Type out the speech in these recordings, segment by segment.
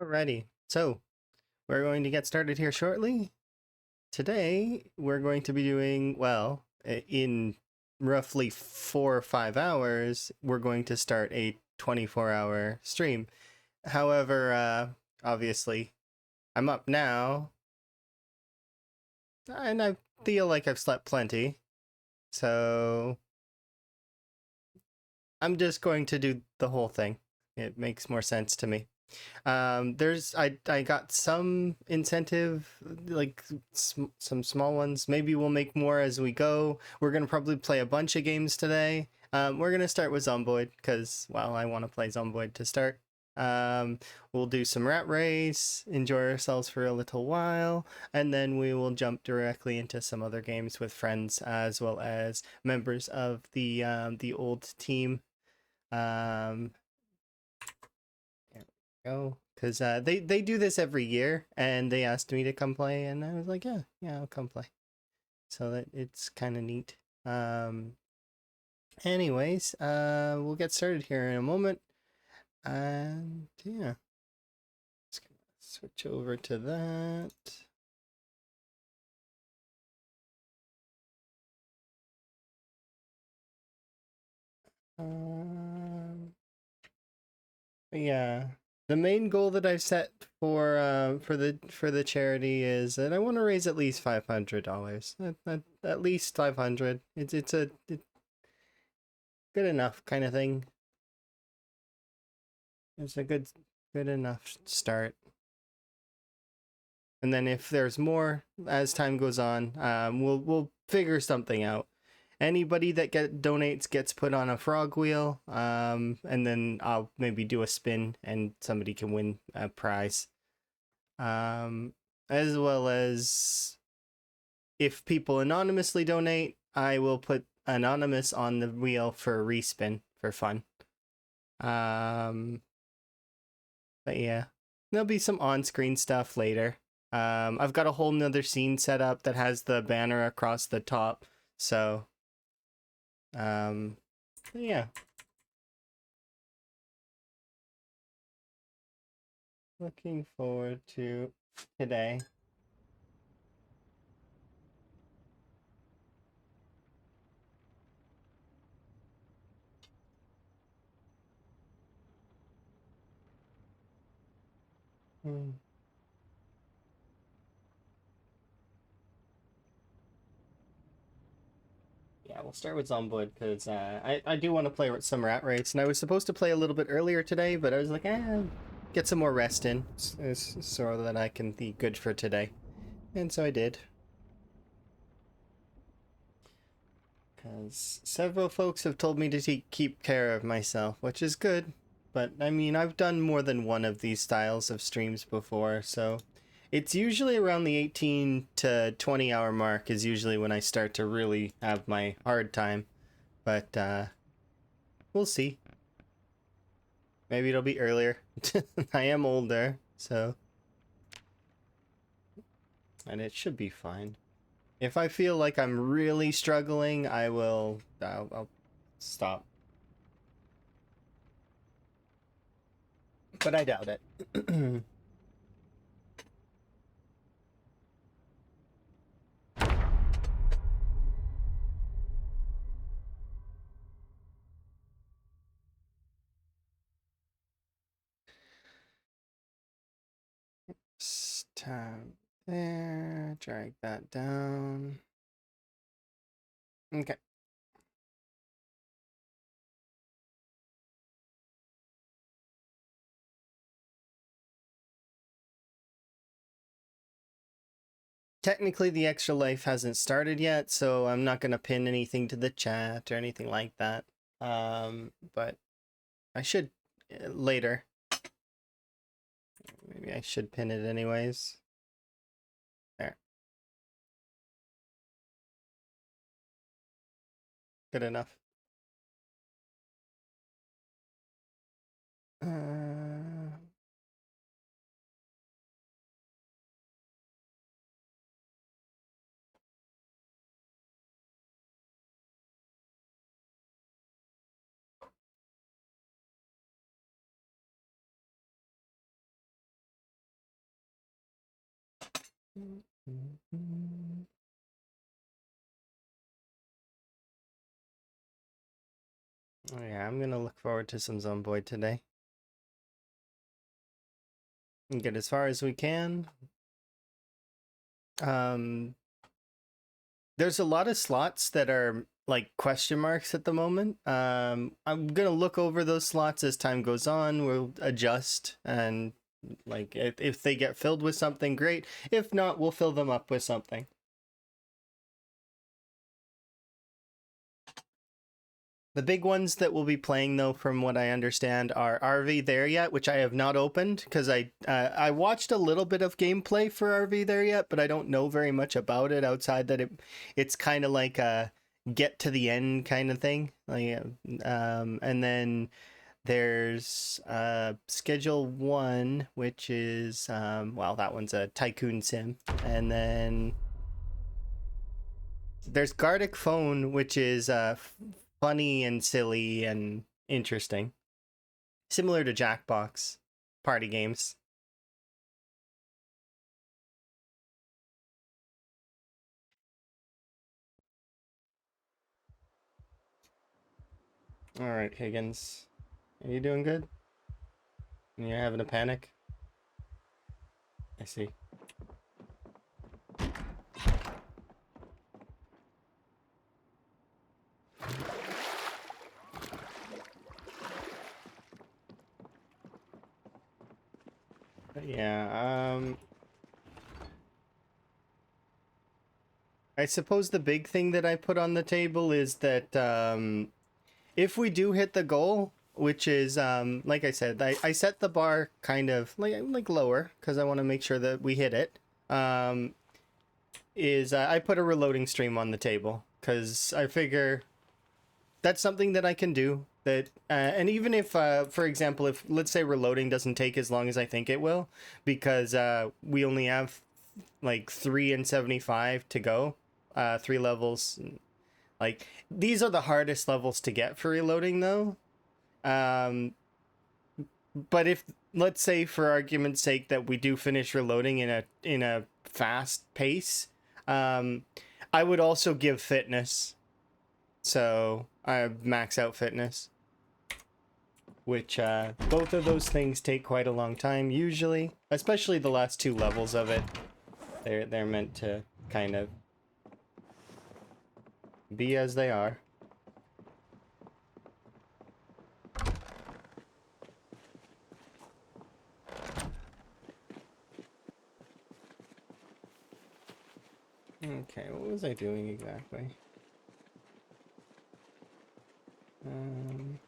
Alrighty, so we're going to get started here shortly. Today, we're going to be doing, well, in roughly 4 or 5 hours, we're going to start a 24-hour stream. However, obviously, I'm up now, and I feel like I've slept plenty, so I'm just going to do the whole thing. It makes more sense to me. I got some incentive, like some small ones. Maybe we'll make more as we go. We're gonna probably play a bunch of games today. We're gonna start with Zomboid because, well, I want to play Zomboid to start. Um, we'll do some rat race, enjoy ourselves for a little while, and then we will jump directly into some other games with friends as well as members of the old team. Um, there we go. Because they do this every year, and they asked me to come play, and I was like, yeah, I'll come play. So that it's kind of neat. Um, anyways, we'll get started here in a moment, and yeah, just gonna switch over to that. Um, but yeah, the main goal that I've set for the charity is that I want to raise at least $500. At least 500. It's good enough kind of thing. It's a good enough start. And then if there's more as time goes on, we'll figure something out. Anybody that donates gets put on a frog wheel, and then I'll maybe do a spin and somebody can win a prize. As well as if people anonymously donate, I will put anonymous on the wheel for a respin for fun. But yeah, there'll be some on-screen stuff later. I've got a whole nother scene set up that has the banner across the top. So, yeah. Looking forward to today. Hmm. Yeah, we'll start with Zomboid because I do want to play some Rat Race, and I was supposed to play a little bit earlier today, but I was like, get some more rest in so that I can be good for today. And so I did. Because several folks have told me to keep care of myself, which is good. But I mean, I've done more than one of these styles of streams before, so it's usually around the 18 to 20 hour mark is usually when I start to really have my hard time. But we'll see. Maybe it'll be earlier. I am older, so and it should be fine. If I feel like I'm really struggling, I'll stop. But I doubt it. Tab there, drag that down. Okay. Technically, the extra life hasn't started yet, so I'm not gonna pin anything to the chat or anything like that. But I should later. Maybe I should pin it anyways. There. Good enough. Uh, Oh yeah, I'm gonna look forward to some Zomboid today. And get as far as we can. Um, there's a lot of slots that are like question marks at the moment. I'm gonna look over those slots as time goes on. We'll adjust and like if they get filled with something, great. If not, we'll fill them up with something. The big ones that we'll be playing, though, from what I understand, are RV There Yet, which I have not opened because I watched a little bit of gameplay for RV There Yet, but I don't know very much about it outside that it's kind of like a get to the end kind of thing. Like, and then there's Schedule 1, which is well, that one's a tycoon sim, and then there's Gardic Phone, which is funny and silly and interesting, similar to Jackbox party games. All right, Higgins, are you doing good? You're having a panic? I see. But yeah, I suppose the big thing that I put on the table is that if we do hit the goal, which is like I said, I set the bar kind of like lower because I want to make sure that we hit it. Is I put a reloading stream on the table because I figure that's something that I can do. That and even if, for example, if let's say reloading doesn't take as long as I think it will, because we only have like 3 and 75 to go, 3 levels. Like these are the hardest levels to get for reloading, though. Um, but if let's say for argument's sake that we do finish reloading in a fast pace, um, I would also give fitness. So I max out fitness, which both of those things take quite a long time usually, especially the last 2 levels of it. They're meant to kind of be as they are. Okay, what was I doing exactly? Um,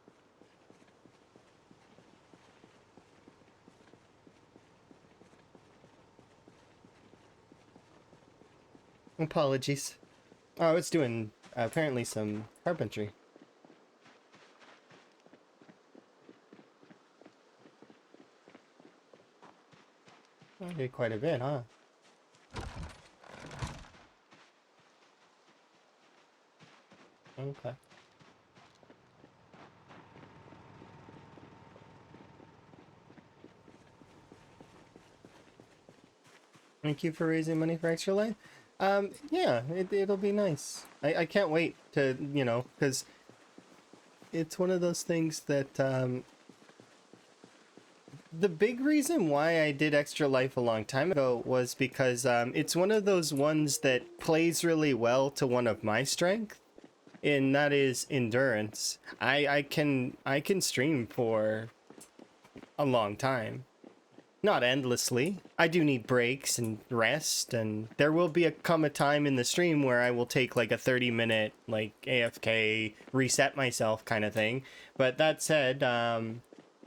Apologies. Oh, I was doing apparently some carpentry. I did quite a bit, huh? Okay. Thank you for raising money for Extra Life. Yeah, it'll be nice. I can't wait to, because it's one of those things that the big reason why I did Extra Life a long time ago was because it's one of those ones that plays really well to one of my strengths, and that is endurance. I can stream for a long time. Not endlessly. I do need breaks and rest, and there will come a time in the stream where I will take like a 30-minute like AFK reset myself kind of thing. But that said,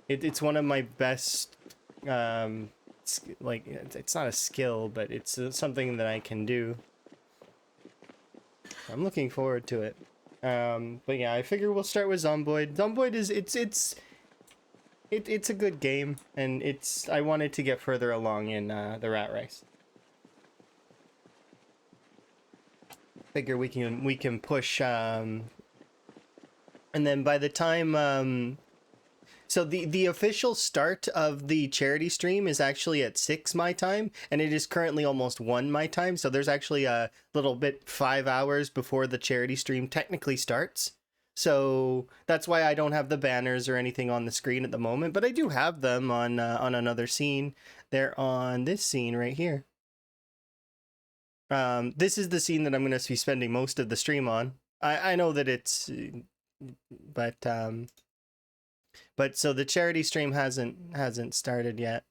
it's one of my best like it's not a skill, but it's something that I can do. I'm looking forward to it. But yeah, I figure we'll start with Zomboid. Zomboid is it's a good game, and I wanted to get further along in the rat race. Figure we can push and then by the time So the official start of the charity stream is actually at 6 my time, and it is currently almost 1 my time. So there's actually a little bit 5 hours before the charity stream technically starts. So that's why I don't have the banners or anything on the screen at the moment, but I do have them on another scene. They're on this scene right here. This is the scene that I'm going to be spending most of the stream on. I know that it's, but so the charity stream hasn't started yet,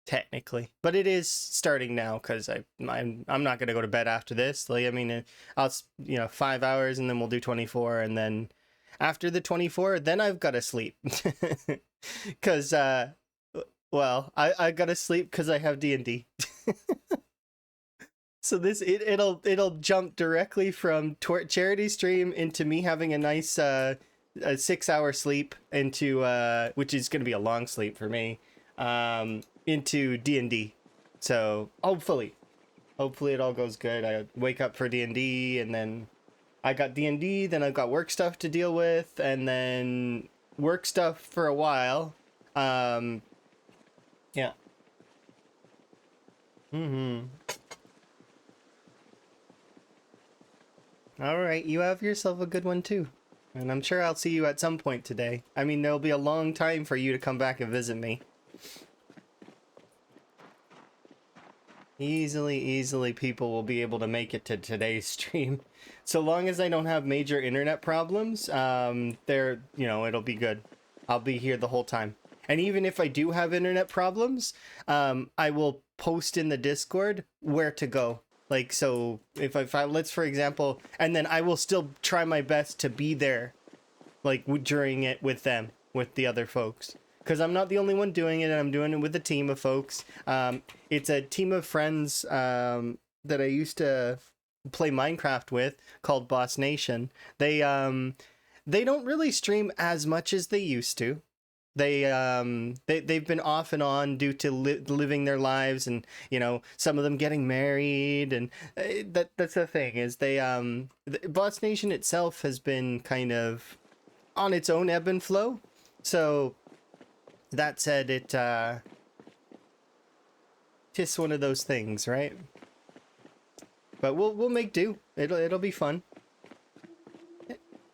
technically, but it is starting now because I'm not gonna go to bed after this. Like, I mean, I'll 5 hours and then we'll do 24, and then after the 24, then I've got to sleep because well, I gotta sleep because I have D&D. So this it'll jump directly from charity stream into me having a nice a 6-hour sleep into which is going to be a long sleep for me, into D&D. So hopefully it all goes good. I wake up for D&D, and then I got D&D, then I've got work stuff to deal with, and then work stuff for a while. Yeah. All right, you have yourself a good one too. And I'm sure I'll see you at some point today. I mean, there'll be a long time for you to come back and visit me. Easily people will be able to make it to today's stream. So long as I don't have major internet problems, it'll be good. I'll be here the whole time. And even if I do have internet problems, I will post in the Discord where to go. Like, so if I let's, for example, and then I will still try my best to be there, like, during it with them, with the other folks. Because I'm not the only one doing it, and I'm doing it with a team of folks. It's a team of friends that I used to play Minecraft with, called Boss Nation. They don't really stream as much as they used to. They've been off and on due to living their lives, and some of them getting married, and that's the thing is Boss Nation itself has been kind of on its own ebb and flow. So that said, just one of those things, right? But we'll make do. It'll be fun.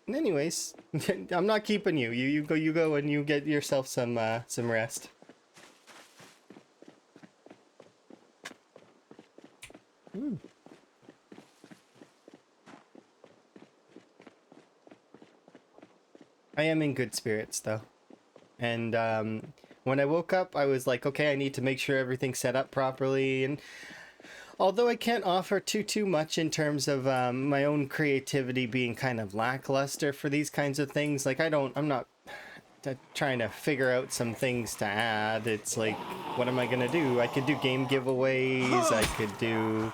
Anyways, I'm not keeping you. You go and you get yourself some rest. I am in good spirits though. And when I woke up, I was like, okay, I need to make sure everything's set up properly. And although I can't offer too much in terms of my own creativity being kind of lackluster for these kinds of things, like I'm not trying to figure out some things to add. It's like, what am I gonna do? I could do game giveaways. I could do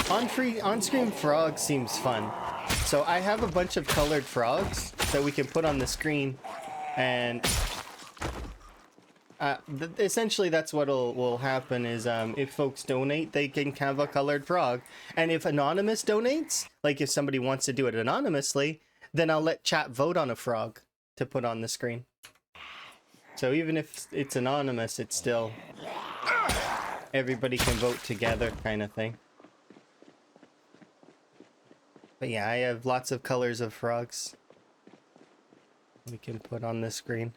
on-screen frogs seems fun. So I have a bunch of colored frogs that we can put on the screen, and essentially that's what will happen is if folks donate, they can have a colored frog. And if anonymous donates, like if somebody wants to do it anonymously, then I'll let chat vote on a frog to put on the screen. So even if it's anonymous, it's still everybody can vote together kind of thing. But yeah, I have lots of colors of frogs we can put on the screen.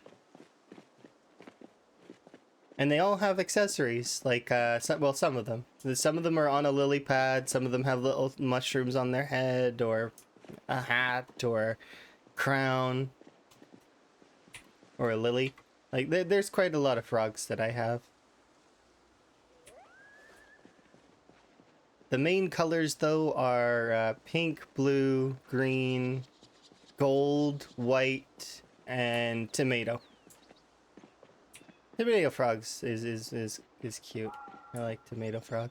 And they all have accessories, like, some of them. Some of them are on a lily pad, some of them have little mushrooms on their head, or a hat, or crown, or a lily. Like, there's quite a lot of frogs that I have. The main colors, though, are pink, blue, green, gold, white, and tomato. Tomato frogs is cute. I like tomato frog.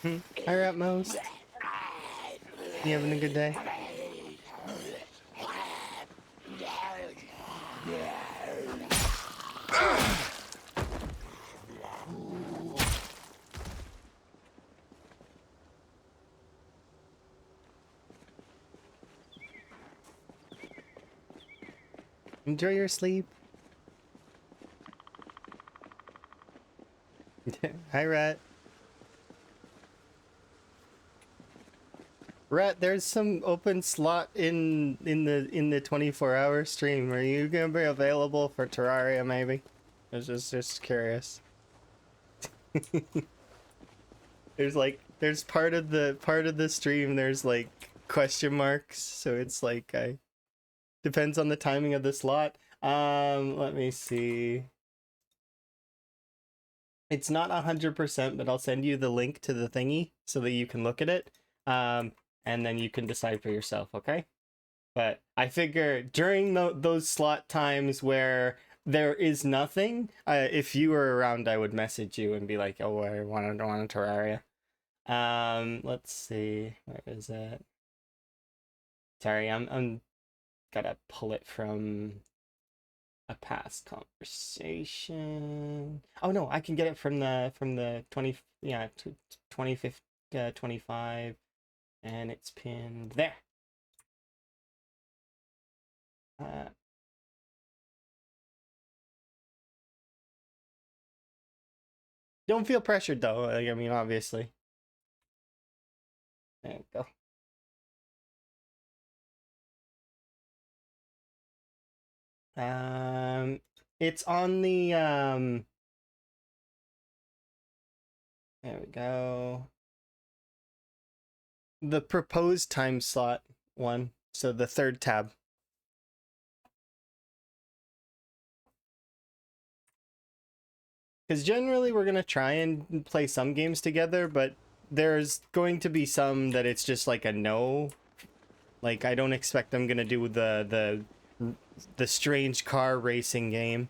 Hi, Rat Most. You having a good day? Enjoy your sleep. Hi, Rat. Rat, there's some open slot in the 24-hour stream. Are you gonna be available for Terraria? Maybe. I was just curious. There's part of the stream. There's like question marks, so it's like I depends on the timing of the slot. Let me see. It's not 100%, but I'll send you the link to the thingy so that you can look at it. And then you can decide for yourself, okay? But I figure during those slot times where there is nothing, if you were around, I would message you and be like, "Oh, I want a Terraria." Let's see, where is it? Sorry, I'm gotta pull it from a past conversation. Oh no, I can get it from the 25, and it's pinned there. Don't feel pressured though. I mean, obviously. There you go. It's on the there we go. The proposed time slot one. So the third tab. Because generally we're gonna try and play some games together, but there's going to be some that it's just like a no. Like I don't expect I'm gonna do the strange car racing game.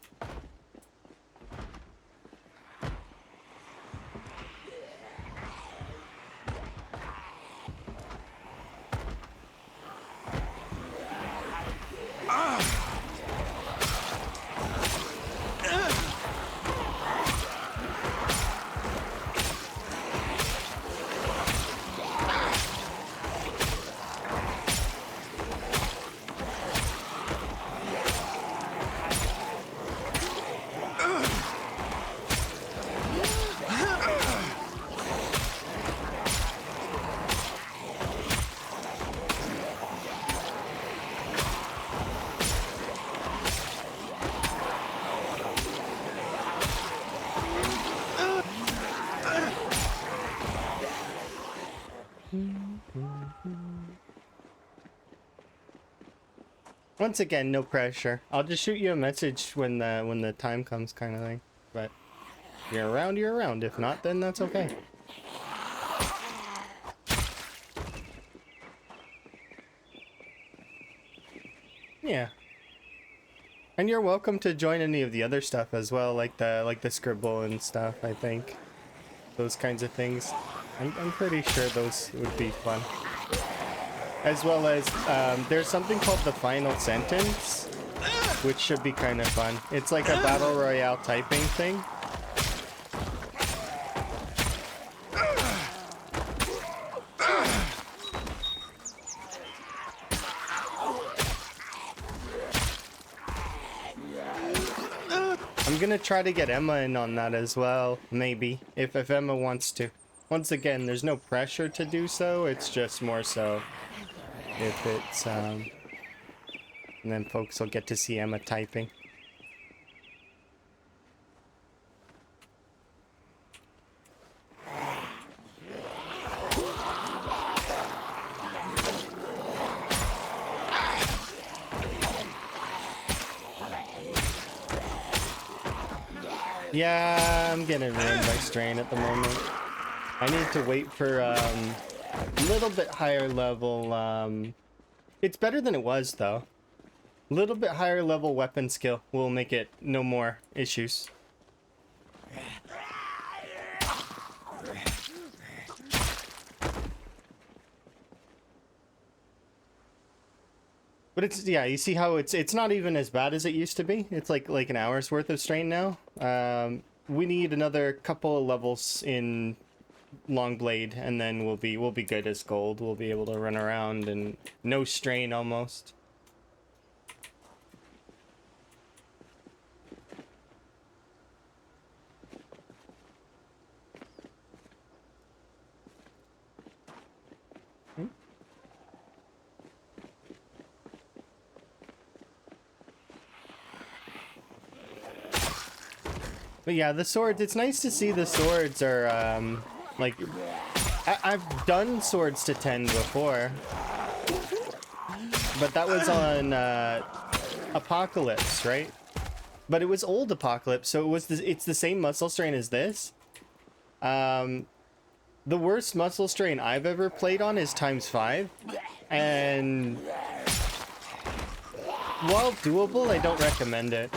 Once again, no pressure. I'll just shoot you a message when the time comes, kind of thing. But if you're around, you're around. If not, then that's okay. Yeah. And you're welcome to join any of the other stuff as well, like the scribble and stuff. I think those kinds of things. I'm pretty sure those would be fun. As well as there's something called the final sentence, which should be kind of fun. It's like a battle royale typing thing. I'm gonna try to get Emma in on that as well, maybe, if Emma wants to. Once again, there's no pressure to do so, it's just more so if it's, and then folks will get to see Emma typing. Yeah, I'm getting ruined by strain at the moment. I need to wait for a little bit higher level. It's better than it was though. A little bit higher level weapon skill will make it no more issues. But it's, yeah, you see how it's not even as bad as it used to be. It's like an hour's worth of strain now. We need another couple of levels in long blade, and then we'll be good as gold. We'll be able to run around and no strain almost. But yeah, the swords, it's nice to see the swords are, like, I've done swords to 10 before. But that was on, Apocalypse, right? But it was old Apocalypse, so it's the same muscle strain as this. The worst muscle strain I've ever played on is ×5. And while doable, I don't recommend it.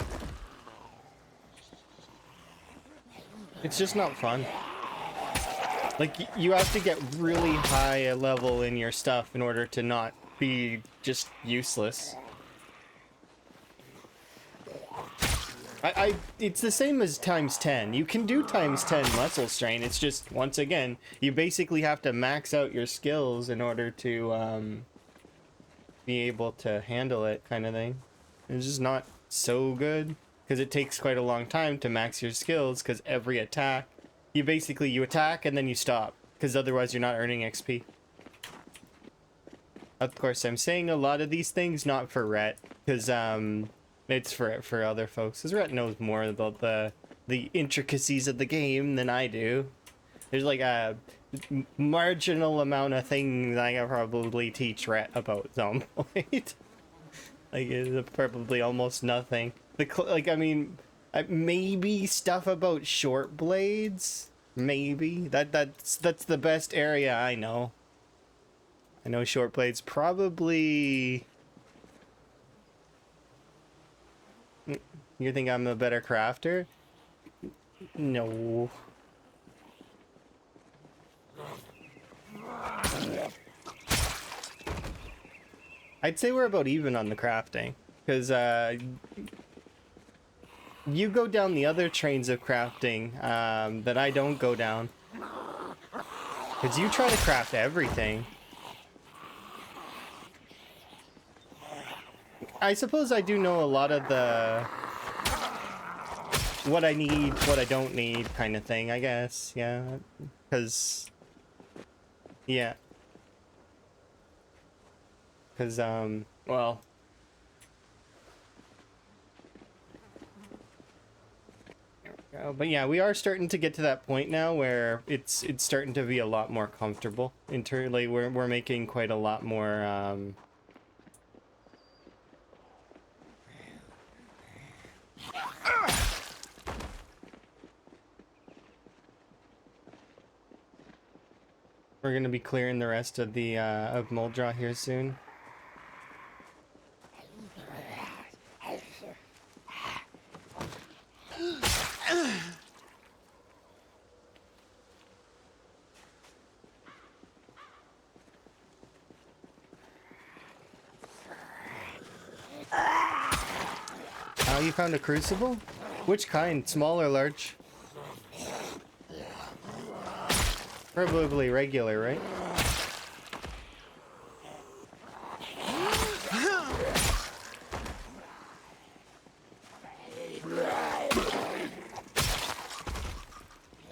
It's just not fun. Like, you have to get really high a level in your stuff in order to not be just useless. It's the same as ×10. You can do ×10 muscle strain. It's just, once again, you basically have to max out your skills in order to, be able to handle it, kind of thing. It's just not so good. Because it takes quite a long time to max your skills, because every attack, you attack and then you stop, because otherwise you're not earning XP. Of course, I'm saying a lot of these things not for Rhett, because it's for other folks, because Rhett knows more about the intricacies of the game than I do. There's like a marginal amount of things I can probably teach Rhett about Zomboid. Like, it's probably almost nothing. I mean, maybe stuff about short blades. Maybe that's the best area I know. I know short blades probably. You think I'm a better crafter? No. I'd say we're about even on the crafting, because you go down the other trains of crafting that I don't go down, because you try to craft everything. I suppose I do know a lot of the what I need, what I don't need kind of thing, I guess. Yeah, because yeah. Because, well, there we go. But yeah, we are starting to get to that point now where it's starting to be a lot more comfortable. Internally, we're making quite a lot more, we're gonna be clearing the rest of the, of Moldraw here soon. Oh, you found a crucible? Which kind? Small or large? Probably regular, right?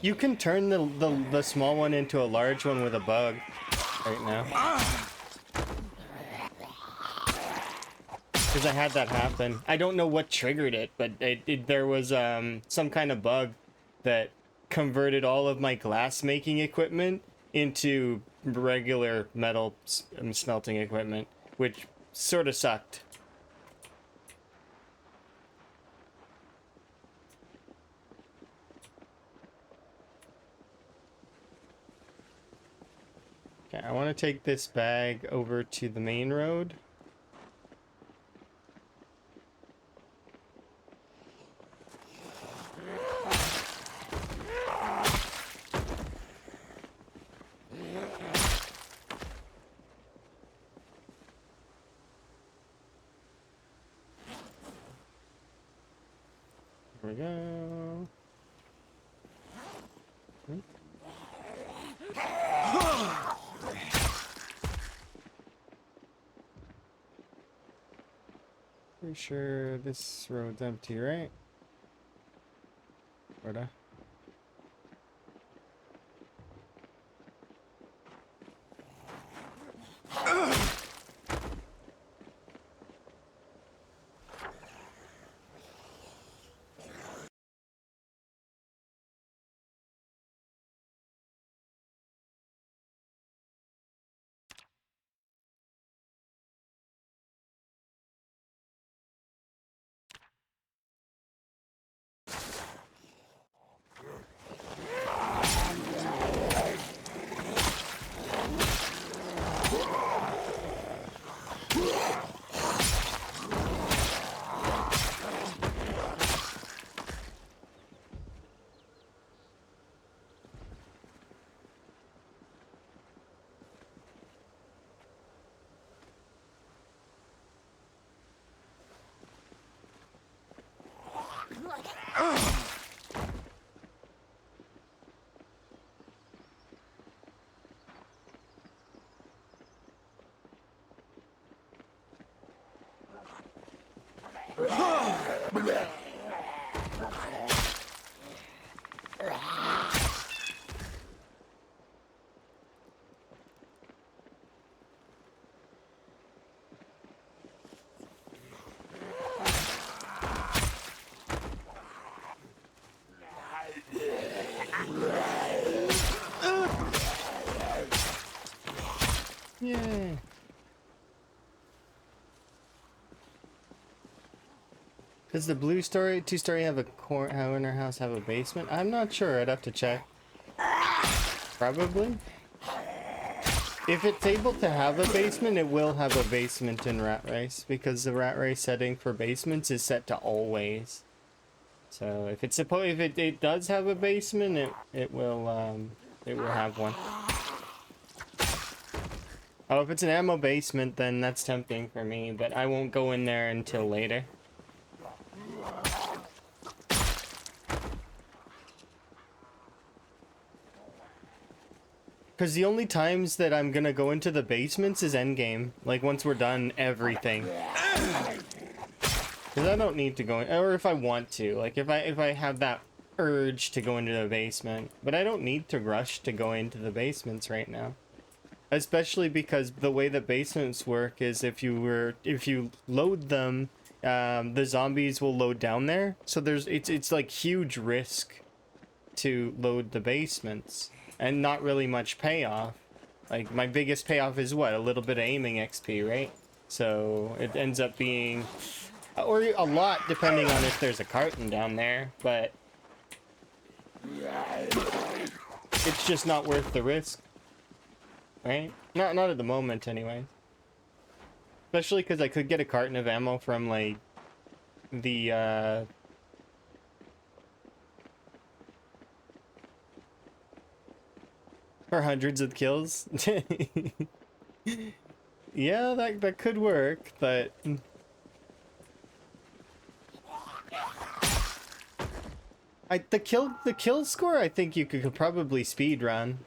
You can turn the small one into a large one with a bug right now. Because I had that happen. I don't know what triggered it, but there was some kind of bug that converted all of my glass making equipment into regular metal smelting equipment, which sort of sucked. Okay, I want to take this bag over to the main road. go. Pretty sure this road's empty, right? Sorta. Yay. Does the blue story, two-story have a corner house have a basement? I'm not sure. I'd have to check. Probably. If it's able to have a basement, it will have a basement in Rat Race because the Rat Race setting for basements is set to always. So if it's if it does have a basement, it will have one. Oh, if it's an ammo basement, then that's tempting for me, but I won't go in there until later. Because the only times that I'm gonna go into the basements is endgame. Like, once we're done everything. Because I don't need to go in, or if I want to. Like, if I have that urge to go into the basement. But I don't need to rush to go into the basements right now. Especially because the way the basements work is if you load them, the zombies will load down there. So it's like huge risk to load the basements and not really much payoff. Like my biggest payoff is what? A little bit of aiming XP, right? So it ends up being, or a lot depending on if there's a carton down there, but it's just not worth the risk. Right? Not at the moment, anyway. Especially because I could get a carton of ammo from, like, the, for hundreds of kills. Yeah, that could work, but... the kill score, I think you could probably speed run.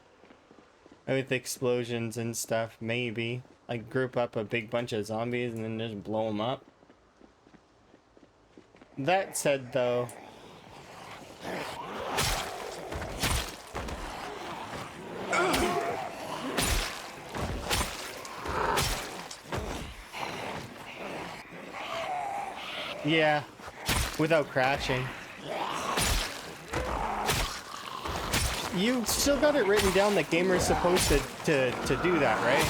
With explosions and stuff, maybe. Like, group up a big bunch of zombies and then just blow them up. That said, though... Yeah, without crashing. You still got it written down that gamers supposed to do that, right?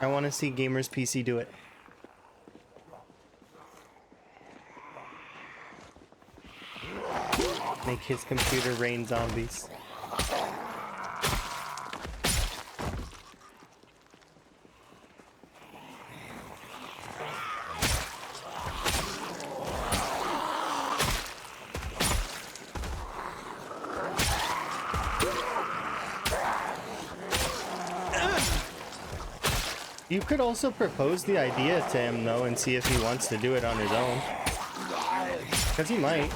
I want to see gamers PC do it. Make his computer rain zombies. You could also propose the idea to him, though, and see if he wants to do it on his own. Because he might.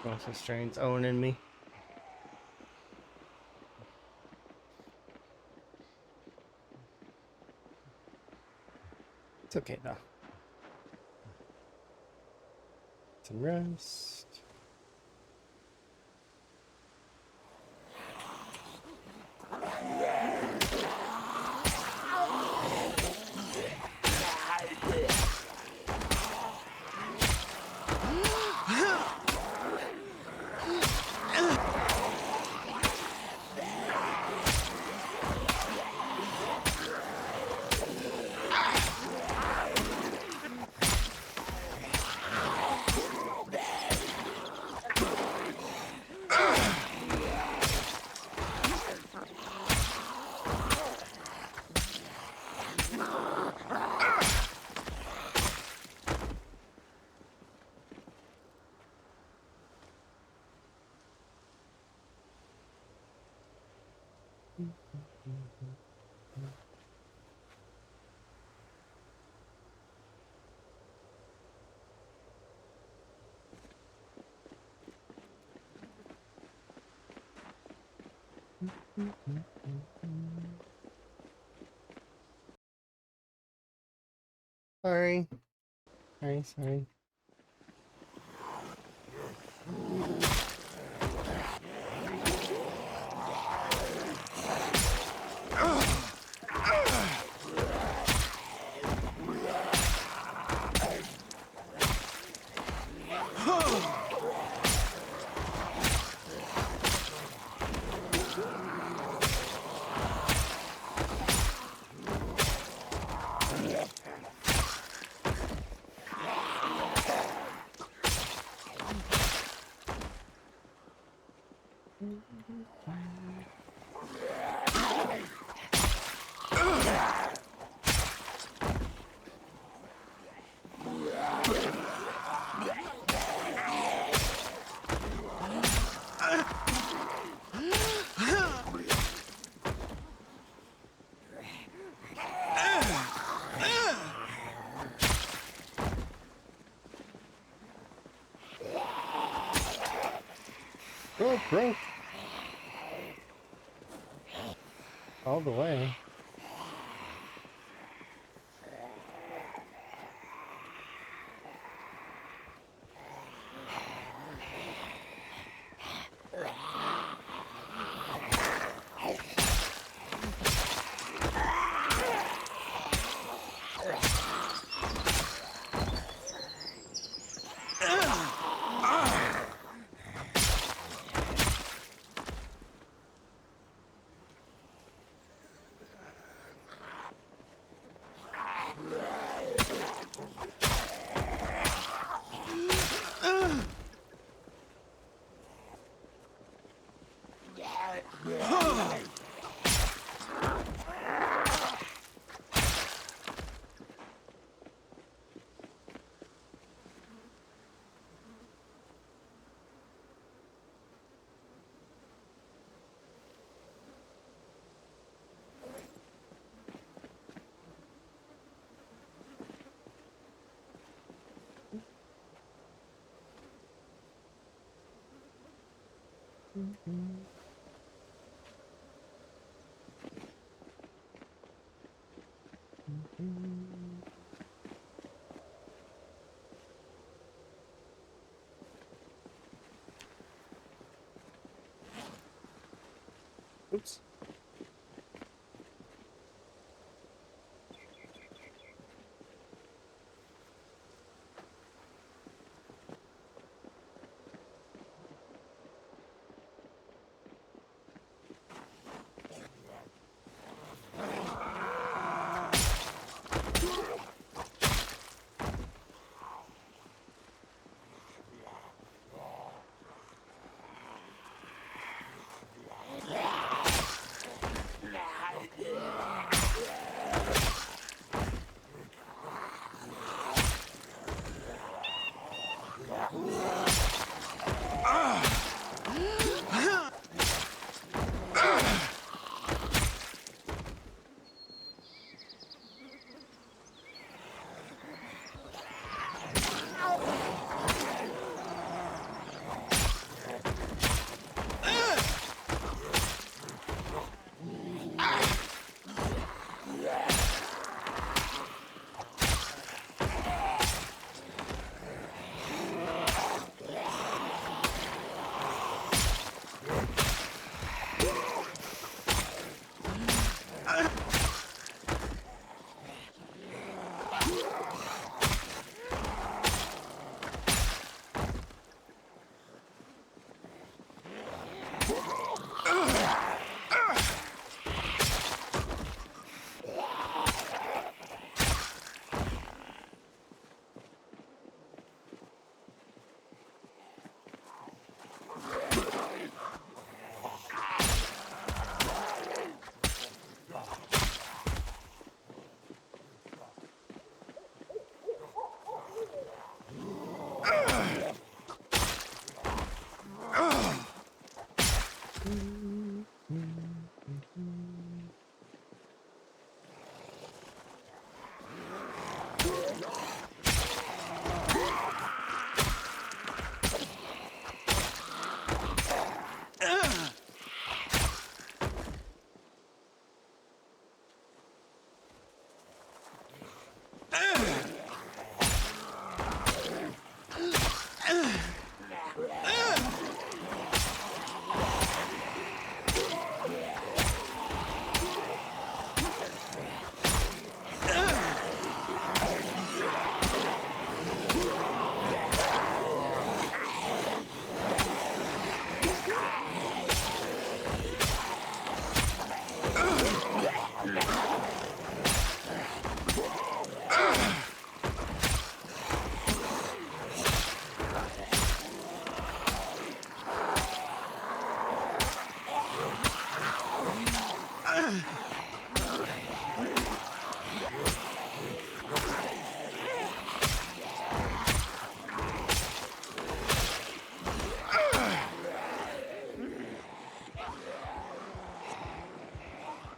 Also strains owning me. It's okay though. Some rest. Sorry. Sorry. Broke. All the way. Oops.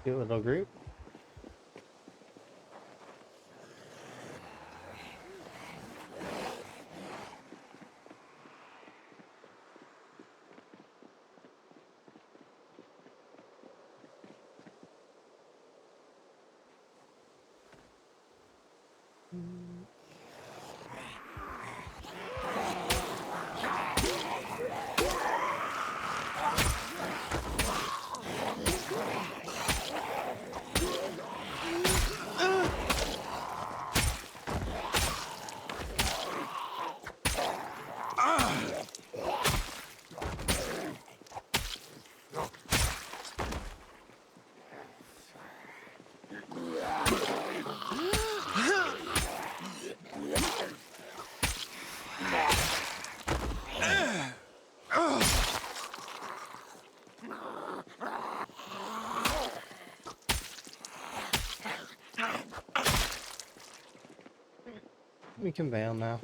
Cute little group. We can bail now.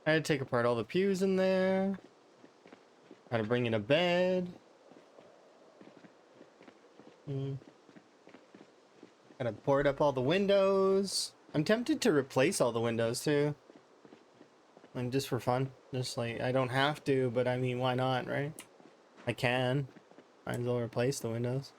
I had to take apart all the pews in there. Had to bring in a bed. Gotta board up all the windows. I'm tempted to replace all the windows too. And just for fun. Just like, I don't have to, but I mean, why not, right? I can. Might as well replace the windows.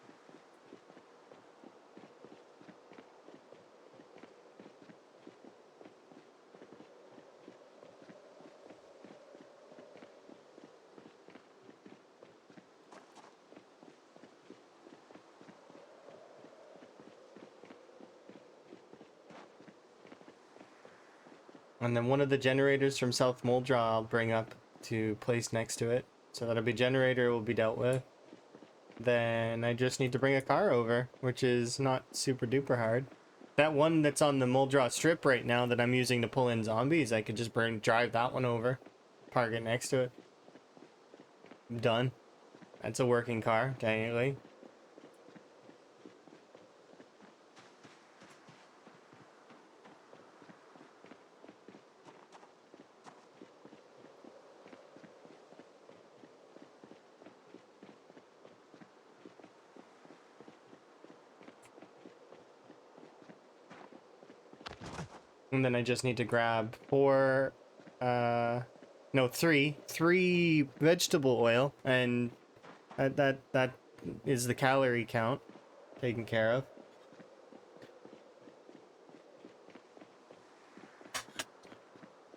And then one of the generators from South Moldra I'll bring up to place next to it. So that'll be generator will be dealt with. Then I just need to bring a car over, which is not super duper hard. That one that's on the Moldra strip right now that I'm using to pull in zombies, I could just drive that one over. Park it next to it. Done. That's a working car, technically. And then I just need to grab three vegetable oil, and that is the calorie count taken care of.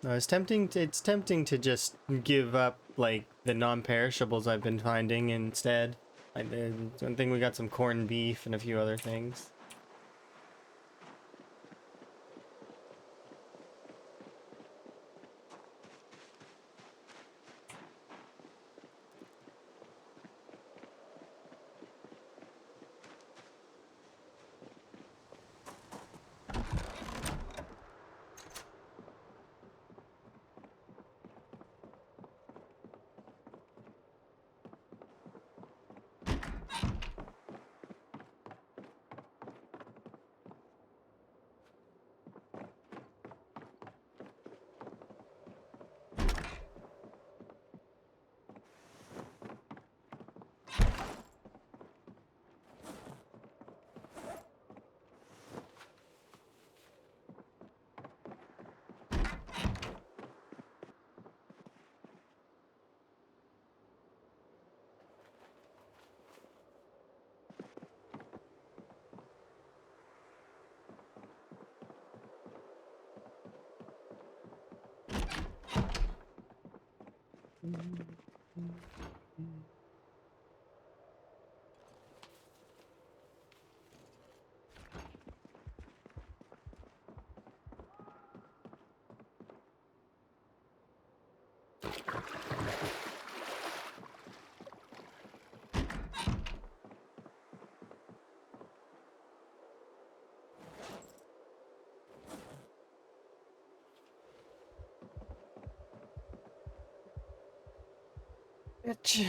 No, it's tempting to just give up like the non-perishables I've been finding instead. I think we got some corned beef and a few other things. Bitch.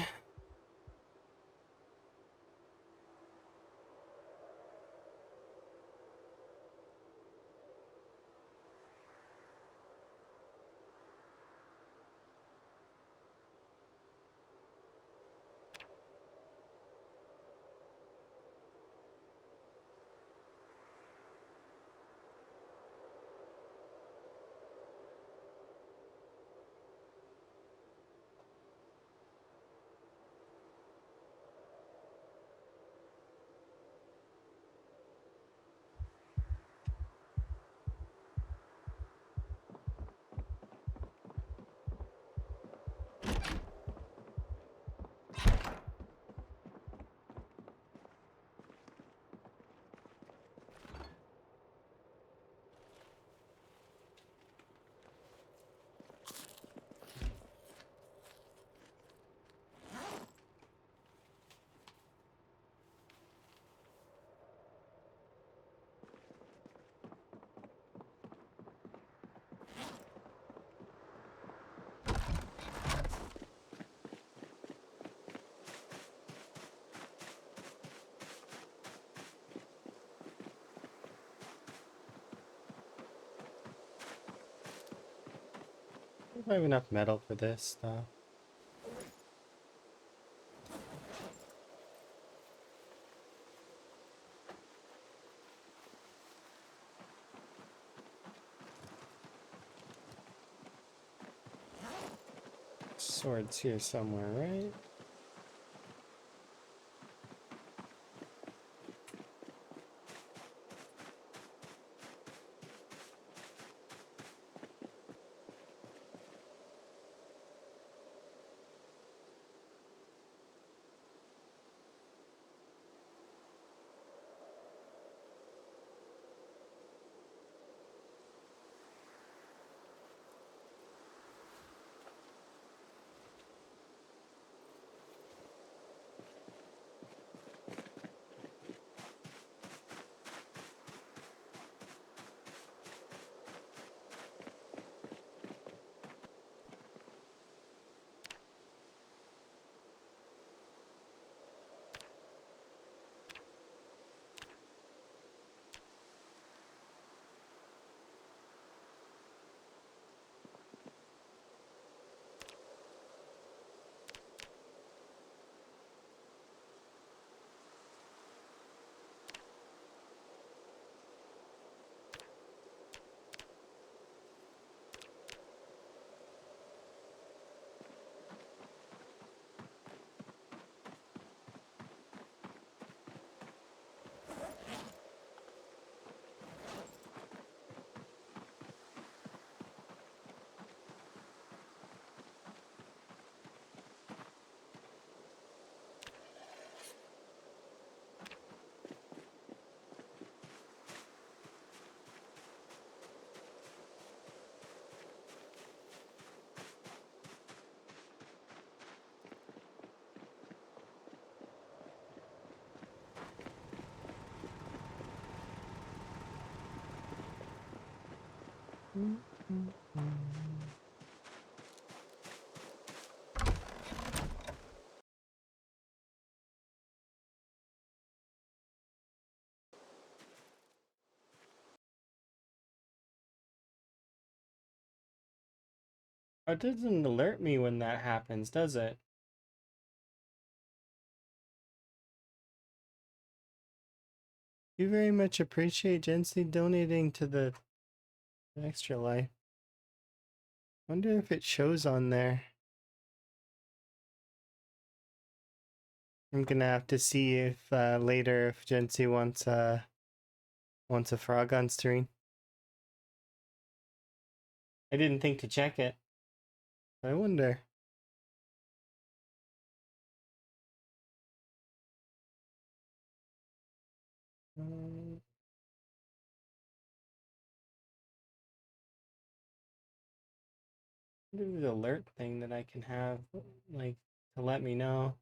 I have enough metal for this stuff. Swords here somewhere, right? It doesn't alert me when that happens, does it? You very much appreciate Jency donating to the Extra Life. Wonder if it shows on there. I'm gonna have to see if later if Jency wants a frog on stream. I didn't think to check it. I wonder. There's an alert thing that I can have, like, to let me know.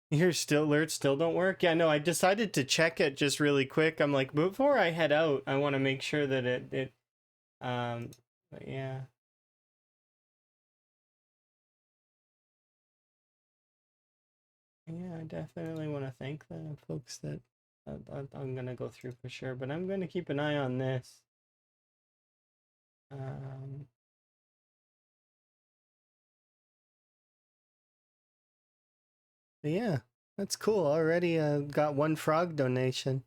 Your still alerts still don't work? Yeah, no, I decided to check it just really quick. I'm like, before I head out, I want to make sure that but yeah. Yeah, I definitely want to thank the folks that I'm gonna go through for sure, but I'm gonna keep an eye on this. Um, but yeah, that's cool. Already got one frog donation.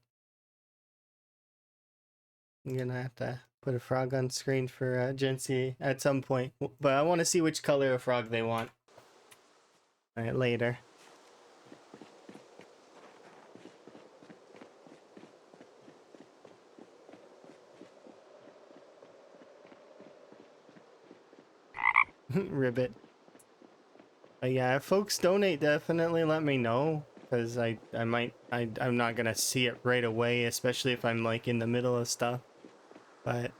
I'm gonna have to put a frog on screen for Gency at some point, but I want to see which color of frog they want. All right, later. Ribbit. Yeah, if folks donate, definitely let me know, because I'm not gonna see it right away, especially if I'm like in the middle of stuff. But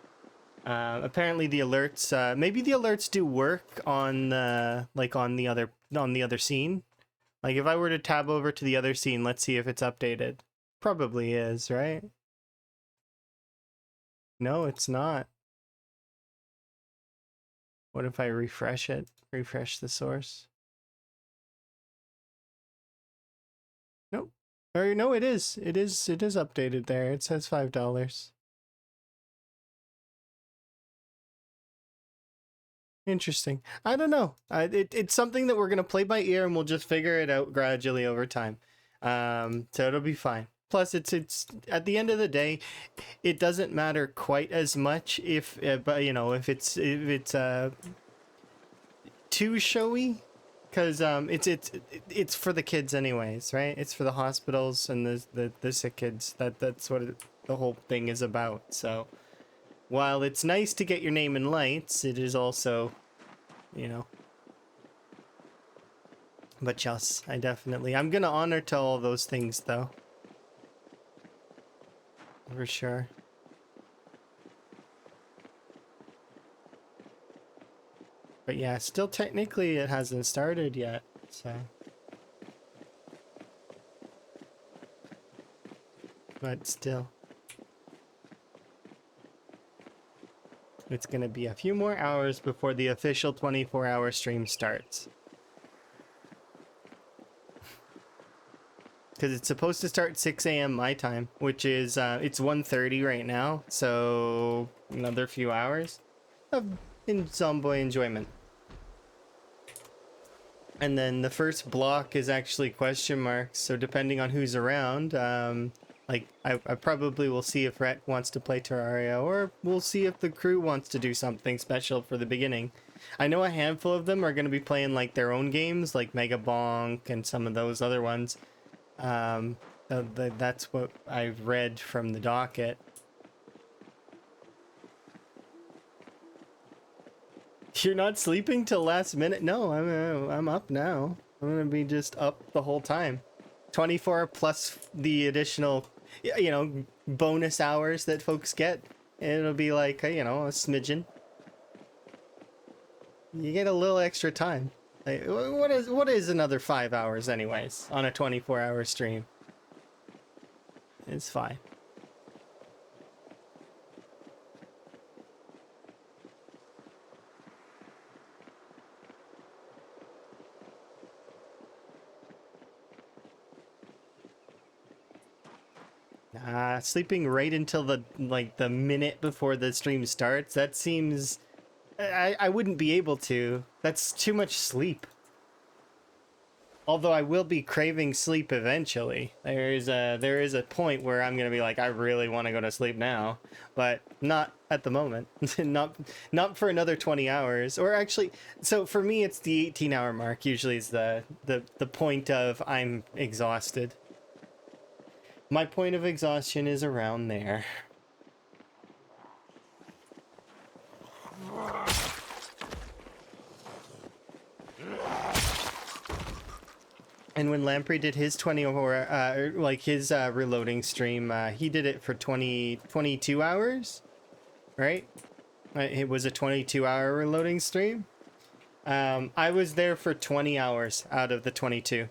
apparently the alerts, maybe the alerts do work on like on the other scene. Like if I were to tab over to the other scene, let's see if it's updated. Probably is, right? No, it's not. What if I refresh it? Refresh the source? Nope. Or no, it is. It is updated there. It says $5. Interesting. I don't know. It's something that we're gonna play by ear, and we'll just figure it out gradually over time. So it'll be fine. Plus, it's at the end of the day, it doesn't matter quite as much if, but you know, if it's too showy, because it's for the kids anyways, right? It's for the hospitals and the sick kids. That's what the whole thing is about. So while it's nice to get your name in lights, it is also, you know. But yes, I'm gonna honor to all those things though. For sure. But yeah, still technically it hasn't started yet, so. But still. It's gonna be a few more hours before the official 24-hour stream starts. Because it's supposed to start 6 a.m. my time, which is, it's 1:30 right now, so another few hours of Zomboy enjoyment. And then the first block is actually question marks, so depending on who's around, like, I probably will see if Rhett wants to play Terraria, or we'll see if the crew wants to do something special for the beginning. I know a handful of them are going to be playing, like, their own games, like Mega Bonk and some of those other ones. That's what I've read from the docket. You're not sleeping till last minute? No, I'm up now. I'm gonna be just up the whole time. 24 plus the additional, you know, bonus hours that folks get. It'll be like, you know, a smidgen. You get a little extra time. Like, what is another 5 hours anyways on a 24-hour stream? It's fine. Sleeping right until the minute before the stream starts, that seems, I wouldn't be able to. That's too much sleep. Although I will be craving sleep eventually. There is a point where I'm gonna be like, I really want to go to sleep now, but not at the moment. not for another 20 hours. Or actually, so for me, it's the 18-hour mark. Usually is the point of I'm exhausted. My point of exhaustion is around there. And when Lamprey did his 24, like his reloading stream, he did it for 22 hours, right? It was a 22-hour reloading stream. I was there for 20 hours out of the 22.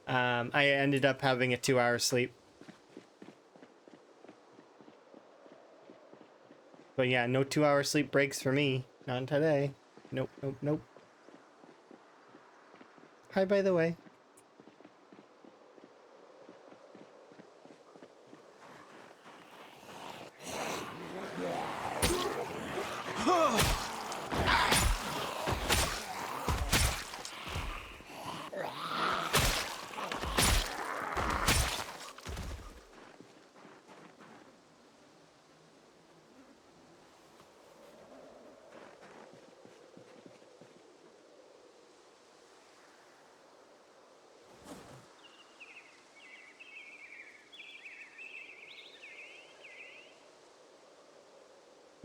I ended up having a 2-hour sleep. But yeah, no 2-hour sleep breaks for me. Not today. Nope, nope, nope. Hi, by the way.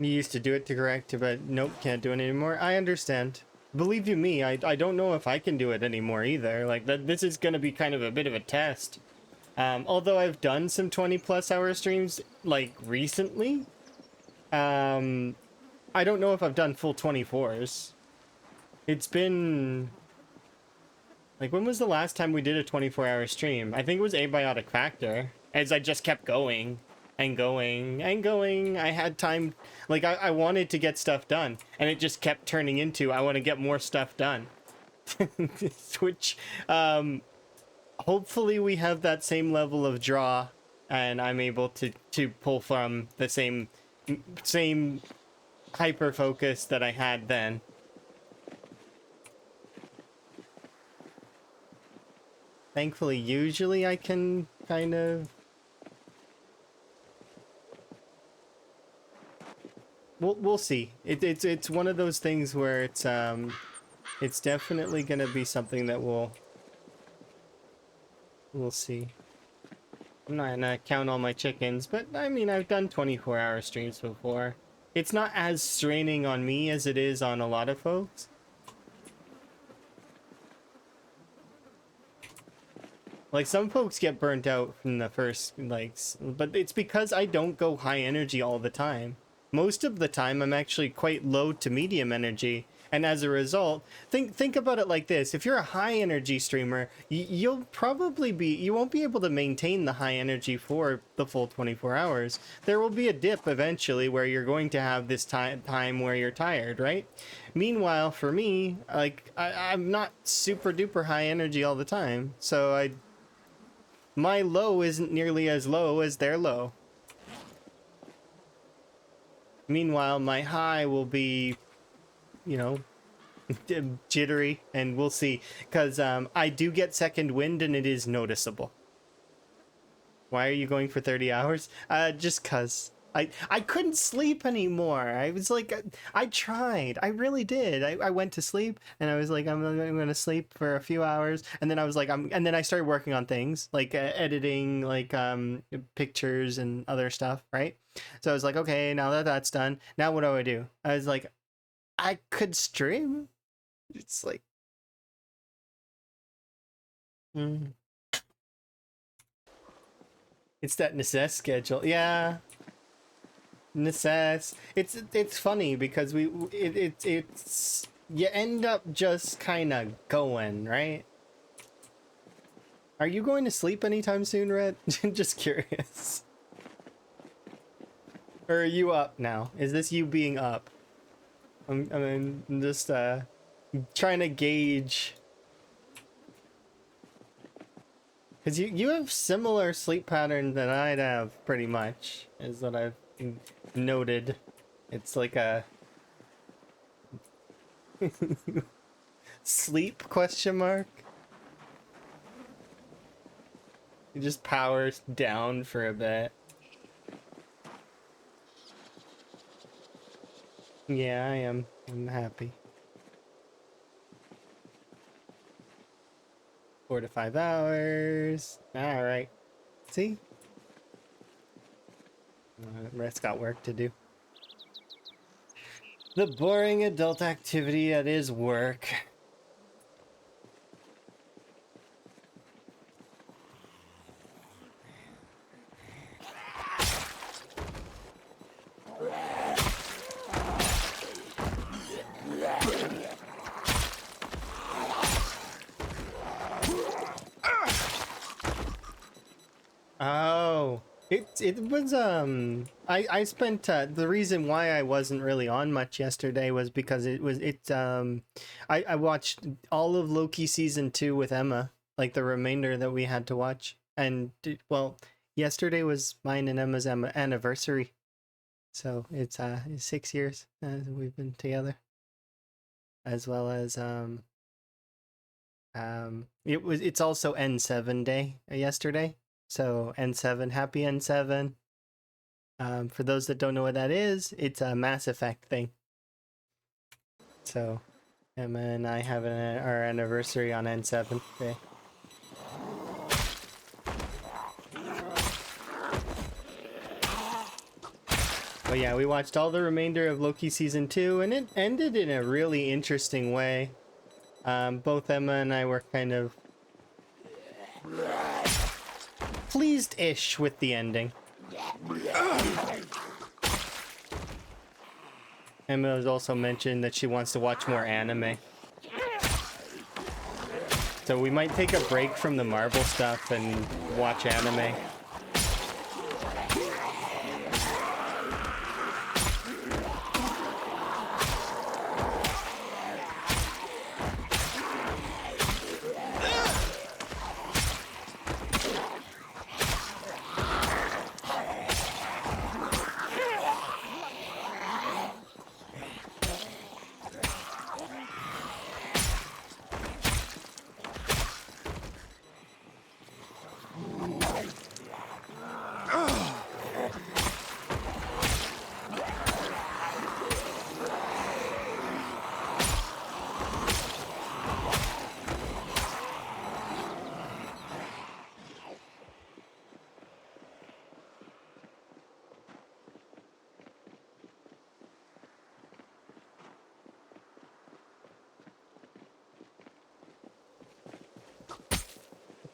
You used to do it to correct, but nope, can't do it anymore. I understand. Believe you me, I don't know if I can do it anymore either. Like, this is gonna be kind of a bit of a test. Although I've done some 20+ hour streams, like, recently. I don't know if I've done full 24s. It's been... Like, when was the last time we did a 24-hour stream? I think it was Abiotic Factor, as I just kept going and going and going. I had time, like, I wanted to get stuff done, and it just kept turning into, I want to get more stuff done. Which, hopefully we have that same level of draw, and I'm able to pull from the same hyper focus that I had then. Thankfully, usually I can kind of... We'll see. It's one of those things where it's definitely gonna be something that we'll see. I'm not gonna count all my chickens, but I mean, I've done 24-hour streams before. It's not as straining on me as it is on a lot of folks. Like, some folks get burnt out from the first, like, but it's because I don't go high energy all the time. Most of the time, I'm actually quite low to medium energy. And as a result, think about it like this. If you're a high energy streamer, you won't be able to maintain the high energy for the full 24 hours. There will be a dip eventually where you're going to have this time where you're tired, right? Meanwhile, for me, like, I'm not super duper high energy all the time. So my low isn't nearly as low as their low. Meanwhile, my high will be, you know, jittery, and we'll see. Because I do get second wind, and it is noticeable. Why are you going for 30 hours? Just cause. I couldn't sleep anymore. I was like, I tried. I really did. I went to sleep, and I was like, I'm going to sleep for a few hours, and then I was like, and then I started working on things like editing, like pictures and other stuff, right? So I was like, okay, now that that's done, now what do? I was like, I could stream. It's like, it's that necess schedule, yeah. Necess. It's funny because it's you end up just kind of going, right? Are you going to sleep anytime soon, Red? Just curious. Or are you up now? Is this you being up? I'm just trying to gauge, because you have similar sleep pattern than I'd have, pretty much, is what I've noted. It's like a sleep question mark. It just powers down for a bit. Yeah, I am. I'm happy. 4 to 5 hours. All right. See? Rhett's got work to do. The boring adult activity that is work. it was I spent the reason why I wasn't really on much yesterday was because I watched all of Loki season 2 with Emma, like the remainder that we had to watch. And well, yesterday was mine and Emma's anniversary. So it's 6 years we've been together. As well as it's also N7 day yesterday. So N7, happy N7. For those that don't know what that is, it's a Mass Effect thing. So Emma and I have our anniversary on N7 day. But yeah, we watched all the remainder of Loki season 2, and it ended in a really interesting way. Both Emma and I were kind of pleased-ish with the ending. Emma has also mentioned that she wants to watch more anime. So we might take a break from the Marvel stuff and watch anime.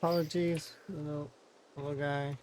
Apologies, little guy.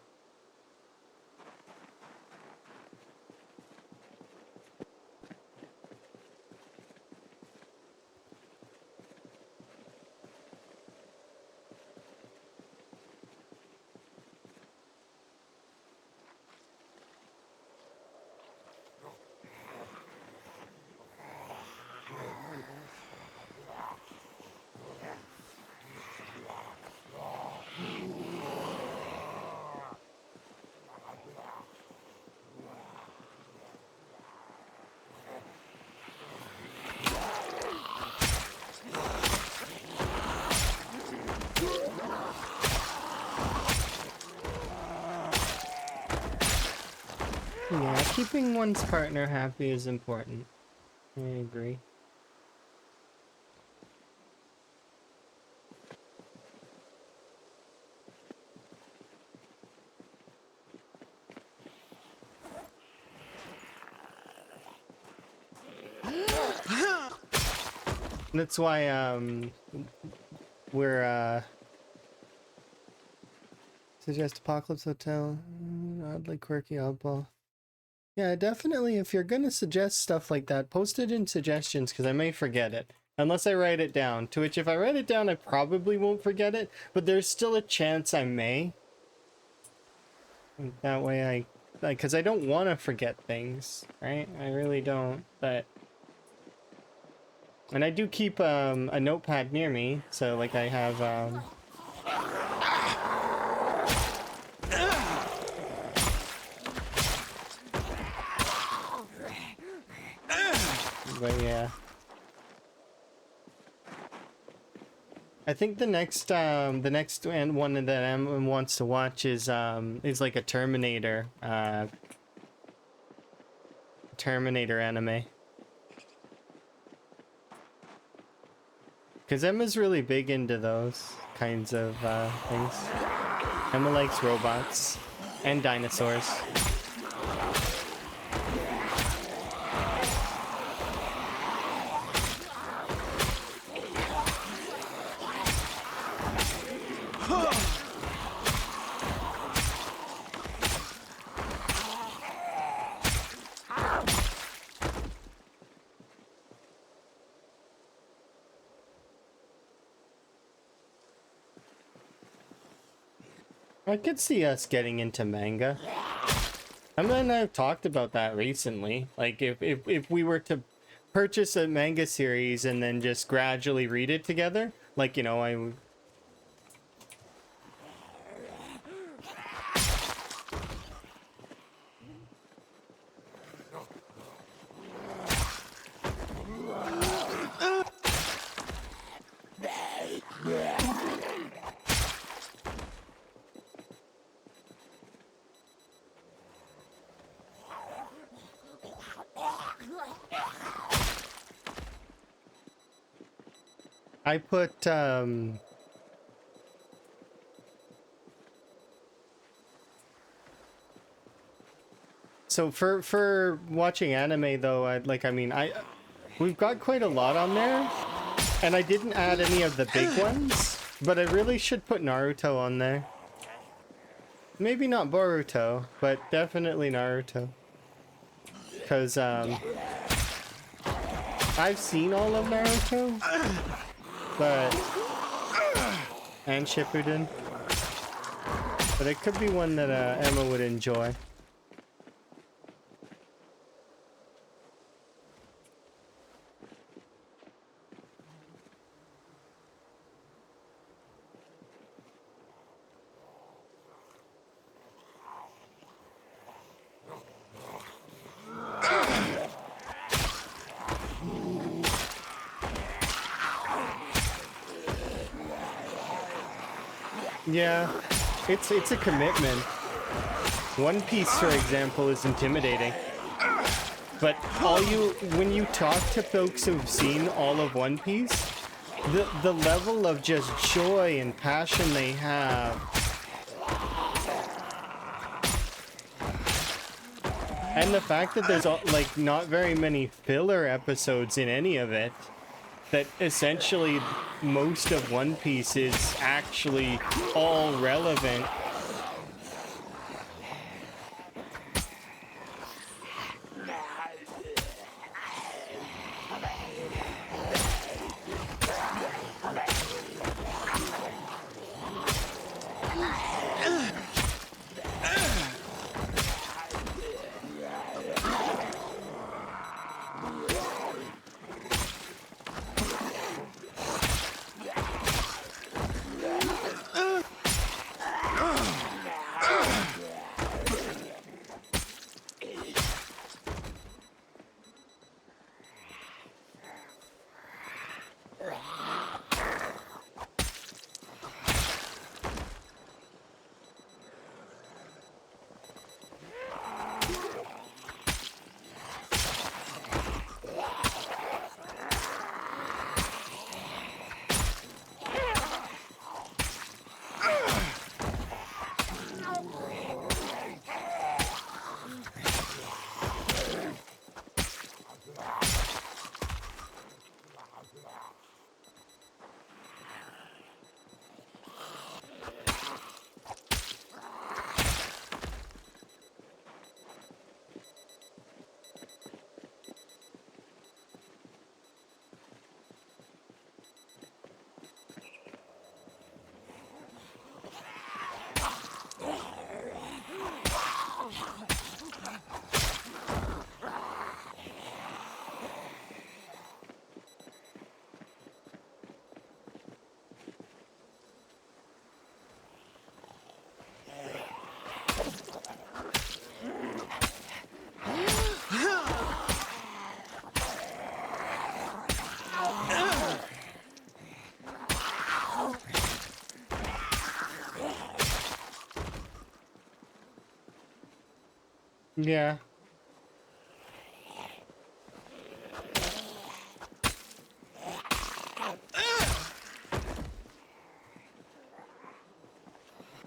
Yeah, keeping one's partner happy is important. I agree. That's why we're suggest Apocalypse Hotel, oddly quirky oddball. Yeah, definitely. If you're gonna suggest stuff like that, post it in suggestions because I may forget it. Unless I write it down. To which, if I write it down, I probably won't forget it. But there's still a chance I may. That way because I don't want to forget things, right? I really don't. And I do keep a notepad near me, so like I have but yeah. I think the next one that Em wants to watch is like a Terminator anime. Because Emma's really big into those kinds of things. Emma likes robots and dinosaurs. I could see us getting into manga. I mean, I've talked about that recently. Like, if we were to purchase a manga series and then just gradually read it together, like, you know, I put, so for watching anime though, we've got quite a lot on there, and I didn't add any of the big ones, but I really should put Naruto on there. Maybe not Boruto, but definitely Naruto. Because, I've seen all of Naruto, but, and Shippuden, but it could be one that Emma would enjoy. Yeah, it's a commitment. One Piece, for example, is intimidating. But when you talk to folks who've seen all of One Piece, the level of just joy and passion they have, and the fact that there's like not very many filler episodes in any of it, that essentially most of One Piece is actually all relevant. Yeah.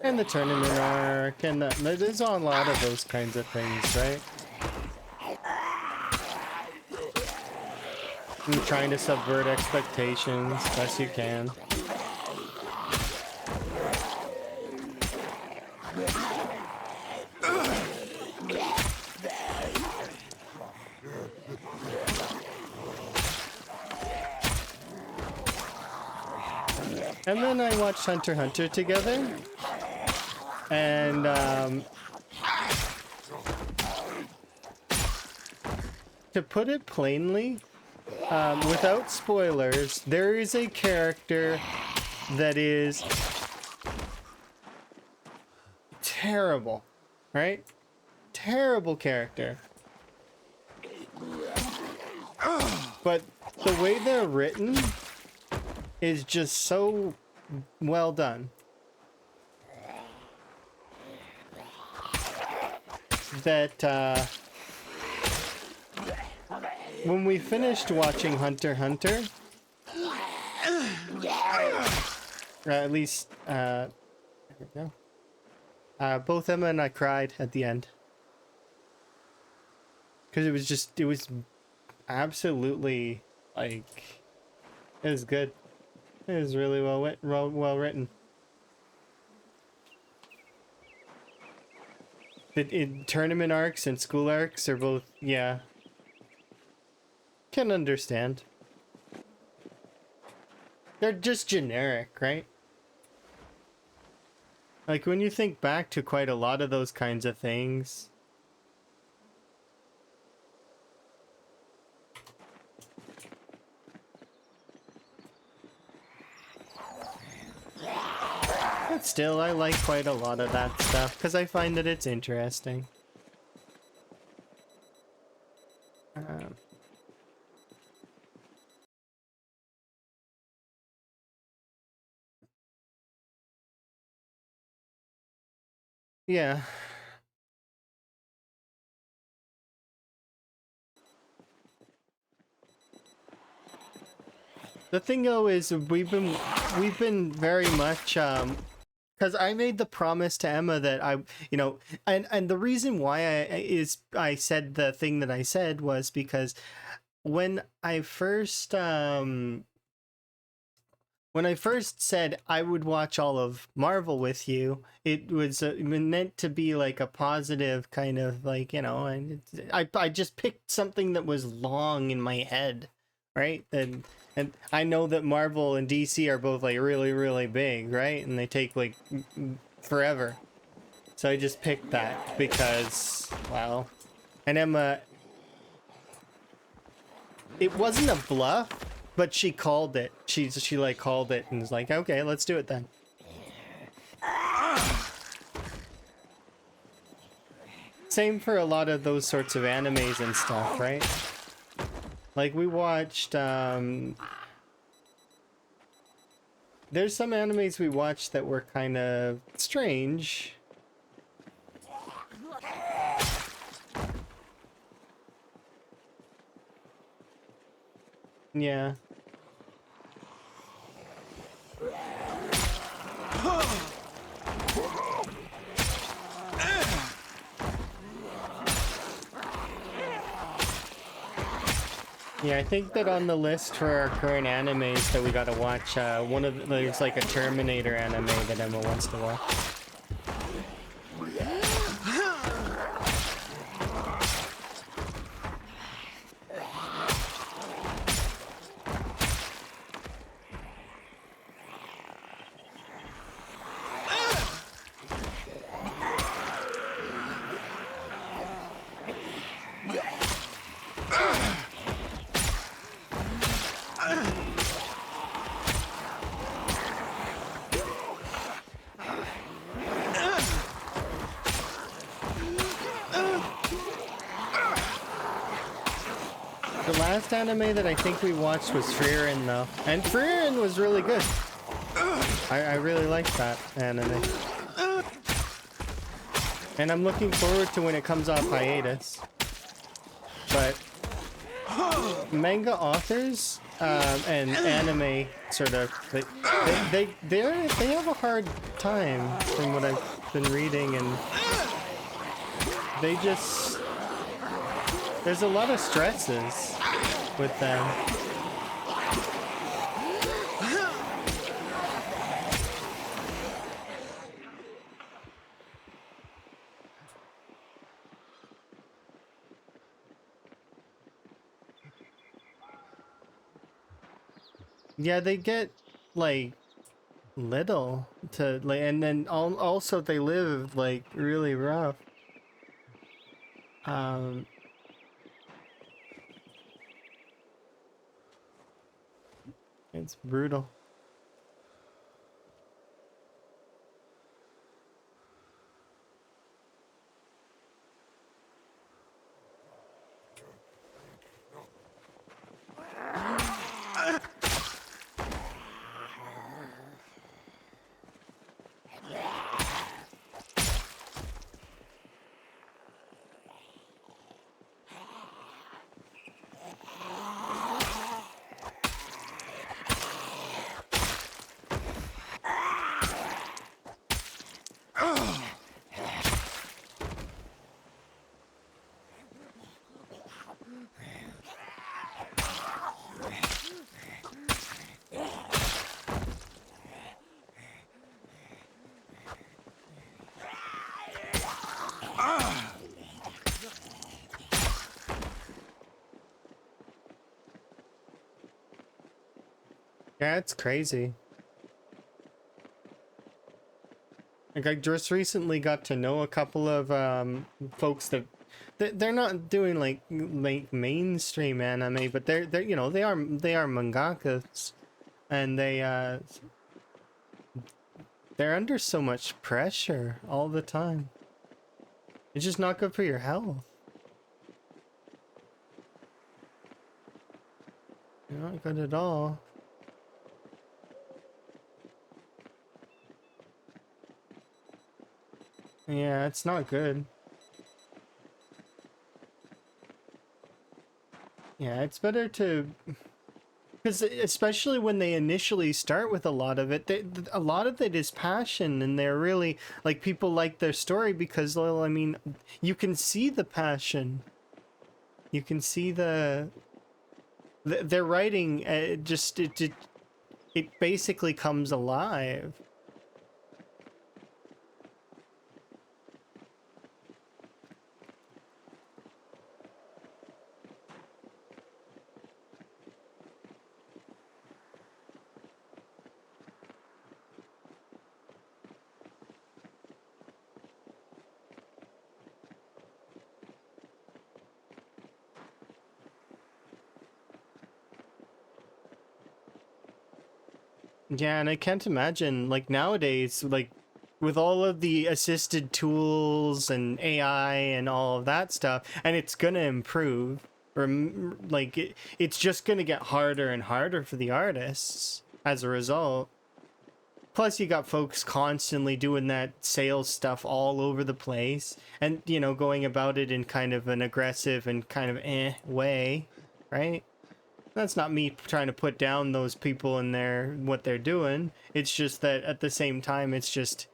And the tournament arc, and there's a lot of those kinds of things, right? And trying to subvert expectations best you can. And then I watched Hunter x Hunter together. And to put it plainly, without spoilers, there is a character that is terrible, right? Terrible character. But the way they're written is just so well done that when we finished watching Hunter x Hunter, or at least there we go. Both Emma and I cried at the end because it was absolutely, like, it was good. It was really well written. The tournament arcs and school arcs are both, yeah. Can understand. They're just generic, right? Like, when you think back to quite a lot of those kinds of things, but still, I like quite a lot of that stuff because I find that it's interesting. Yeah. The thing though is we've been very much because I made the promise to Emma that and the reason why I said the thing that I said was because when I first said I would watch all of Marvel with you, it was meant to be like a positive kind of, like, and I just picked something that was long in my head, right? And I know that Marvel and DC are both like really, really big, right? And they take like forever. So I just picked that because, well, and Emma, it wasn't a bluff, but she called it. She like called it and was like, okay, let's do it then. Same for a lot of those sorts of animes and stuff, right? Like we watched, there's some animes we watched that were kind of strange. Yeah. Yeah, I think that on the list for our current animes that we gotta watch, there's like a Terminator anime that Emma wants to watch. The last anime that I think we watched was Frieren, though. And Frieren was really good. I really liked that anime. And I'm looking forward to when it comes off hiatus. But manga authors and anime sort of, they have a hard time from what I've been reading, and they just, there's a lot of stresses with them. Yeah, they get like little to like, and then also they live like really rough. It's brutal. Yeah, it's crazy. Like I just recently got to know a couple of folks that they're not doing like mainstream anime, but they're you know they are mangakas, and they're under so much pressure all the time. It's just not good for your health. Not good at all. Yeah, it's not good. Yeah, it's better to, because especially when they initially start with a lot of it, a lot of it is passion, and they're really like people like their story because, well, I mean, you can see the passion. You can see their writing. It basically comes alive. Yeah, and I can't imagine like nowadays, like with all of the assisted tools and AI and all of that stuff, and it's gonna improve, or like it's just gonna get harder and harder for the artists as a result. Plus, you got folks constantly doing that sales stuff all over the place, and you know, going about it in kind of an aggressive and kind of way, right? That's not me trying to put down those people and their what they're doing. It's just that at the same time, it's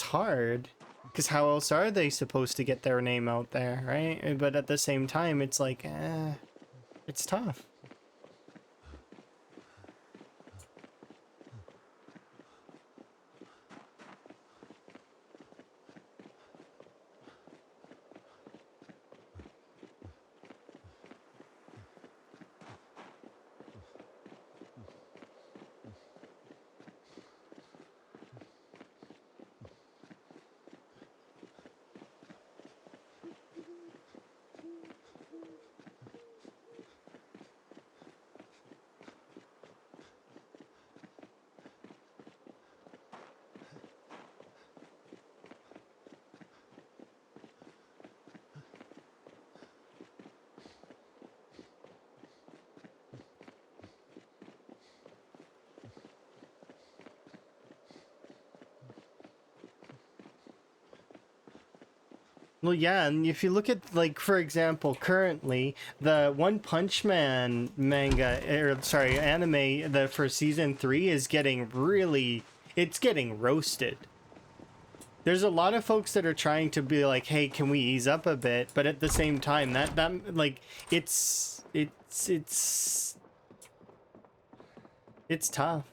hard because how else are they supposed to get their name out there, right? But at the same time, it's like, it's tough. Well, yeah, and if you look at, like, for example, currently, the One Punch Man manga, or sorry, anime, for season 3 is getting really, it's getting roasted. There's a lot of folks that are trying to be like, hey, can we ease up a bit? But at the same time, that like, it's tough.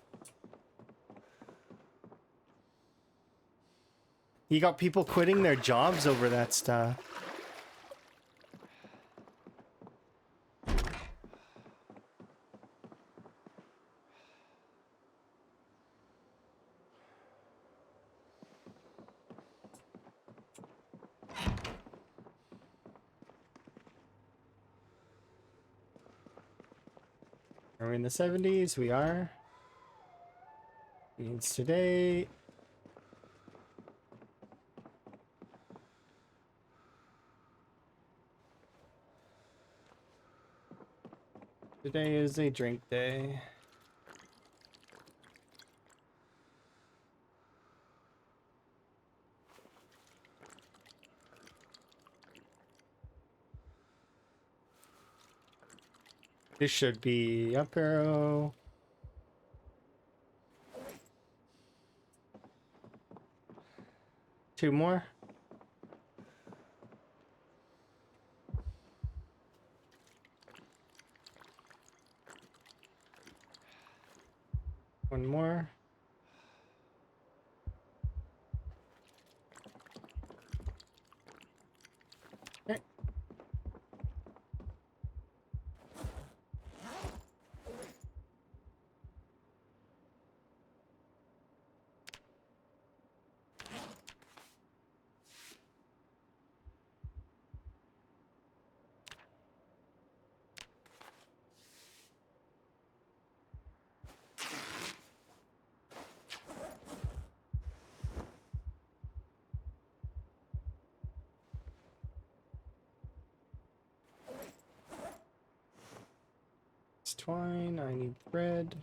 You got people quitting their jobs over that stuff. Are we in the 70s? We are. Means today. Today is a drink day. This should be up arrow. Two more. One more. Okay. It's twine. I need thread.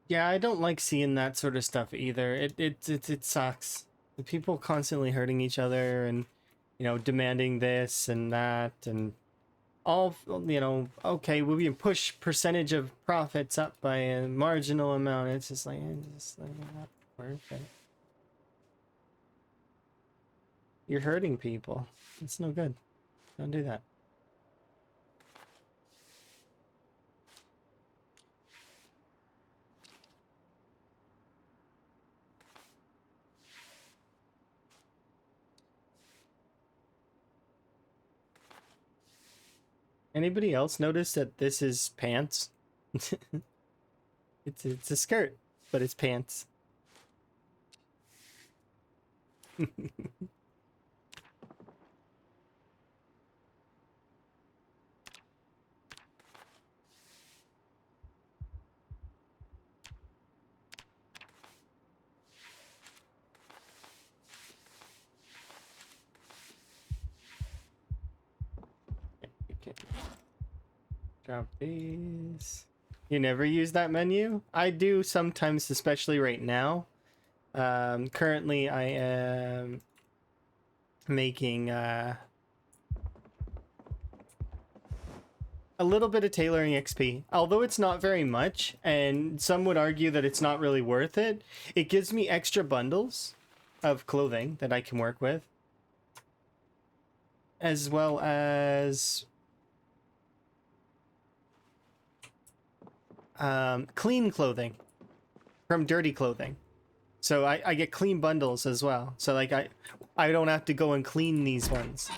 Yeah, I don't like seeing that sort of stuff either. It sucks. The people constantly hurting each other and, you know, demanding this and that and all, you know, okay, we can push percentage of profits up by a marginal amount. It's just like not worth it. You're hurting people. It's no good. Don't do that. Anybody else notice that this is pants? It's a skirt, but it's pants. Okay. Drop these. You never use that menu? I do sometimes, especially right now. Currently I am making a little bit of tailoring XP. Although it's not very much, and some would argue that it's not really worth it, it gives me extra bundles of clothing that I can work with. As well as clean clothing from dirty clothing. So I get clean bundles as well. So like I don't have to go and clean these ones.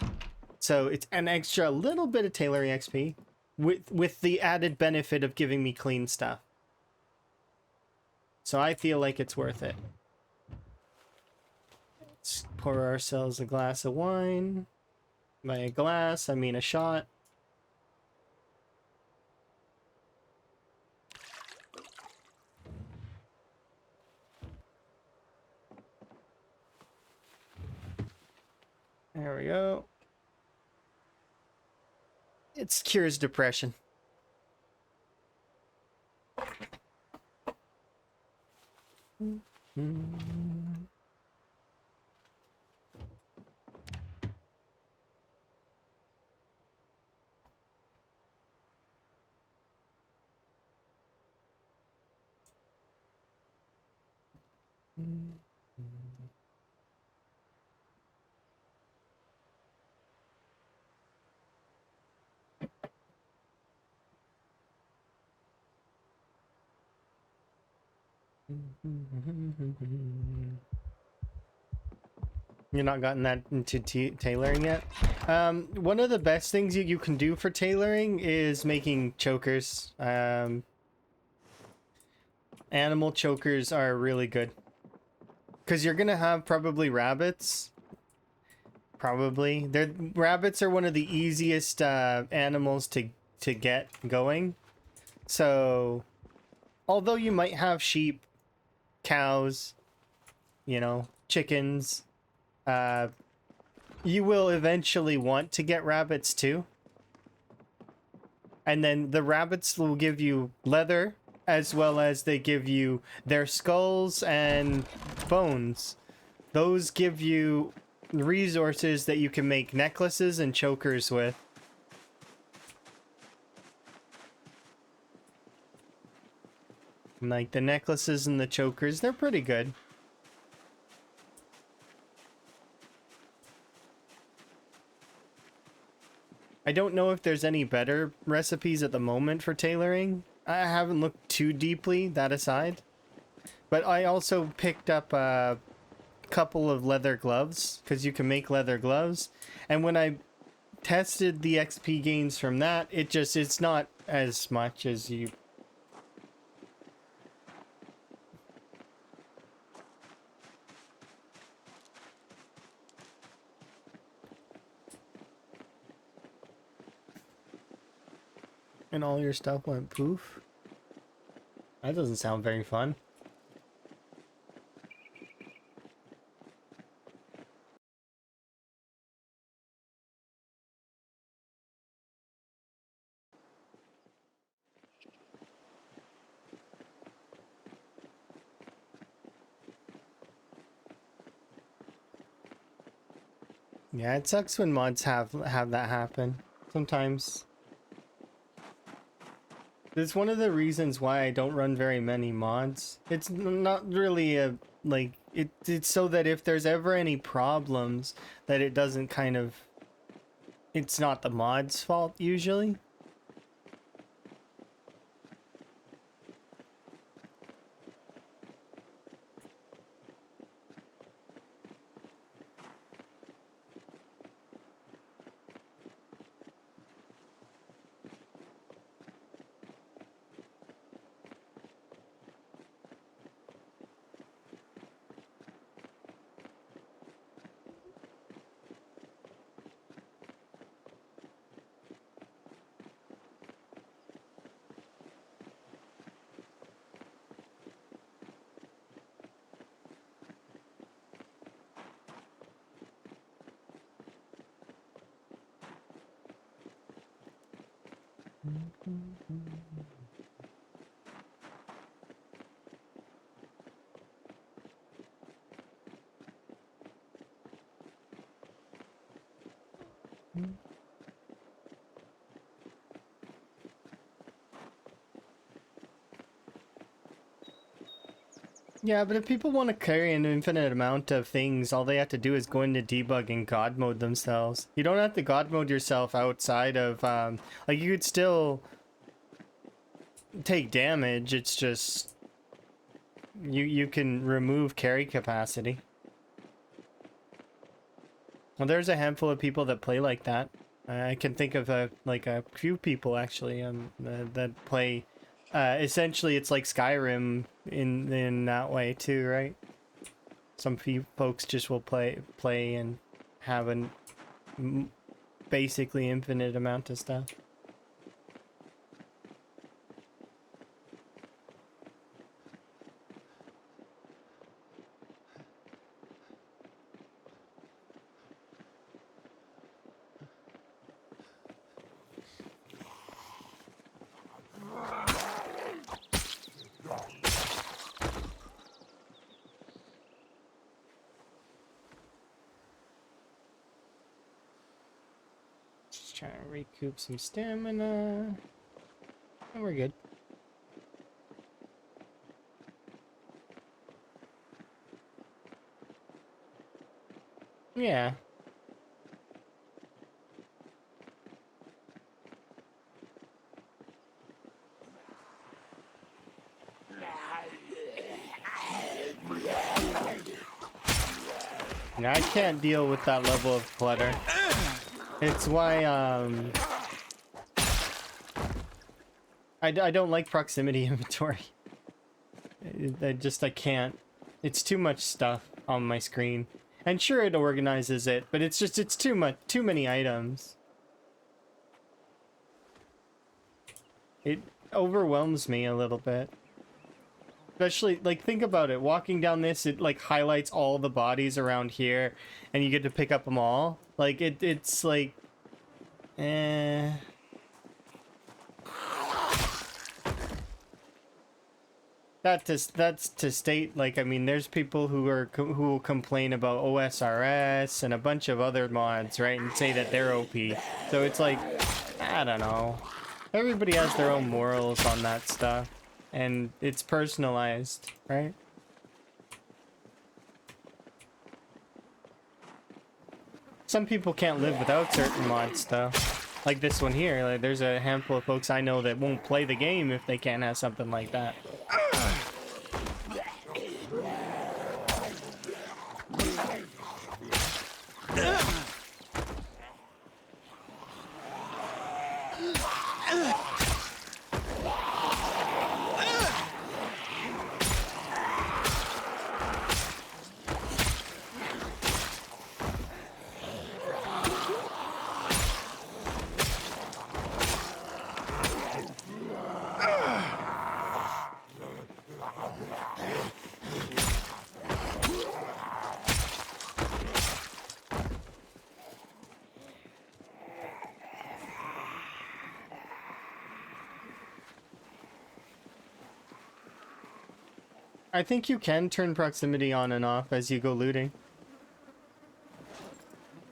So it's an extra little bit of tailoring XP with the added benefit of giving me clean stuff. So I feel like it's worth it. Let's pour ourselves a glass of wine. By a glass, I mean a shot. There we go. It cures depression. You're not gotten that into tailoring yet? One of the best things you can do for tailoring is making chokers. Animal chokers are really good. Because you're going to have probably rabbits. Probably. Rabbits are one of the easiest animals to get going. So, although you might have sheep, cows, you know, chickens, you will eventually want to get rabbits too. And then the rabbits will give you leather, as well as they give you their skulls and bones. Those give you resources that you can make necklaces and chokers with. And like the necklaces and the chokers, they're pretty good. I don't know if there's any better recipes at the moment for tailoring. I haven't looked too deeply, that aside. But I also picked up a couple of leather gloves, because you can make leather gloves. And when I tested the XP gains from that, it's not as much as you... And all your stuff went poof? That doesn't sound very fun. Yeah, it sucks when mods have that happen. Sometimes. It's one of the reasons why I don't run very many mods. It's not really a, like, it's so that if there's ever any problems, that it doesn't kind of... It's not the mod's fault, usually. Yeah, but if people want to carry an infinite amount of things, all they have to do is go into debug and god mode themselves. You don't have to god mode yourself outside of, like, you could still take damage, it's just... You can remove carry capacity. Well, there's a handful of people that play like that. I can think of like a few people actually that play. Essentially, it's like Skyrim in that way too, right? Some few folks just will play and have a basically infinite amount of stuff. trying to recoup some stamina. And we're good. Yeah. Now, I can't deal with that level of clutter. It's why, I don't like proximity inventory. I can't. It's too much stuff on my screen. And sure, it organizes it, but it's too many items. It overwhelms me a little bit. Especially, like, think about it. Walking down this, it, like, highlights all the bodies around here, and you get to pick up them all. Like, it's like... Eh... That's to state, like, I mean, there's people who will complain about OSRS and a bunch of other mods, right, and say that they're OP. So it's like, I don't know. Everybody has their own morals on that stuff, and it's personalized, right? Some people can't live without certain mods, though. Like this one here, like, there's a handful of folks I know that won't play the game if they can't have something like that. I think you can turn proximity on and off as you go looting.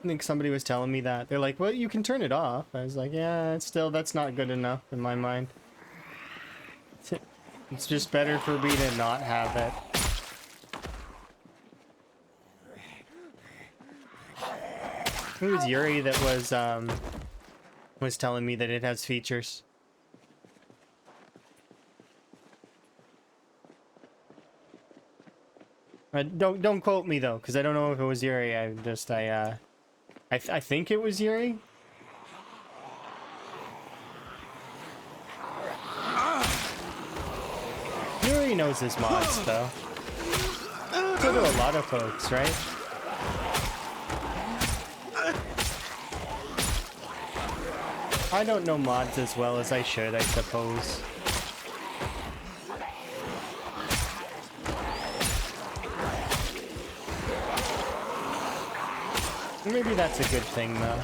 I think somebody was telling me that. They're like, well, you can turn it off. I was like, yeah, that's not good enough in my mind. It's just better for me to not have it. It was Yuri that was telling me that it has features. Don't quote me though, because I don't know if it was Yuri. I think it was Yuri. Yuri knows his mods though. So do a lot of folks, right? I don't know mods as well as I should, I suppose. Maybe that's a good thing, though.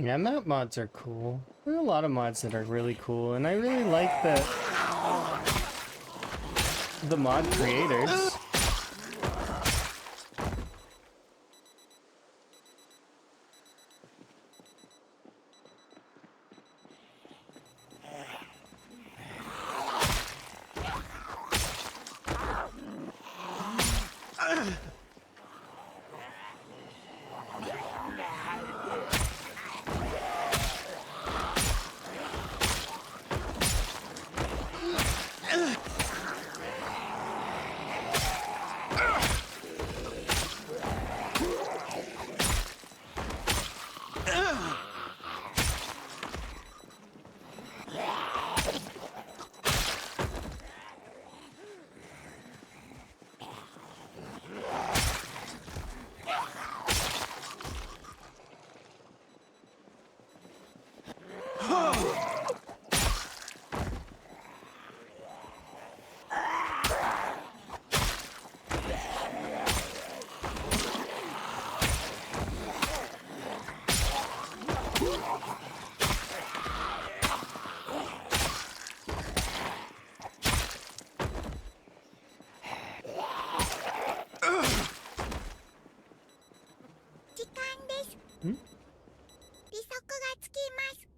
Yeah, map mods are cool. There are a lot of mods that are really cool, and I really like the mod creators. Hmm?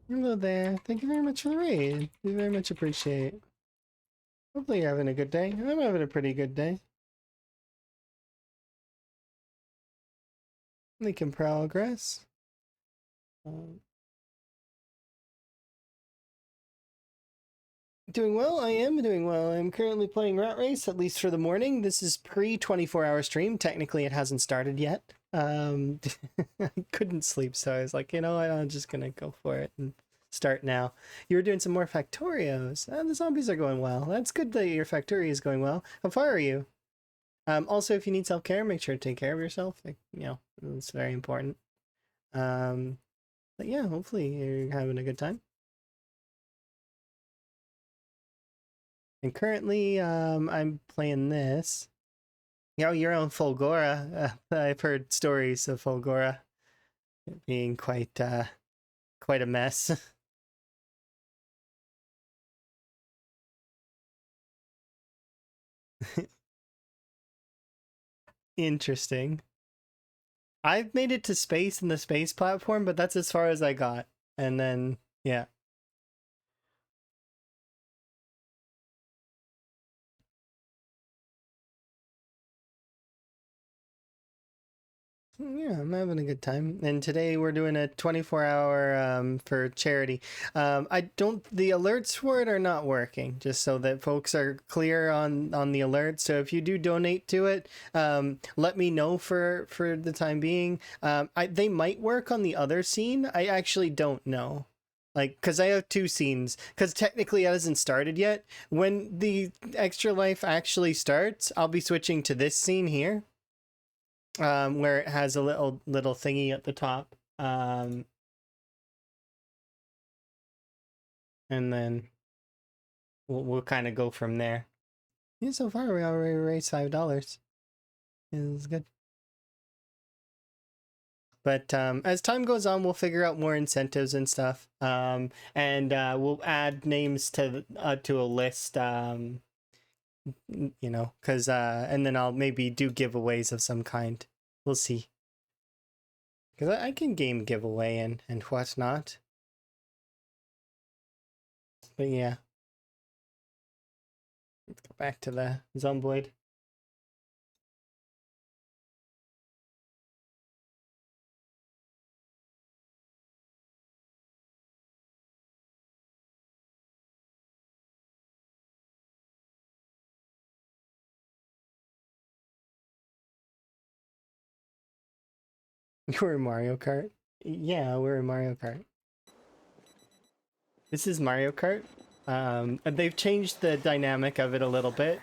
Hello there. Thank you very much for the raid. We very much appreciate it. Hopefully you're having a good day. I'm having a pretty good day. Making progress. Doing well. I am doing well. I'm currently playing Rat Race, at least for the morning. This is pre 24-hour stream. Technically, it hasn't started yet. I couldn't sleep, so I was like, you know what? I'm just gonna go for it and start now. You were doing some more Factorios. The zombies are going well. That's good that your Factorio is going well. How far are you? Also, if you need self-care, make sure to take care of yourself. Like, you know, it's very important. But yeah, hopefully you're having a good time. And currently, I'm playing this. You know, you're on Fulgora. I've heard stories of Fulgora being quite a mess. Interesting. I've made it to space in the space platform, but that's as far as I got. And then, yeah. Yeah, I'm having a good time. And today we're doing a 24-hour for charity. The alerts for it are not working, just so that folks are clear on the alert. So if you do donate to it, let me know for the time being. They might work on the other scene. I actually don't know. Like, because I have two scenes, because technically it hasn't started yet. When the Extra Life actually starts, I'll be switching to this scene here. Where it has a little thingy at the top, and then we'll kind of go from there. Yeah, so far we already raised $5. It's good. But as time goes on, we'll figure out more incentives and stuff. And we'll add names to a list. You know, because and then I'll maybe do giveaways of some kind. We'll see. Because I can game giveaway and whatnot. But yeah. Let's go back to the Zomboid. We're in Mario Kart? Yeah, we're in Mario Kart. This is Mario Kart. They've changed the dynamic of it a little bit.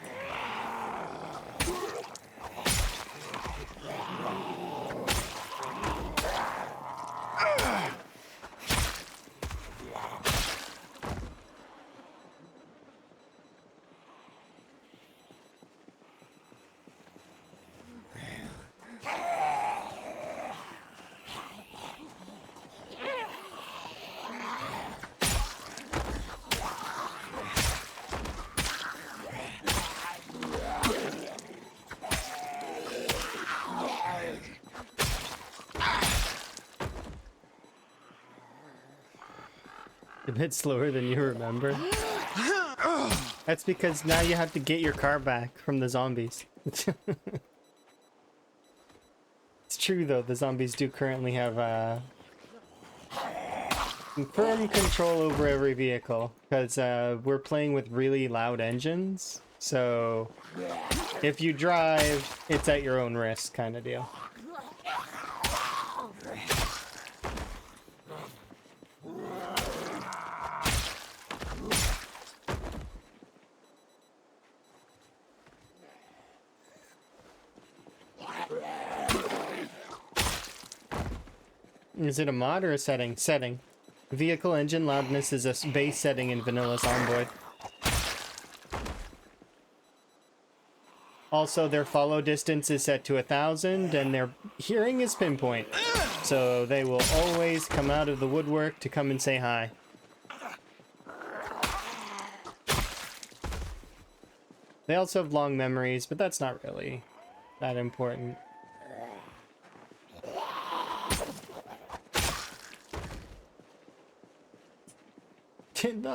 A bit slower than you remember. That's because now you have to get your car back from the zombies. It's true though, the zombies do currently have firm control over every vehicle, because we're playing with really loud engines, so if you drive, it's at your own risk kind of deal. Is it a mod or a setting? Setting. Vehicle engine loudness is a base setting in vanilla Zomboid. Also, their follow distance is set to 1,000, and their hearing is pinpoint. So they will always come out of the woodwork to come and say hi. They also have long memories, but that's not really that important.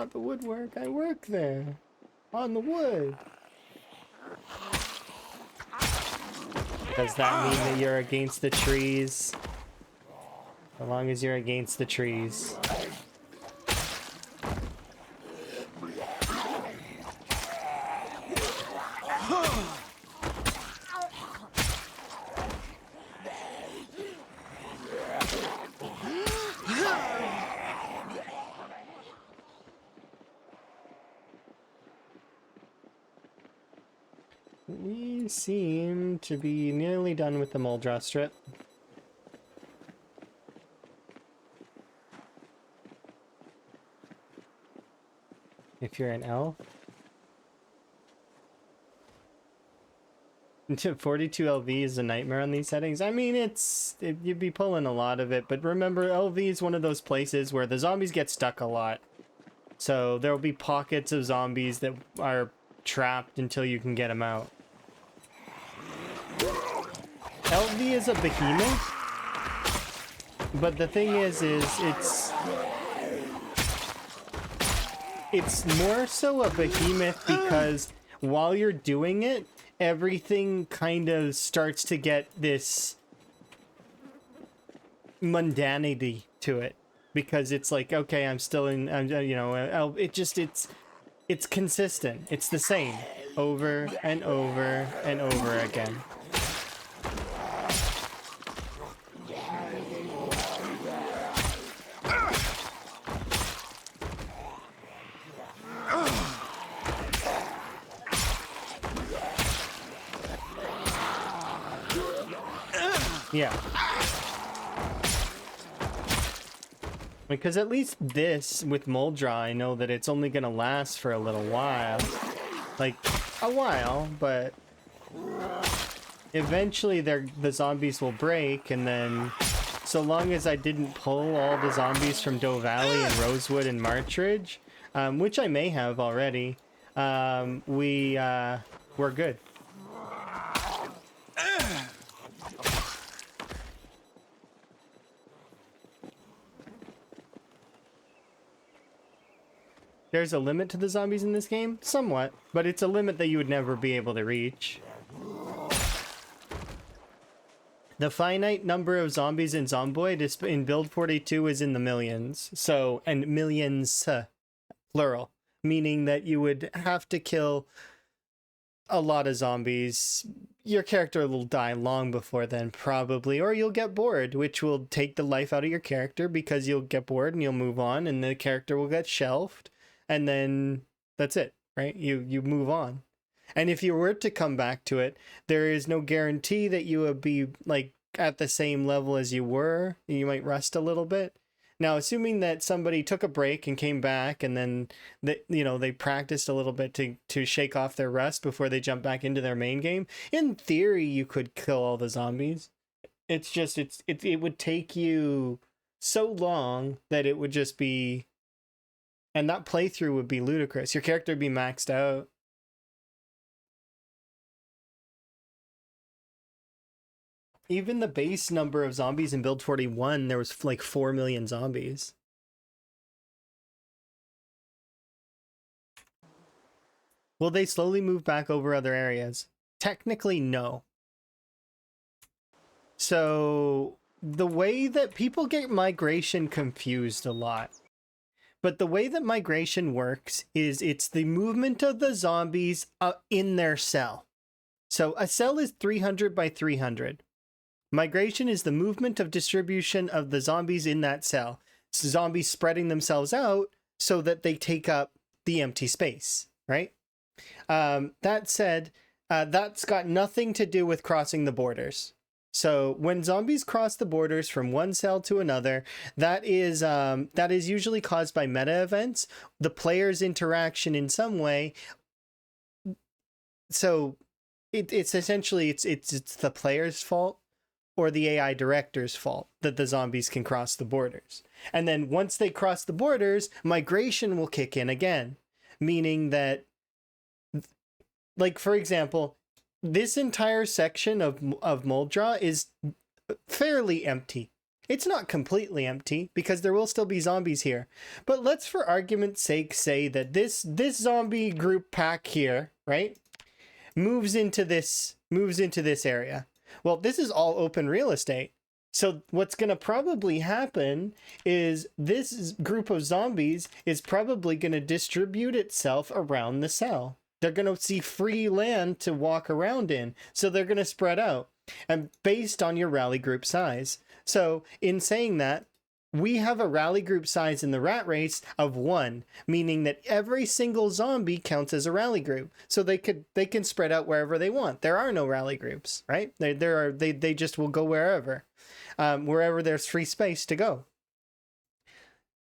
not the woodwork. I work there. On the wood. Does that mean that you're against the trees? As long as you're against the trees. We seem to be nearly done with the Moldra strip. If you're an elf. 42 LV is a nightmare on these settings. I mean, you'd be pulling a lot of it, but remember, LV is one of those places where the zombies get stuck a lot. So there'll be pockets of zombies that are trapped until you can get them out. LV is a behemoth, but the thing is it's more so a behemoth because while you're doing it, everything kind of starts to get this mundanity to it, because it's like, okay, I'm still in, you know, it's consistent. It's the same over and over and over again. Yeah. Because at least this, with Moldra, I know that it's only gonna last for a little while. Like, a while, but eventually the zombies will break, and then so long as I didn't pull all the zombies from Doe Valley and Rosewood and Marchridge, which I may have already, we're good. There's a limit to the zombies in this game? Somewhat, but it's a limit that you would never be able to reach. The finite number of zombies in Zomboid in build 42 is in the millions. So, and millions, plural, meaning that you would have to kill a lot of zombies. Your character will die long before then, probably, or you'll get bored, which will take the life out of your character because you'll get bored and you'll move on and the character will get shelved. And then that's it, right? You move on. And if you were to come back to it, there is no guarantee that you would be like at the same level as you were. You might rust a little bit. Now, assuming that somebody took a break and came back and then they practiced a little bit to shake off their rust before they jump back into their main game, in theory you could kill all the zombies. It's just it would take you so long that it would just be, and that playthrough would be ludicrous. Your character would be maxed out. Even the base number of zombies in build 41, there was like 4 million zombies. Will they slowly move back over other areas? Technically, no. So the way that people get migration confused a lot. But the way that migration works is it's the movement of the zombies in their cell. So a cell is 300 by 300. Migration is the movement of distribution of the zombies in that cell. Zombies spreading themselves out so that they take up the empty space, right? That said, that's got nothing to do with crossing the borders. So when zombies cross the borders from one cell to another, that is usually caused by meta events, the player's interaction in some way. So it's essentially it's the player's fault or the AI director's fault that the zombies can cross the borders. And then once they cross the borders, migration will kick in again, meaning that, like, for example, this entire section of Moldra is fairly empty. It's not completely empty because there will still be zombies here. But let's, for argument's sake, say that this zombie group pack here, right, moves into this area. Well, this is all open real estate. So what's going to probably happen is this group of zombies is probably going to distribute itself around the cell. They're going to see free land to walk around in. So they're going to spread out, and based on your rally group size. So in saying that, we have a rally group size in the rat race of 1, meaning that every single zombie counts as a rally group. So they can spread out wherever they want. There are no rally groups, right? They just will go wherever. Wherever there's free space to go,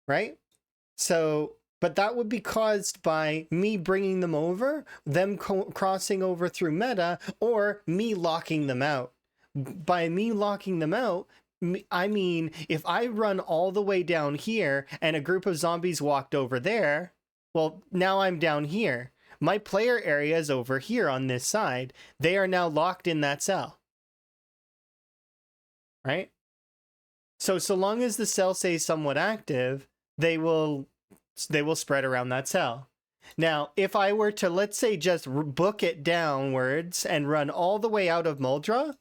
right? So, but that would be caused by me bringing them over, them crossing over through meta, or me locking them out. By me locking them out, I mean, if I run all the way down here and a group of zombies walked over there, well, now I'm down here. My player area is over here on this side. They are now locked in that cell. Right? So long as the cell stays somewhat active, they will spread around that cell. Now, if I were to, let's say, just book it downwards and run all the way out of Muldra,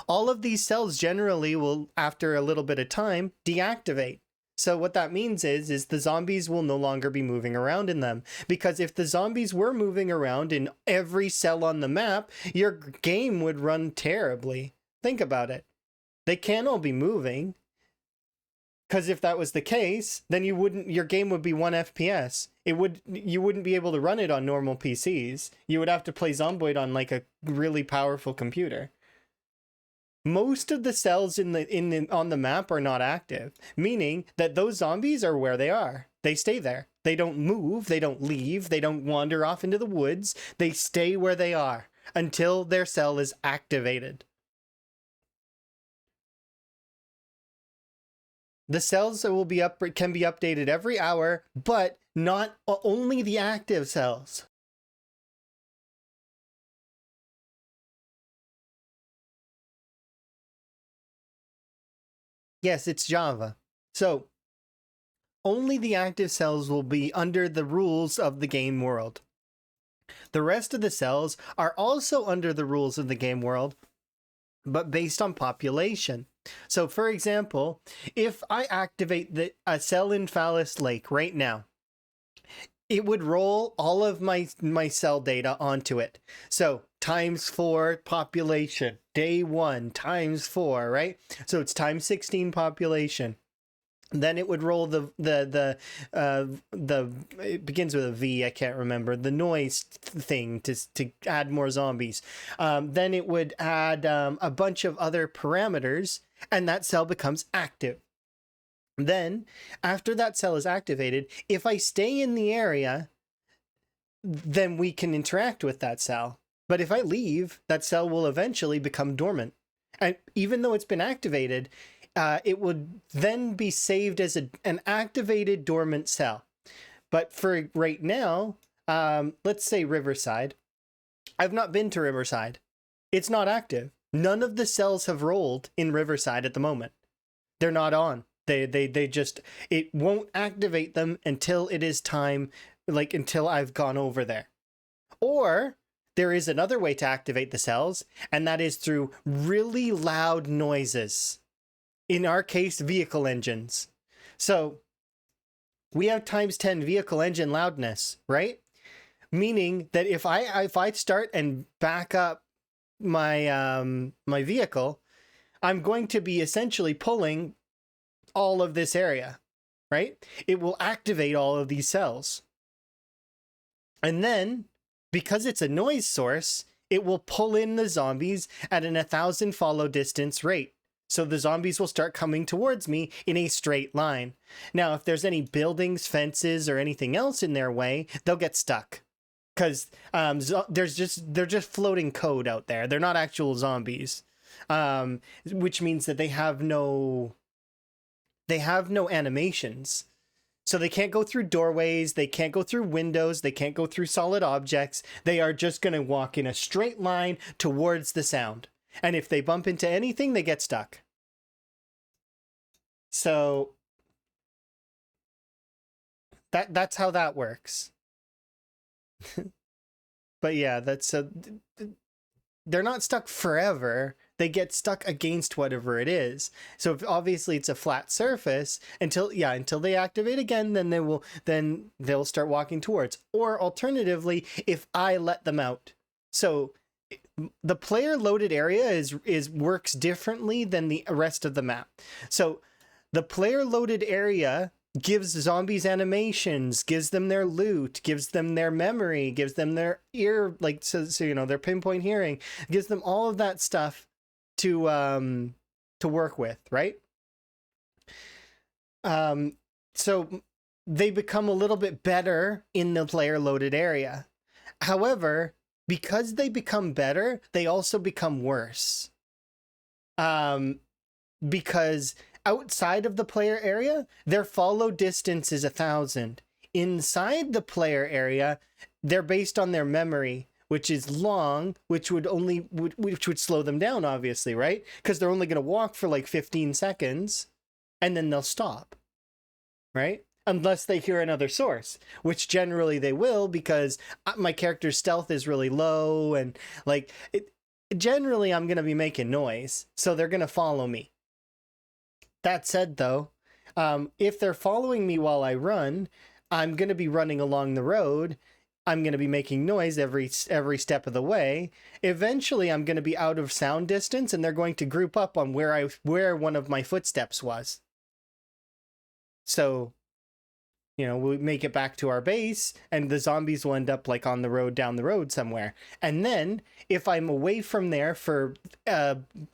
all of these cells generally will, after a little bit of time, deactivate. So what that means is the zombies will no longer be moving around in them. Because if the zombies were moving around in every cell on the map, your game would run terribly. Think about it. They can't all be moving, because if that was the case, then your game would be 1 FPS. You wouldn't be able to run it on normal PCs. You would have to play Zomboid on like a really powerful computer. Most of the cells on the map are not active, meaning that those zombies are where they are. They stay there. They don't move, they don't leave, they don't wander off into the woods. They stay where they are until their cell is activated. The cells that can be updated every hour, but not only the active cells. Yes, it's Java. So only the active cells will be under the rules of the game world. The rest of the cells are also under the rules of the game world, but based on population. So for example, if I activate a cell in Phallus Lake right now, it would roll all of my cell data onto it. So ×4 population, day 1 ×4, right? So it's ×16 population. Then it would roll the it begins with a V, I can't remember, the noise thing to add more zombies. Then it would add a bunch of other parameters, and that cell becomes active. Then, after that cell is activated, if I stay in the area, then we can interact with that cell. But if I leave, that cell will eventually become dormant. And even though it's been activated, it would then be saved as an activated dormant cell. But for right now, let's say Riverside. I've not been to Riverside. It's not active. None of the cells have rolled in Riverside at the moment. They're not on. They just, it won't activate them until it is time, like until I've gone over there. Or there is another way to activate the cells, and that is through really loud noises. In our case, vehicle engines. So we have ×10 vehicle engine loudness, right? Meaning that if I start and back up my my vehicle, I'm going to be essentially pulling all of this area, right? It will activate all of these cells. And then, because it's a noise source, it will pull in the zombies at an 1,000 follow distance rate. So the zombies will start coming towards me in a straight line. Now, if there's any buildings, fences, or anything else in their way, they'll get stuck. Because they're just floating code out there. They're not actual zombies. Which means that they have no animations. So they can't go through doorways, they can't go through windows, they can't go through solid objects. They are just going to walk in a straight line towards the sound. And if they bump into anything, they get stuck. So that's how that works. But yeah, that's they're not stuck forever. They get stuck against whatever it is. So if obviously it's a flat surface until they activate again, then they'll start walking towards. Or alternatively, if I let them out. So the player loaded area is works differently than the rest of the map. So the player loaded area gives zombies animations, gives them their loot, gives them their memory, gives them their ear, like, so you know, their pinpoint hearing, gives them all of that stuff to work with, right? So they become a little bit better in the player loaded area. However, because they become better, they also become worse. Because outside of the player area, their follow distance is 1,000. Inside the player area, they're based on their memory, which is long, which would slow them down, obviously, right? Because they're only going to walk for like 15 seconds, and then they'll stop, right? Unless they hear another source, which generally they will, because my character's stealth is really low, and like generally I'm going to be making noise, so they're going to follow me. That said, though, if they're following me while I run, I'm going to be running along the road. I'm going to be making noise every step of the way. Eventually, I'm going to be out of sound distance, and they're going to group up on where one of my footsteps was. So, you know, we make it back to our base, and the zombies will end up like on the road, down the road somewhere. And then if I'm away from there for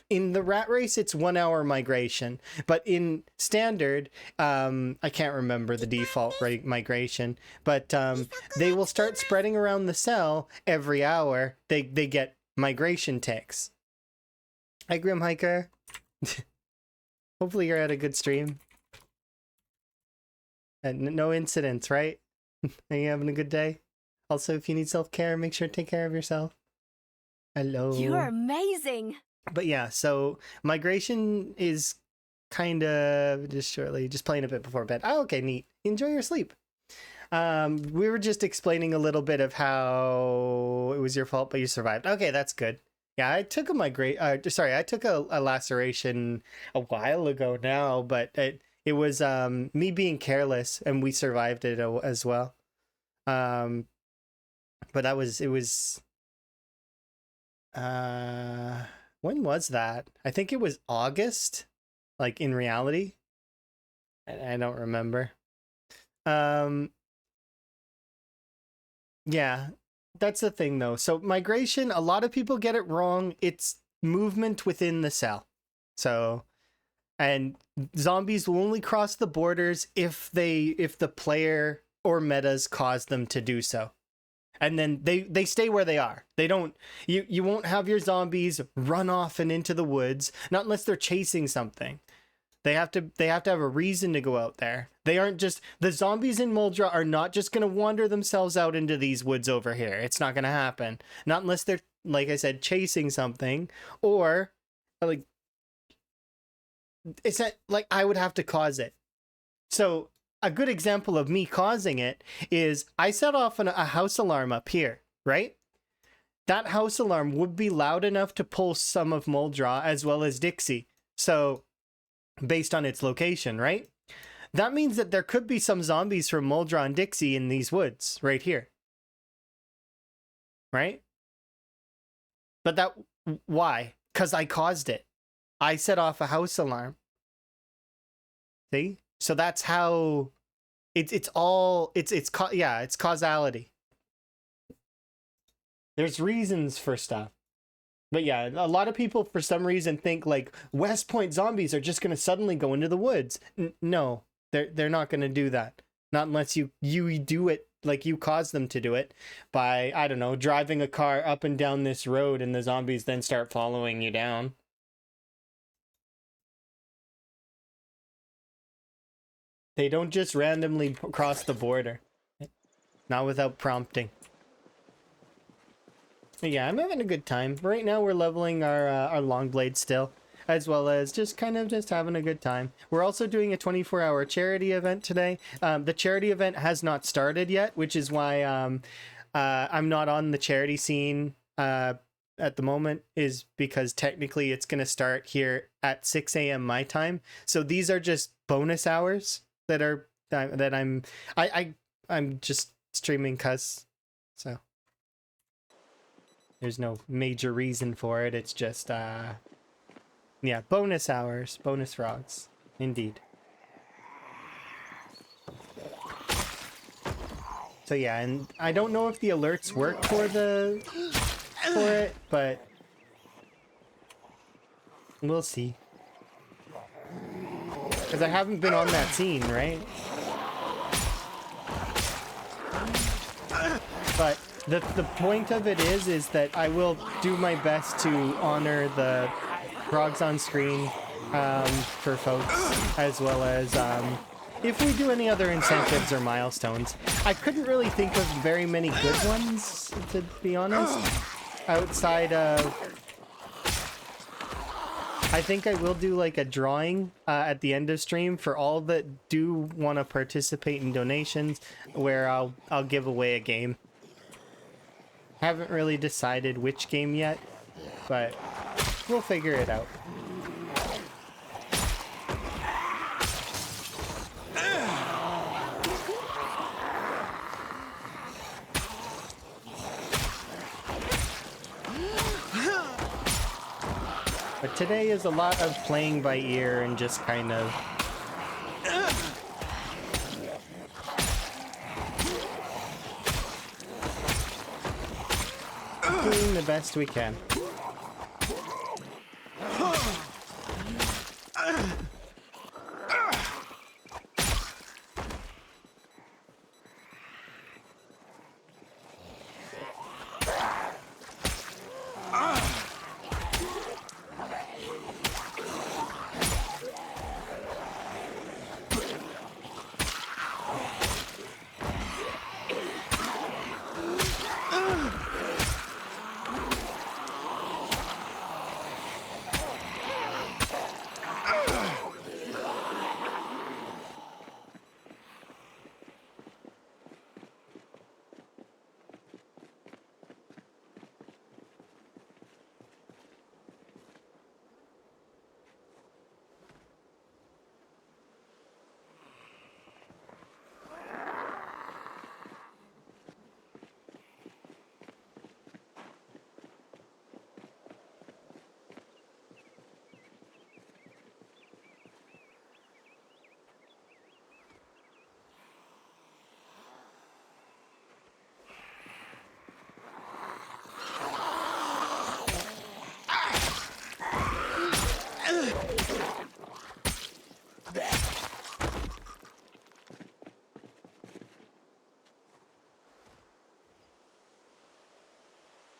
in the rat race, it's 1 hour migration, but in standard, I can't remember the default migration, but they will start spreading around the cell every hour. They get migration ticks. Hi, Grim Hiker. Hopefully you're at a good stream. And no incidents, right? Are you having a good day? Also, if you need self-care, make sure to take care of yourself. Hello. You're amazing. But yeah, so migration is kind of just playing a bit before bed. Oh, okay, neat. Enjoy your sleep. We were just explaining a little bit of how it was your fault, but you survived. Okay, that's good. Yeah, I took I took a laceration a while ago now, but it was me being careless, and we survived it as well. But it was when was that? I think it was August, like in reality. I don't remember. Yeah, that's the thing though. So migration, a lot of people get it wrong. It's movement within the cell. So, and zombies will only cross the borders if the player or metas cause them to do so. And then they stay where they are. They don't, you won't have your zombies run off and into the woods, not unless they're chasing something. They have to have a reason to go out there. They aren't just, the zombies in Muldra are not just going to wander themselves out into these woods over here. It's not going to happen. Not unless they're, like I said, chasing something, or like, it's not, like I would have to cause it. So a good example of me causing it is I set off a house alarm up here, right? That house alarm would be loud enough to pull some of Muldra as well as Dixie. So based on its location, right? That means that there could be some zombies from Muldra and Dixie in these woods right here. Right? But why? Because I caused it. I set off a house alarm. See? So that's how it's causality. There's reasons for stuff. But yeah, a lot of people for some reason think like West Point zombies are just going to suddenly go into the woods. No, they're not going to do that. Not unless you do it, like you cause them to do it by, I don't know, driving a car up and down this road, and the zombies then start following you down. They don't just randomly cross the border. Not without prompting. But yeah, I'm having a good time. Right now we're leveling our long blade still. as well as just kind of just having a good time. We're also doing a 24-hour charity event today. The charity event has not started yet, which is why I'm not on the charity scene at the moment, is because technically it's going to start here at 6 a.m. my time. So these are just bonus hours that are that I'm just streaming cuz. So there's no major reason for it. It's just yeah, bonus hours, bonus frogs, indeed. So yeah, and I don't know if the alerts work for it, but we'll see. Because I haven't been on that scene, right? But the point of it is that I will do my best to honor the frogs on screen for folks, as well as if we do any other incentives or milestones. I couldn't really think of very many good ones, to be honest, outside of... I think I will do like a drawing at the end of stream for all that do want to participate in donations, where I'll give away a game. Haven't really decided which game yet, but we'll figure it out. But today is a lot of playing by ear and just kind of doing the best we can.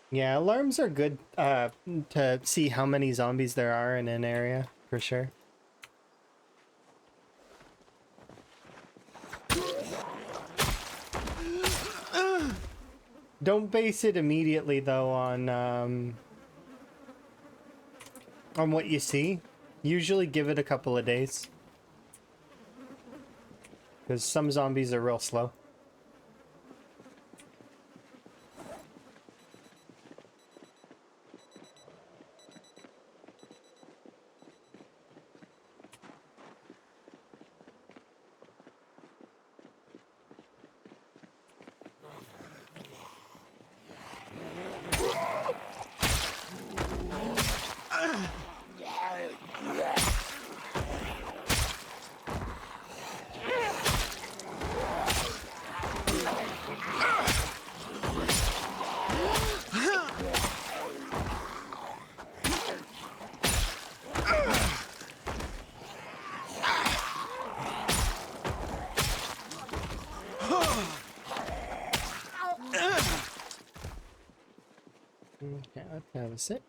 Yeah, alarms are good to see how many zombies there are in an area, for sure. Don't base it immediately though on what you see. Usually give it a couple of days, because some zombies are real slow. Okay, let's have a sit.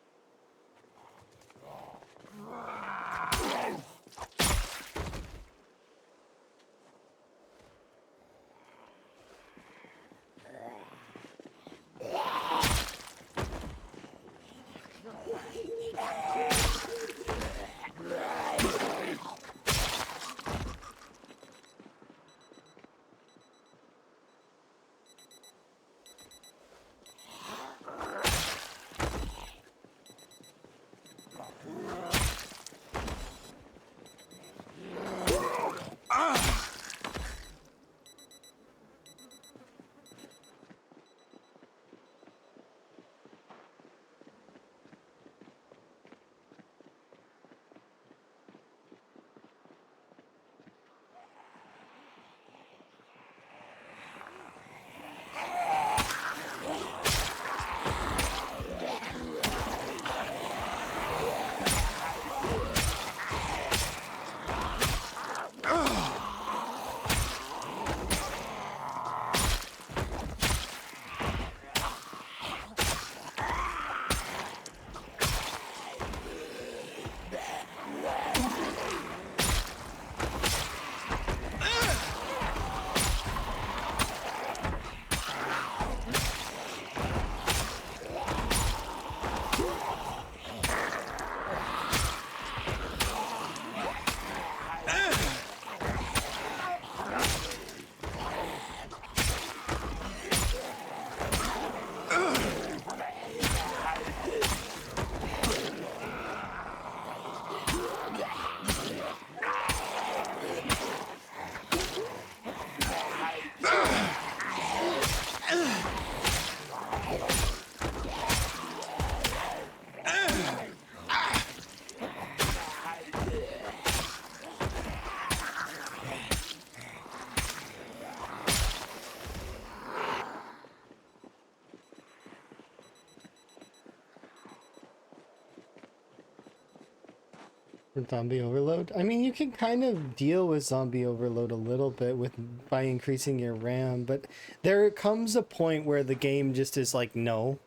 Zombie overload. I mean, you can kind of deal with zombie overload a little bit with by increasing your RAM, but there comes a point where the game just is like, no,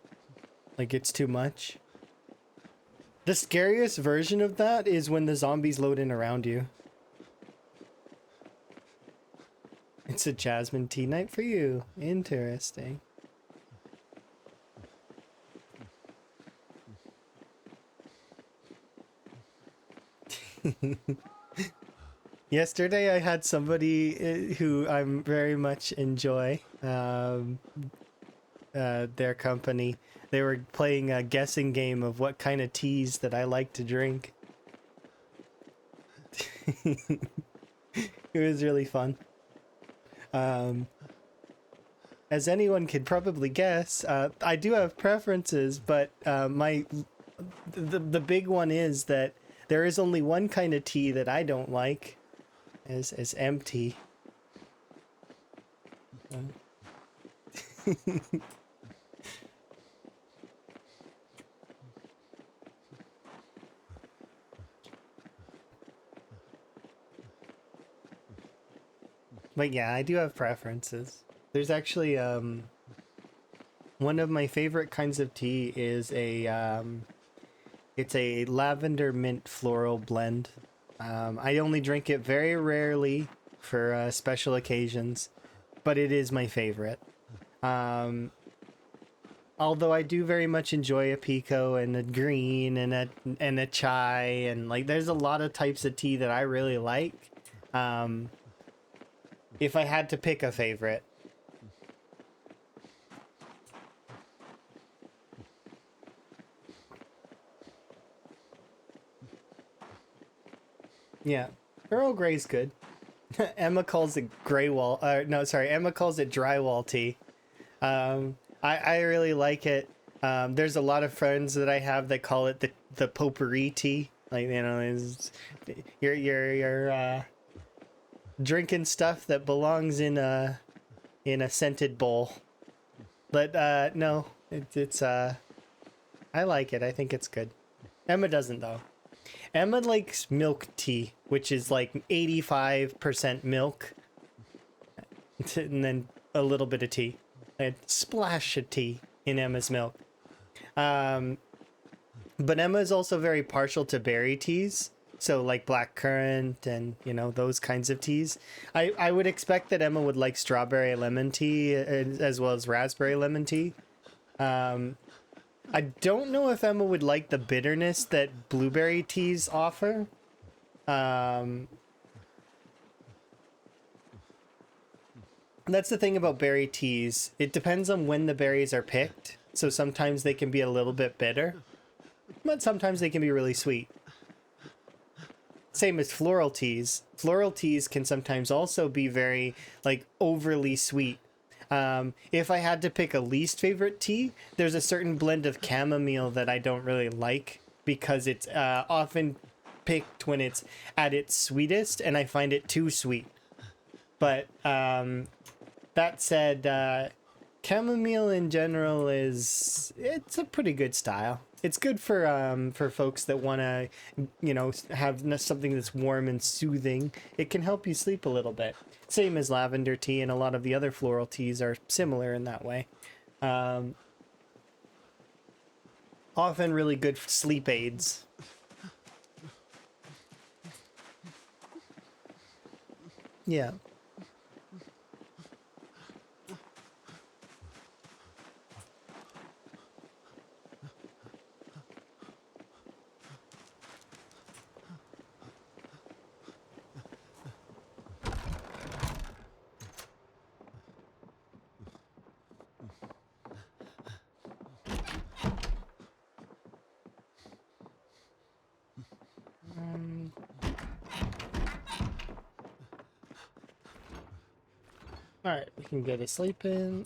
like it's too much. The scariest version of that is when the zombies load in around you. It's a jasmine tea night for you. Interesting. Yesterday I had somebody who I'm very much enjoy their company. They were playing a guessing game of what kind of teas that I like to drink. It was really fun. As anyone could probably guess, I do have preferences, but the big one is that there is only one kind of tea that I don't like, is empty. But yeah, I do have preferences. There's actually one of my favorite kinds of tea is it's a lavender mint floral blend. I only drink it very rarely for special occasions, but it is my favorite. Although I do very much enjoy a pico and a green and a chai, and like there's a lot of types of tea that I really like. If I had to pick a favorite. Yeah, Earl Grey's good. Emma calls it gray wall. No, sorry, Emma calls it drywall tea. I really like it. There's a lot of friends that I have that call it the potpourri tea. Like, you know, you're drinking stuff that belongs in a scented bowl. But no, it's I like it. I think it's good. Emma doesn't though. Emma likes milk tea, which is like 85% milk, and then a little bit of tea, a splash of tea in Emma's milk. But Emma is also very partial to berry teas, so like blackcurrant and, you know, those kinds of teas. I would expect that Emma would like strawberry lemon tea as well as raspberry lemon tea. I don't know if Emma would like the bitterness that blueberry teas offer. That's the thing about berry teas. It depends on when the berries are picked. So sometimes they can be a little bit bitter, but sometimes they can be really sweet. Same as floral teas. Floral teas can sometimes also be very, like, overly sweet. If I had to pick a least favorite tea, there's a certain blend of chamomile that I don't really like because it's often picked when it's at its sweetest, and I find it too sweet. But that said, chamomile in general it's a pretty good style. It's good for folks that want to, you know, have something that's warm and soothing. It can help you sleep a little bit. Same as lavender tea, and a lot of the other floral teas are similar in that way. Often really good sleep aids. Yeah. All right, we can go to sleep in.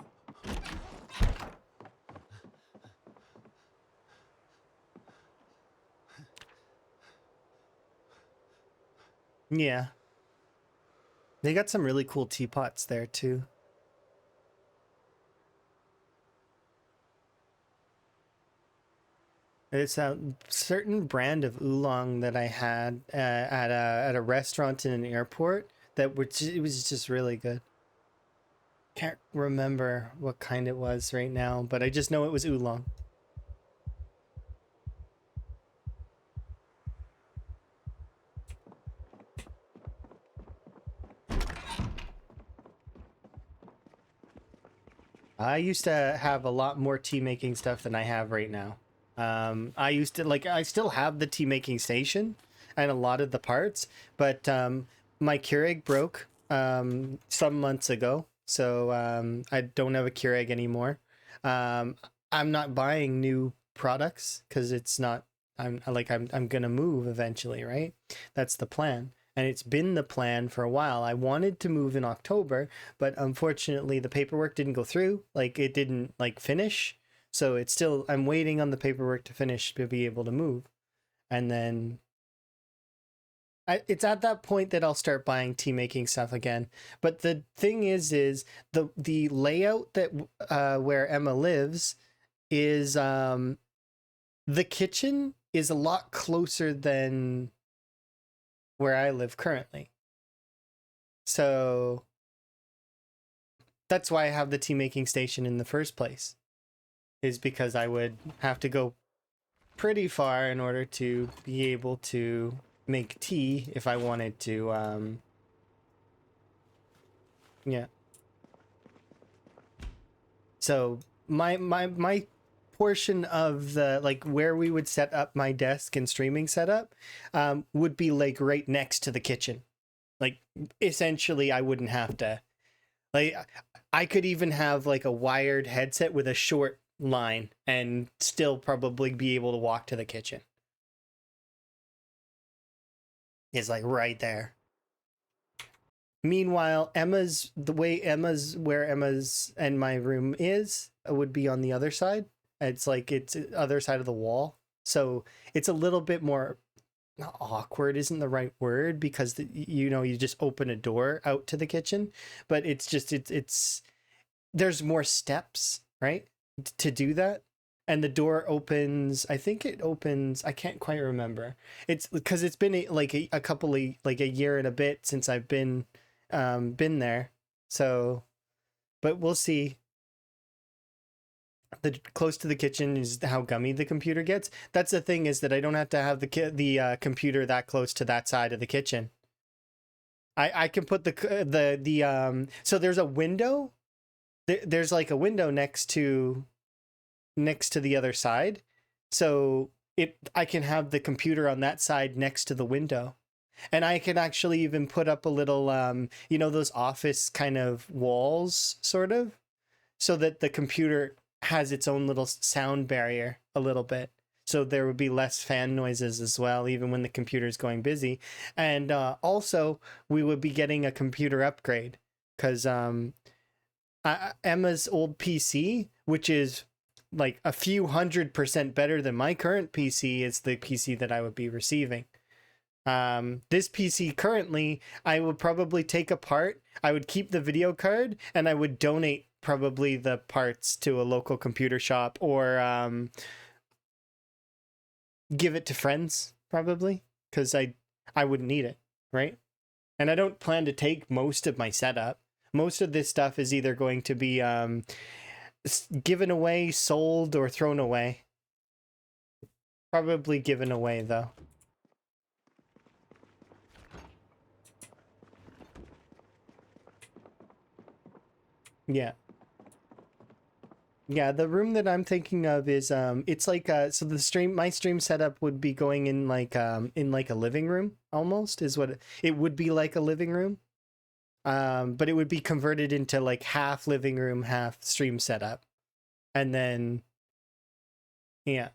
Yeah. They got some really cool teapots there too. It's a certain brand of oolong that I had at a restaurant in an airport that it was just really good. Can't remember what kind it was right now, but I just know it was oolong. I used to have a lot more tea making stuff than I have right now. I used to I still have the tea making station and a lot of the parts, but my Keurig broke some months ago, so I don't have a Keurig anymore. Um, I'm not buying new products because it's not. I'm gonna move eventually, right? That's the plan. And it's been the plan for a while. I wanted to move in October, but unfortunately the paperwork didn't go through. Like it didn't finish. So it's still I'm waiting on the paperwork to finish to be able to move. And then it's at that point that I'll start buying tea making stuff again. But the thing is the layout that where Emma lives is the kitchen is a lot closer than where I live currently. So that's why I have the tea making station in the first place, is because I would have to go pretty far in order to be able to make tea if I wanted to. Yeah. So my portion of the where we would set up my desk and streaming setup would be like right next to the kitchen. Like essentially I wouldn't have to like I could even have like a wired headset with a short line and still probably be able to walk to the kitchen. It's like right there. Meanwhile, Emma's where Emma's and my room is would be on the other side. It's like it's other side of the wall. So it's a little bit more not awkward isn't the right word because you just open a door out to the kitchen, but it's just it's there's more steps, right? To do that. And the door opens, I think it opens, I can't quite remember. It's because it's been a couple of like a year and a bit since I've been there. So, but we'll see. The close to the kitchen is how gummy the computer gets. That's the thing, is that I don't have to have the computer that close to that side of the kitchen. I can put the so there's a window. There's like a window next to the other side. So I can have the computer on that side next to the window. And I can actually even put up a little those office kind of walls sort of, so that the computer has its own little sound barrier a little bit. So there would be less fan noises as well, even when the computer's going busy. And also, we would be getting a computer upgrade because Emma's old PC, which is like a few 100% better than my current PC, is the PC that I would be receiving. This PC currently, I would probably take apart. I would keep the video card and I would donate probably the parts to a local computer shop or give it to friends probably, because I wouldn't need it, right? And I don't plan to take most of my setup. Most of this stuff is either going to be given away, sold, or thrown away. Probably given away though. Yeah. Yeah, the room that I'm thinking of is it's like so my stream setup would be going in like a living room almost, is what it would be, like a living room. But it would be converted into like half living room, half stream setup. And then yeah.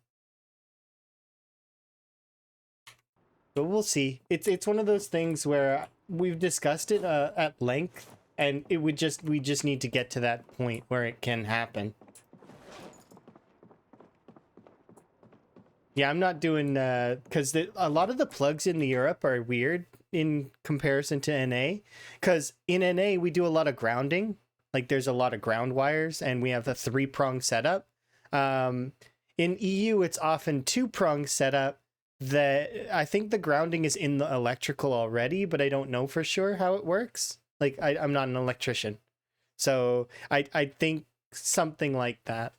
But we'll see. It's one of those things where we've discussed it at length, and we just need to get to that point where it can happen. Yeah, I'm not doing because a lot of the plugs in Europe are weird in comparison to NA. Because in NA we do a lot of grounding, like there's a lot of ground wires, and we have a 3-prong setup. In EU, it's often two-prong setup. That I think the grounding is in the electrical already, but I don't know for sure how it works. Like I'm not an electrician, so I think something like that.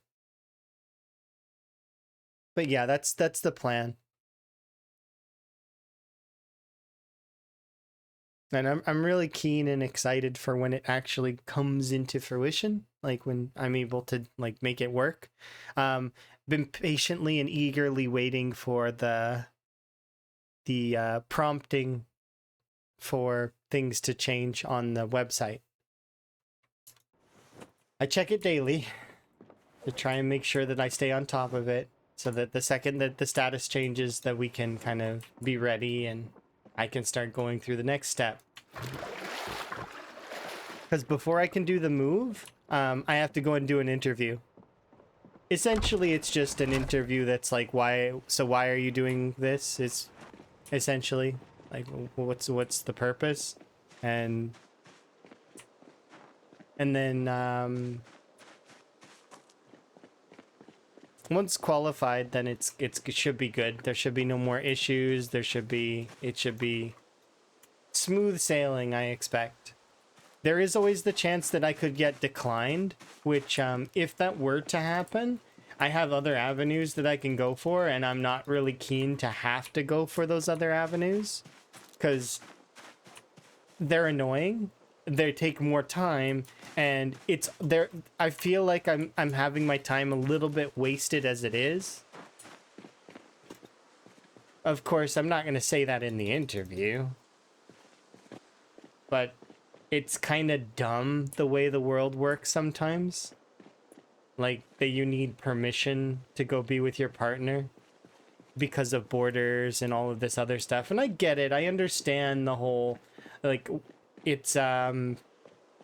But yeah, that's the plan. And I'm really keen and excited for when it actually comes into fruition, like when I'm able to like make it work. Been patiently and eagerly waiting for the prompting for things to change on the website. I check it daily to try and make sure that I stay on top of it, so that the second that the status changes, that we can kind of be ready and I can start going through the next step. Because before I can do the move, I have to go and do an interview. Essentially, it's just an interview that's like, why are you doing this? It's essentially like, what's the purpose? And then once qualified, then it should be good. There should be no more issues. It should be smooth sailing, I expect. There is always the chance that I could get declined, which if that were to happen, I have other avenues that I can go for, and I'm not really keen to have to go for those other avenues because they're annoying. They take more time, and it's there. I feel like I'm having my time a little bit wasted as it is. Of course, I'm not going to say that in the interview, but it's kind of dumb the way the world works sometimes. Like that you need permission to go be with your partner because of borders and all of this other stuff. And I get it. I understand the whole, like, it's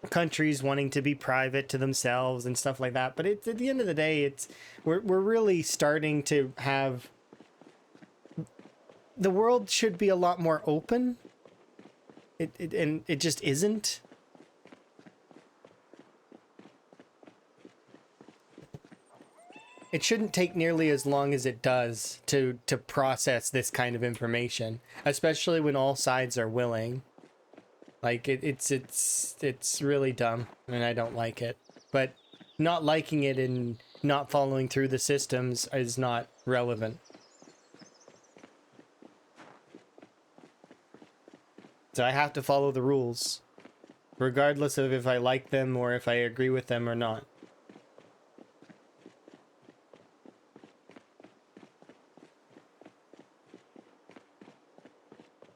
countries wanting to be private to themselves and stuff like that. But it's at the end of the day, we're really starting to have, the world should be a lot more open. And it just isn't. It shouldn't take nearly as long as it does to process this kind of information, especially when all sides are willing. Like it's really dumb, and I don't like it. But not liking it and not following through the systems is not relevant. So I have to follow the rules, regardless of if I like them or if I agree with them or not.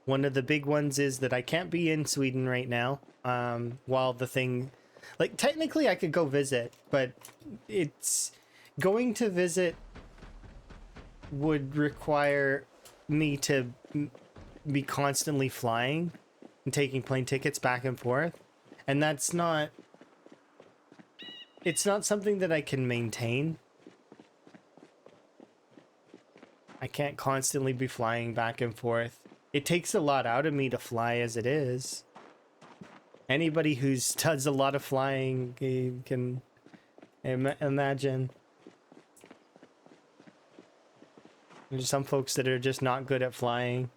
One of the big ones is that I can't be in Sweden right now, while the thing, like, technically I could go visit, but it's going to visit would require me to be constantly flying and taking plane tickets back and forth, and it's not something that I can maintain. I can't constantly be flying back and forth. It takes a lot out of me to fly as it is. Anybody who does a lot of flying can imagine. There's some folks that are just not good at flying.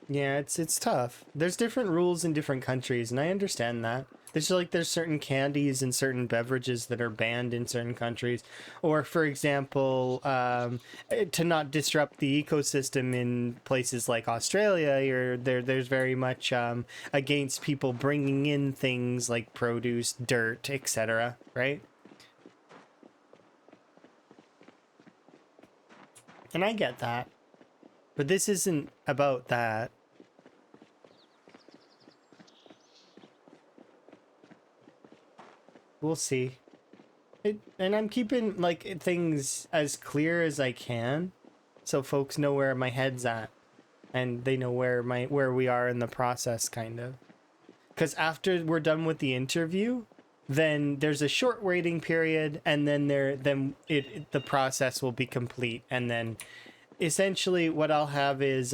Yeah, it's tough. There's different rules in different countries, and I understand that. There's certain candies and certain beverages that are banned in certain countries, or for example, to not disrupt the ecosystem in places like Australia. There's very much against people bringing in things like produce, dirt, etc. Right? And I get that, but this isn't about that. We'll see. And I'm keeping like things as clear as I can, so folks know where my head's at, and they know where we are in the process, kind of. Because after we're done with the interview, then there's a short waiting period, and then the process will be complete, and then essentially what I'll have is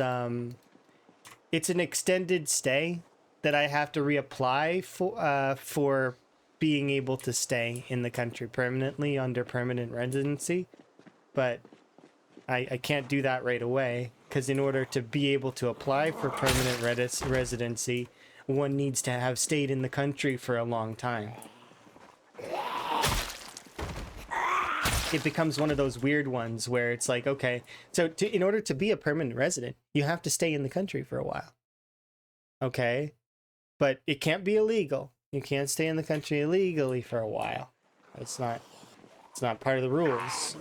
it's an extended stay that I have to reapply for being able to stay in the country permanently under permanent residency. But I can't do that right away, because in order to be able to apply for permanent residency, one needs to have stayed in the country for a long time. It becomes one of those weird ones where it's like, okay, so in order to be a permanent resident, you have to stay in the country for a while. Okay, but it can't be illegal. You can't stay in the country illegally for a while. It's not part of the rules.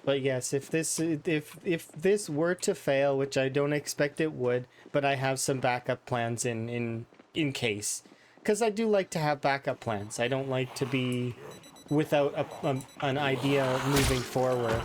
But yes, if this were to fail, which I don't expect it would, but I have some backup plans in case, because I do like to have backup plans. I don't like to be without an idea moving forward.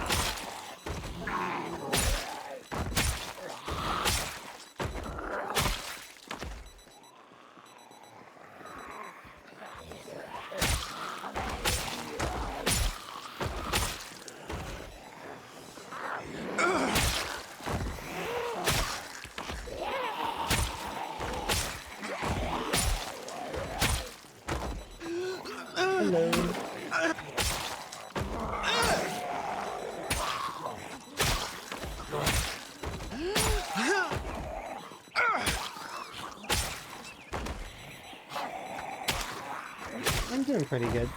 Hello. I'm doing pretty good.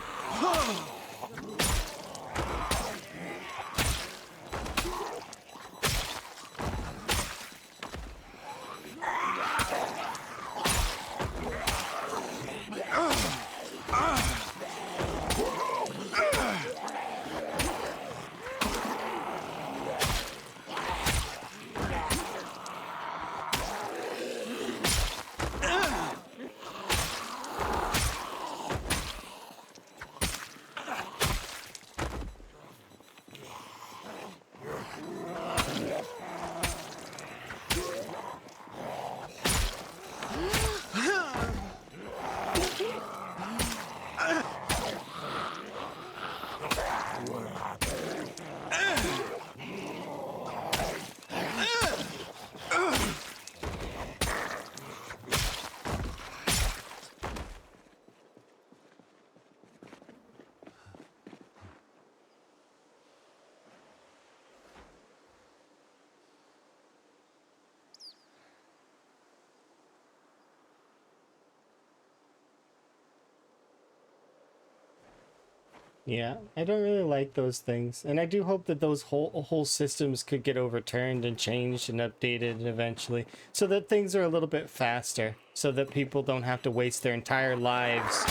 Yeah, I don't really like those things, and I do hope that those whole systems could get overturned and changed and updated eventually, so that things are a little bit faster, so that people don't have to waste their entire lives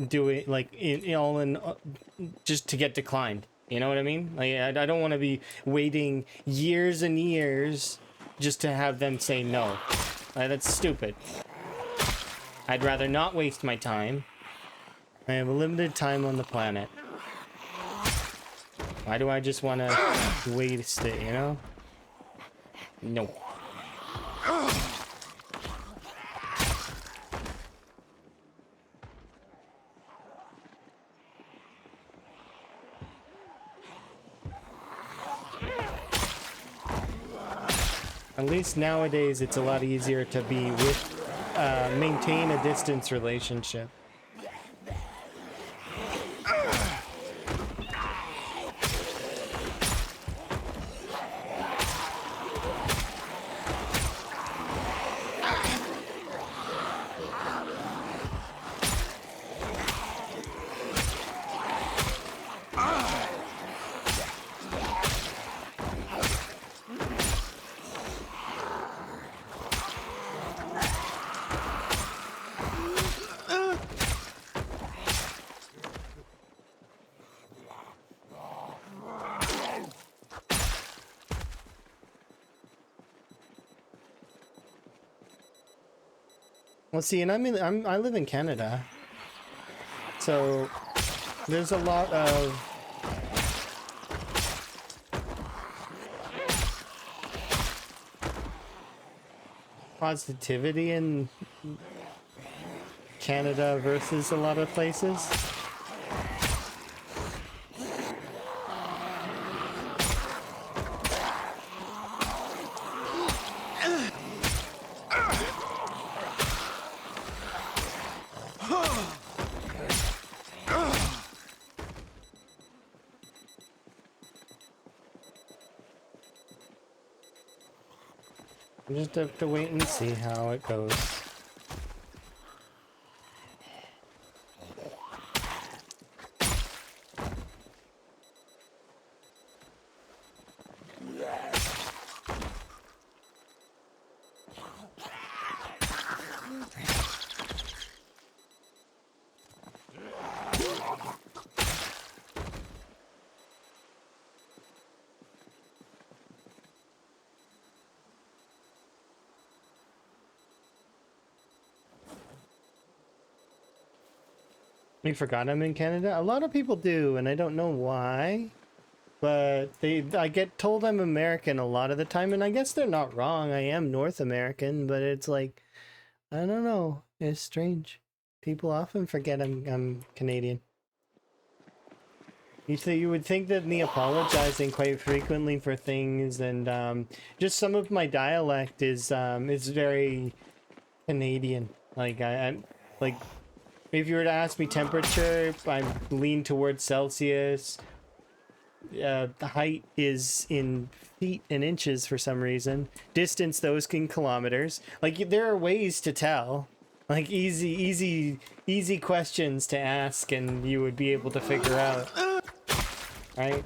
doing like just to get declined. You know what I mean? Like I don't want to be waiting years and years just to have them say no. That's stupid. I'd rather not waste my time. I have a limited time on the planet. Why do I just want to waste it, you know? No. At least nowadays it's a lot easier to be maintain a distance relationship. Well, see, and I live in Canada, so there's a lot of positivity in Canada versus a lot of places. We just have to wait and see how it goes. We forgot I'm in Canada. A lot of people do, and I don't know why. But I get told I'm American a lot of the time, and I guess they're not wrong. I am North American, but it's like, I don't know. It's strange. People often forget I'm Canadian. You would think that me apologizing quite frequently for things, and just some of my dialect is very Canadian. Like I'm like. If you were to ask me temperature, I lean towards Celsius. The height is in feet and inches for some reason. Distance, those in kilometers. Like, there are ways to tell. Like, easy questions to ask, and you would be able to figure out. Right?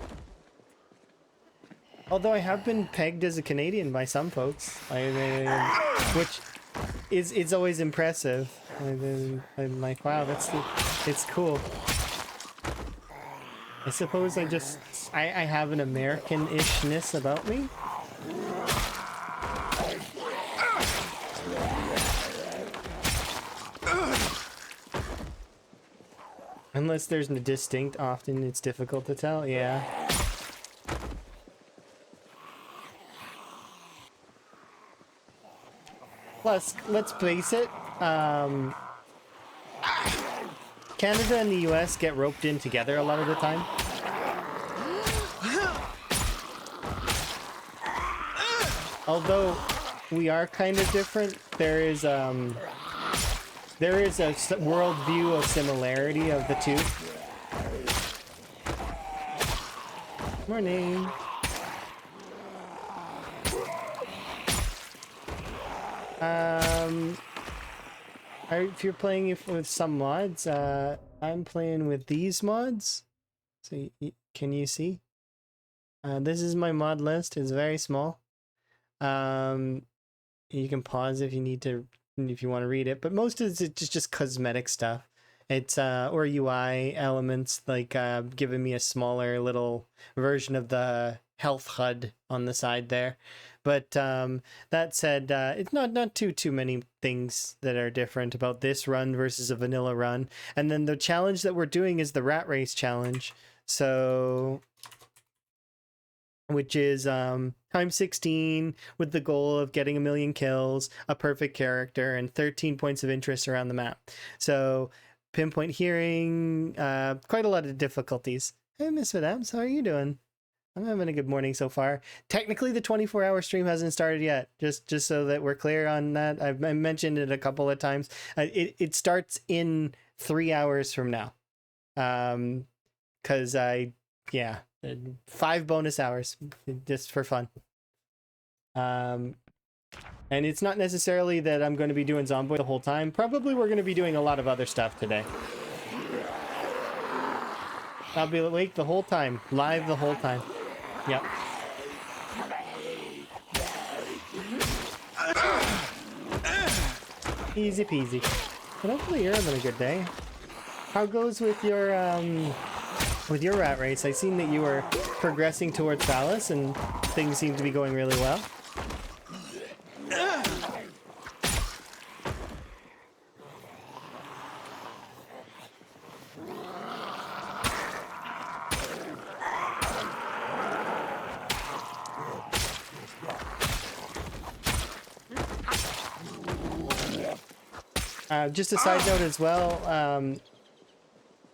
Although I have been pegged as a Canadian by some folks. Which is always impressive. I'm like, wow, it's cool. I suppose I have an American-ishness about me. Unless there's a distinct, often it's difficult to tell, yeah. Plus, let's face it, Canada and the US get roped in together a lot of the time. Although we are kind of different, there is a worldview of similarity of the two. Morning. If you're playing with some mods, I'm playing with these mods. So can you see? This is my mod list. It's very small. You can pause if you need to, if you want to read it. But most of it's just cosmetic stuff. It's or UI elements, like giving me a smaller little version of the health HUD on the side there. But that said, it's not too many things that are different about this run versus a vanilla run. And then the challenge that we're doing is the rat race challenge. So, which is time 16 with the goal of getting 1 million kills, a perfect character, and 13 points of interest around the map. So pinpoint hearing, quite a lot of difficulties. Hey, Miss Adams, how are you doing? I'm having a good morning so far. Technically, the 24-hour stream hasn't started yet. Just so that we're clear on that. I mentioned it a couple of times. It starts in 3 hours from now. 'Cause 5 bonus hours just for fun. And it's not necessarily that I'm going to be doing Zomboid the whole time. Probably we're going to be doing a lot of other stuff today. I'll be awake the whole time, live the whole time. Yep. Easy peasy. But hopefully you're having a good day. How goes with your rat race? I seen that you were progressing towards Phallus and things seem to be going really well. Just a side note as well.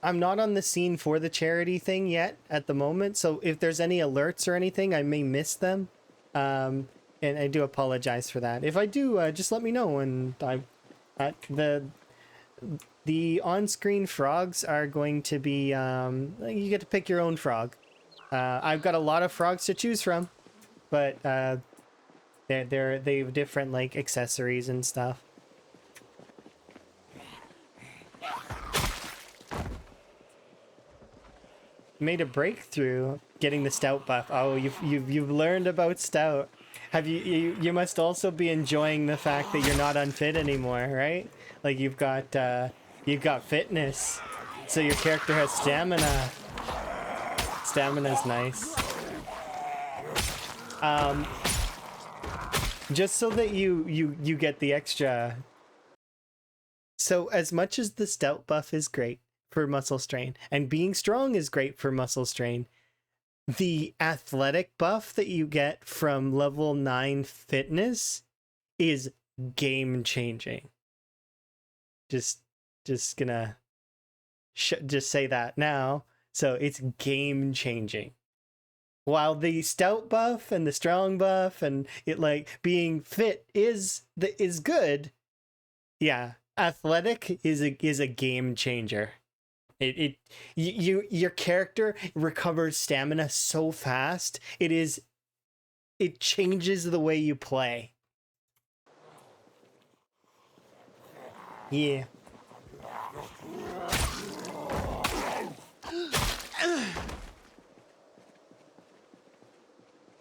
I'm not on the scene for the charity thing yet at the moment, so if there's any alerts or anything, I may miss them. And I do apologize for that. If I do, just let me know. And the on-screen frogs are going to be you get to pick your own frog. I've got a lot of frogs to choose from, but they have different like accessories and stuff. Made a breakthrough getting the stout buff. Oh, you've learned about stout. Have you must also be enjoying the fact that you're not unfit anymore, right? Like you've got fitness. So your character has stamina. Stamina's nice. Just so that you get the extra. So as much as the stout buff is great for muscle strain, and being strong is great for muscle strain, the athletic buff that you get from level 9 fitness is game changing. Just gonna just say that now. So it's game changing. While the stout buff and the strong buff and it like being fit is good, yeah, athletic is a game changer. Your character recovers stamina so fast. It changes the way you play. Yeah.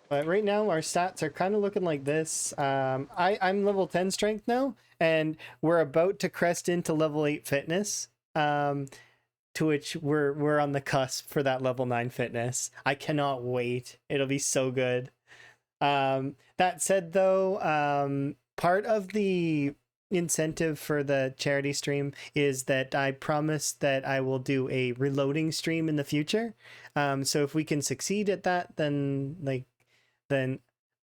But right now our stats are kind of looking like this. I'm level 10 strength now, and we're about to crest into level 8 fitness. To which we're on the cusp for that level 9 fitness. I cannot wait. It'll be so good. That said though, part of the incentive for the charity stream is that I promised that I will do a reloading stream in the future. So if we can succeed at that, then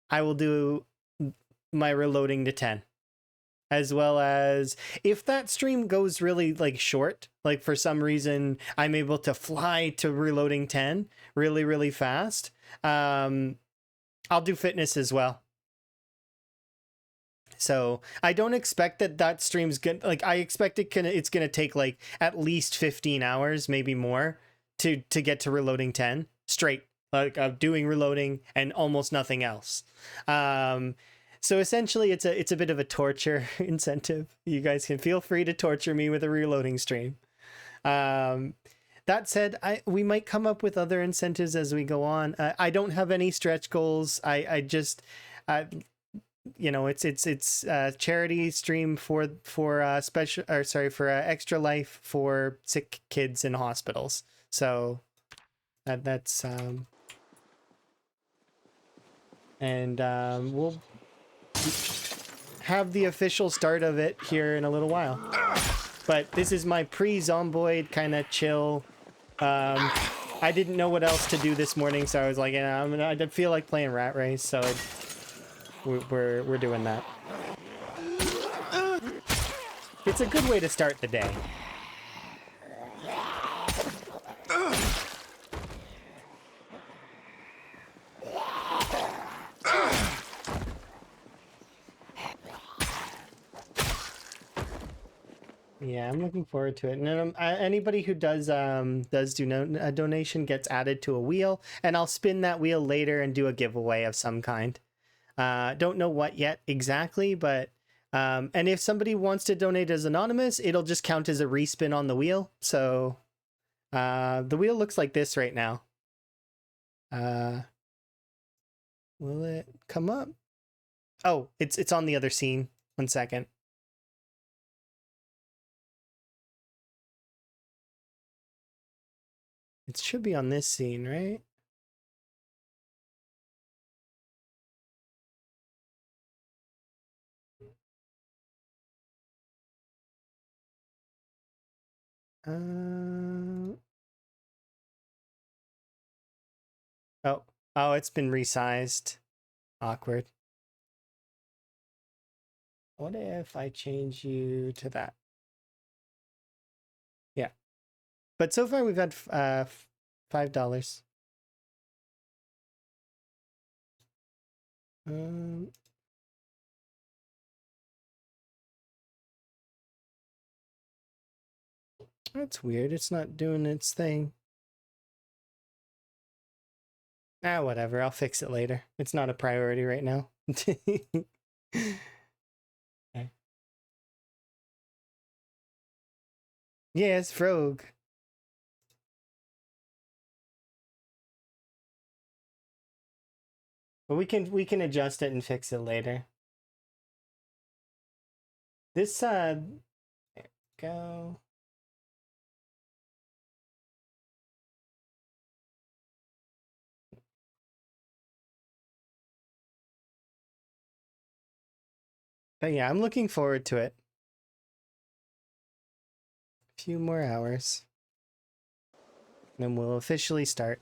I will do my reloading to 10. As well as if that stream goes really like short, like for some reason I'm able to fly to reloading 10 really, really fast, I'll do fitness as well. So I don't expect that stream's gonna, like, I expect it's gonna take like at least 15 hours, maybe more, to get to reloading 10 straight, like doing reloading and almost nothing else. So essentially it's a bit of a torture incentive. You guys can feel free to torture me with a reloading stream. That said, we might come up with other incentives as we go on. I don't have any stretch goals. I just it's a charity stream for special, or sorry, for Extra Life for sick kids in hospitals. So that's we'll have the official start of it here in a little while. But this is my pre-zomboid kind of chill. I didn't know what else to do this morning, so I was like, I feel like playing Rat Race, so we're doing that. It's a good way to start the day. Yeah, I'm looking forward to it. And anybody who does do a donation gets added to a wheel, and I'll spin that wheel later and do a giveaway of some kind. Don't know what yet exactly, but and if somebody wants to donate as anonymous, it'll just count as a respin on the wheel. So the wheel looks like this right now. Will it come up? Oh, it's on the other scene. 1 second. It should be on this scene, right? Oh, it's been resized. Awkward. What if I change you to that? But so far we've had $5. That's weird. It's not doing its thing. Ah, whatever. I'll fix it later. It's not a priority right now. Okay. Yes, Frog. But we can adjust it and fix it later. This there we go. But yeah, I'm looking forward to it. A few more hours. Then we'll officially start.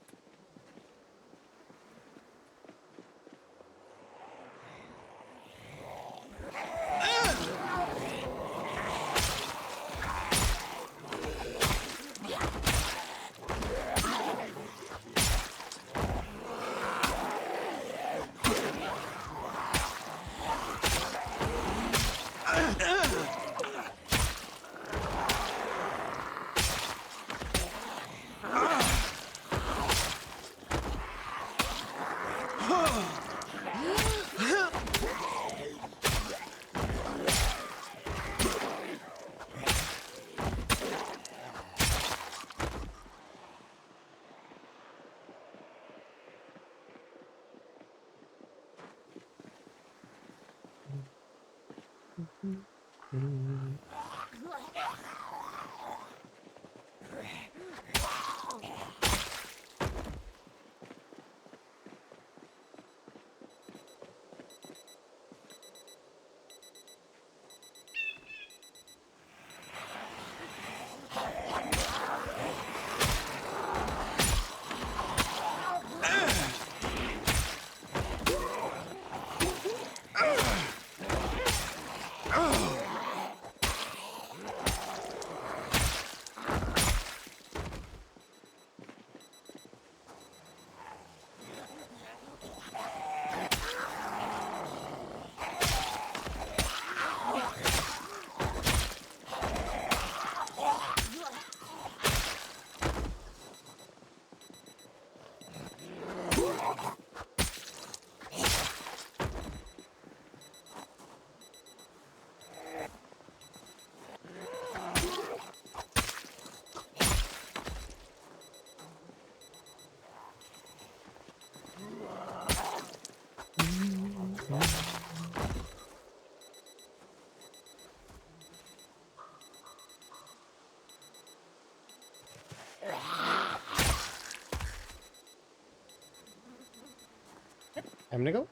I'm gonna go.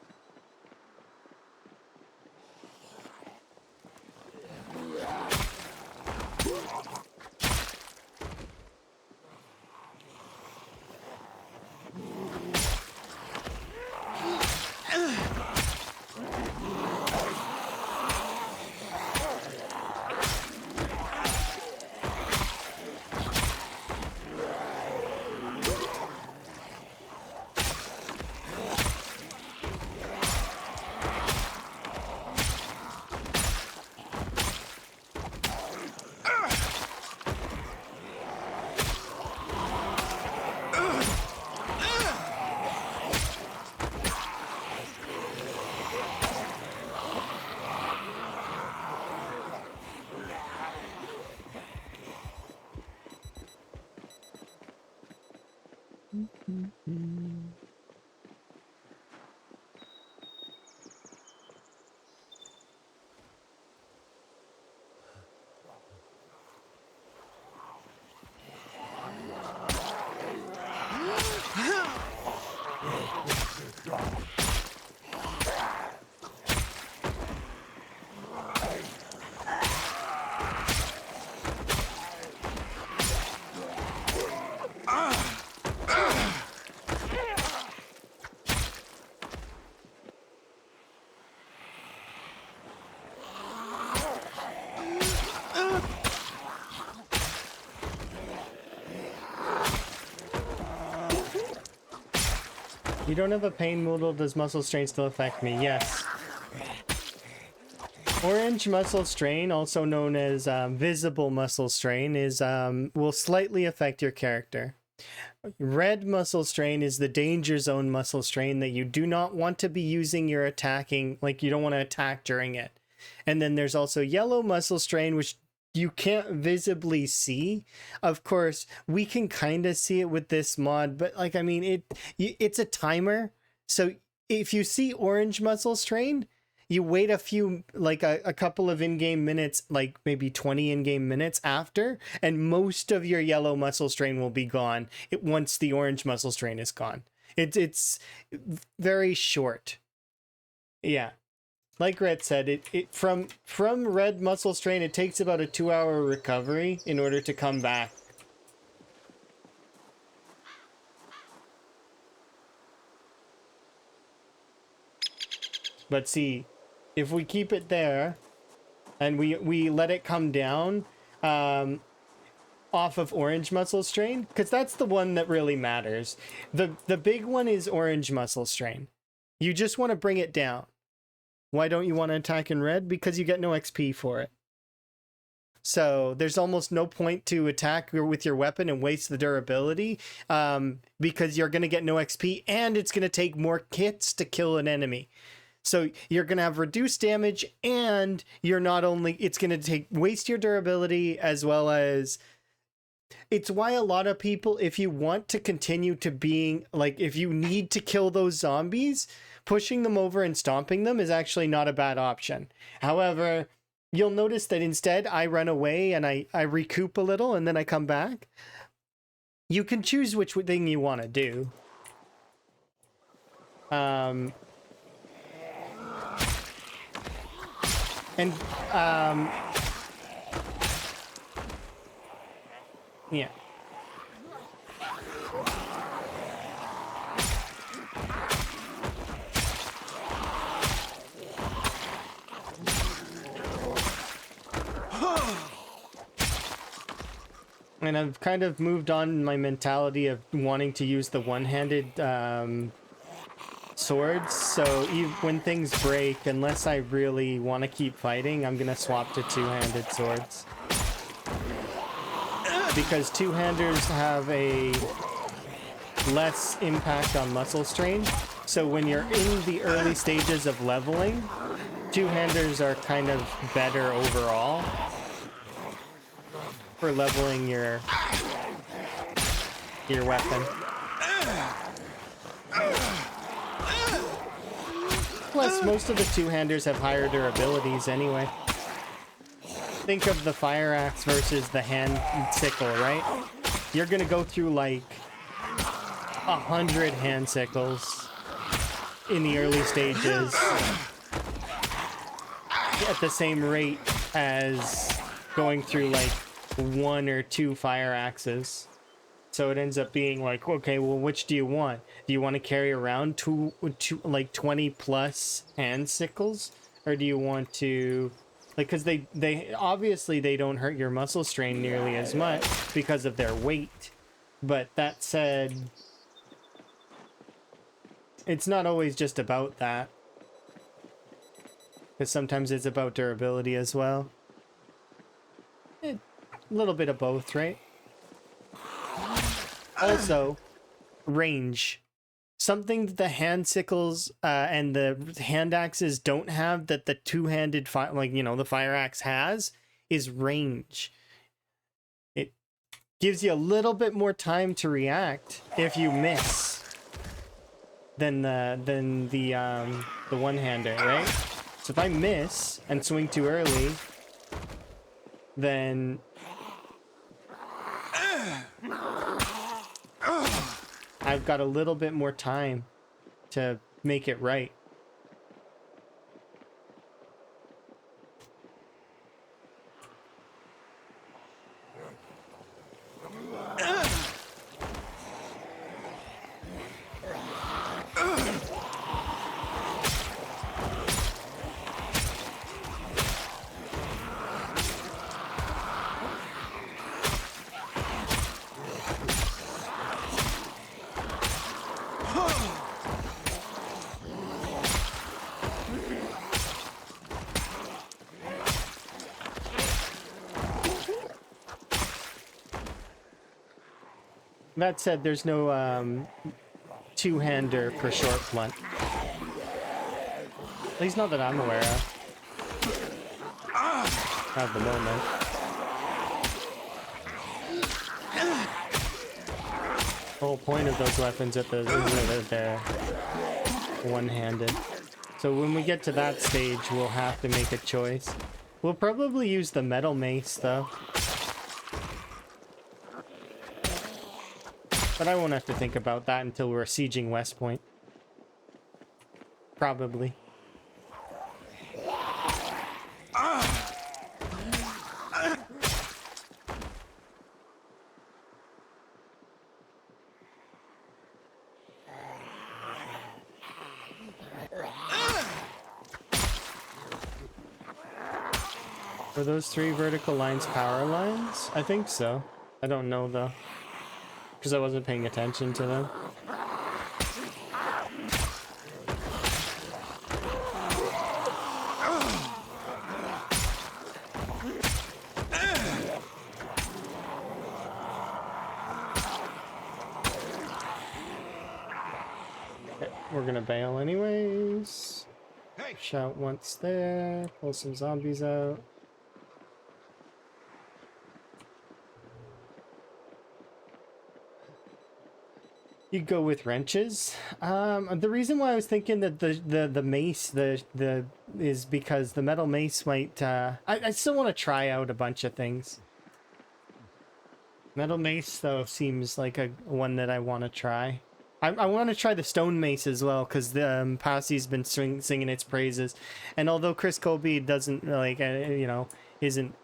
You don't have a pain modal. Does muscle strain still affect me? Yes. Orange muscle strain, also known as visible muscle strain, is will slightly affect your character. Red muscle strain is the danger zone muscle strain that you do not want to be using your attacking, like you don't want to attack during it. And then there's also yellow muscle strain, which you can't visibly see. Of course, we can kind of see it with this mod, but like, I mean, it's a timer. So if you see orange muscle strain, you wait a few, like a couple of in-game minutes, like maybe 20 in-game minutes after, and most of your yellow muscle strain will be gone once the orange muscle strain is gone. It's very short. Yeah. Like Red said, from red muscle strain, it takes about a 2-hour recovery in order to come back. But see, if we keep it there and we let it come down off of orange muscle strain, because that's the one that really matters. The big one is orange muscle strain. You just want to bring it down. Why don't you want to attack in red? Because you get no XP for it. So there's almost no point to attack with your weapon and waste the durability, because you're going to get no XP and it's going to take more kits to kill an enemy. So you're going to have reduced damage, and you're not only, it's going to waste your durability, as well as, it's why a lot of people, if you want to continue to being, like, if you need to kill those zombies, pushing them over and stomping them is actually not a bad option. However, you'll notice that instead I run away and I recoup a little and then I come back. You can choose which thing you want to do. Yeah. And I've kind of moved on in my mentality of wanting to use the one-handed swords. So when things break, unless I really want to keep fighting, I'm going to swap to two-handed swords. Because two-handers have a less impact on muscle strain. So when you're in the early stages of leveling, two-handers are kind of better overall for leveling your weapon. Plus, most of the two-handers have higher durabilities anyway. Think of the fire axe versus the hand sickle, right? You're gonna go through like 100 hand sickles in the early stages at the same rate as going through like 1 or 2 fire axes. So it ends up being like, okay, well, which do you want? Do you want to carry around like 20 plus hand sickles, or do you want to, like, because they obviously they don't hurt your muscle strain nearly as much because of their weight. But that said, it's not always just about that, because sometimes it's about durability as well. A little bit of both, right? Also, range. Something that the hand sickles and the hand axes don't have that the two-handed the fire axe has is range. It gives you a little bit more time to react if you miss than the one-hander, right? So if I miss and swing too early, then I've got a little bit more time to make it right. That said, there's no two-hander for short blunt. At least not that I'm aware of. At the moment. The whole point of those weapons is that they're one-handed. So when we get to that stage, we'll have to make a choice. We'll probably use the metal mace, though. But I won't have to think about that until we're sieging West Point. Probably. Were those 3 vertical lines power lines? I think so. I don't know, though. Because I wasn't paying attention to them. Okay, we're gonna bail anyways. Shout once there. Pull some zombies out. You go with wrenches. The reason why I was thinking that the mace is because the metal mace might. I still want to try out a bunch of things. Metal mace though seems like a one that I want to try. I want to try the stone mace as well because the Posse's been singing its praises, and although Chris Colby doesn't like isn't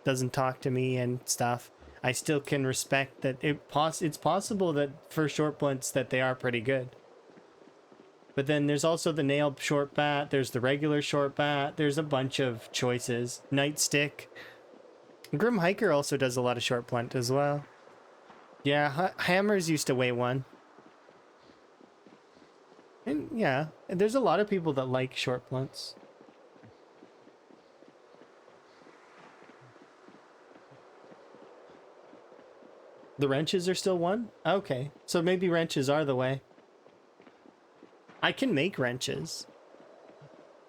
doesn't talk to me and stuff. I still can respect that it's possible that for short blunts that they are pretty good. But then there's also the nailed short bat, there's the regular short bat, there's a bunch of choices. Nightstick. Grim Hiker also does a lot of short blunt as well. Yeah, hammers used to weigh 1. And yeah, there's a lot of people that like short blunts. The wrenches are still 1? Okay, so maybe wrenches are the way. I can make wrenches.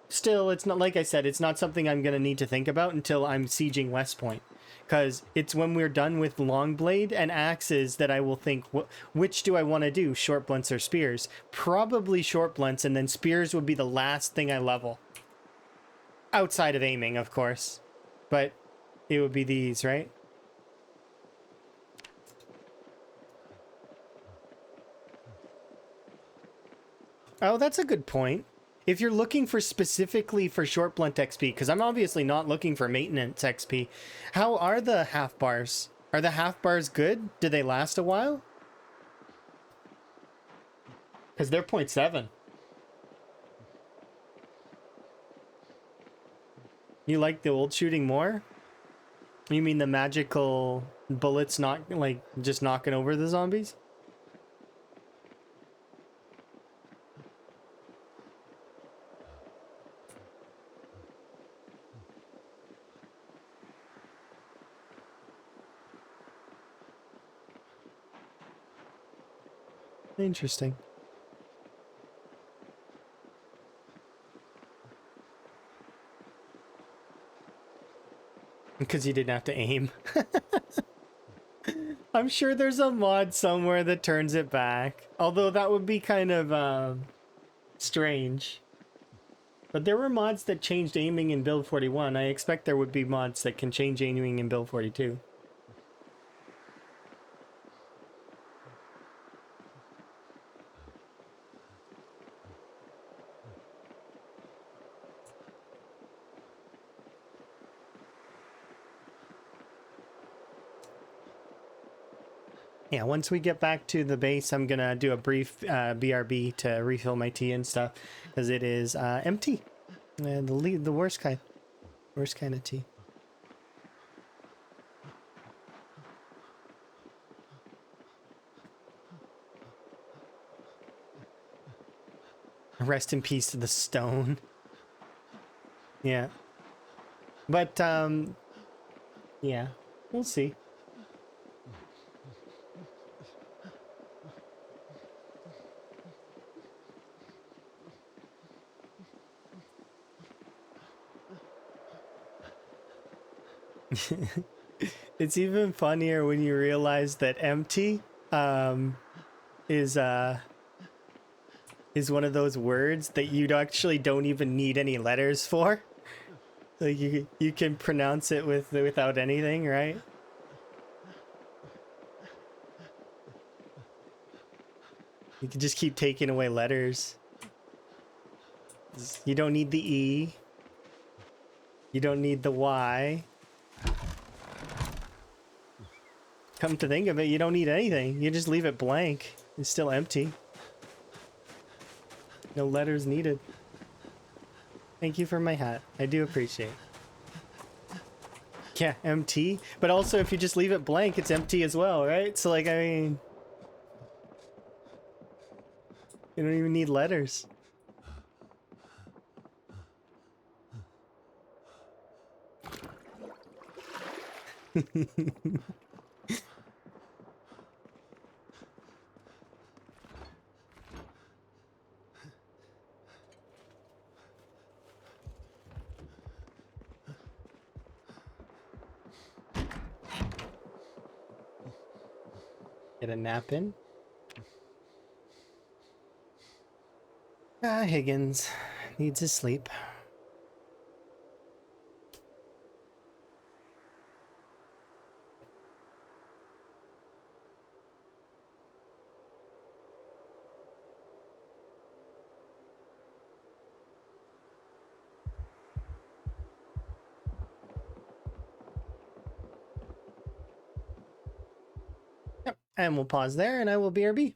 Still, it's not, like I said, it's not something I'm going to need to think about until I'm sieging West Point. Because it's when we're done with long blade and axes that I will think, which do I want to do, short blunts or spears? Probably short blunts, and then spears would be the last thing I level. Outside of aiming, of course. But it would be these, right? Oh, that's a good point. If you're looking for specifically for short blunt XP, because I'm obviously not looking for maintenance XP, how are the half bars? Are the half bars good? Do they last a while? Because they're 0.7. You like the old shooting more? You mean the magical bullets not like just knocking over the zombies? Interesting. Because you didn't have to aim. I'm sure there's a mod somewhere that turns it back. Although that would be kind of strange. But there were mods that changed aiming in build 41. I expect there would be mods that can change aiming in build 42. Yeah, once we get back to the base, I'm gonna do a brief BRB to refill my tea and stuff, because it is empty. The worst kind of tea. Rest in peace to the stone. Yeah, but yeah, we'll see. It's even funnier when you realize that empty um, is is one of those words that you actually don't even need any letters for. Like you can pronounce it without anything, right? You can just keep taking away letters. You don't need the E. You don't need the Y. Come to think of it, you don't need anything. You just leave it blank. It's still empty. No letters needed. Thank you for my hat. I do appreciate it. Yeah, empty. But also, if you just leave it blank, it's empty as well, right? So, like, I mean, you don't even need letters. Get a nap in. Ah, Higgins needs his sleep. Yep. And we'll pause there, and I will BRB.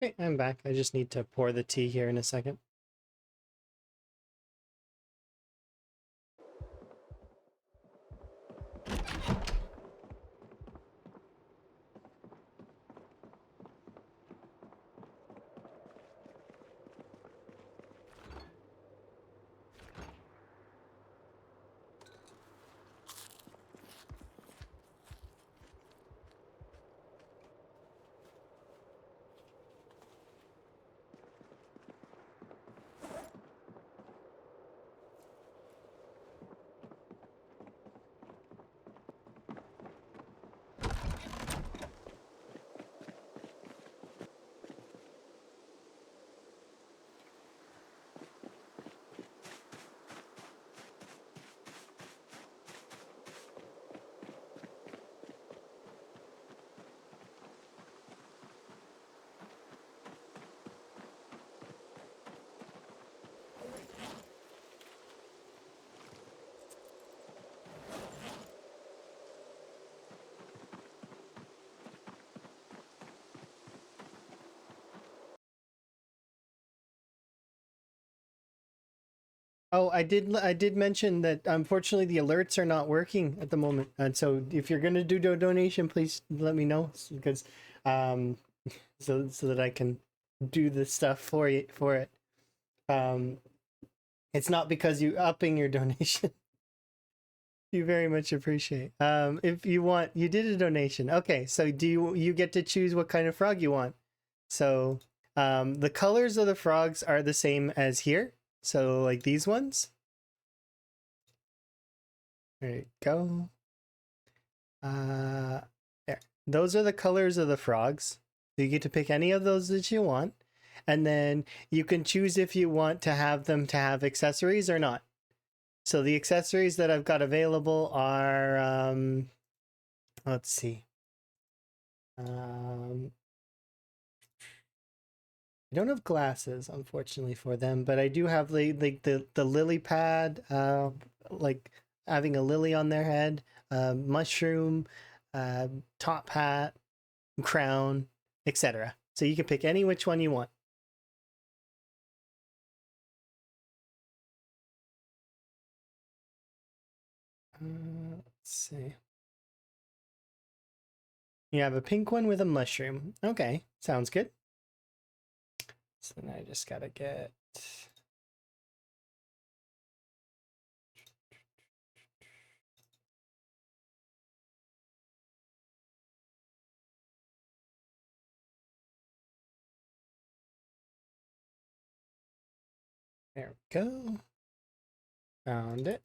Okay, I'm back. I just need to pour the tea here in a second. Oh, I did mention that unfortunately the alerts are not working at the moment. And so if you're going to do a donation, please let me know because um so that I can do the stuff for you for it. Um it's not because you upping your donation. You very much appreciate. If you want, you did a donation. Okay, so do you get to choose what kind of frog you want? So the colors of the frogs are the same as here. So like these ones. There you go. There. Those are the colors of the frogs. You get to pick any of those that you want. And then you can choose if you want to have them to have accessories or not. So the accessories that I've got available are, let's see. I don't have glasses, unfortunately, for them, but I do have the lily pad, like having a lily on their head, mushroom, top hat, crown, etc. So you can pick any which one you want. Let's see. You have a pink one with a mushroom. Okay, sounds good. So then I just gotta get... There we go. Found it.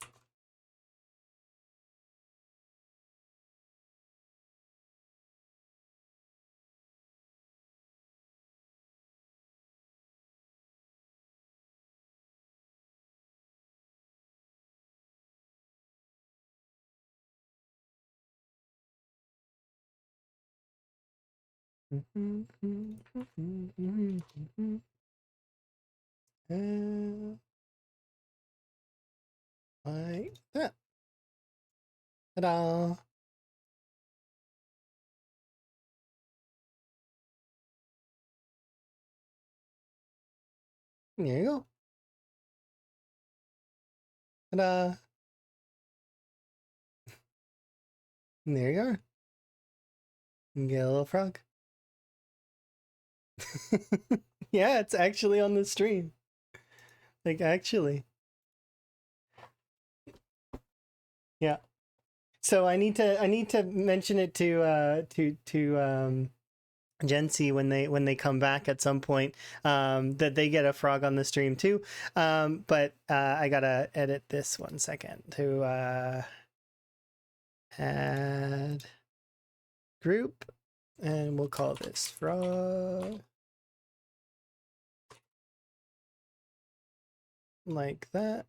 Like that. Ta-da! There you go. Ta-da! There you are. You get a little frog. Yeah, it's actually on the stream. Like actually. Yeah. So I need to mention it to Gen when they come back at some point, that they get a frog on the stream too. But I gotta edit this 1 second to add group, and we'll call this frog like that.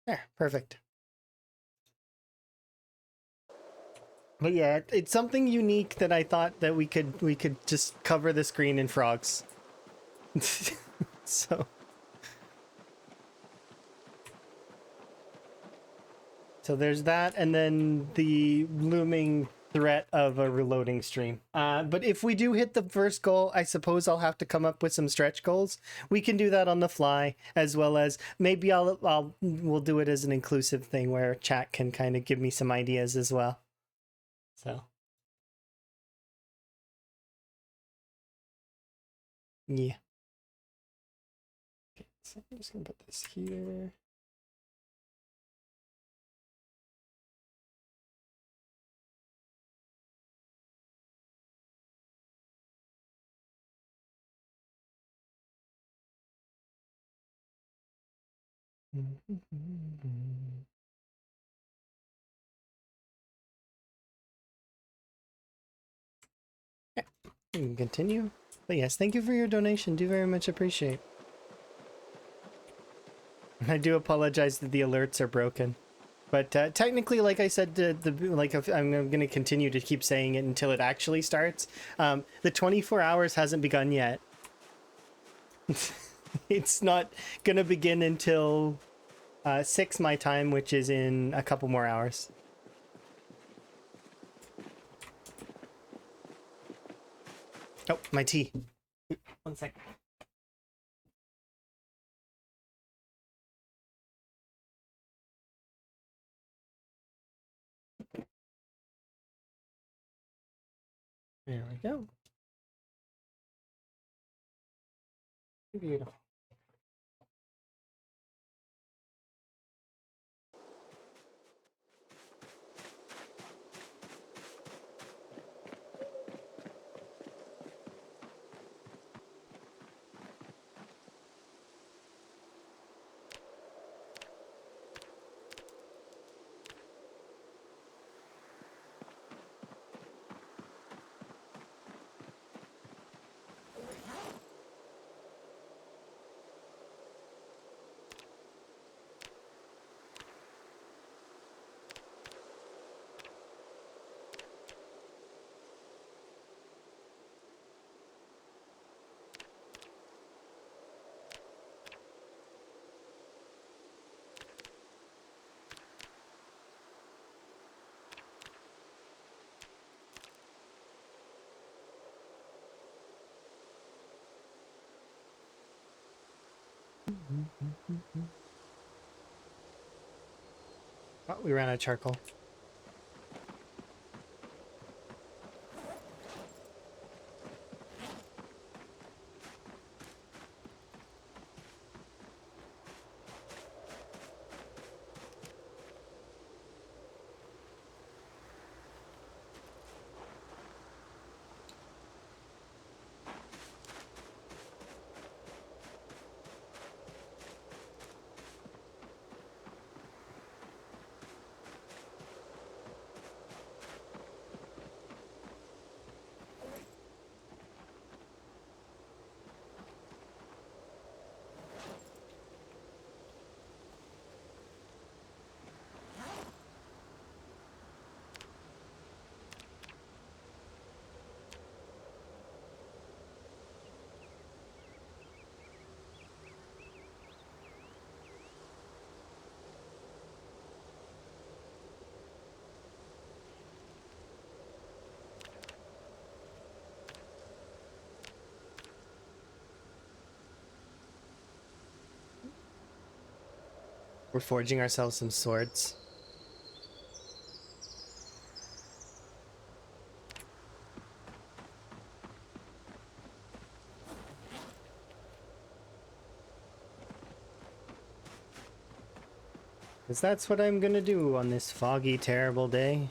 There, perfect. But yeah, it's something unique that I thought that we could just cover the screen in frogs. So So there's that, and then the looming threat of a reloading stream. But if we do hit the first goal, I suppose I'll have to come up with some stretch goals. We can do that on the fly, as well as maybe we'll do it as an inclusive thing where chat can kind of give me some ideas as well. So yeah. Okay, so I'm just gonna put this here. Okay, we can continue. But yes, thank you for your donation. Do very much appreciate. I do apologize that the alerts are broken. But technically, like I said, I'm going to continue to keep saying it until it actually starts. The 24 hours hasn't begun yet. It's not going to begin until 6 my time, which is in a couple more hours. Oh, my tea. 1 sec. There we go. Beautiful. Oh, we ran out of charcoal. We're forging ourselves some swords. Because that's what I'm gonna do on this foggy, terrible day.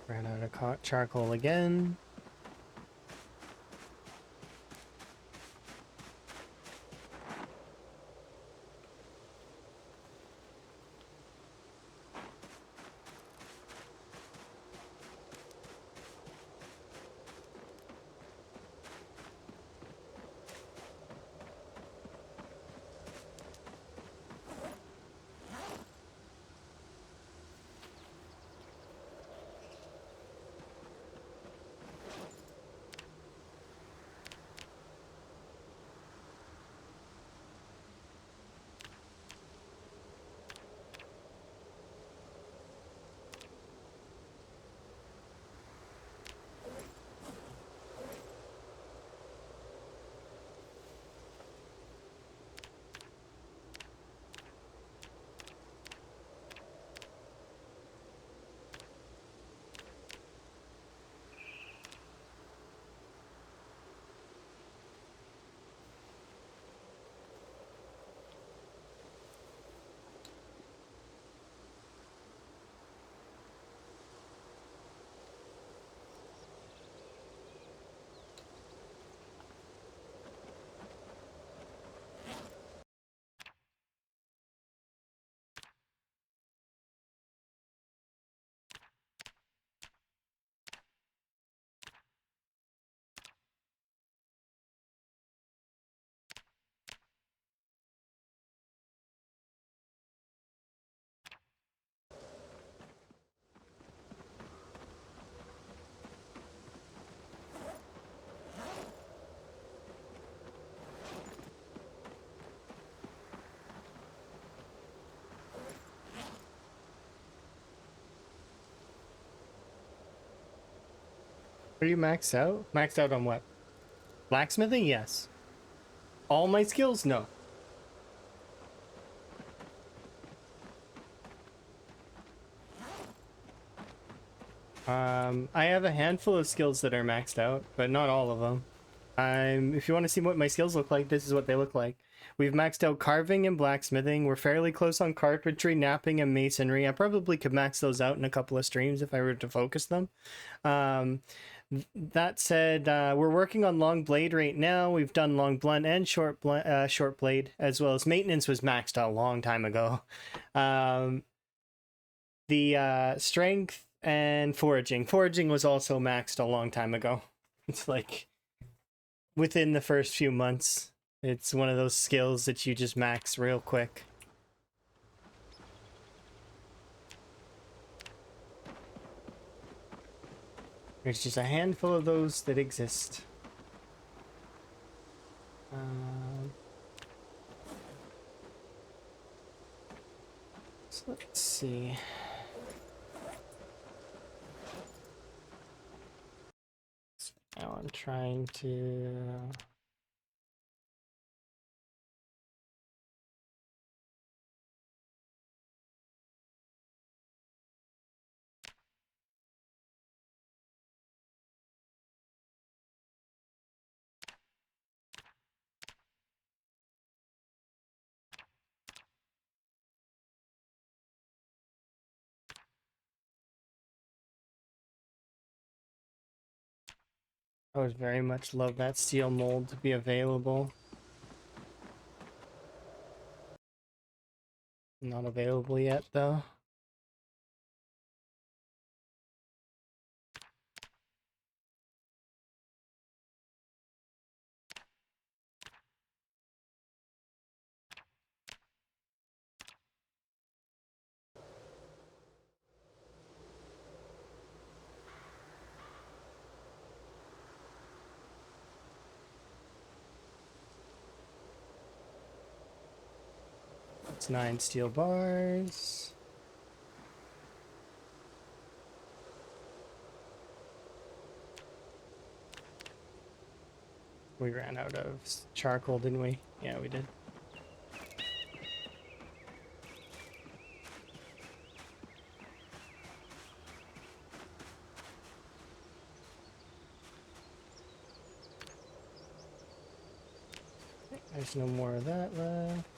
Ran out of charcoal again. Are you maxed out? Maxed out on what? Blacksmithing? Yes. All my skills? No. I have a handful of skills that are maxed out, but not all of them. If you want to see what my skills look like, this is what they look like. We've maxed out carving and blacksmithing. We're fairly close on carpentry, knapping, and masonry. I probably could max those out in a couple of streams if I were to focus them. That said, we're working on long blade right now. We've done long blunt and short blade, as well as maintenance was maxed out a long time ago. The strength and foraging. Foraging was also maxed a long time ago. It's like within the first few months. It's one of those skills that you just max real quick. There's just a handful of those that exist. So let's see. Now I'm trying to... I would very much love that steel mold to be available. Not available yet, though. It's 9 steel bars. We ran out of charcoal, didn't we? Yeah, we did. There's no more of that left.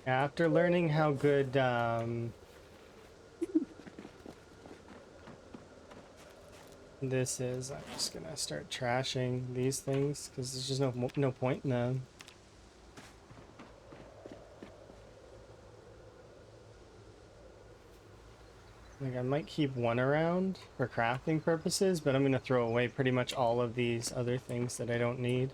After learning how good this is, I'm just gonna start trashing these things because there's just no point in them. Like, I might keep one around for crafting purposes, but I'm gonna throw away pretty much all of these other things that I don't need.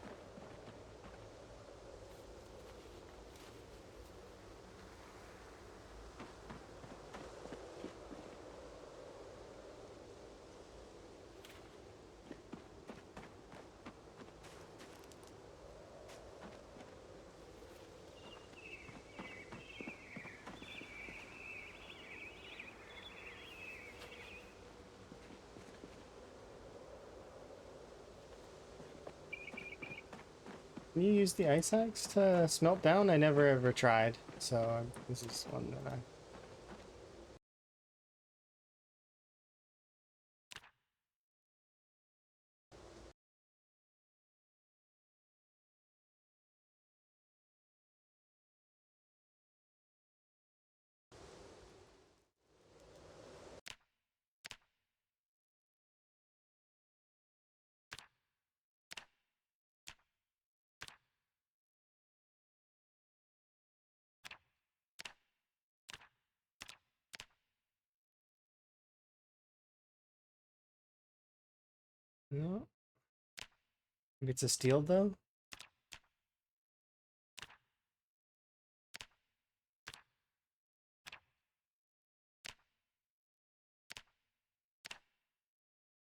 Can you use the ice axe to smelt down? I never ever tried, so this is one that I... No. Maybe it's a steel though?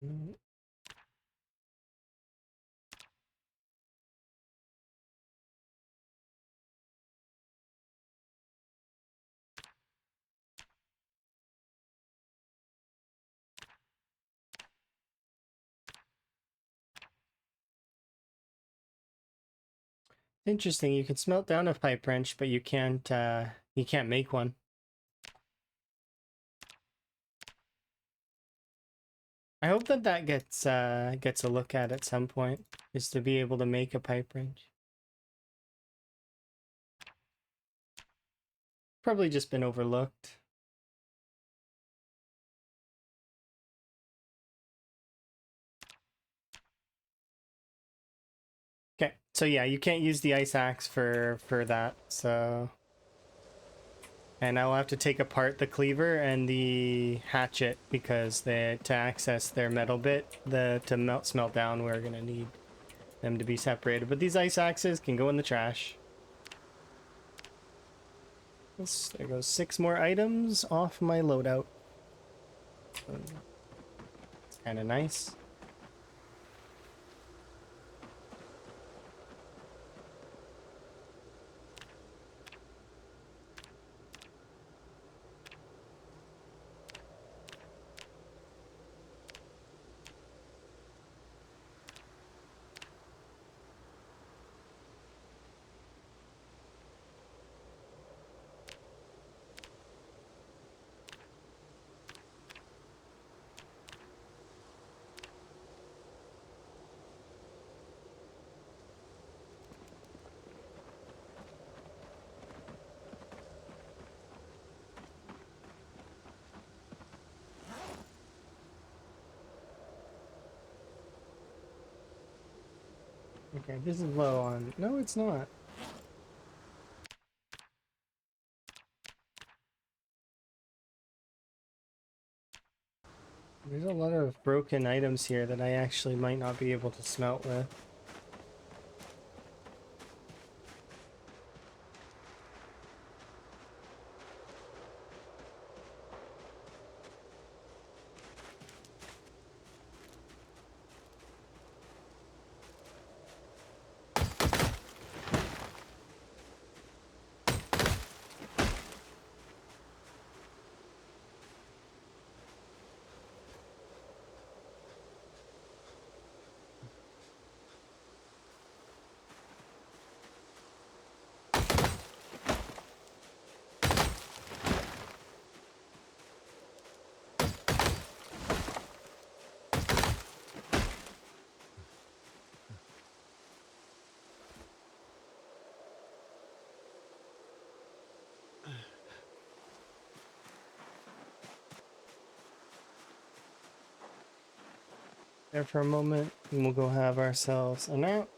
No. Interesting, you can smelt down a pipe wrench, but you can't make one. I hope that that gets a look at some point, is to be able to make a pipe wrench. Probably just been overlooked. Okay, so yeah, you can't use the ice axe for that, so... And I'll have to take apart the cleaver and the hatchet because to access their metal bit, to smelt down, we're gonna need them to be separated. But these ice axes can go in the trash. There goes 6 more items off my loadout. It's kind of nice. Okay, this is low on... No, it's not. There's a lot of broken items here that I actually might not be able to smelt with. there for a moment, and we'll go have ourselves a nap.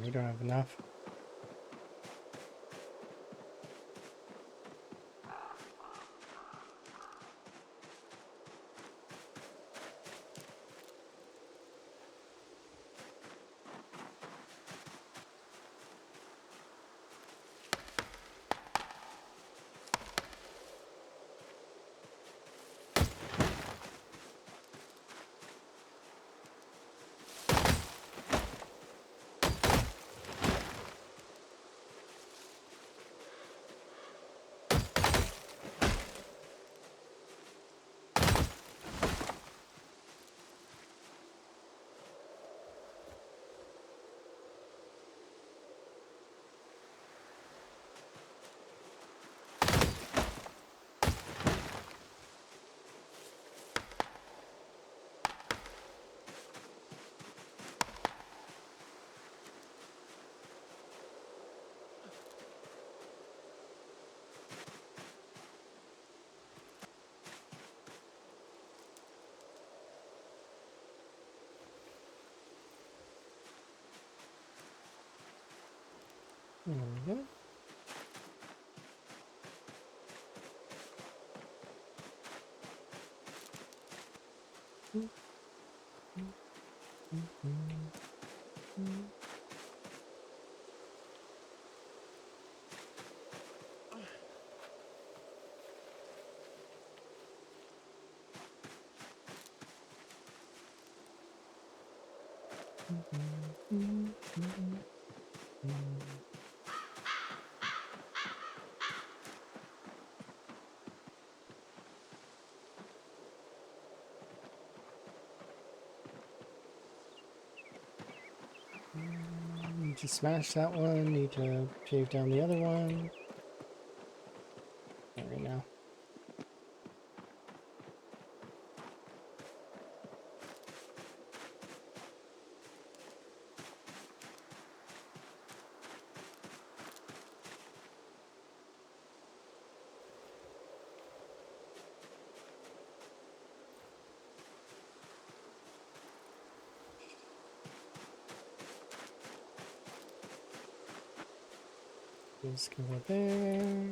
We don't have enough. There we go. Need to smash that one. Need to shave down the other one. Not right now. Just go there.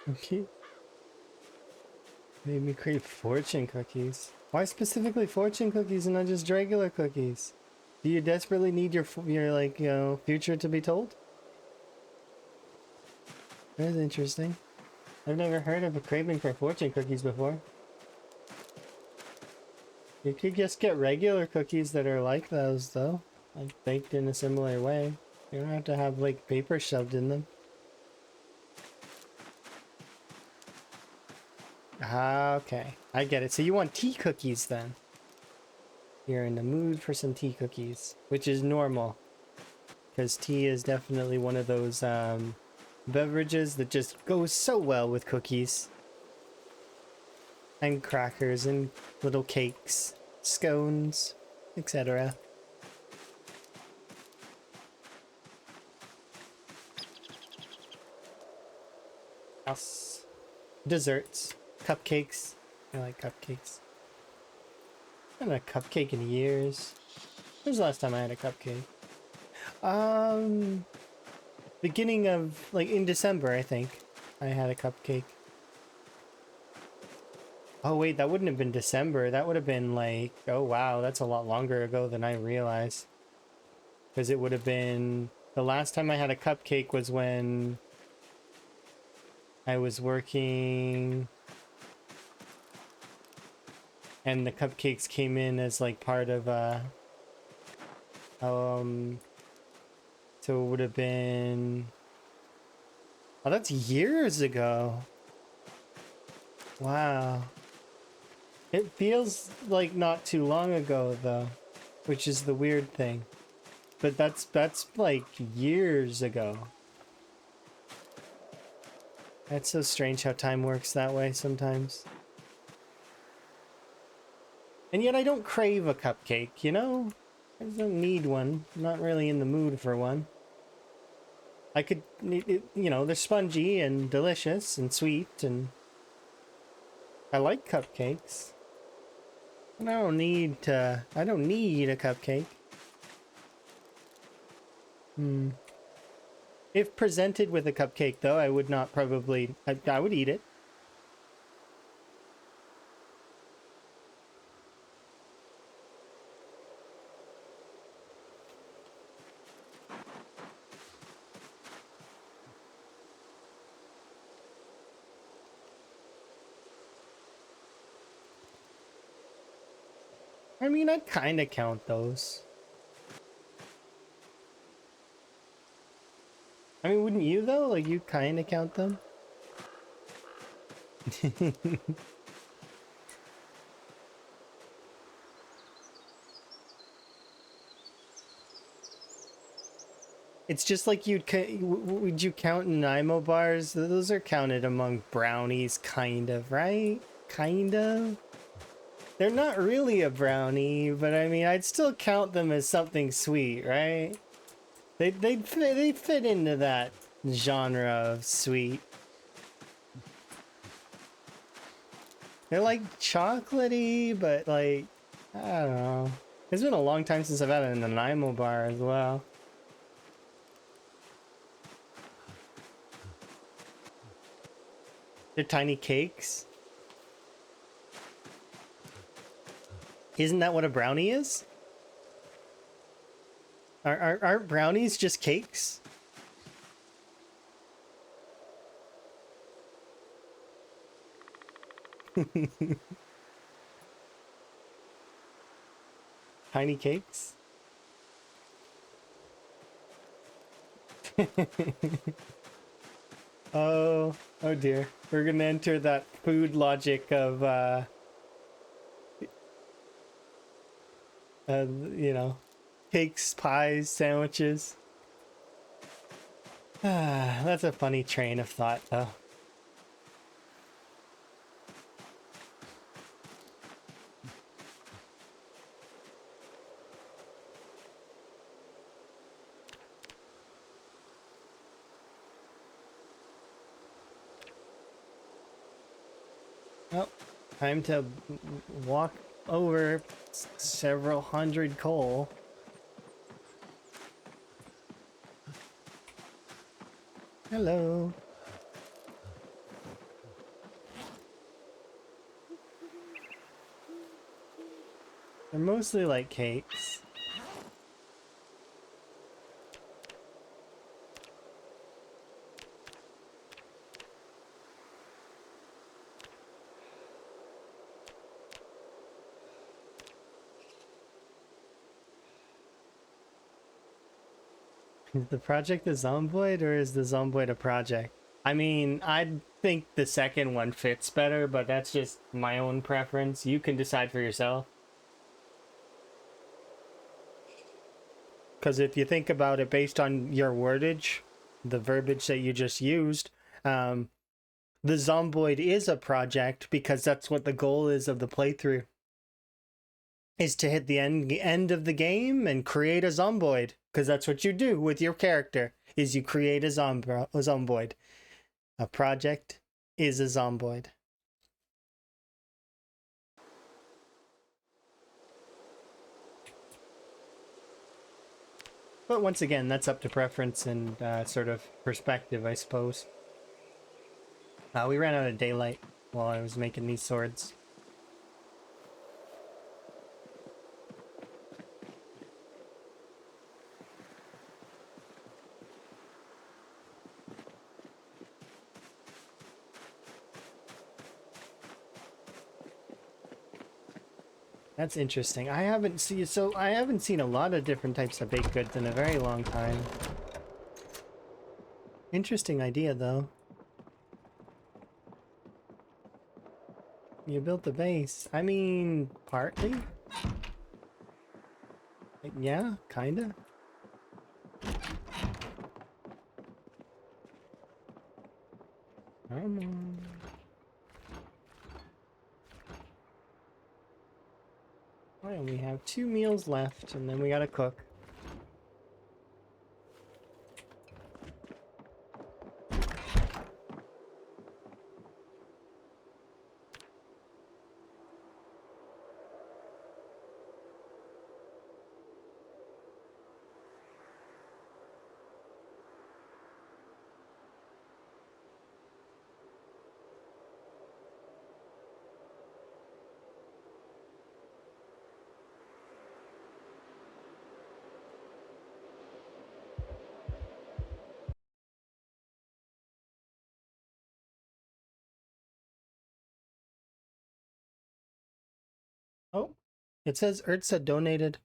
Okay. Made me crave fortune cookies. Why specifically fortune cookies and not just regular cookies? Do you desperately need your like, you know, future to be told? That's interesting. I've never heard of a craving for fortune cookies before. You could just get regular cookies that are like those, though. Like, baked in a similar way. You don't have to have, like, paper shoved in them. Ah, okay. I get it. So you want tea cookies, then? You're in the mood for some tea cookies. Which is normal. Because tea is definitely one of those, beverages that just goes so well with cookies. And crackers and little cakes. Scones, etc. Else. Desserts. Cupcakes. I like cupcakes. I haven't had a cupcake in years. When was the last time I had a cupcake? Beginning of, like, in December, I think. I had a cupcake. Oh wait, that wouldn't have been December. That would have been like, oh wow, that's a lot longer ago than I realized. Because it would have been, the last time I had a cupcake was when I was working and the cupcakes came in as like part of so it would have been, oh, that's years ago. Wow. It feels like not too long ago though, which is the weird thing. But that's like years ago. That's so strange how time works that way sometimes. And yet I don't crave a cupcake, you know? I just don't need one. I'm not really in the mood for one. I could, you know, they're spongy and delicious and sweet, and I like cupcakes. And I don't need a cupcake. If presented with a cupcake, though, I would not probably, I would eat it. I mean, I'd kind of count those. I mean, wouldn't you, though? Like, you kind of count them? It's just like would you count Nanaimo bars? Those are counted among brownies, kind of, right? Kind of. They're not really a brownie, but I mean, I'd still count them as something sweet, right? They fit into that genre of sweet. They're like chocolatey, but like, I don't know. It's been a long time since I've had a Nanaimo bar as well. They're tiny cakes. Isn't that what a brownie is? Aren't brownies just cakes? Tiny cakes? Oh dear. We're gonna enter that food logic of, you know, cakes, pies, sandwiches. Ah, that's a funny train of thought, though. Well, time to walk over several hundred coal. Hello. They're mostly like cakes. Is the project a zomboid or is the zomboid a project? I mean, I think the second one fits better, but that's just my own preference. You can decide for yourself. Because if you think about it based on your wordage, the verbiage that you just used, the zomboid is a project because that's what the goal is of the playthrough. Is to hit the end of the game and create a zomboid, because that's what you do with your character, is you create a zomboid. A project is a zomboid. But once again, that's up to preference and sort of perspective, I suppose. We ran out of daylight while I was making these swords. That's interesting. I haven't seen a lot of different types of baked goods in a very long time. Interesting idea, though. You built the base. I mean, partly? Yeah, kinda. Come on. I only have 2 meals left, and then we gotta cook. Oh, it says Urza donated.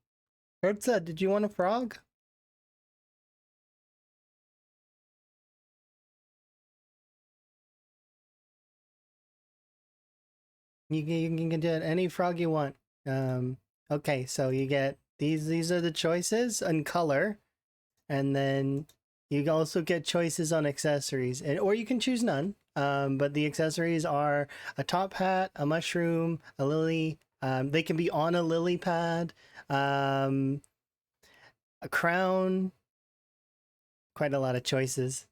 Urza, did you want a frog? You can get any frog you want. Okay, so you get these are the choices and color. and then you also get choices on accessories, or you can choose none. But the accessories are a top hat, a mushroom, a lily. They can be on a lily pad, a crown. Quite a lot of choices.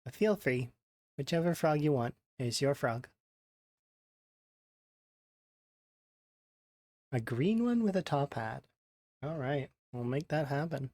But feel free, whichever frog you want is your frog. A green one with a top hat. All right, we'll make that happen.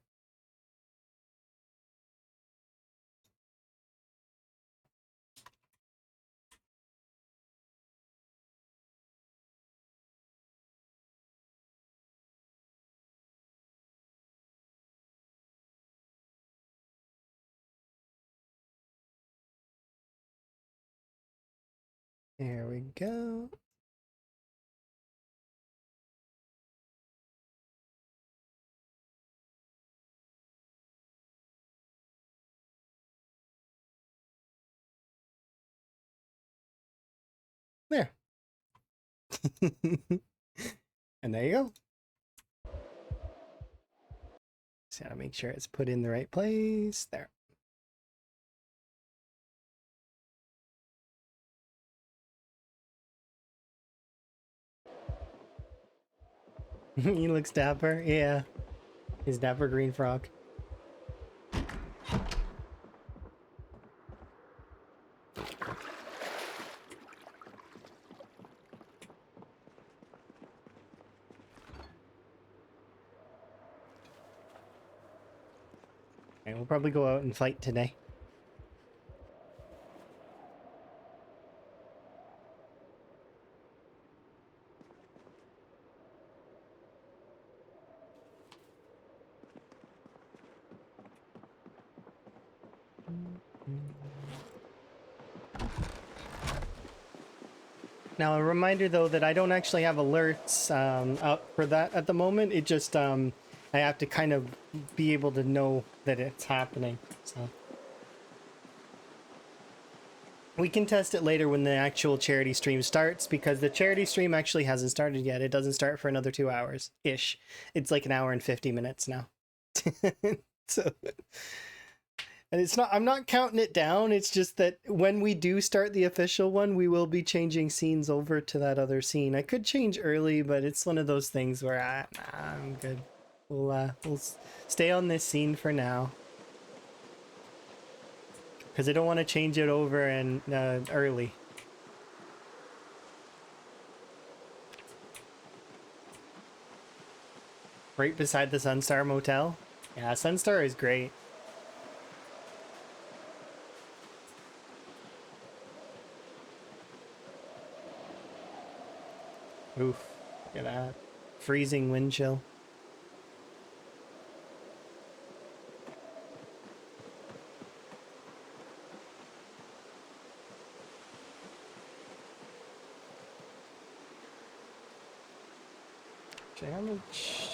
There we go. There. And there you go. Just gotta make sure it's put in the right place. There. He looks dapper. Yeah. He's dapper green frog. And we'll probably go out and fight today. Now, a reminder though that I don't actually have alerts up for that at the moment. It just I have to kind of be able to know that it's happening. So we can test it later when the actual charity stream starts, because the charity stream actually hasn't started yet. It doesn't start for another 2 hours ish. It's like 1 hour and 50 minutes now. So, and it's not, I'm not counting it down. It's just that when we do start the official one, we will be changing scenes over to that other scene. I could change early, but it's one of those things where I'm good. We'll stay on this scene for now, because I don't want to change it over and early. Right beside the Sunstar Motel. Yeah, Sunstar is great. Oof, look at that. Freezing wind chill. Damage.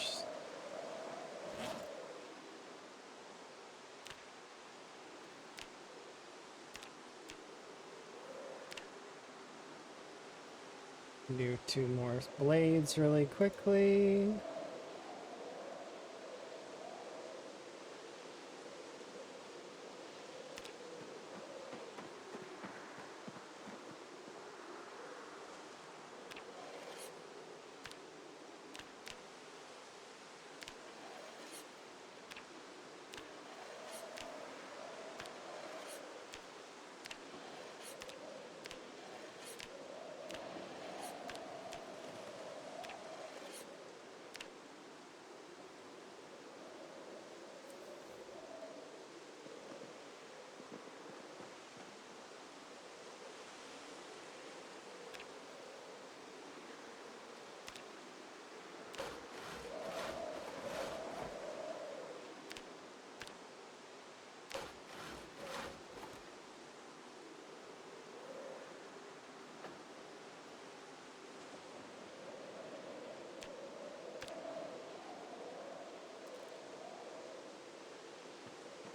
Do 2 more blades really quickly.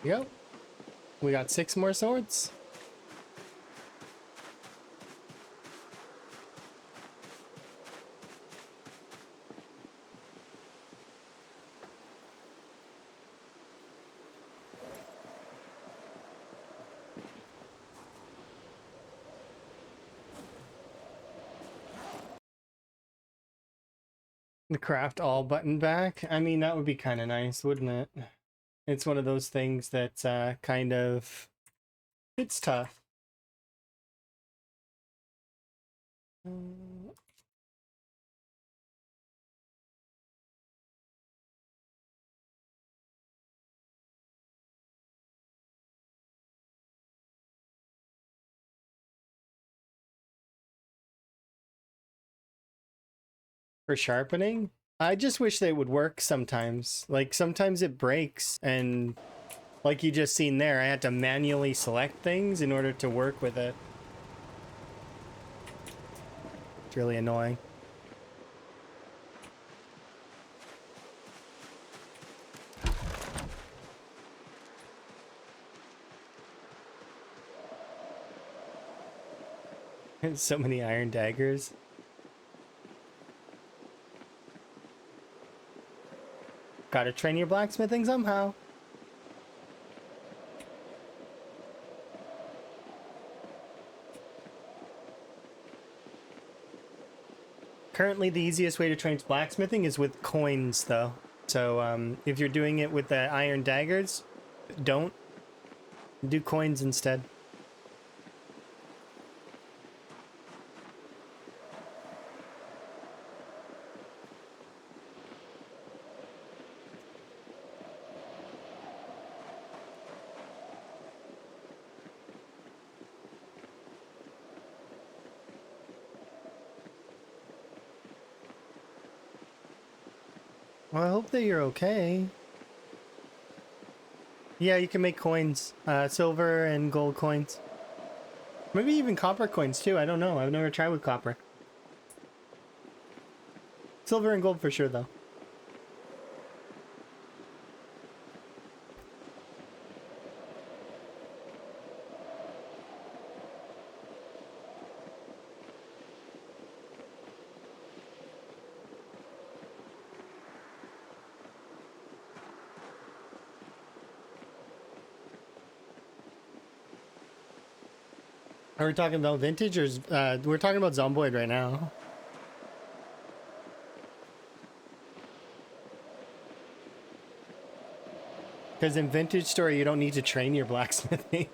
Yep. We got 6 more swords. The craft all button back. I mean, that would be kind of nice, wouldn't it? It's one of those things that's kind of... It's tough. For sharpening? I just wish they would work sometimes. Like, sometimes it breaks, and like you just seen there, I had to manually select things in order to work with it. It's really annoying. So many iron daggers. Gotta train your blacksmithing somehow. Currently, the easiest way to train blacksmithing is with coins, though. So, if you're doing it with the iron daggers, don't do coins instead. Well, I hope that you're okay. Yeah, you can make coins, silver and gold coins. Maybe even copper coins too, I don't know. I've never tried with copper. Silver and gold for sure, though. Are we talking about vintage or we're talking about Zomboid right now? Because in vintage store you don't need to train your blacksmithing.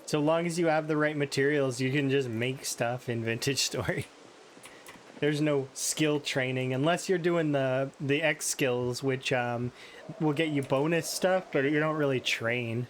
So long as you have the right materials, you can just make stuff in vintage story. There's no skill training unless you're doing the X skills, which will get you bonus stuff, but you don't really train.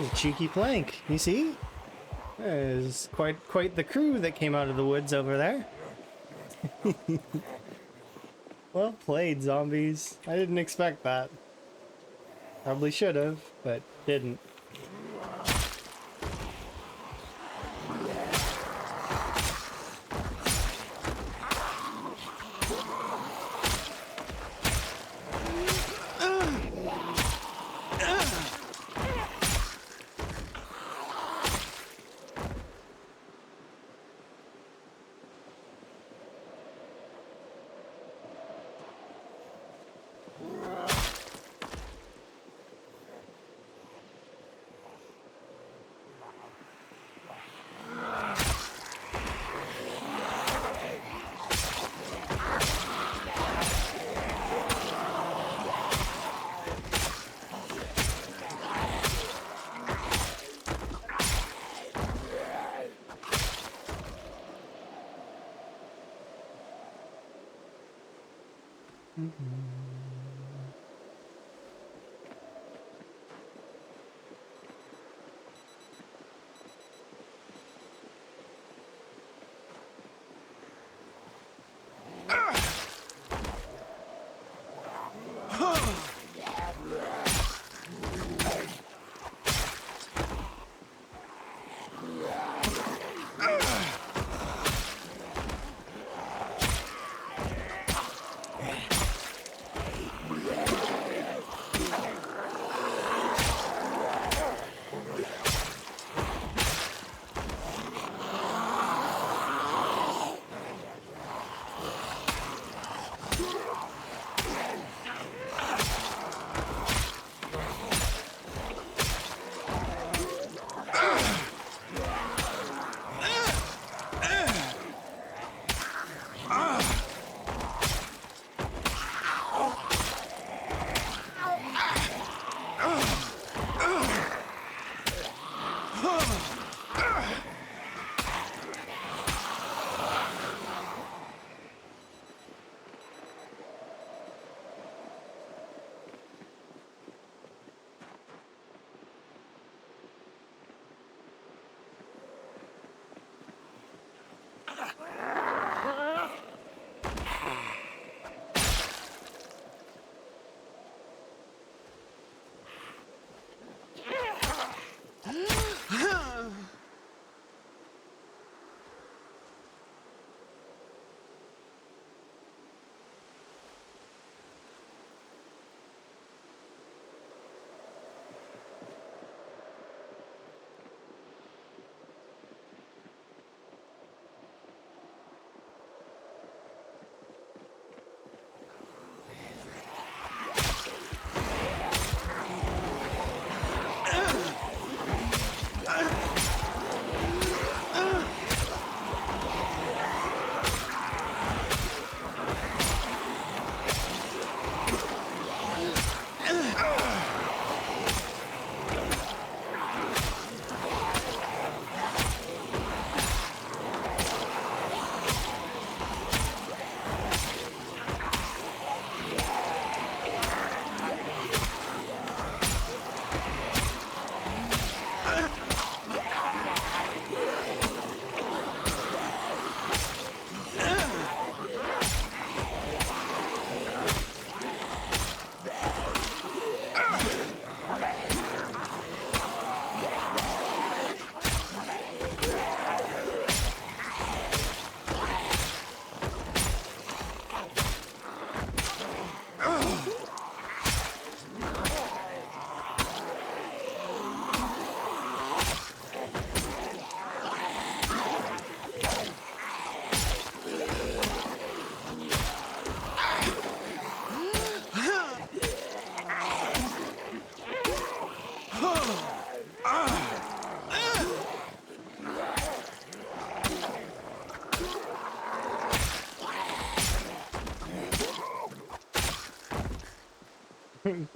Oh, cheeky plank. You see? There's quite the crew that came out of the woods over there. Well played, zombies. I didn't expect that. Probably should have, but didn't.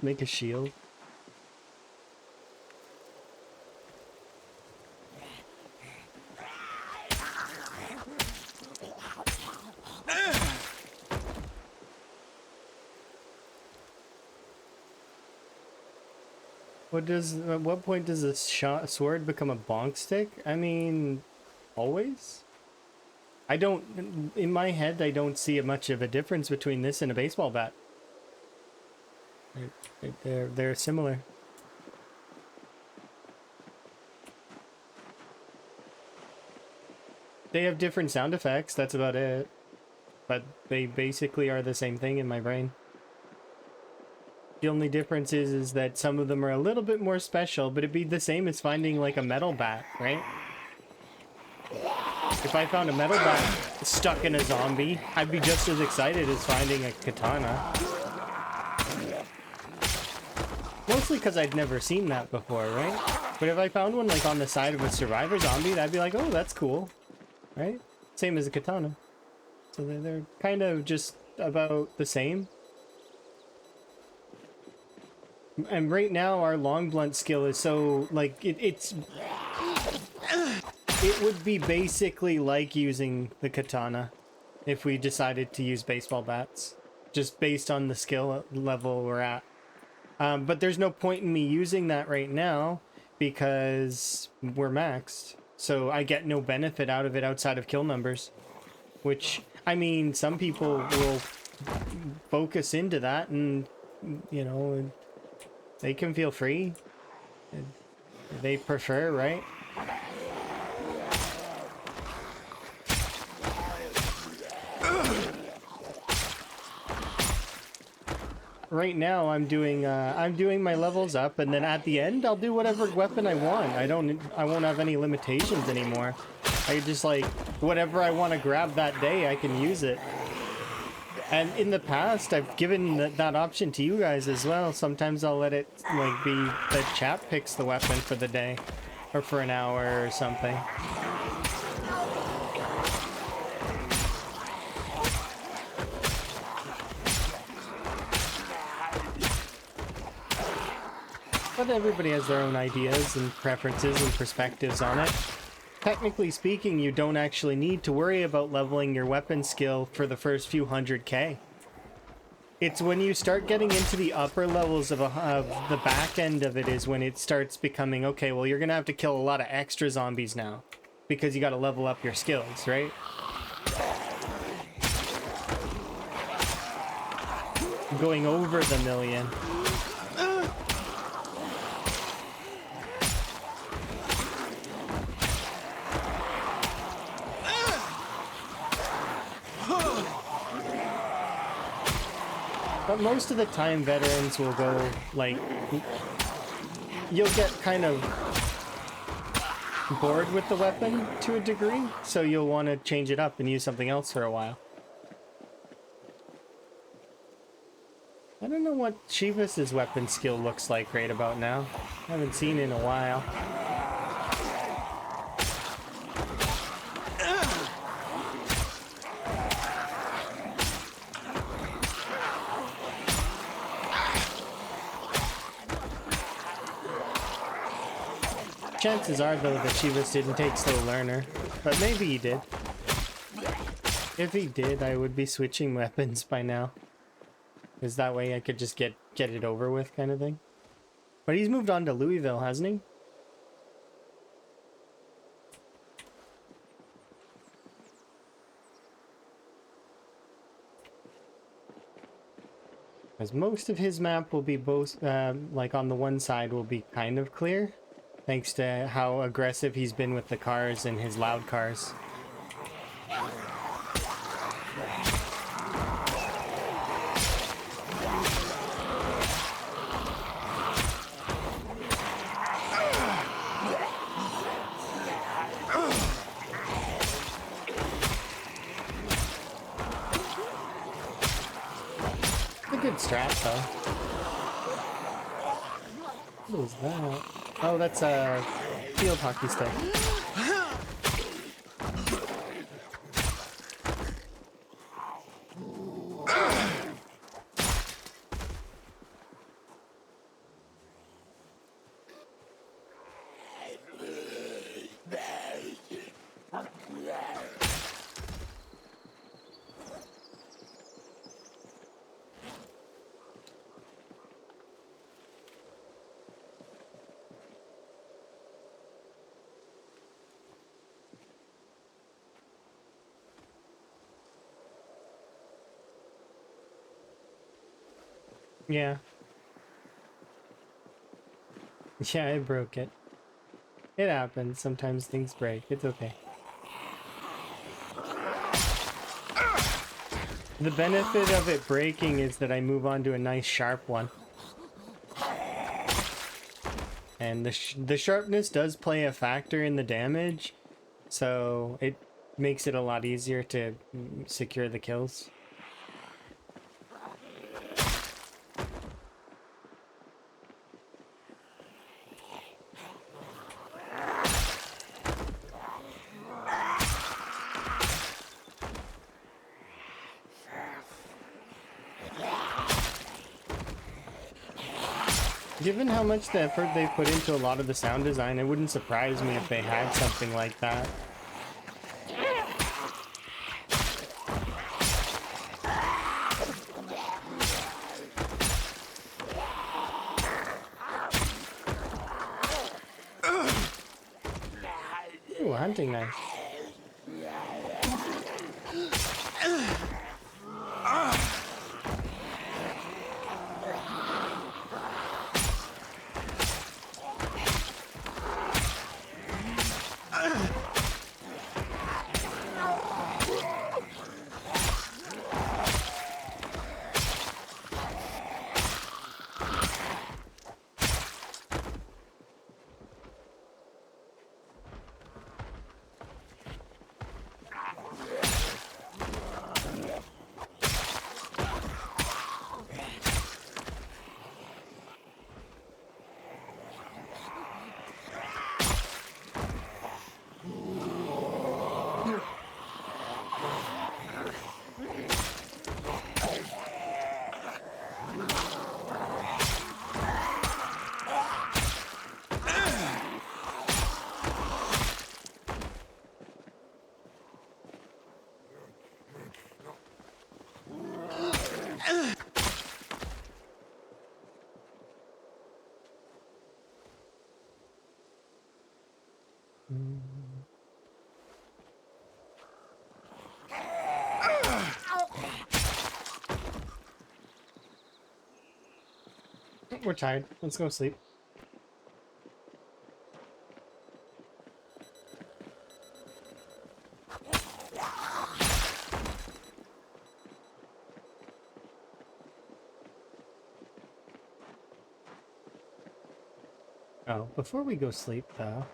Make a shield. At what point does a sword become a bonk stick? I mean, always? I don't, in my head, I don't see much of a difference between this and a baseball bat. They're similar. They have different sound effects, that's about it. But they basically are the same thing in my brain. The only difference is that some of them are a little bit more special, but it'd be the same as finding like a metal bat, right? If I found a metal bat stuck in a zombie, I'd be just as excited as finding a katana. Mostly because I'd never seen that before, right? But if I found one like on the side of a survivor zombie, I'd be like, oh, that's cool, right? Same as a katana. So they're kind of just about the same. And right now our long blunt skill is so like it would be basically like using the katana if we decided to use baseball bats, just based on the skill level we're at. But there's no point in me using that right now because we're maxed. So I get no benefit out of it outside of kill numbers, which, I mean, some people will focus into that and, you know, they can feel free. They prefer, right? Right now I'm doing my levels up, and then at the end I'll do whatever weapon I want. I won't have any limitations anymore. I just like whatever I want to grab that day, I can use it. And in the past, I've given that option to you guys as well. Sometimes I'll let it like be the chap picks the weapon for the day, or for an hour or something. But everybody has their own ideas and preferences and perspectives on it. Technically speaking, you don't actually need to worry about leveling your weapon skill for the first few 100k. It's when you start getting into the upper levels of the back end of it is when it starts becoming, okay, well, you're gonna have to kill a lot of extra zombies now because you gotta level up your skills, right? Going over the million. But most of the time, veterans will go, like, you'll get kind of bored with the weapon to a degree, so you'll want to change it up and use something else for a while. I don't know what Chivas' weapon skill looks like right about now. I haven't seen it in a while. Chances are, though, that Chivas didn't take Slow Learner, but maybe he did. If he did, I would be switching weapons by now. Because that way I could just get it over with, kind of thing. But he's moved on to Louisville, hasn't he? Because most of his map will be both, like on the one side will be kind of clear. Thanks to how aggressive he's been with the cars and his loud cars. It's a good strat, though. What is that? Oh, that's a field hockey stick. Yeah. Yeah, I broke it. It happens. Sometimes things break. It's okay. The benefit of it breaking is that I move on to a nice sharp one. And the sharpness does play a factor in the damage, so it makes it a lot easier to secure the kills. Given how much the effort they put into a lot of the sound design, it wouldn't surprise me if they had something like that. Ooh, a hunting knife. We're tired. Let's go sleep. Oh, before we go sleep, though.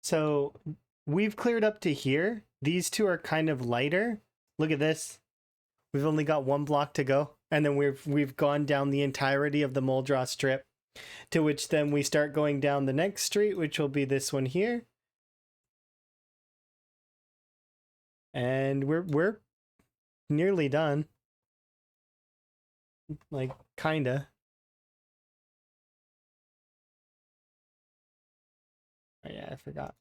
So we've cleared up to here. These two are kind of lighter. Look at this. We've only got one block to go, and then we've gone down the entirety of the Moldra strip, to which then we start going down the next street, which will be this one here. And we're nearly done. Like, kinda. Oh yeah, I forgot.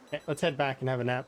Okay, let's head back and have a nap.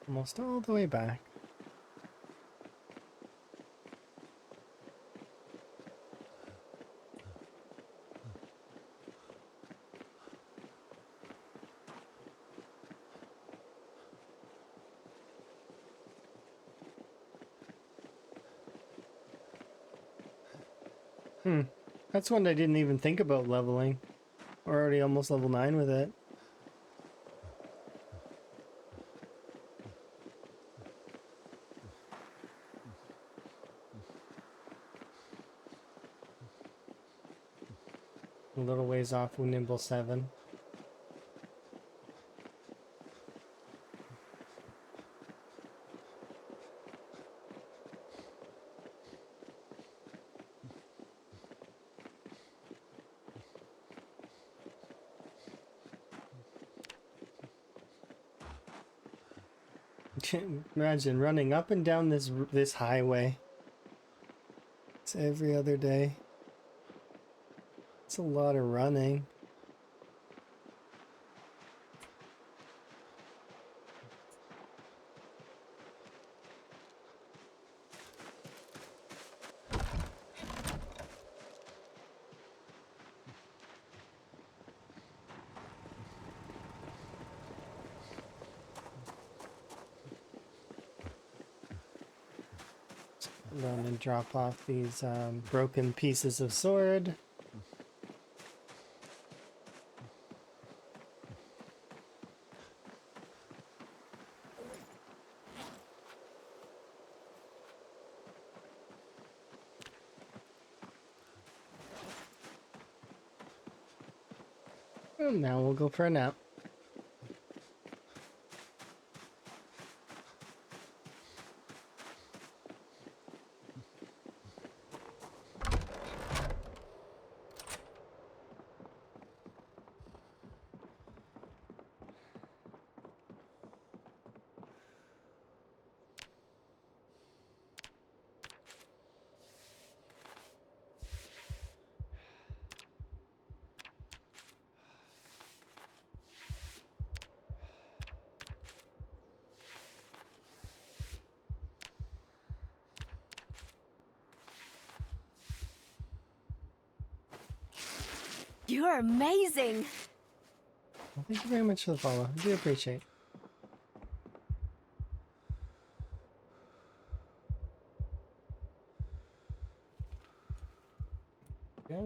Almost all the way back. That's one I didn't even think about leveling. We're already almost level 9 with it. A little ways off with Nimble 7. Imagine running up and down this highway. It's every other day. It's a lot of running. I'm going to drop off these broken pieces of sword. And now we'll go for a nap. You're amazing! Well, thank you very much for the follow. I do appreciate it. Yeah.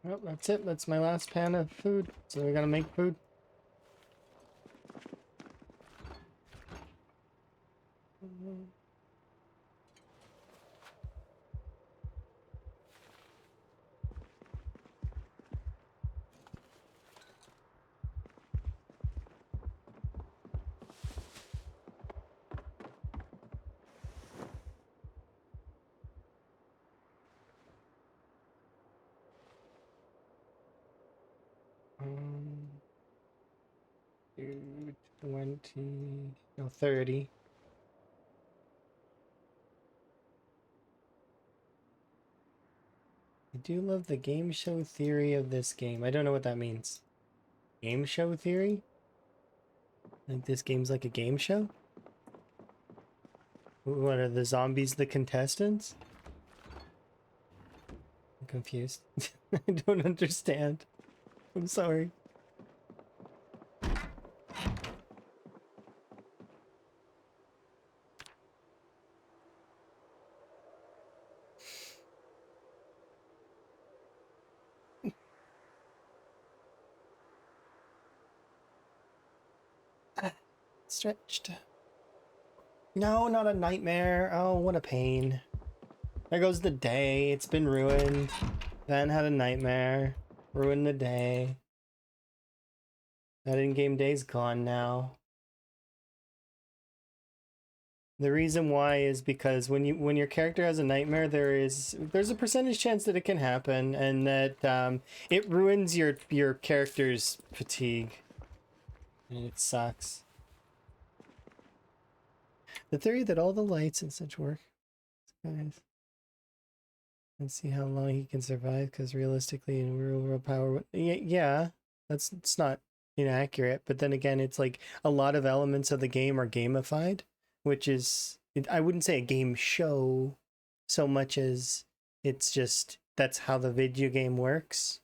Well, that's it. That's my last pan of food. So we gotta make food. 20, no, 30. I do love the game show theory of this game. I don't know what that means. Game show theory? Like this game's like a game show? What are the zombies the contestants? I'm confused. I don't understand. I'm sorry. Stretched. No, not a nightmare. Oh, what a pain. There goes the day. It's been ruined. Van had a nightmare. Ruined the day. That in-game day's gone now. The reason why is because when your character has a nightmare, there's a percentage chance that it can happen, and that it ruins your character's fatigue. And it sucks. The theory that all the lights and such work, guys. Let's see how long he can survive, because realistically in real world power, yeah, it's not inaccurate, but then again, it's like a lot of elements of the game are gamified, which is, I wouldn't say a game show so much as it's just, that's how the video game works,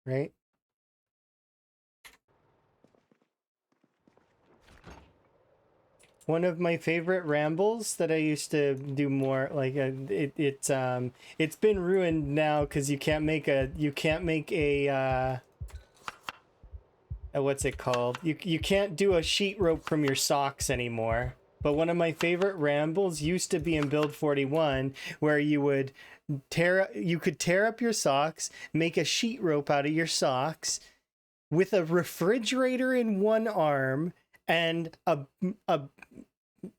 right? One of my favorite rambles that I used to do more, like it's been ruined now because you can't make a what's it called? You can't do a sheet rope from your socks anymore. But one of my favorite rambles used to be in Build 41, where you could tear up your socks, make a sheet rope out of your socks with a refrigerator in one arm and a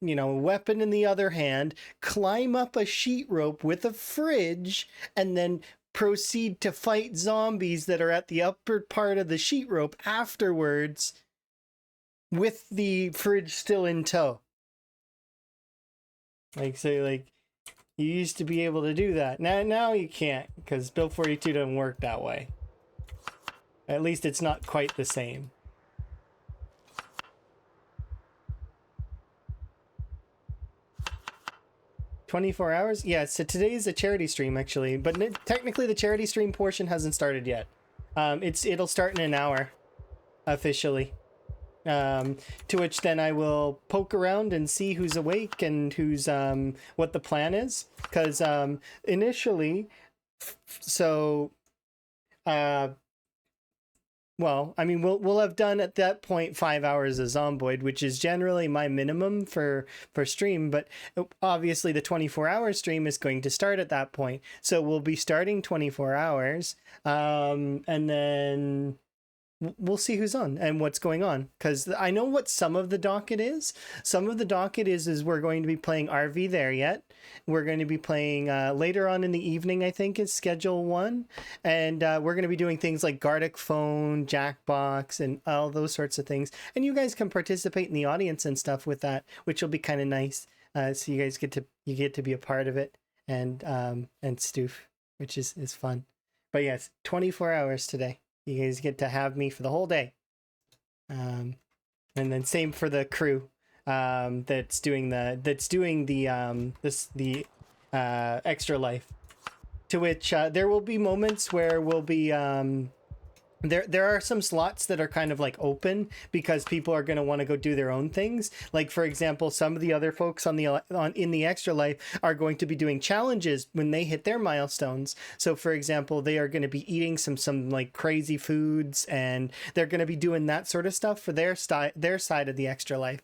weapon in the other hand, climb up a sheet rope with a fridge, and then proceed to fight zombies that are at the upper part of the sheet rope afterwards with the fridge still in tow. Like, so, like, you used to be able to do that. Now you can't, because Build 42 doesn't work that way. At least it's not quite the same. "24 hours? Yeah, so today's a charity stream, actually. But technically the charity stream portion hasn't started yet. It'll start in an hour, officially. To which then I will poke around and see who's awake and who's, what the plan is. Because, initially, so, well, I mean, we'll have done at that point 5 hours of Zomboid, which is generally my minimum for stream, but obviously the 24-hour stream is going to start at that point. So we'll be starting 24 hours, and then we'll see who's on and what's going on, because I know what some of the docket is. Some of the docket is we're going to be playing RV there yet. We're going to be playing later on in the evening, I think, is schedule 1, and we're going to be doing things like Gartic Phone, Jackbox, and all those sorts of things. And you guys can participate in the audience and stuff with that, which will be kind of nice. So you guys get to be a part of it and stoof, which is fun. But yes, 24 hours today. You guys get to have me for the whole day. And then same for the crew that's doing the extra life. To which there will be moments where we'll be there are some slots that are kind of like open because people are going to want to go do their own things. Like, for example, some of the other folks in the extra life are going to be doing challenges when they hit their milestones. So for example, they are going to be eating some like crazy foods, and they're going to be doing that sort of stuff for their side of the extra life.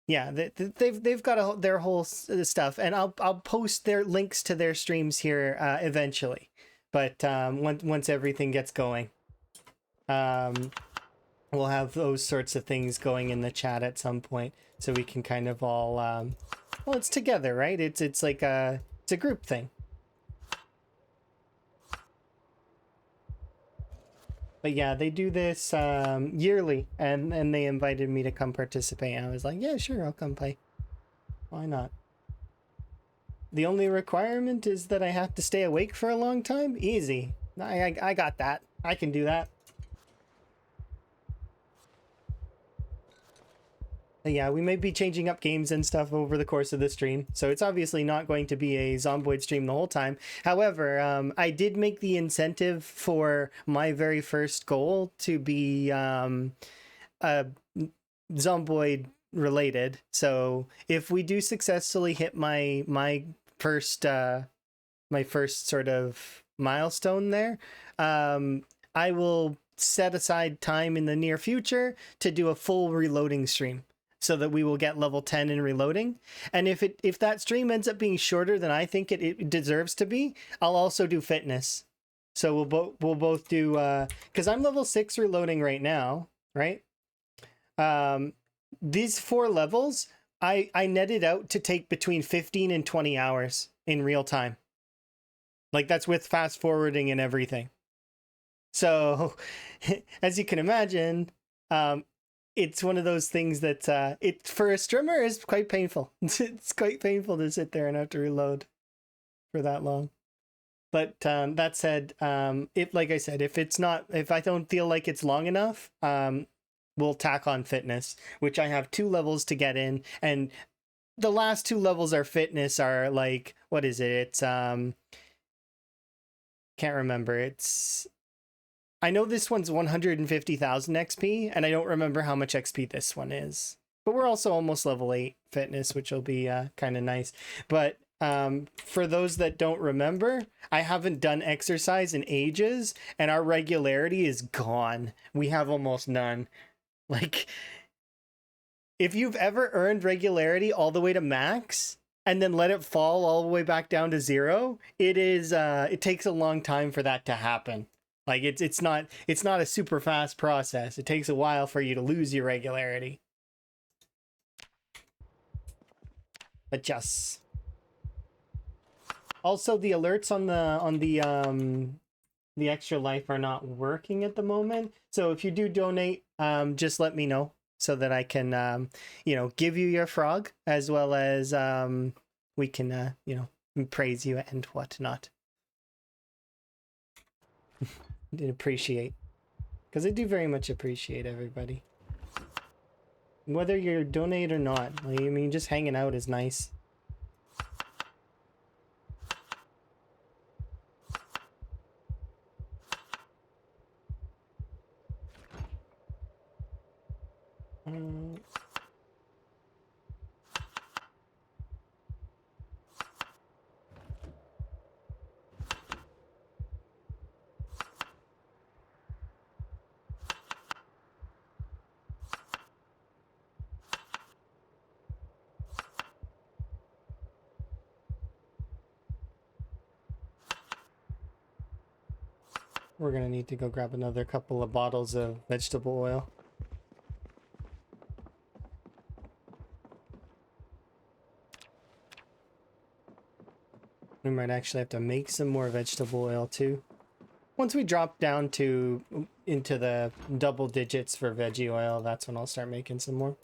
Yeah, they've got their whole stuff, and I'll post their links to their streams here eventually. But once everything gets going, we'll have those sorts of things going in the chat at some point, so we can kind of all, well, it's together, right? It's like it's a group thing. But yeah, they do this yearly, and they invited me to come participate. And I was like, yeah, sure, I'll come play. Why not? The only requirement is that I have to stay awake for a long time. Easy. I got that. I can do that. Yeah, we may be changing up games and stuff over the course of the stream, so it's obviously not going to be a Zomboid stream the whole time. However, I did make the incentive for my very first goal to be Zomboid related. So if we do successfully hit my first sort of milestone there, I will set aside time in the near future to do a full reloading stream, so that we will get level 10 in reloading. And if that stream ends up being shorter than I think it deserves to be, I'll also do fitness. So we'll both do because I'm level 6 reloading right now, right? These 4 levels I netted out to take between 15 and 20 hours in real time. Like, that's with fast forwarding and everything. So as you can imagine, it's one of those things that it for a streamer is quite painful. It's quite painful to sit there and have to reload for that long. But that said, if, like I said, if I don't feel like it's long enough, we'll tack on fitness, which I have 2 levels to get in, and the last 2 levels are fitness are like, what is it? It's can't remember. I know this one's 150,000 XP, and I don't remember how much XP this one is. But we're also almost level 8 fitness, which will be kind of nice. But for those that don't remember, I haven't done exercise in ages, and our regularity is gone. We have almost none. Like, if you've ever earned regularity all the way to max, and then let it fall all the way back down to 0, it takes a long time for that to happen. Like, it's not a super fast process. It takes a while for you to lose your regularity. But yes. Also, the alerts on the extra life are not working at the moment. So if you do donate, just let me know so that I can give you your frog, as well as we can praise you and whatnot. Did appreciate, because I do very much appreciate everybody, whether you donate or not. Like, I mean, just hanging out is nice. We're gonna need to go grab another couple of bottles of vegetable oil. We might actually have to make some more vegetable oil too. Once we drop down into the double digits for veggie oil, that's when I'll start making some more.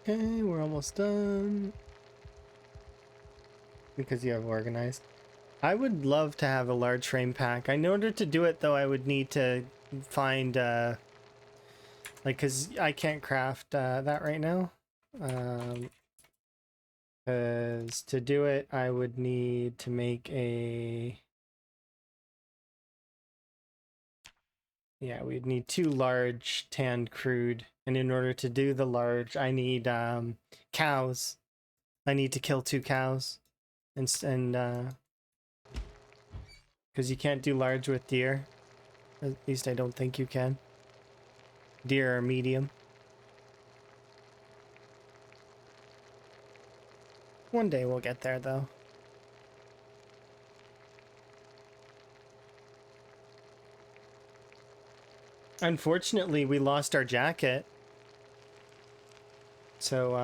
Okay, we're almost done. Because you have organized. I would love to have a large frame pack. In order to do it, though, I would need to find, like, because I can't craft that right now. Because to do it, I would need to make a... Yeah, we'd need 2 large tanned crude. And in order to do the large, I need cows. I need to kill 2 cows. And because you can't do large with deer. At least I don't think you can. Deer are medium. One day we'll get there, though. Unfortunately, we lost our jacket. So,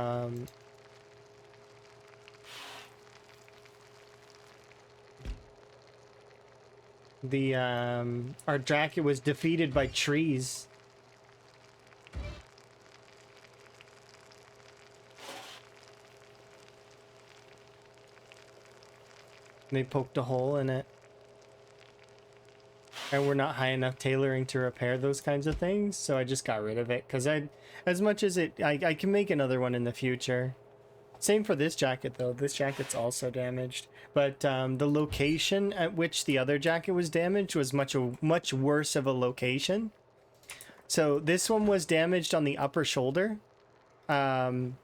our jacket was defeated by trees. They poked a hole in it. And we're not high enough tailoring to repair those kinds of things, so I just got rid of it. Because as much as I can make another one in the future. Same for this jacket, though. This jacket's also damaged. But the location at which the other jacket was damaged was much worse of a location. So this one was damaged on the upper shoulder,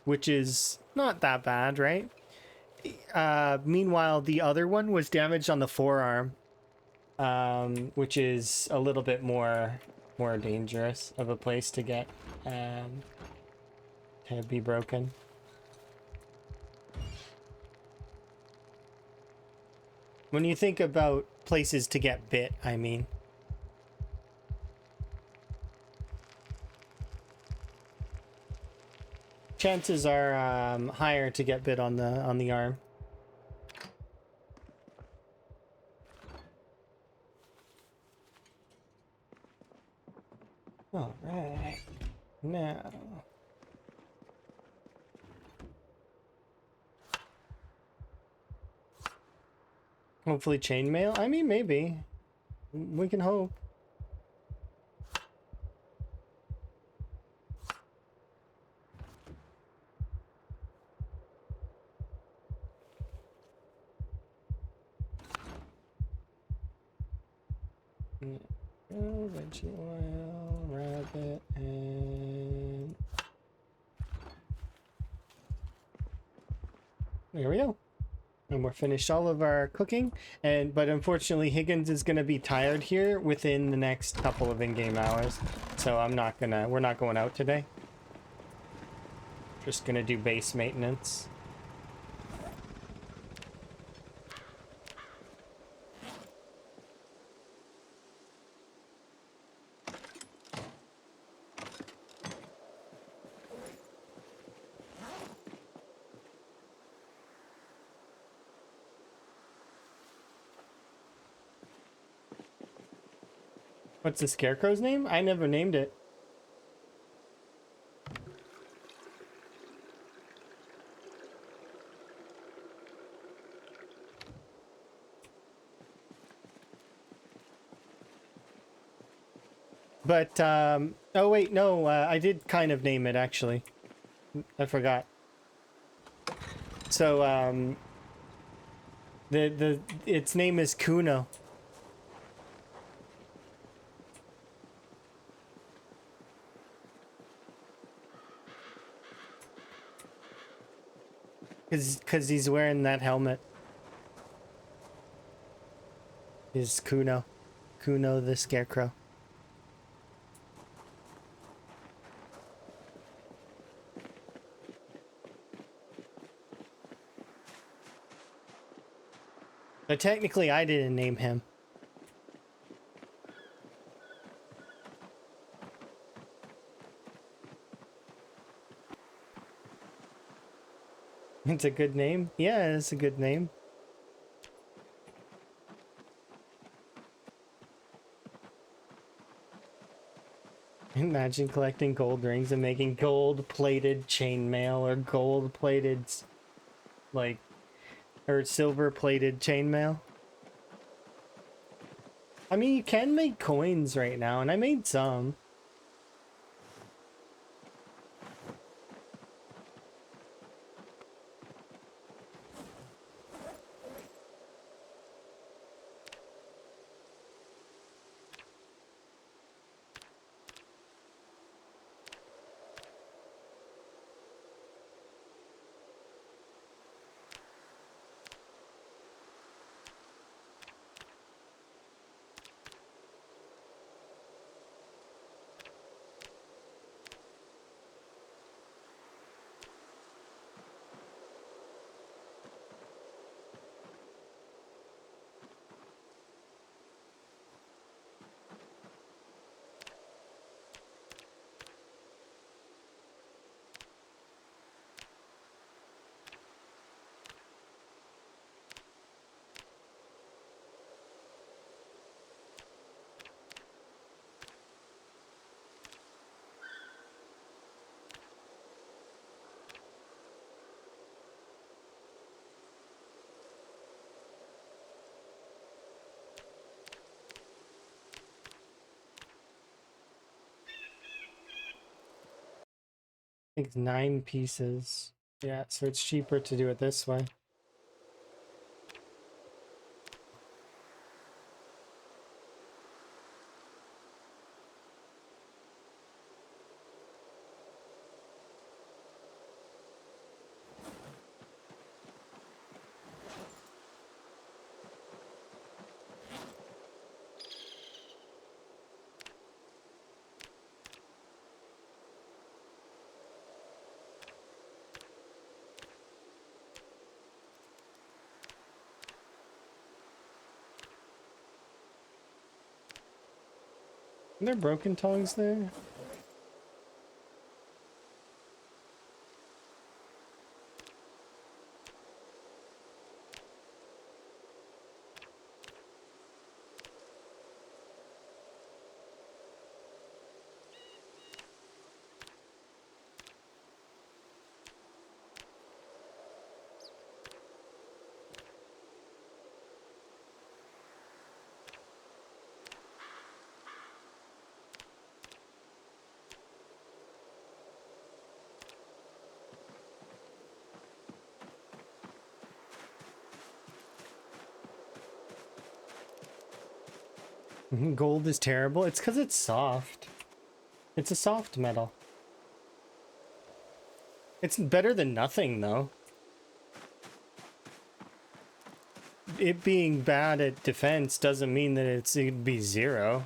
which is not that bad, right? Meanwhile, the other one was damaged on the forearm, which is a little bit more dangerous of a place to get to be broken. When you think about places to get bit, I mean. Chances are higher to get bit on the arm. All right. Now. Hopefully chainmail? I mean, maybe. We can hope. Veggie oil, rabbit, and... There we go. And we're finished all of our cooking, but unfortunately Higgins is going to be tired here within the next couple of in-game hours, so we're not going out today. Just gonna do base maintenance. What's the scarecrow's name? I never named it. But, oh wait, no, I did kind of name it, actually. I forgot. So, its name is Kuno. Because he's wearing that helmet. Is Kuno. Kuno the Scarecrow. But technically, I didn't name him. It's a good name. Yeah, it's a good name. Imagine collecting gold rings and making gold-plated chainmail or gold-plated, like, or silver-plated chainmail. I mean, you can make coins right now, and I made some. I think 9 pieces. Yeah, so it's cheaper to do it this way. Are there broken tongs there? Gold is terrible. It's because it's soft. It's a soft metal. It's better than nothing, though. It being bad at defense doesn't mean that it'd be 0.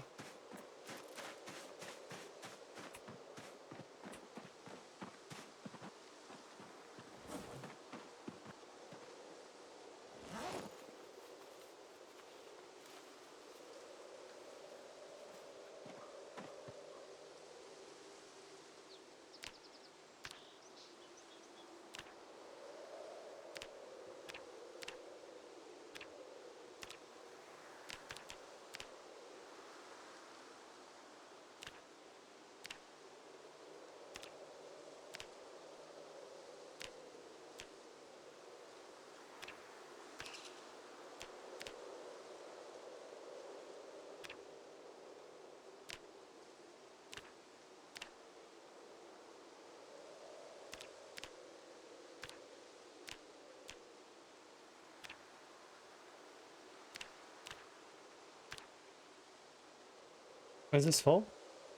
Is this full?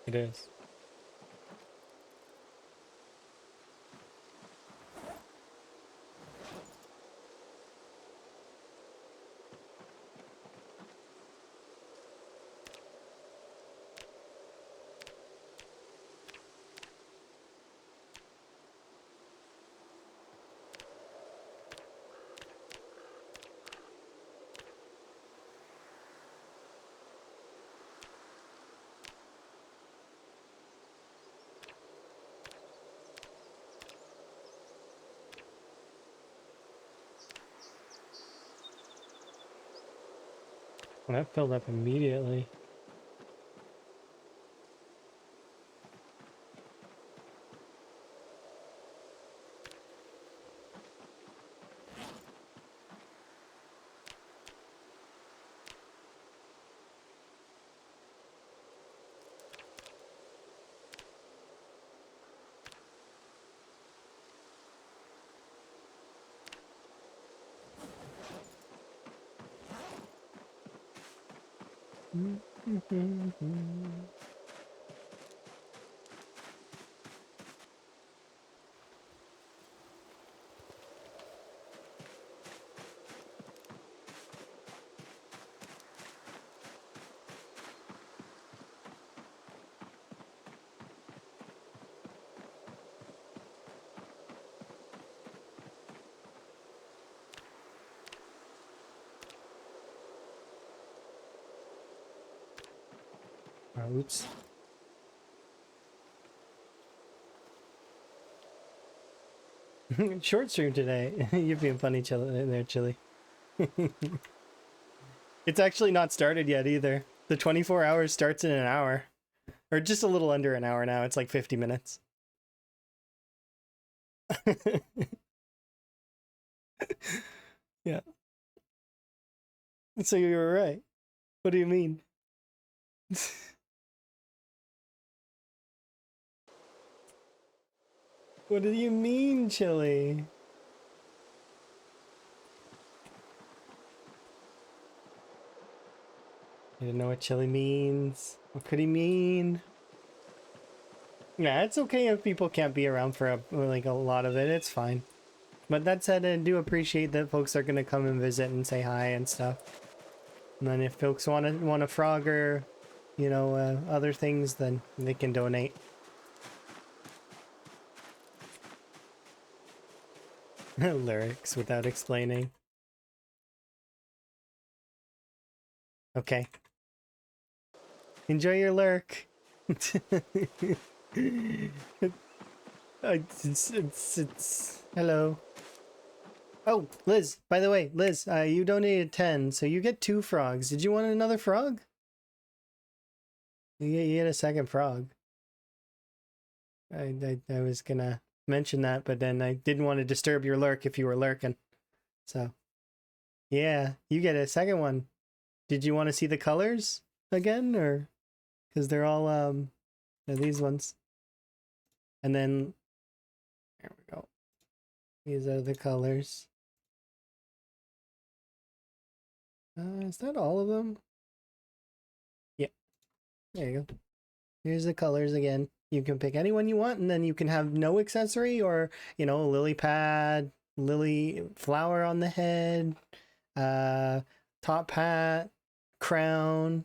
It is. Well, that filled up immediately. Oh, oops. Short stream today. You're being funny, Chili. It's actually not started yet either. The 24 hours starts in an hour. Or just a little under an hour now. It's like 50 minutes. Yeah. So you were right. What do you mean? What do you mean, Chili? I didn't know what Chili means. What could he mean? Yeah, it's okay if people can't be around for a lot of it. It's fine. But that said, I do appreciate that folks are gonna come and visit and say hi and stuff. And then if folks want a frog or, you know, other things, then they can donate. Lyrics without explaining. Okay. Enjoy your lurk. Hello. Oh, Liz, by the way, Liz, you donated 10, so you get 2 frogs. Did you want another frog? You get a second frog. I was gonna mention that, but then I didn't want to disturb your lurk if you were lurking. So, yeah, you get a second one. Did you want to see the colors again, or because they're all they're these ones? And then there we go. These are the colors. Is that all of them? Yep. There you go. Here's the colors again. You can pick any one you want, and then you can have no accessory, or, you know, a lily pad, lily flower on the head, top hat, crown.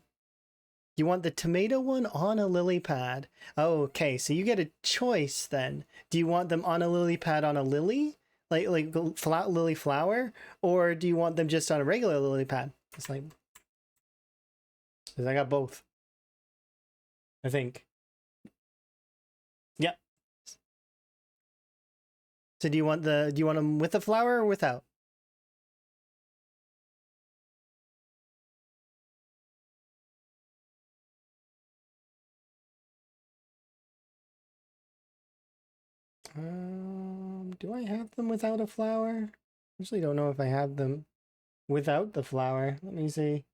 You want the tomato one on a lily pad. Oh, okay, so you get a choice then. Do you want them on a lily pad on a lily? Like flat lily flower? Or do you want them just on a regular lily pad? It's like, because I got both, I think. Yep. So do you want them with the flower or without? Do I have them without a flower? Actually don't know if I have them without the flower. Let me see.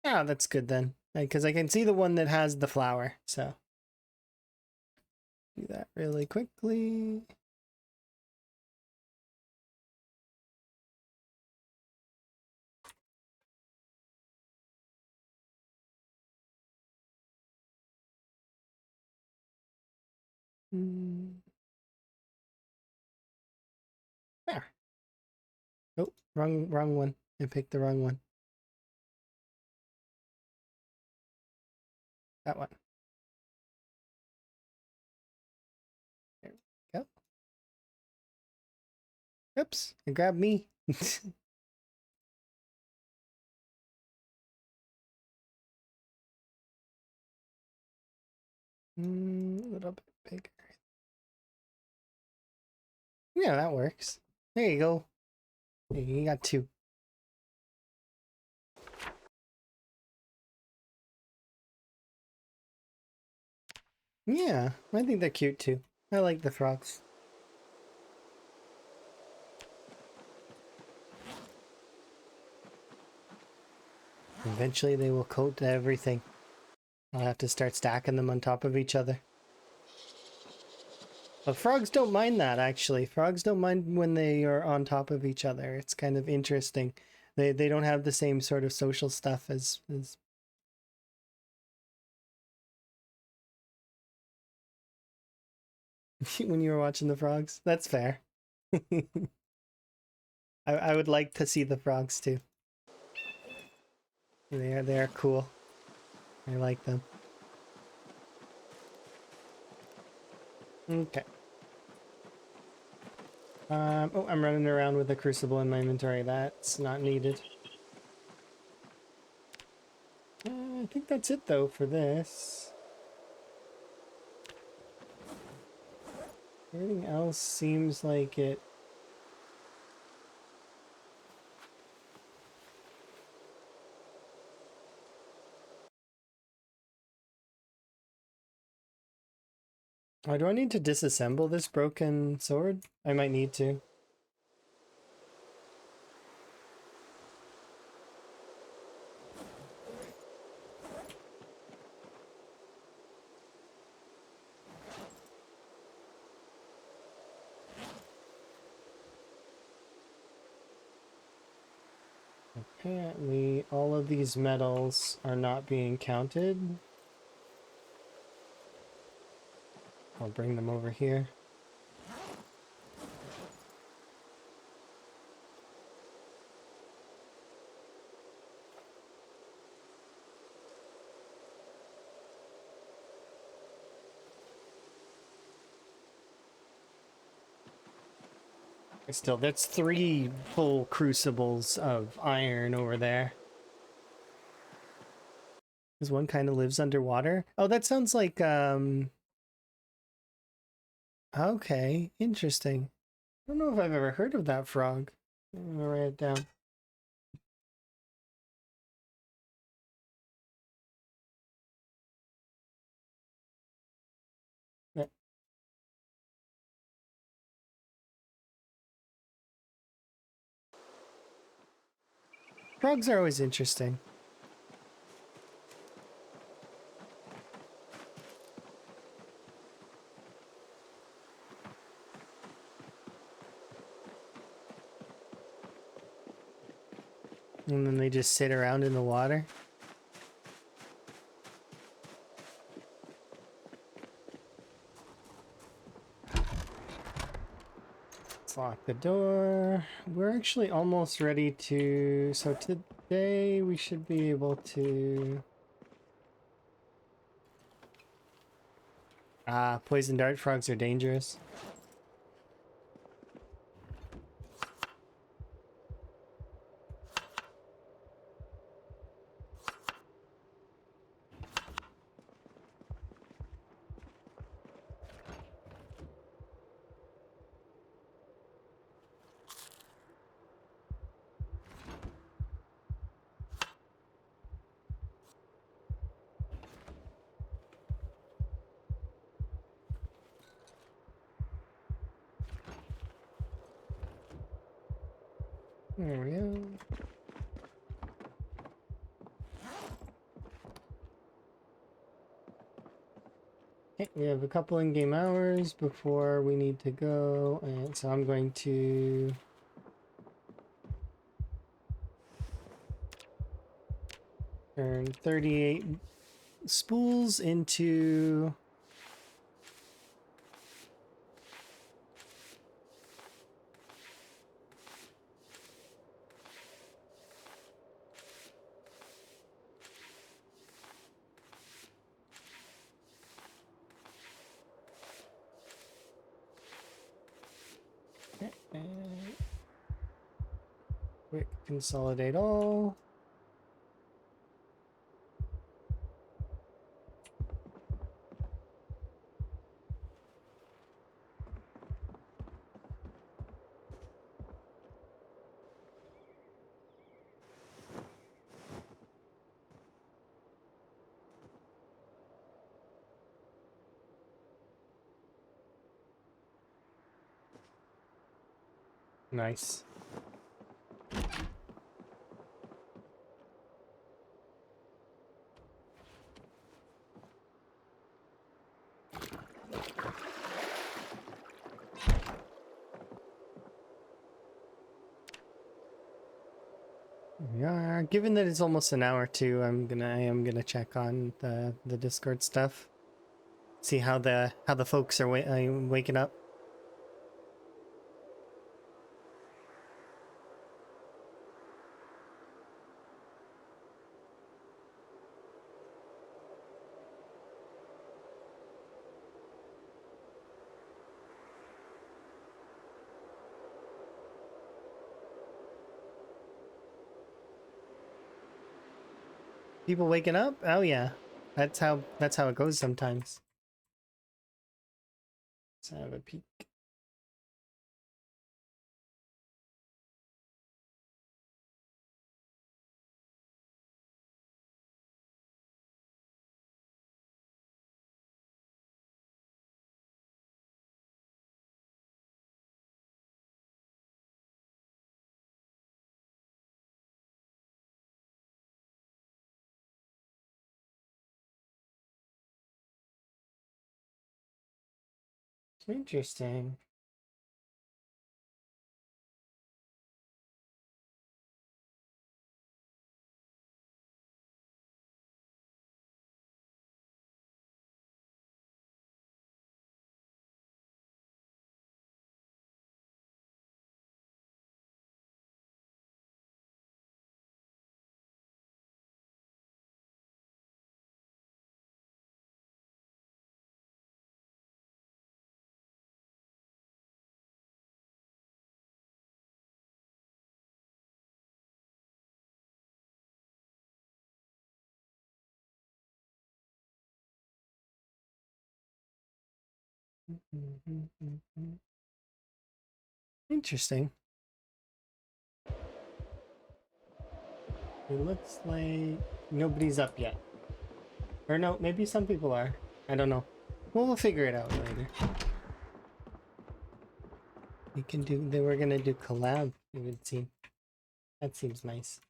Yeah, that's good then. Because I can see the one that has the flower, so do that really quickly. There. Oh, wrong one. I picked the wrong one. That one. There we go. Oops, it grabbed me. A little bit bigger. Yeah, that works. There you go. You got 2. Yeah, I think they're cute too. I like the frogs. Eventually they will coat everything. I'll have to start stacking them on top of each other. But frogs don't mind that, actually. Frogs don't mind when they are on top of each other. It's kind of interesting. They don't have the same sort of social stuff as when you were watching the frogs. That's fair. I would like to see the frogs too. They are cool. I like them. Okay. Oh, I'm running around with a crucible in my inventory. That's not needed. I think that's it though for this. Everything else seems like it. Oh, do I need to disassemble this broken sword? I might need to. Apparently, all of these metals are not being counted. I'll bring them over here. Still, that's 3 full crucibles of iron over there. This one kind of lives underwater. Oh, that sounds like, okay, interesting. I don't know if I've ever heard of that frog. I'm gonna write it down. Yeah. Frogs are always interesting. And then they just sit around in the water. Let's lock the door. We're actually almost ready to... So today we should be able to... Poison dart frogs are dangerous. There we go. Okay, we have a couple in-game hours before we need to go, and so I'm going to turn 38 spools into quick consolidate all. Nice. Yeah, given that it's almost an hour too, I am gonna check on the Discord stuff. See how the folks are waking up. People waking up? Oh yeah. That's how it goes sometimes. Let's have a peek. Interesting. Interesting. It looks like nobody's up yet. Or no, maybe some people are. I don't know. Well, we'll figure it out later. We can do. They were gonna do collab. It would seem. That seems nice.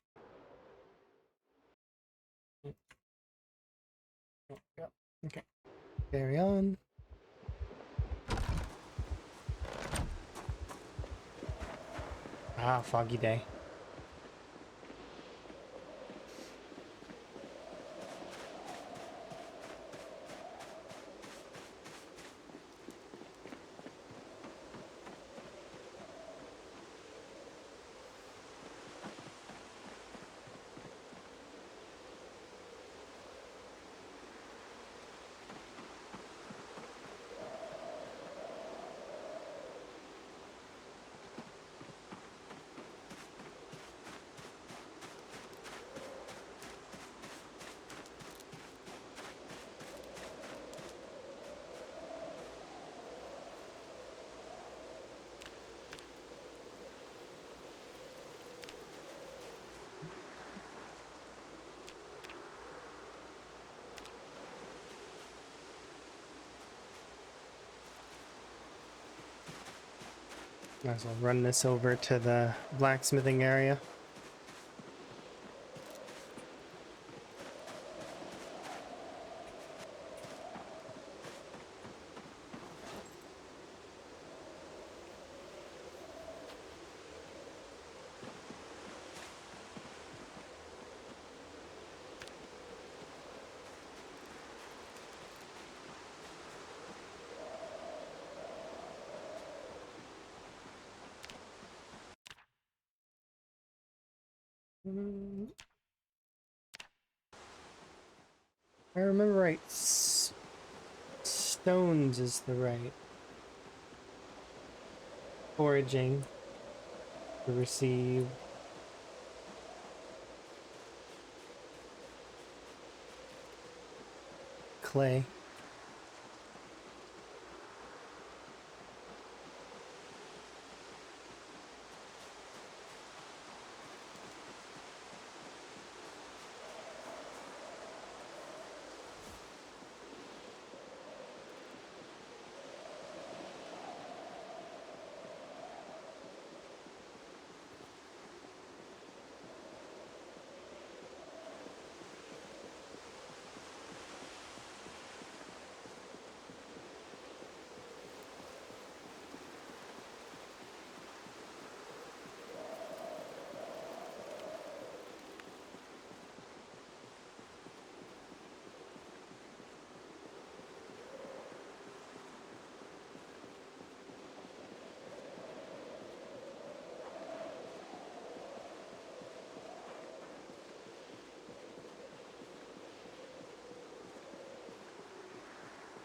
Oh, yeah. Okay. Carry on. Ah, foggy day. Might as well run this over to the blacksmithing area. I remember right. Stones is the right foraging to receive. Clay.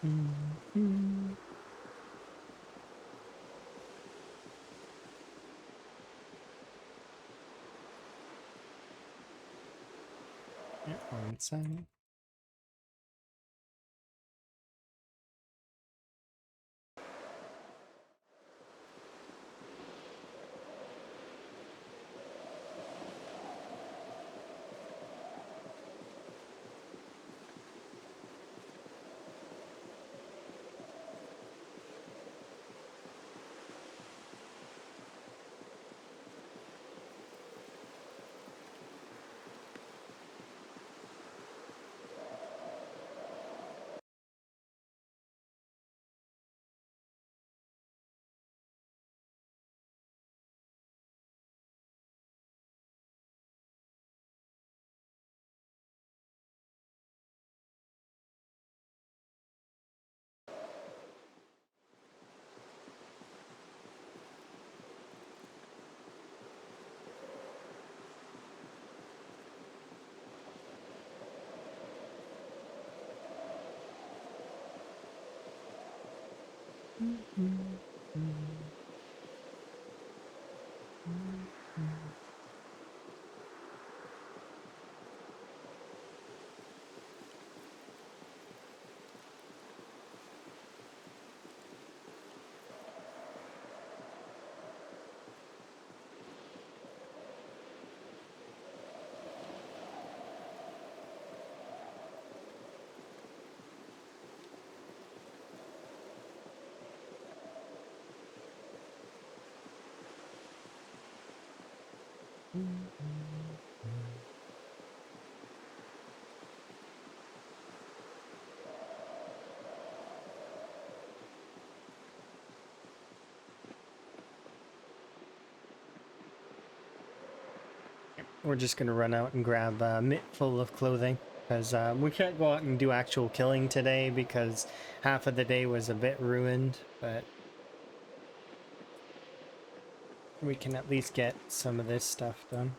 Yeah, we're inside. We're just gonna run out and grab a mitt full of clothing because we can't go out and do actual killing today because half of the day was a bit ruined, but we can at least get some of this stuff done.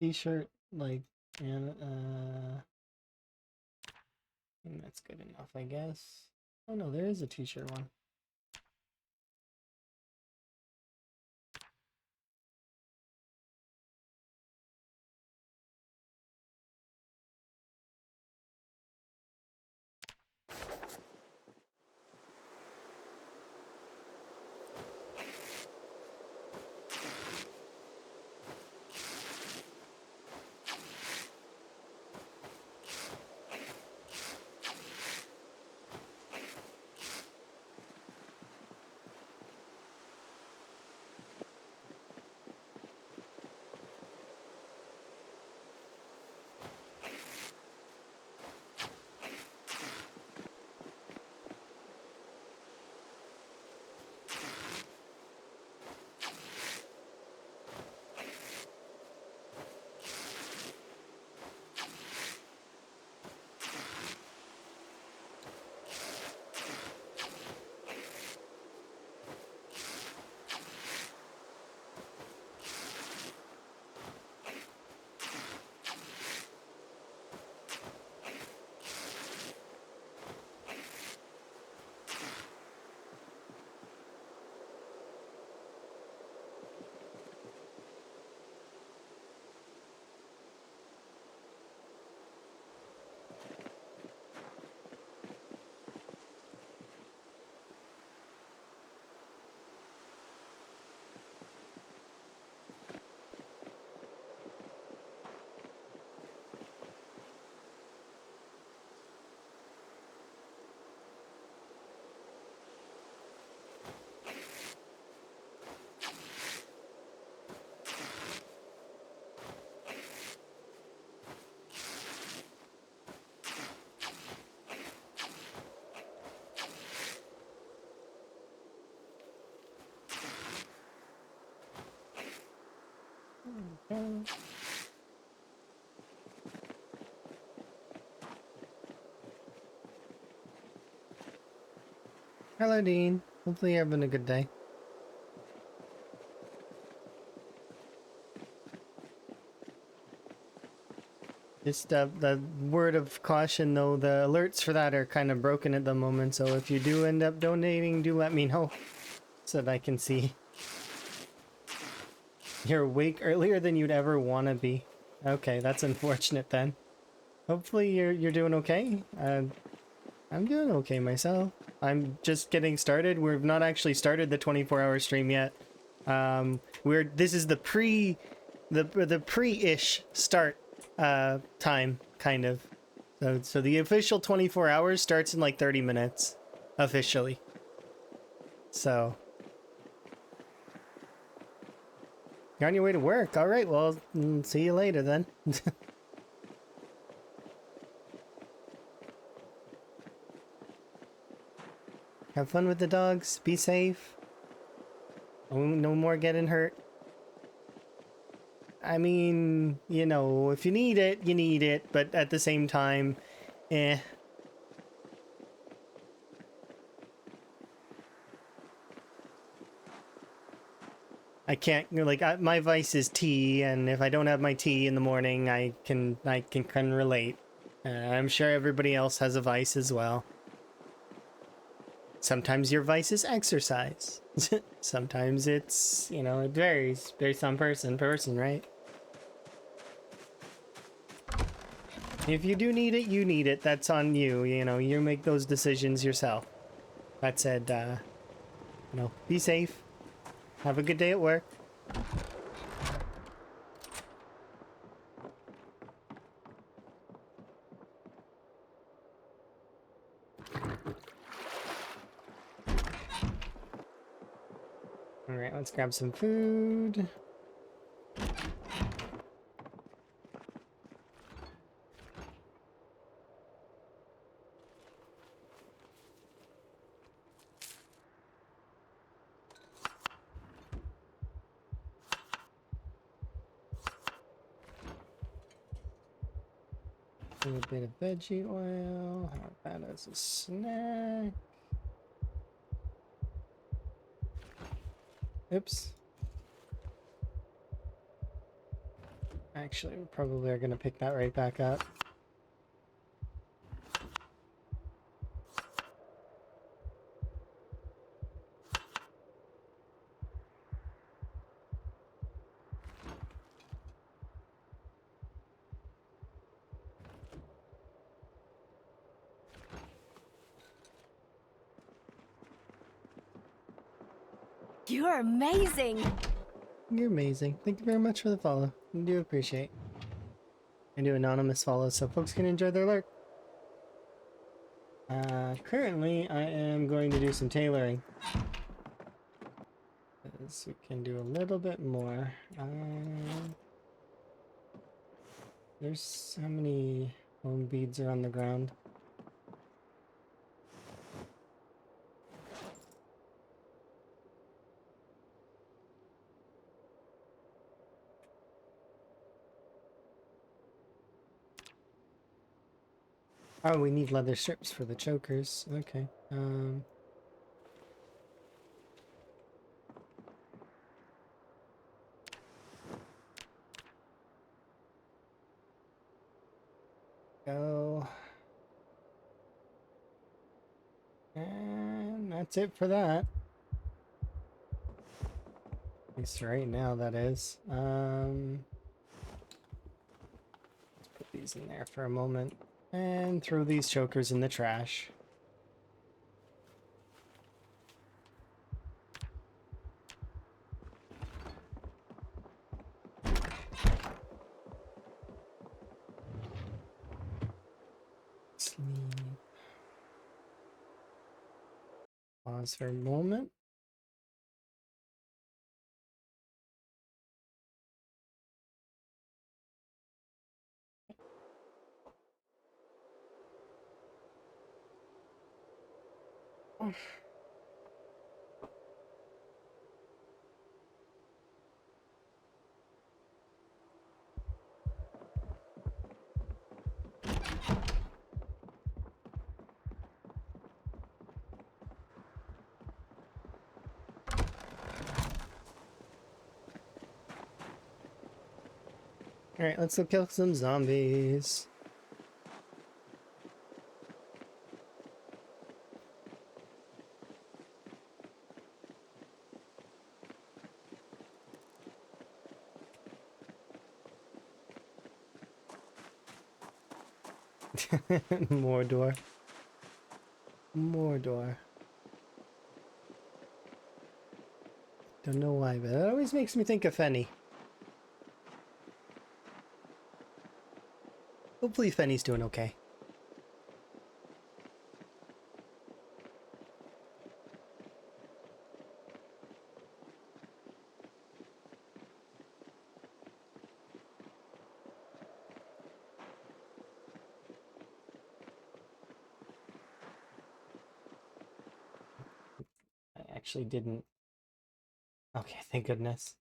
T-shirt, like, and and that's good enough, I guess. Oh no, there is a t-shirt one. Hello, Dean. Hopefully you're having a good day. Just the word of caution, though, the alerts for that are kind of broken at the moment, so if you do end up donating, do let me know so that I can see. You're awake earlier than you'd ever want to be. Okay, that's unfortunate then. Hopefully you're doing okay. I'm doing okay myself. I'm just getting started. We've not actually started the 24-hour stream yet. This is the pre-ish start time, kind of. So the official 24 hours starts in like 30 minutes officially. So you're on your way to work. All right, well, see you later then. Have fun with the dogs. Be safe. No more getting hurt. I mean, you know, if you need it, you need it. But at the same time, eh. I can't, like, my vice is tea, and if I don't have my tea in the morning, I can relate. I'm sure everybody else has a vice as well. Sometimes your vice is exercise. Sometimes it's, you know, it varies based on person, right? If you do need it, you need it. That's on you. You know, you make those decisions yourself. That said, you know, be safe. Have a good day at work. All right, let's grab some food. A little bit of veggie oil. How about that as a snack? Oops. Actually, we probably are going to pick that right back up. You're amazing! You're amazing. Thank you very much for the follow. I do appreciate. I do anonymous follows so folks can enjoy their lurk. Currently, I am going to do some tailoring. So we can do a little bit more. There's how many home beads are on the ground? Oh, we need leather strips for the chokers. Okay. Go. And that's it for that. At least right now, that is. Let's put these in there for a moment. And throw these chokers in the trash. Sleep. Pause for a moment. Alright, let's go kill some zombies. Mordor. Mordor. Don't know why, but that always makes me think of Fenny. Hopefully Fenny's doing okay. I actually didn't. Okay, thank goodness.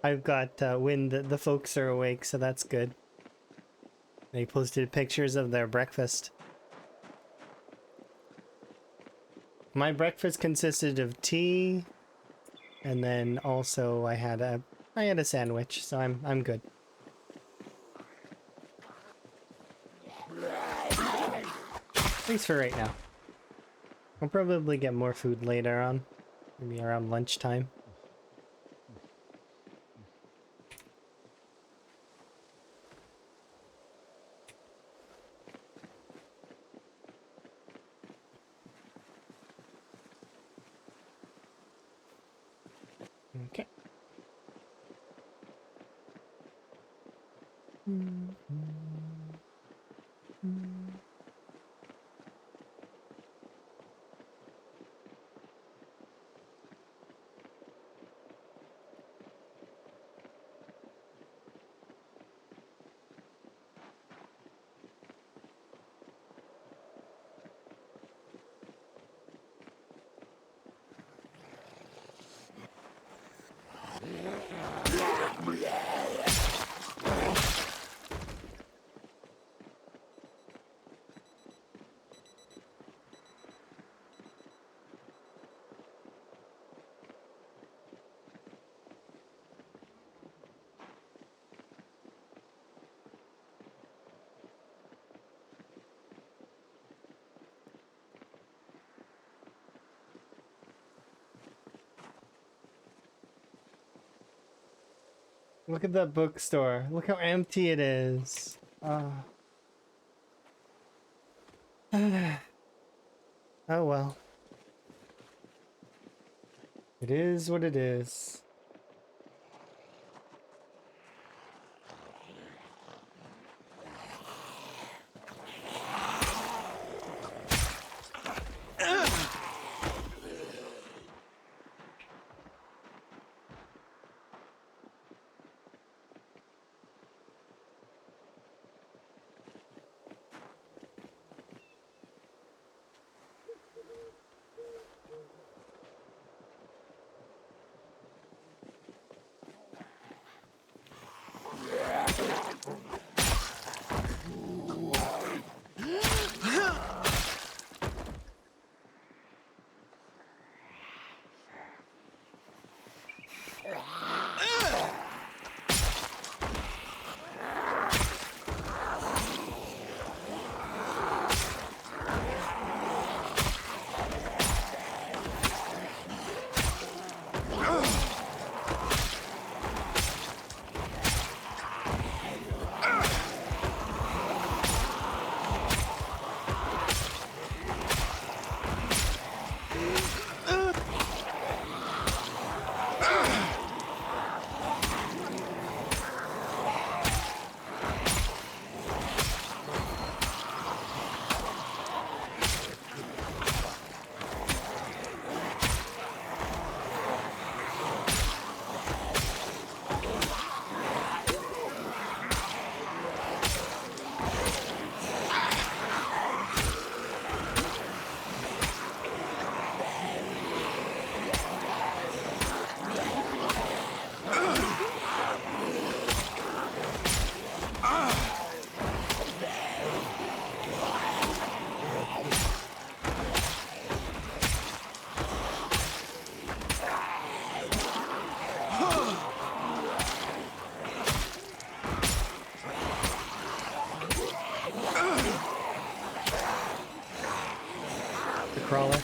I've got wind that the folks are awake, so that's good. They posted pictures of their breakfast. My breakfast consisted of tea, and then also I had a sandwich, so I'm good. At least for right now. I'll probably get more food later on, maybe around lunchtime. Okay. Look at that bookstore. Look how empty it is. Oh well. It is what it is. crawler.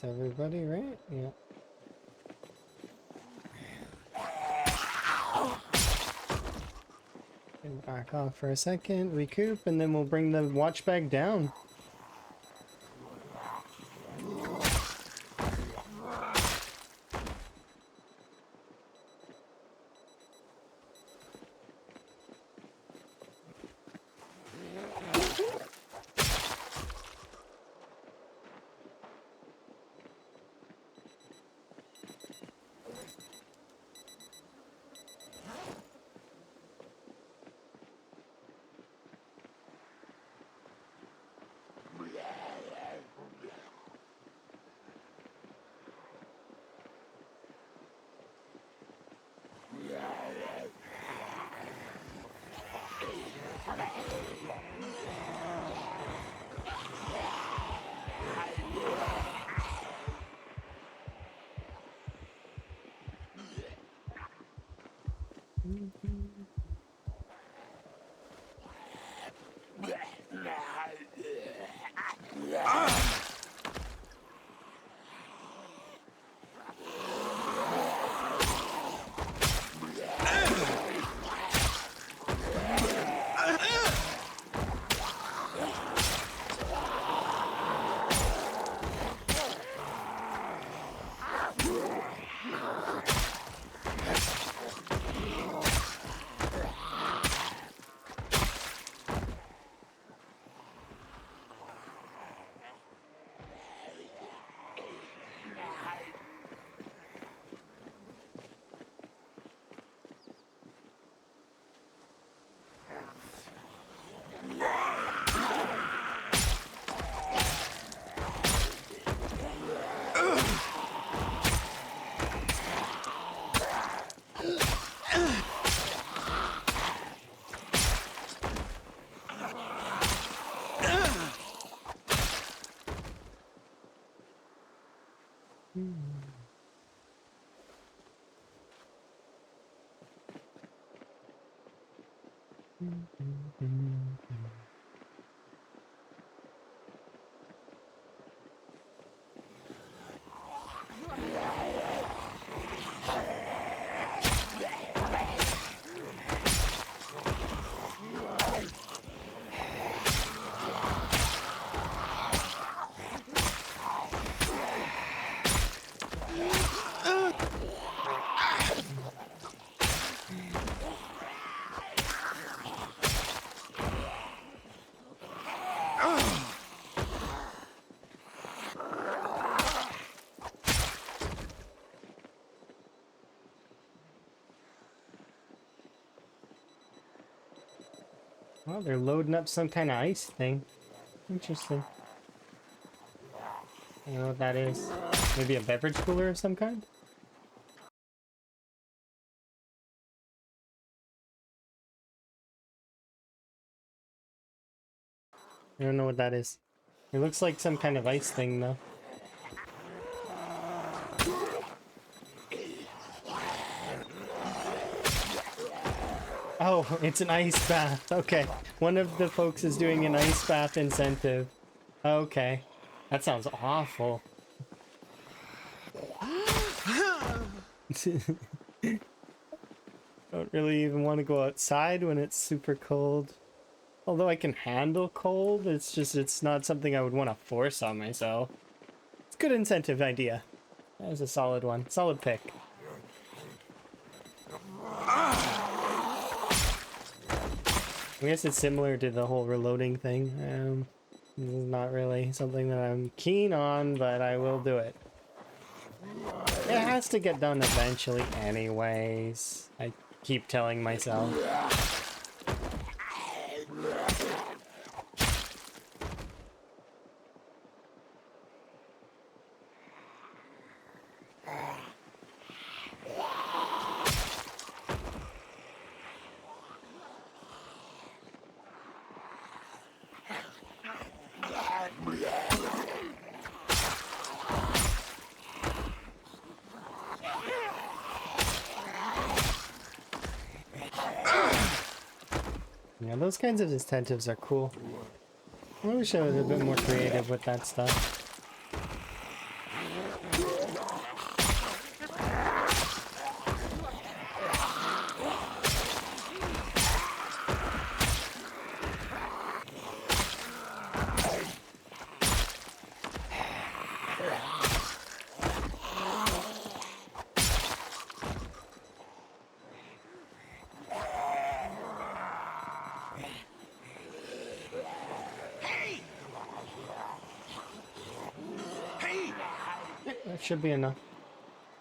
That's everybody, right? Yeah. And back off for a second, recoup, and then we'll bring the watch bag down. Oh, they're loading up some kind of ice thing. Interesting. I don't know what that is. Maybe a beverage cooler of some kind? I don't know what that is. It looks like some kind of ice thing, though. Oh, it's an ice bath. Okay. One of the folks is doing an ice bath incentive. Okay. That sounds awful. Don't really even want to go outside when it's super cold. Although I can handle cold, it's just, it's not something I would want to force on myself. It's a good incentive idea. That was a solid one. Solid pick. I guess it's similar to the whole reloading thing. Not really something that I'm keen on, but I will do it. It has to get done eventually anyways. I keep telling myself. Yeah, those kinds of incentives are cool. I wish I was a bit more creative with that stuff. That should be enough.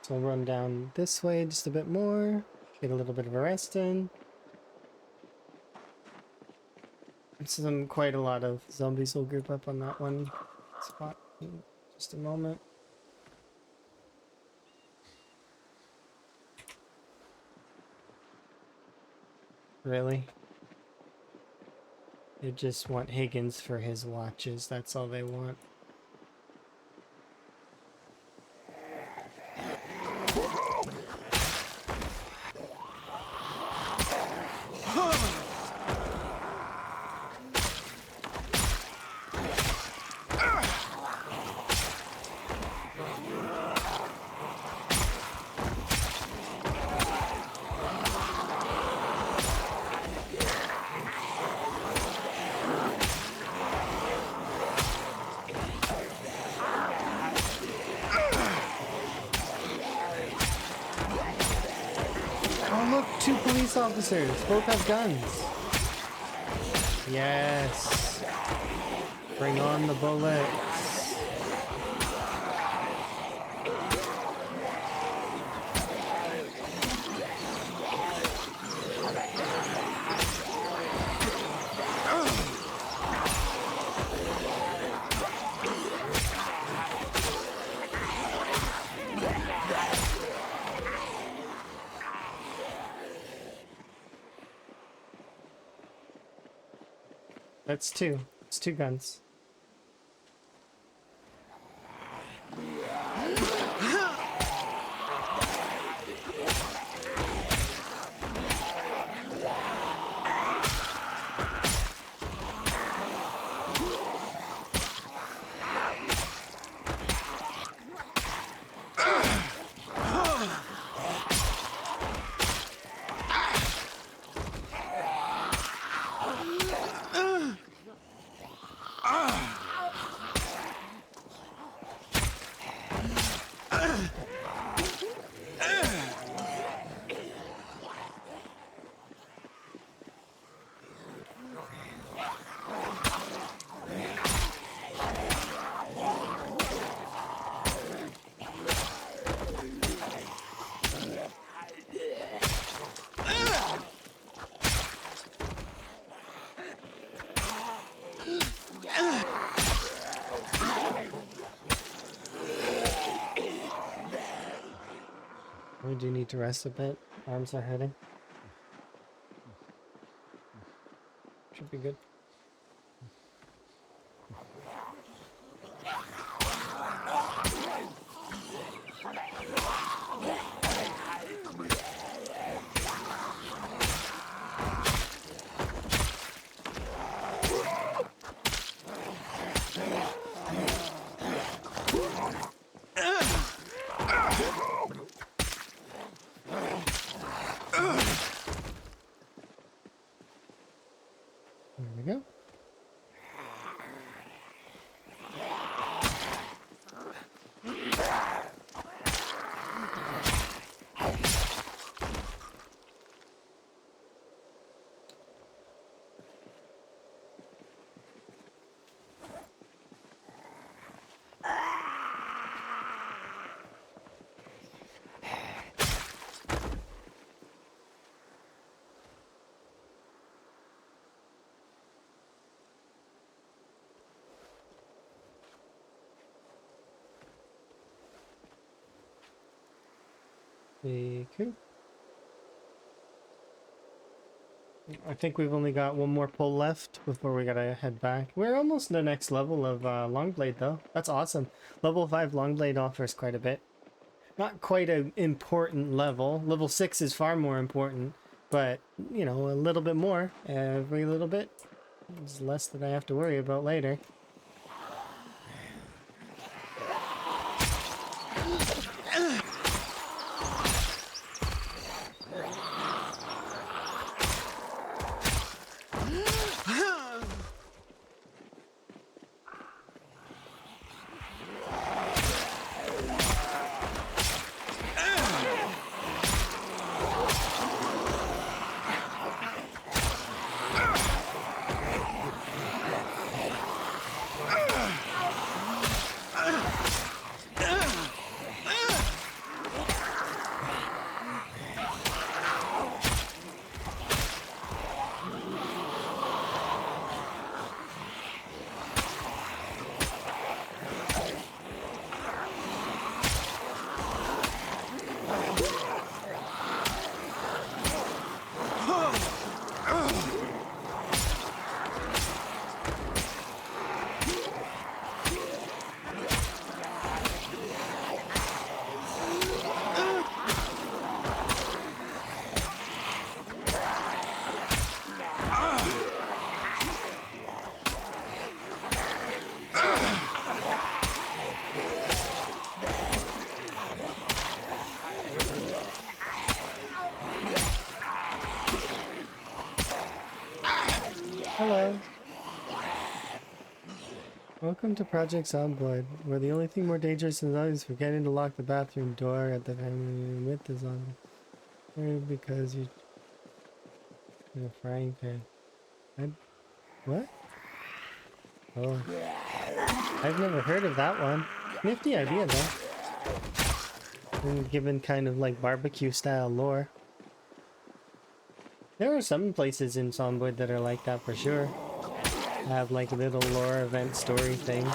So we'll run down this way just a bit more. Get a little bit of a rest in. Quite a lot of zombies will group up on that one spot in just a moment. Really? They just want Higgins for his watches. That's all they want. Oh look, 2 police officers. Both have guns. Yes. Bring on the bullets. That's 2. It's 2 guns. We do need to rest a bit. Arms are hurting. Should be good. There we go. Cool. I think we've only got one more pull left before we gotta head back. We're almost the next level of Longblade though. That's awesome. Level 5 Longblade offers quite a bit. Not quite an important level. Level 6 is far more important, but you know, a little bit more every little bit. It's less that I have to worry about later. Hello. Welcome to Project Zomboid, where the only thing more dangerous than zombies is forgetting to lock the bathroom door at the family with the zombie. Because you... in a frying pan. What? Oh. I've never heard of that one. Nifty idea, though. And given kind of like barbecue-style lore. There are some places in Zomboid that are like that for sure. Have like little lore event story things.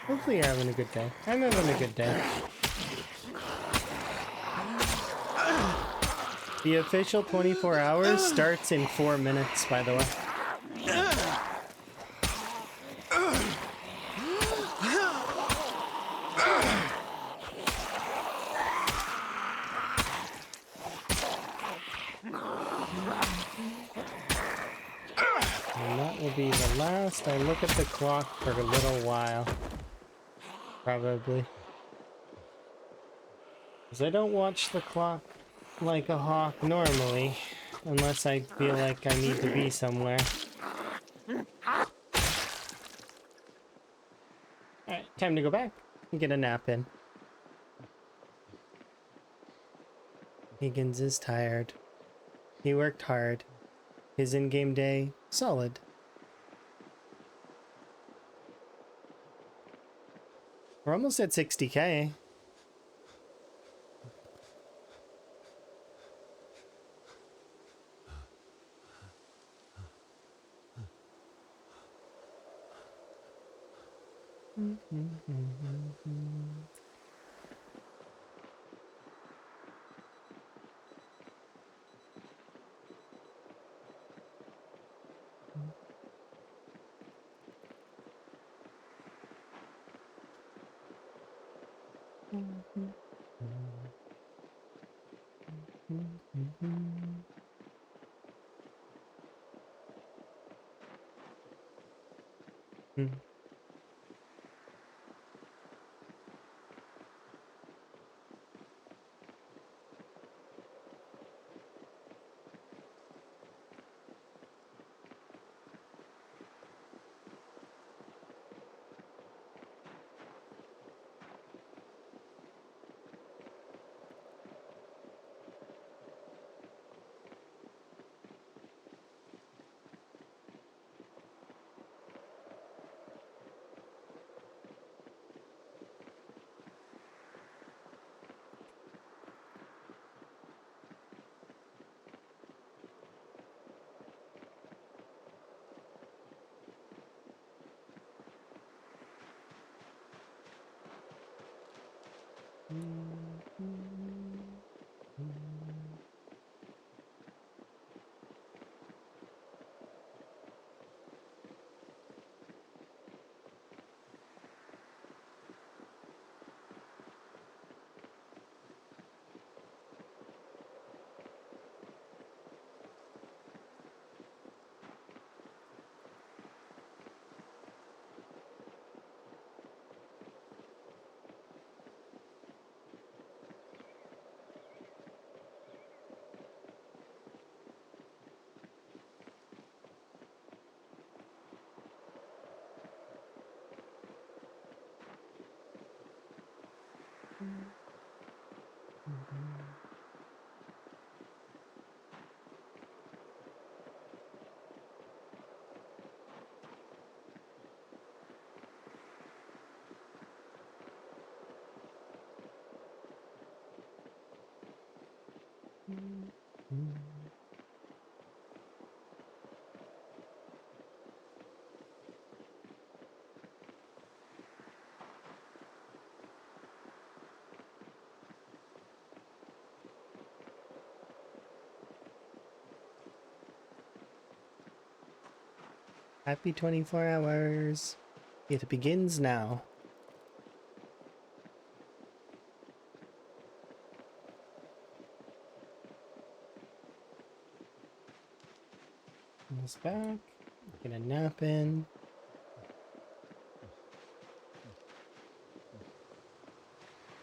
Hopefully you're having a good day. I'm having a good day. The official 24 hours starts in 4 minutes, by the way. And that will be the last I look at the clock for a little while. Probably. Because I don't watch the clock like a hawk normally, unless I feel like I need to be somewhere. Alright, time to go back and get a nap in. Higgins is tired. He worked hard. His in-game day, solid. We're almost at 60k. Happy 24 hours. It begins now. This back. Get a nap in.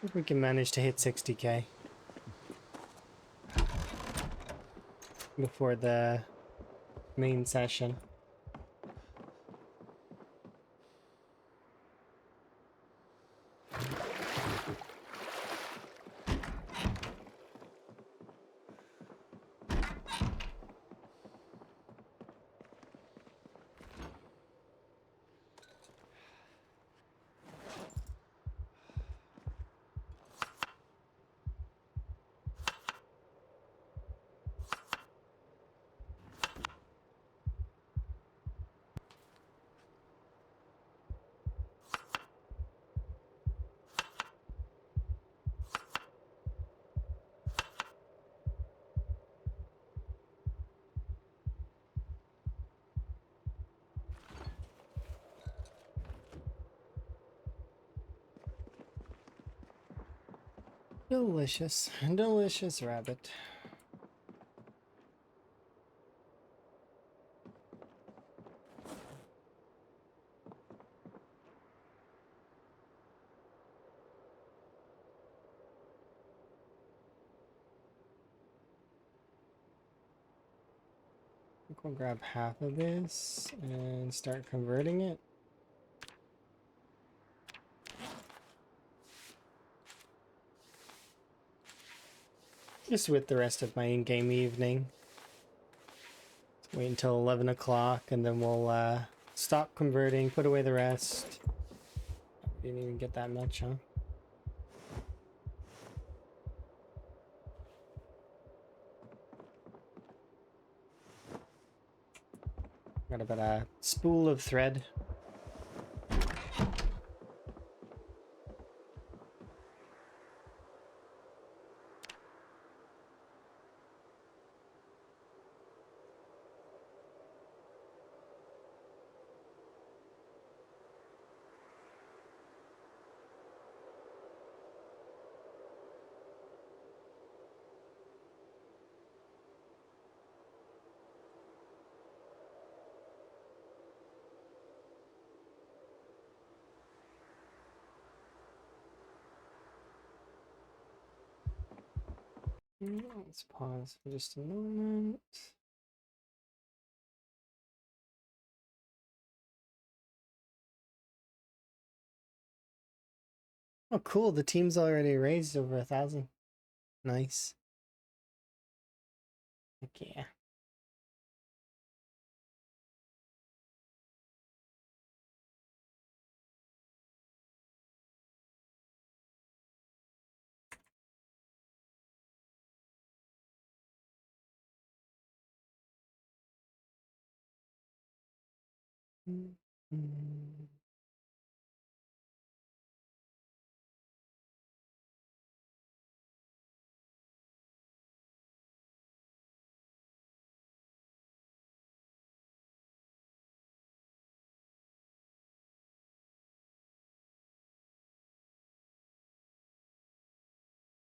Hope we can manage to hit 60k. before the main session. Delicious, delicious rabbit. I think we'll grab half of this and start converting it. Just with the rest of my in-game evening. Wait until 11 o'clock and then we'll stop converting, put away the rest. Didn't even get that much, huh? Got about a spool of thread. Let's pause for just a moment. Oh, cool. The team's already raised over 1,000. Nice. Heck yeah.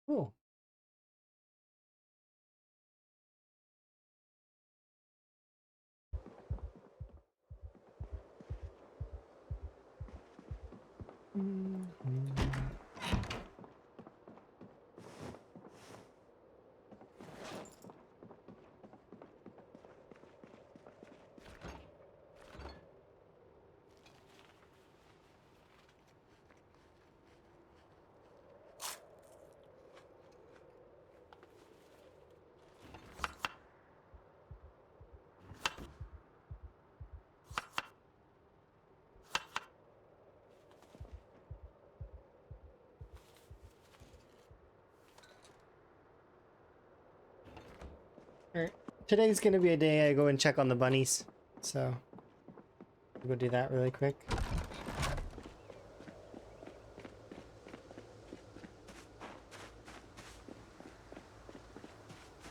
Cool. Alright. Today's gonna be a day I go and check on the bunnies. So I'll go do that really quick.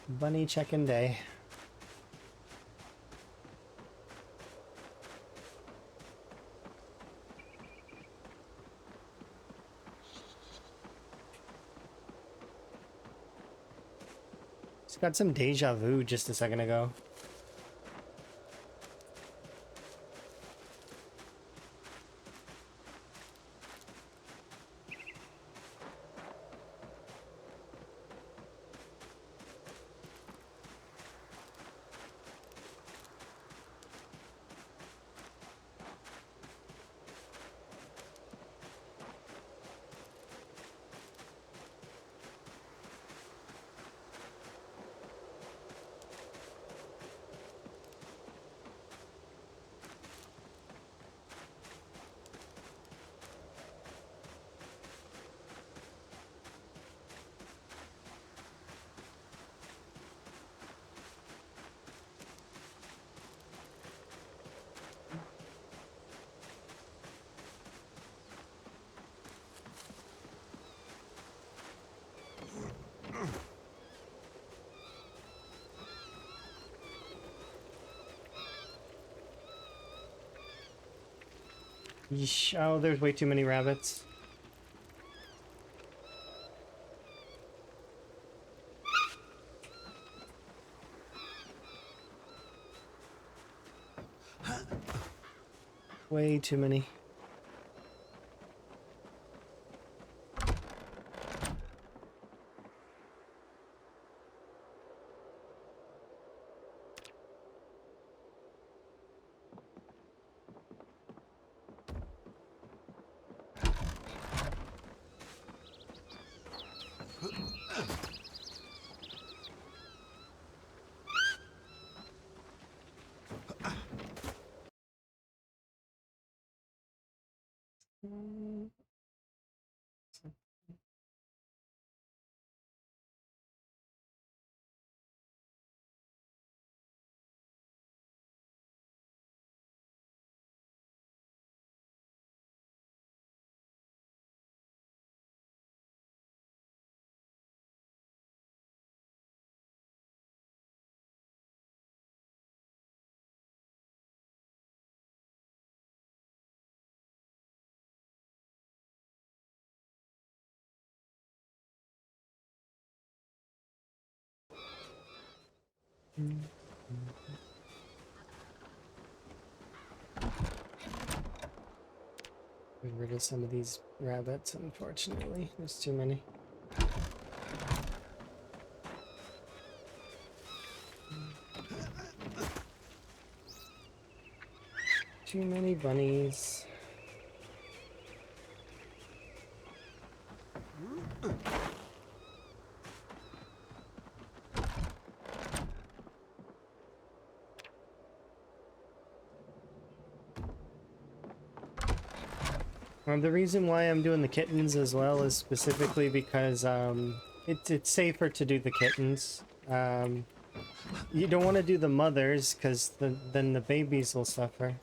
Bunny check-in day. Just got some deja vu just a second ago. Yeesh. Oh, there's way too many rabbits. Way too many. Get rid of some of these rabbits, unfortunately. There's too many. Too many bunnies. The reason why I'm doing the kittens as well is specifically because it's safer to do the kittens. You don't want to do the mothers because then the babies will suffer.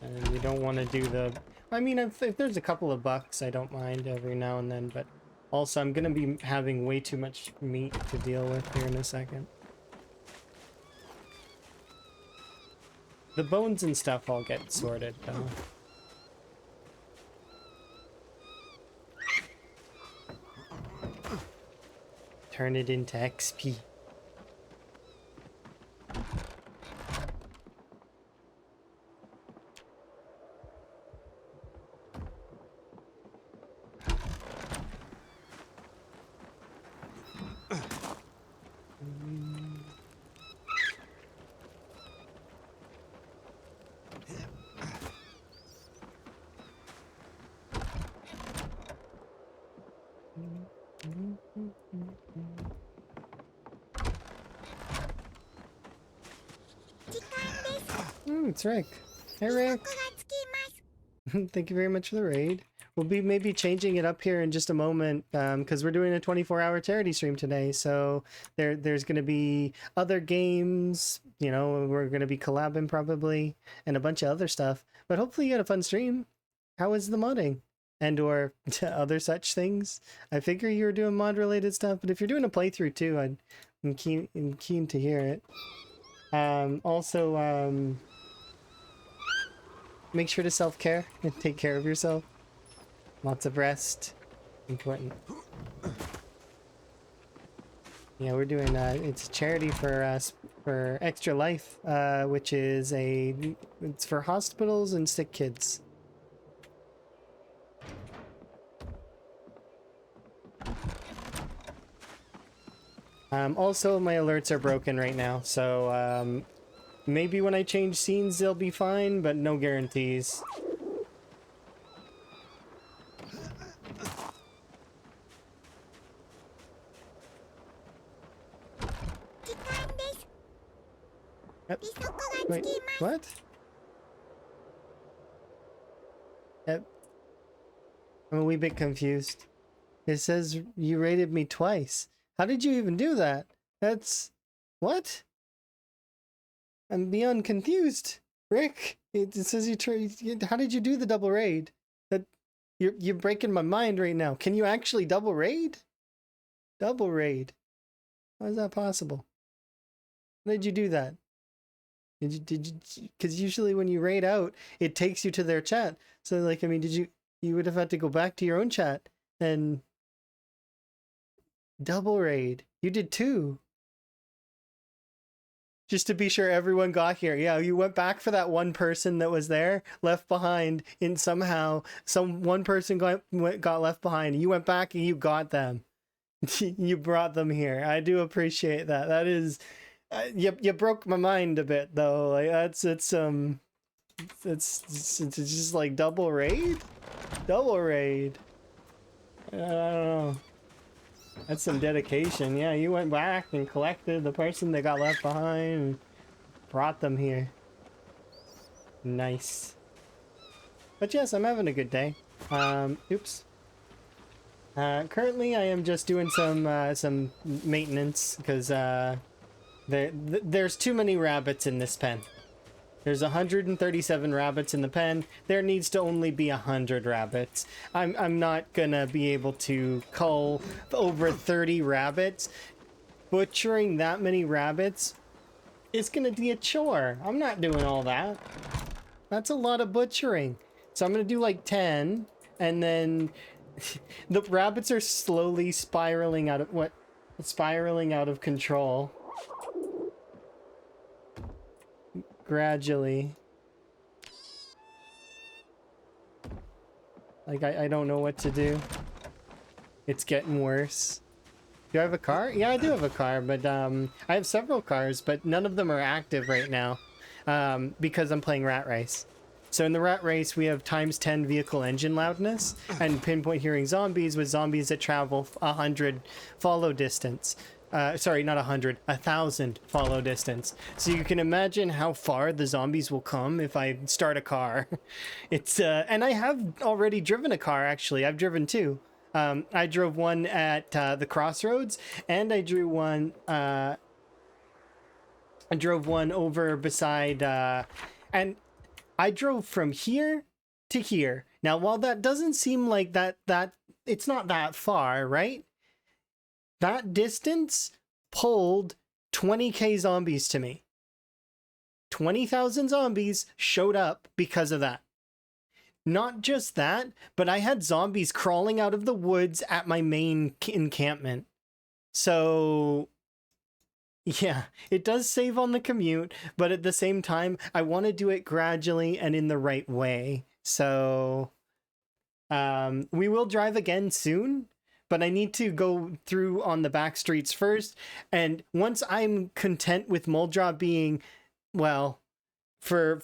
And you don't want to do the... I mean, if there's a couple of bucks, I don't mind every now and then, but also I'm going to be having way too much meat to deal with here in a second. The bones and stuff all get sorted, though. Turn it into XP. It's Rick. Hey, Rick. Thank you very much for the raid. We'll be maybe changing it up here in just a moment because we're doing a 24-hour charity stream today. So there's going to be other games, you know, we're going to be collabing probably and a bunch of other stuff. But hopefully you had a fun stream. How was the modding? And or other such things? I figure you were doing mod-related stuff, but if you're doing a playthrough too, I'm keen to hear it. Also, make sure to self-care and take care of yourself. Lots of rest. Important. Yeah, we're doing it's a charity for Extra Life, which is it's for hospitals and sick kids. Also my alerts are broken right now, so maybe when I change scenes they'll be fine, but no guarantees. Wait, what? I'm a wee bit confused. It says you rated me twice. How did you even do that? That's... what? I'm beyond confused. Rick, it says how did you do the double raid? That you're breaking my mind right now. Can you actually double raid? Double raid. How is that possible? How did you do that? Because usually when you raid out, it takes you to their chat. So like, I mean, you would have had to go back to your own chat and double raid. You did two. Just to be sure everyone got here. Yeah, you went back for that one person that was there, left behind, and somehow one person got left behind. You went back and you got them. You brought them here. I do appreciate that. That is, you broke my mind a bit though. Like it's just like double raid. I don't know. That's some dedication. Yeah, you went back and collected the person that got left behind and brought them here. Nice. But yes, I'm having a good day. Oops. Currently I am just doing some maintenance because there's too many rabbits in this pen. There's 137 rabbits in the pen. There needs to only be 100 rabbits. I'm not gonna be able to cull over 30 rabbits. Butchering that many rabbits is gonna be a chore. I'm not doing all that. That's a lot of butchering. So I'm gonna do like 10, and then the rabbits are slowly spiraling out of control. Gradually. Like, I don't know what to do. It's getting worse. Do I have a car? Yeah, I do have a car, but I have several cars, but none of them are active right now because I'm playing Rat Race. So in the Rat Race, we have ×10 vehicle engine loudness and pinpoint hearing zombies with zombies that travel 100 follow distance. Sorry, not 100, 1,000 follow distance. So you can imagine how far the zombies will come if I start a car. It's, and I have already driven a car, actually. I've driven two. I drove one at the crossroads, and I drove one over beside, and I drove from here to here. Now, while that doesn't seem like that it's not that far, right? That distance pulled 20k zombies to me. 20,000 zombies showed up because of that. Not just that, but I had zombies crawling out of the woods at my main encampment. So, yeah, it does save on the commute, but at the same time, I want to do it gradually and in the right way. So, we will drive again soon. But I need to go through on the back streets first. And once I'm content with Muldra being, well, so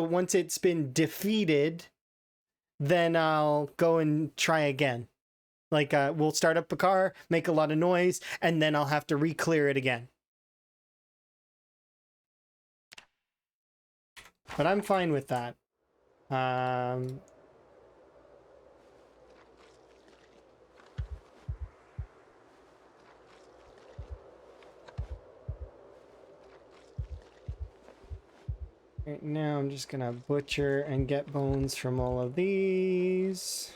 once it's been defeated, then I'll go and try again. Like, we'll start up a car, make a lot of noise, and then I'll have to re-clear it again. But I'm fine with that. Right now, I'm just gonna butcher and get bones from all of these.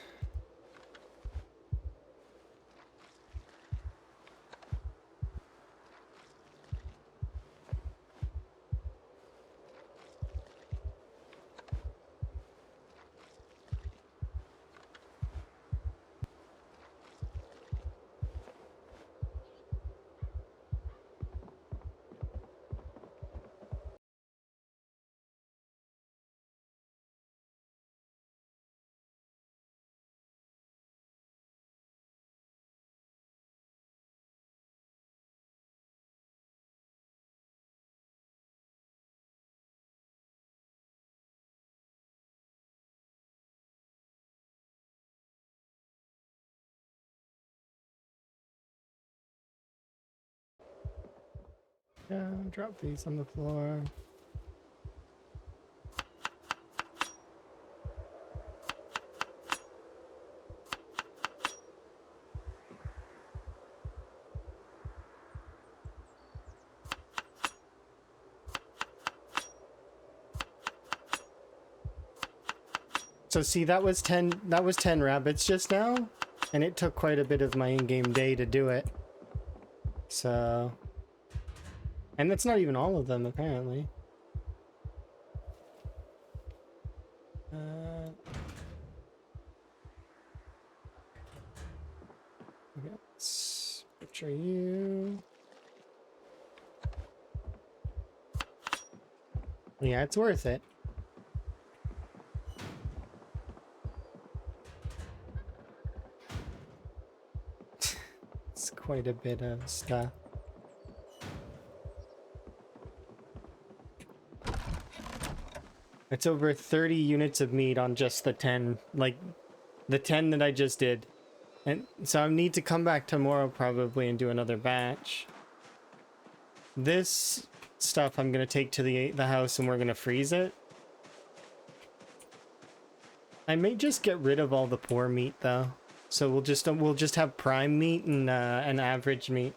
Yeah, drop these on the floor. So see, that was 10 rabbits just now. And it took quite a bit of my in-game day to do it. So... And that's not even all of them, apparently. Let's picture you. Yeah, it's worth it. It's quite a bit of stuff. It's over 30 units of meat on just the 10, like the 10 that I just did. And so I need to come back tomorrow probably and do another batch. This stuff I'm gonna take to the house and we're gonna freeze it. I may just get rid of all the poor meat though. So we'll just have prime meat and an average meat.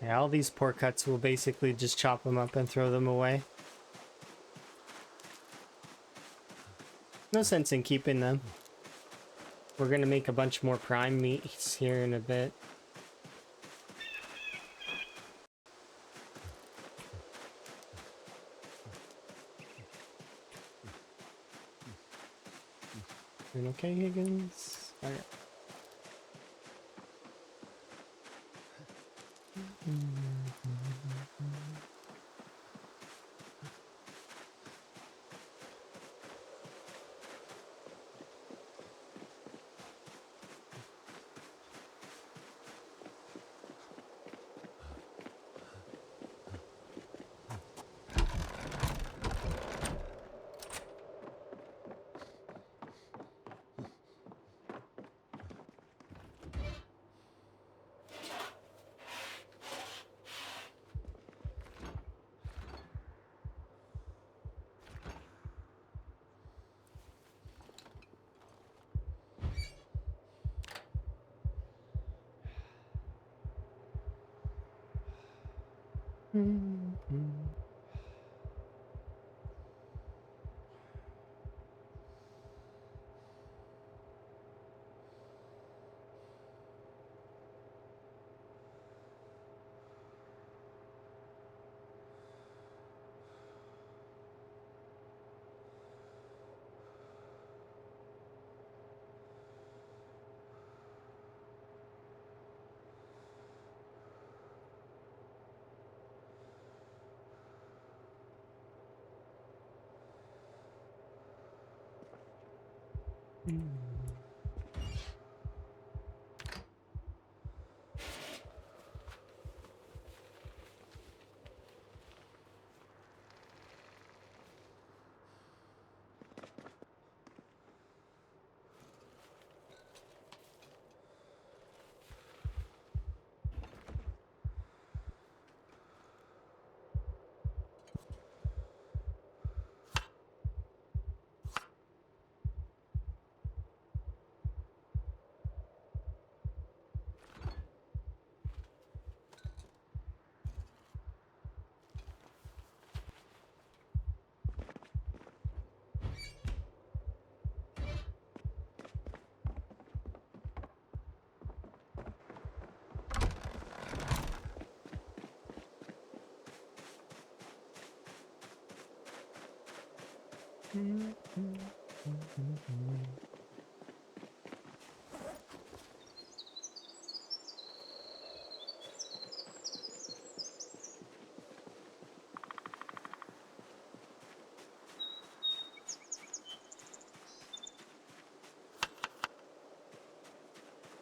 Yeah, all these poor cuts will basically just chop them up and throw them away. No sense in keeping them. We're gonna make a bunch more prime meats here in a bit. Doing okay, Higgins? Alright.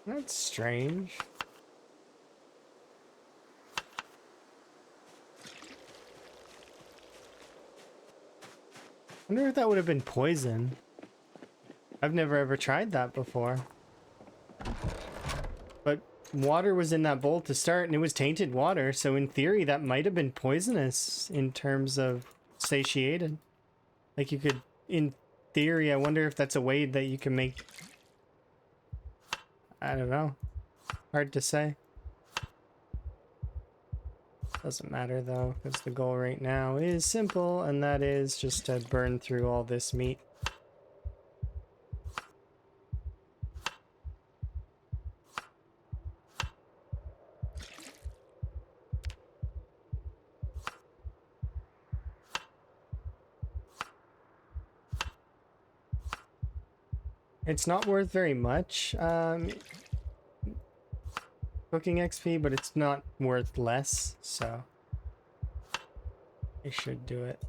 That's strange. Wonder if that would have been poison. I've never ever tried that before. But water was in that bowl to start, and it was tainted water, so in theory that might have been poisonous in terms of satiated. Like you could, in theory, I wonder if that's a way that you can make... I don't know. Hard to say. Doesn't matter though, because the goal right now is simple, and that is just to burn through all this meat. It's not worth very much, cooking XP, but it's not worth less, so I should do it.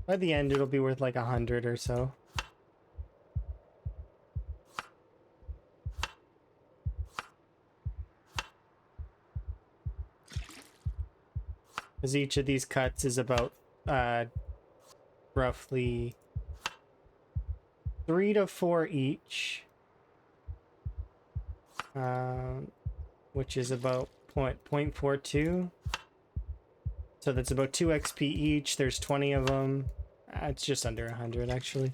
By the end, it'll be worth like 100 or so. Because each of these cuts is about roughly 3 to 4 each, which is about 0.42. So that's about 2 XP each. There's 20 of them. It's just under 100 actually.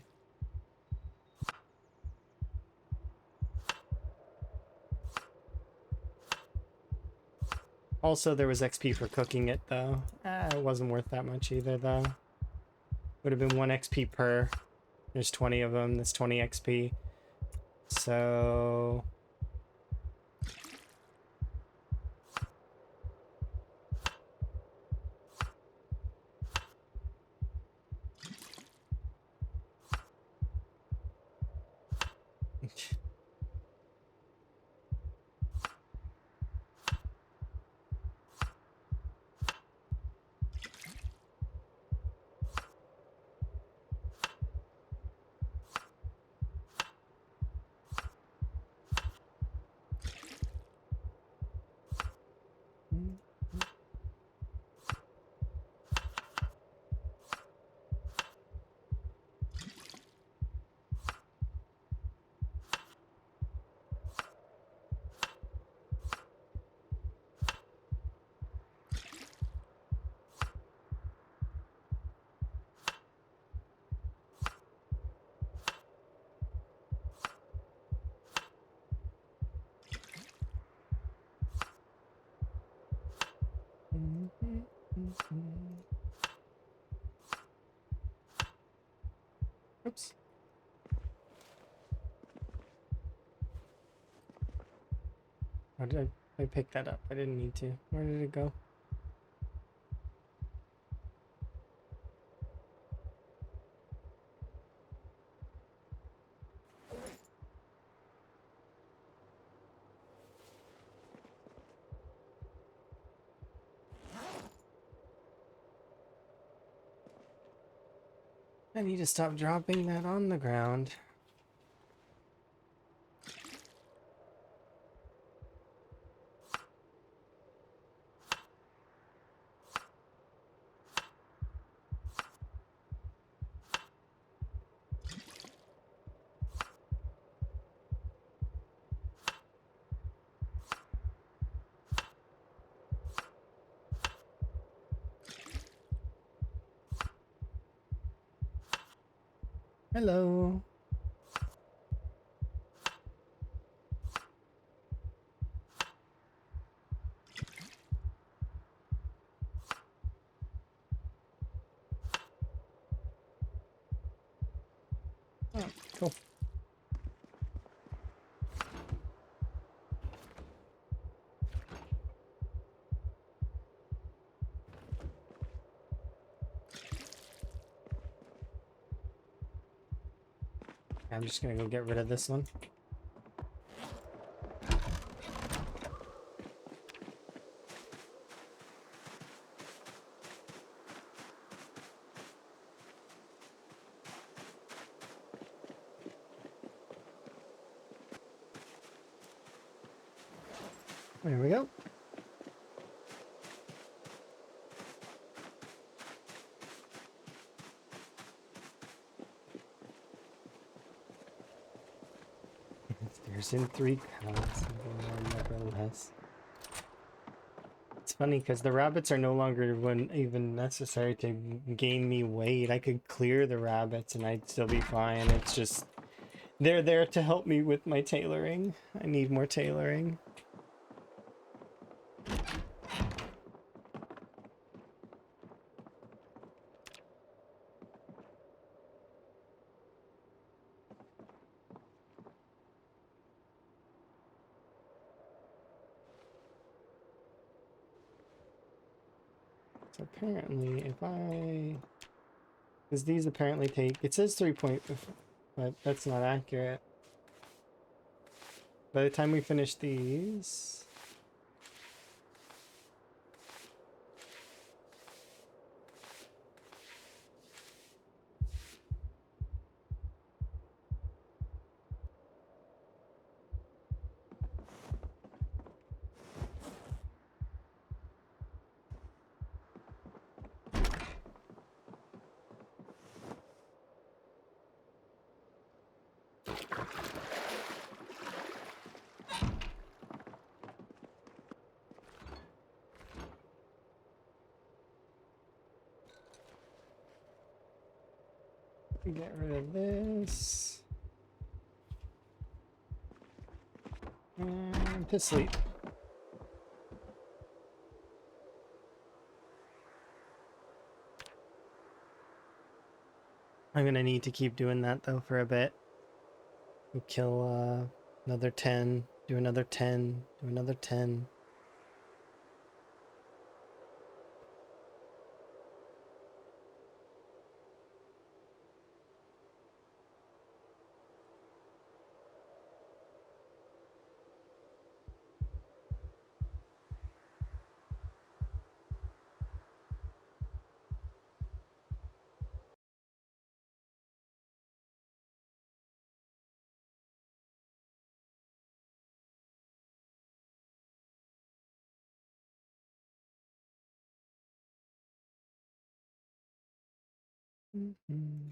Also, there was XP for cooking it though. It wasn't worth that much either though. Would have been 1 XP per. There's 20 of them. That's 20 XP. So... Oops. How did I pick that up? I didn't need to. Where did it go? I need to stop dropping that on the ground. Hello. Oh, cool. I'm just gonna go get rid of this one. There we go. There's in 3 cuts, nevertheless. It's funny because the rabbits are no longer even necessary to gain me weight. I could clear the rabbits and I'd still be fine. It's just they're there to help me with my tailoring. I need more tailoring. So apparently, because these apparently take, it says 3 point, but that's not accurate. By the time we finish these, we get rid of this. And to sleep. I'm gonna need to keep doing that though for a bit. We'll kill another 10, do another 10, do another 10. Mm-hmm.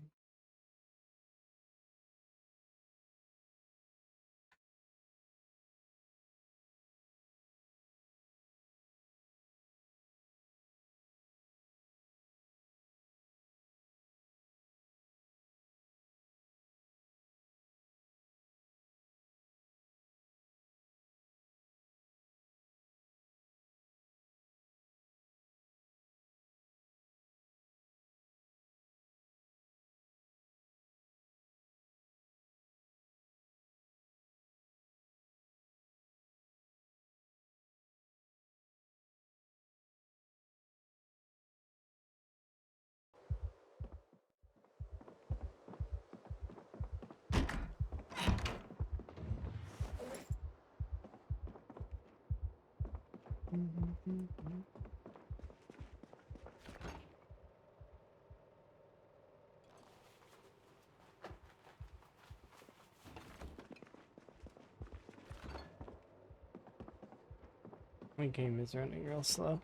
My game is running real slow.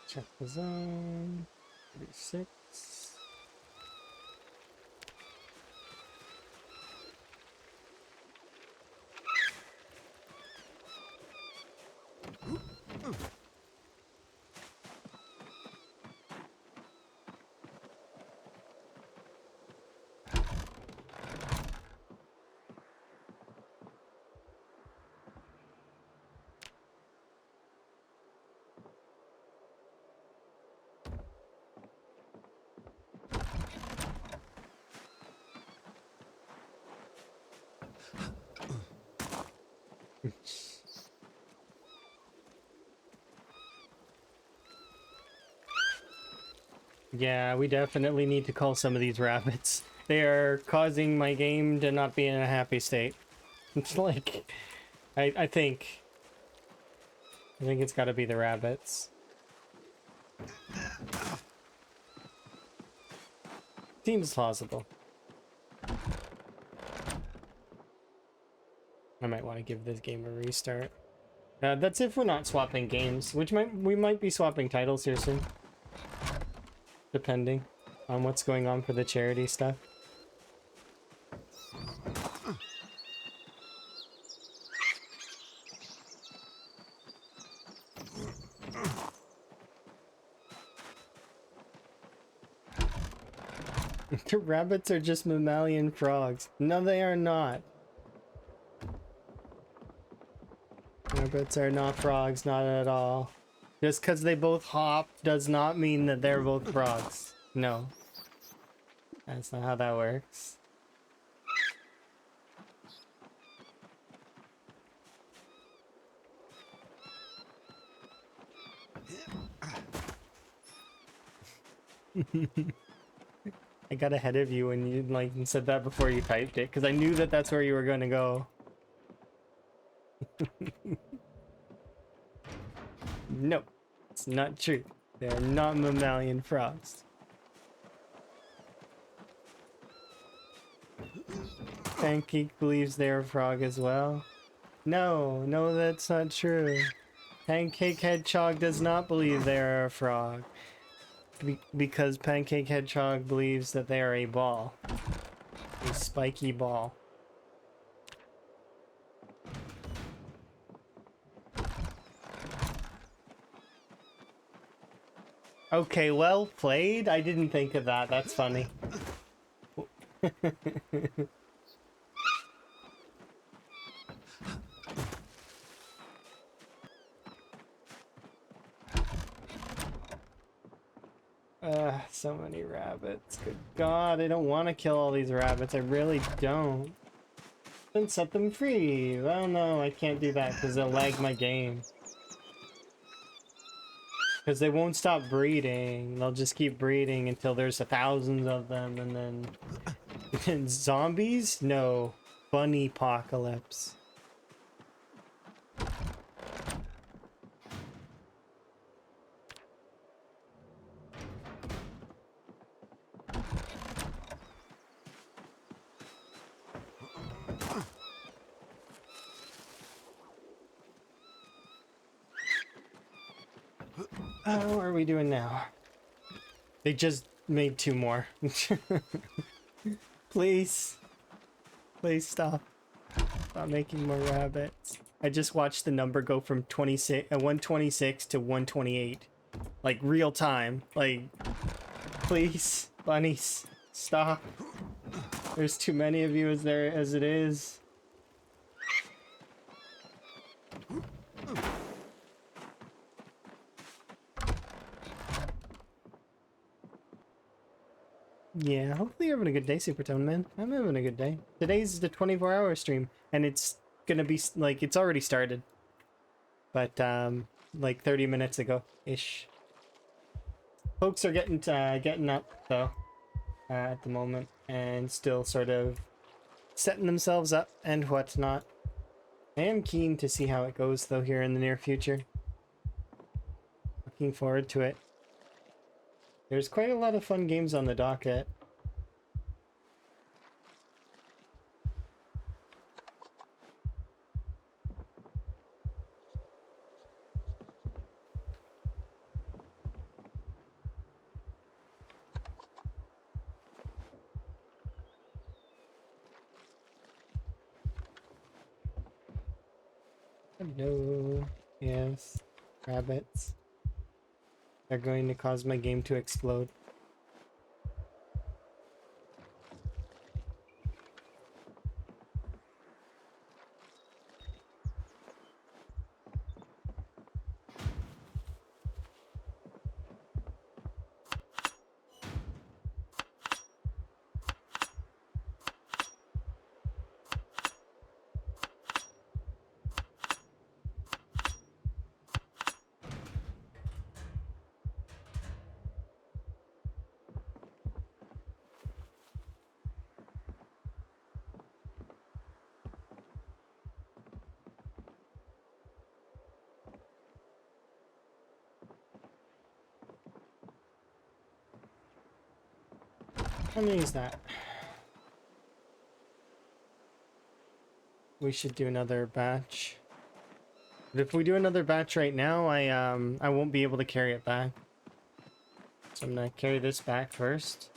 Check the zone. 36. Yeah, we definitely need to call some of these rabbits. They are causing my game to not be in a happy state. It's like, I think it's got to be the rabbits. Seems plausible. I might want to give this game a restart. That's if we're not swapping games, which we might be swapping titles here soon. Depending on what's going on for the charity stuff. The rabbits are just mammalian frogs. No, they are not. Rabbits are not frogs, not at all. Just because they both hop does not mean that they're both frogs. No. That's not how that works. I got ahead of you when you said that before you typed it, because I knew that that's where you were going to go. No, it's not true. They're not mammalian frogs. Pancake believes they're a frog as well. No, that's not true. Pancake Hedgehog does not believe they are a frog. Because Pancake Hedgehog believes that they are a ball. A spiky ball. Okay, well played. I didn't think of that. That's funny. So many rabbits. Good God, I don't want to kill all these rabbits. I really don't. Then set them free. Oh no, I can't do that because they'll lag my game. Because they won't stop breeding. They'll just keep breeding until there's thousands of them, and then... and zombies? No. Bunny apocalypse. How are we doing now? They just made 2 more. Please. Please stop. Stop making more rabbits. I just watched the number go from 126 to 128. Like, real time. Like, please, bunnies, stop. There's too many of you as it is. Yeah, hopefully you're having a good day, Supertone Man. I'm having a good day. Today's the 24-hour stream, and it's gonna be, like, it's already started. But, like 30 minutes ago-ish. Folks are getting up, though, at the moment, and still sort of setting themselves up and whatnot. I am keen to see how it goes, though, here in the near future. Looking forward to it. There's quite a lot of fun games on the docket. Hello. Yes. Rabbits. They're going to cause my game to explode. How many is that? We should do another batch. But if we do another batch right now, I won't be able to carry it back. So I'm gonna carry this back first.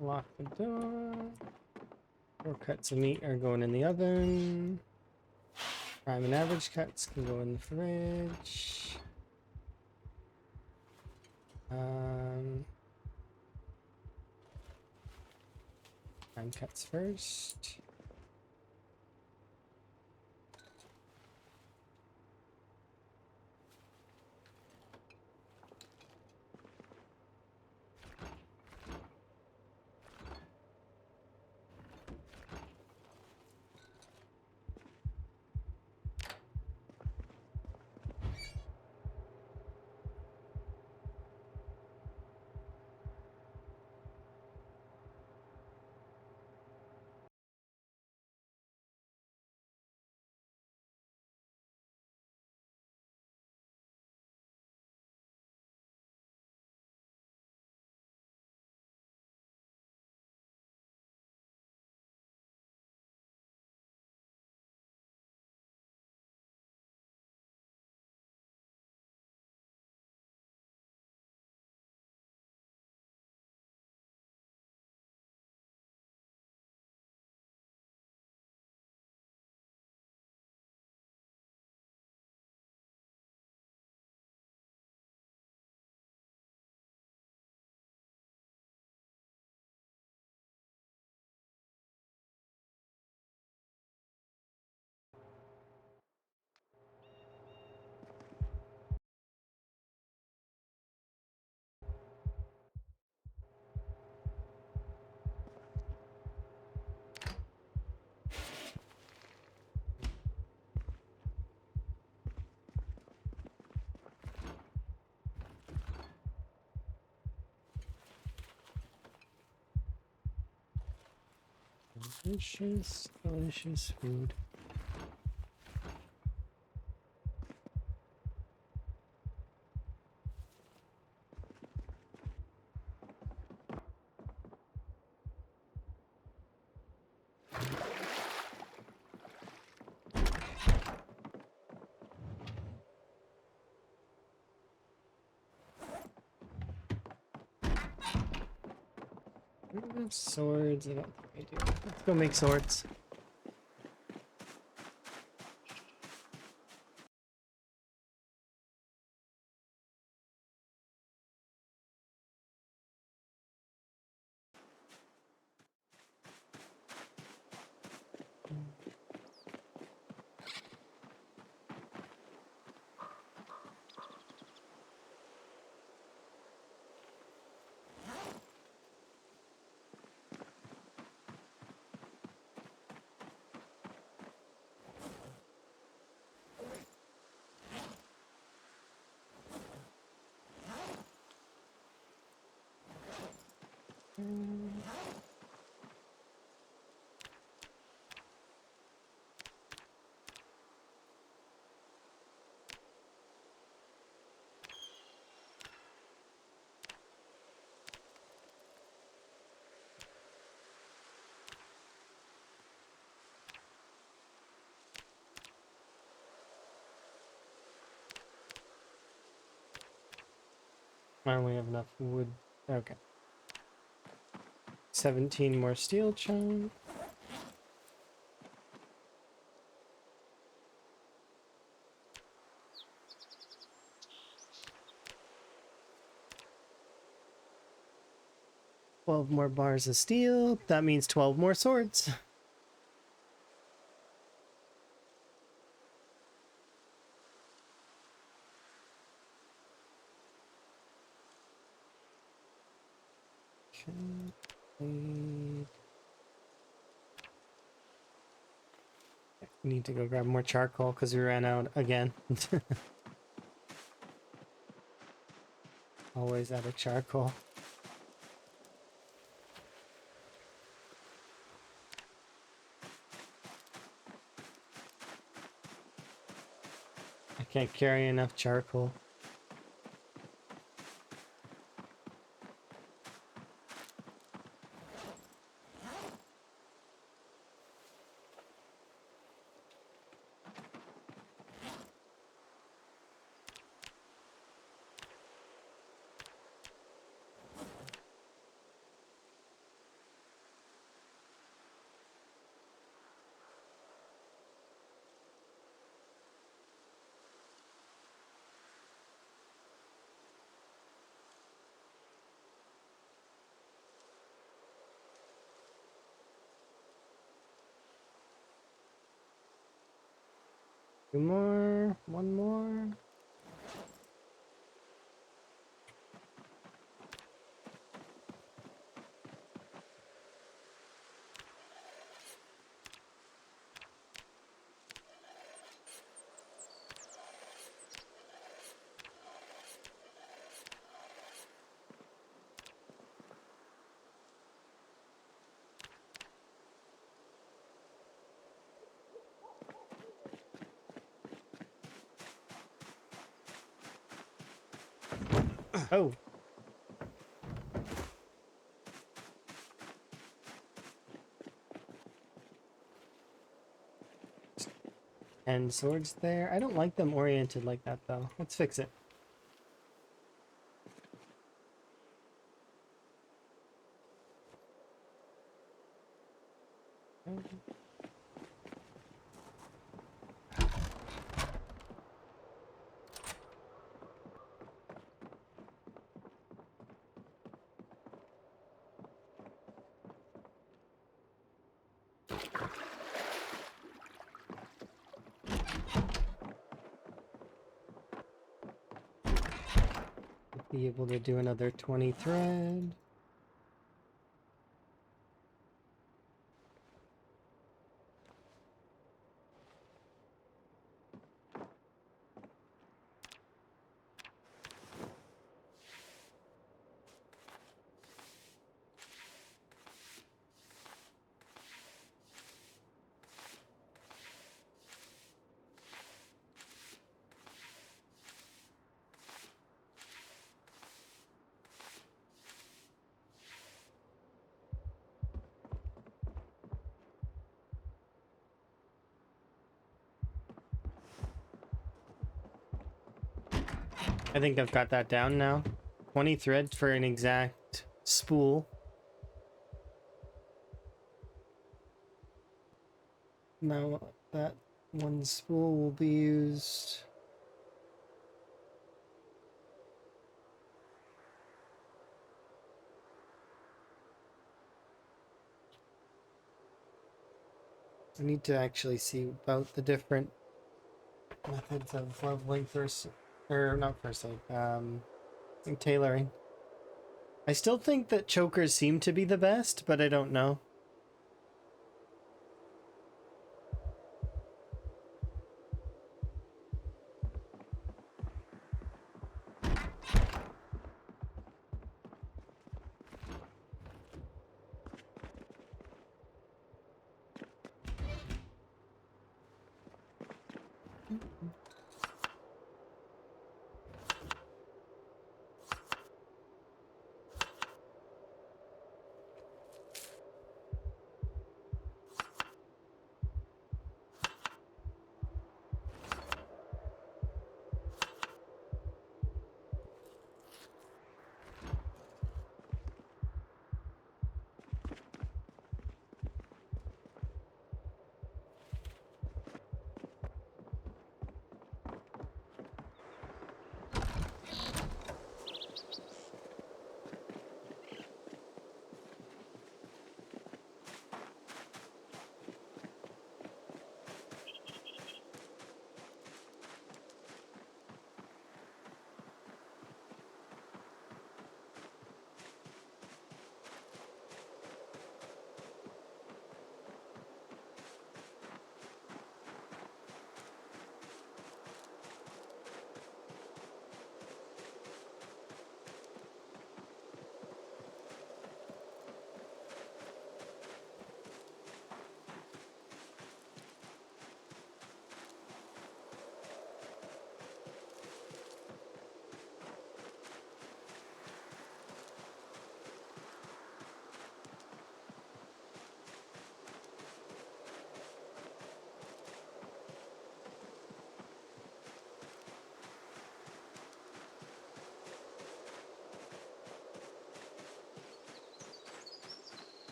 Lock the door. 4 cuts of meat are going in the oven. Prime and average cuts can go in the fridge. Prime cuts first. Delicious, delicious food. don't have swords. I don't think I do. Let's go make swords. I only have enough wood. Okay. 17 more steel chunk. Twelve more bars of steel. That means 12 more swords. Okay. Need to go grab more charcoal because we ran out again. Always out of charcoal. I can't carry enough charcoal. Two more, one more. Oh. And swords there. I don't like them oriented like that though. Let's fix it. Be able to do another 20 thread. I think I've got that down now. 20 thread for an exact spool. Now that one spool will be used. I need to actually see about the different methods of leveling first, or not first aid, tailoring. I still think that chokers seem to be the best, but I don't know.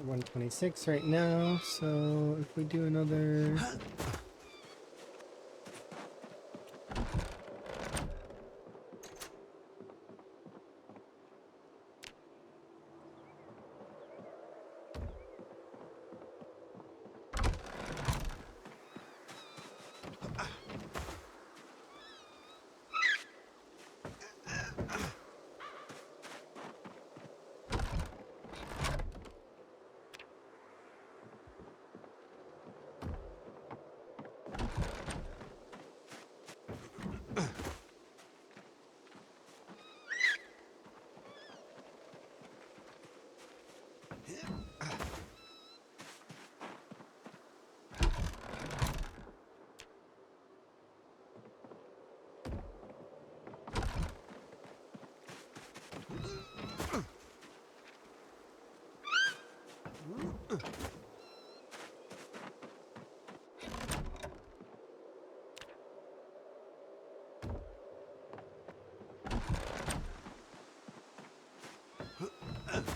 $126 right now, so if we do another...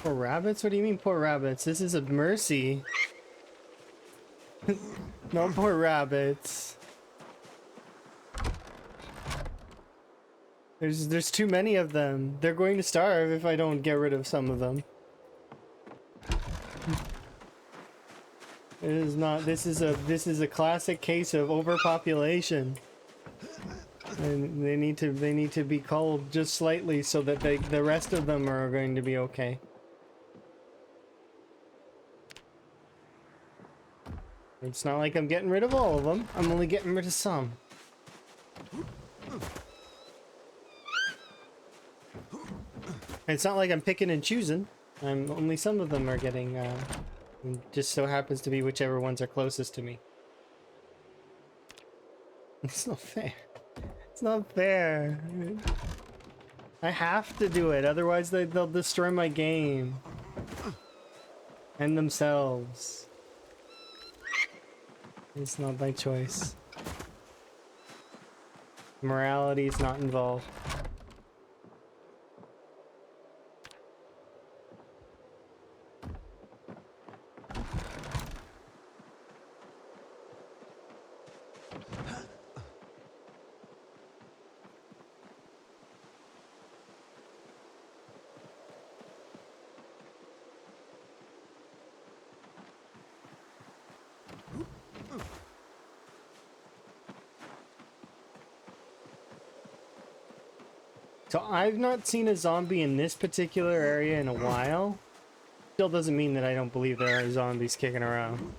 Poor rabbits? What do you mean poor rabbits? This is a mercy. No poor rabbits. There's too many of them. They're going to starve if I don't get rid of some of them. It is not. This is a classic case of overpopulation. And they need to be culled just slightly so that the rest of them are going to be okay. It's not like I'm getting rid of all of them. I'm only getting rid of some. It's not like I'm picking and choosing. Only some of them are getting, it just so happens to be whichever ones are closest to me. It's not fair. It's not fair. I have to do it, otherwise they'll destroy my game. And themselves. It's not my choice. Morality is not involved. So I've not seen a zombie in this particular area in a while. Still doesn't mean that I don't believe there are zombies kicking around.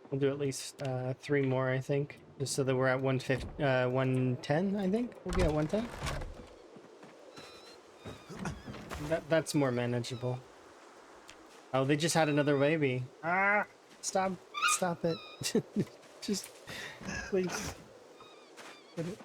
We'll do at least 3 more, I think, just so that we're at 110. I think we'll be at 110. That's more manageable. Oh, they just had another baby. Ah, stop it. Just please. Get it.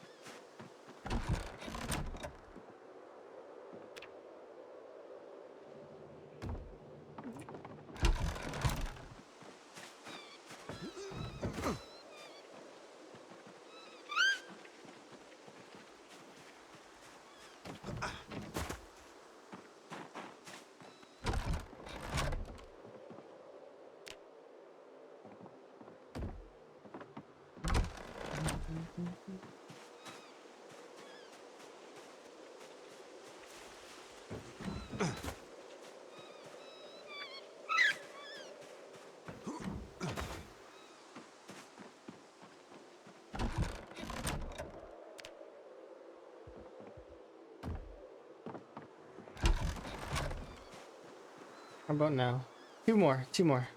How about now? 2 more, 2 more.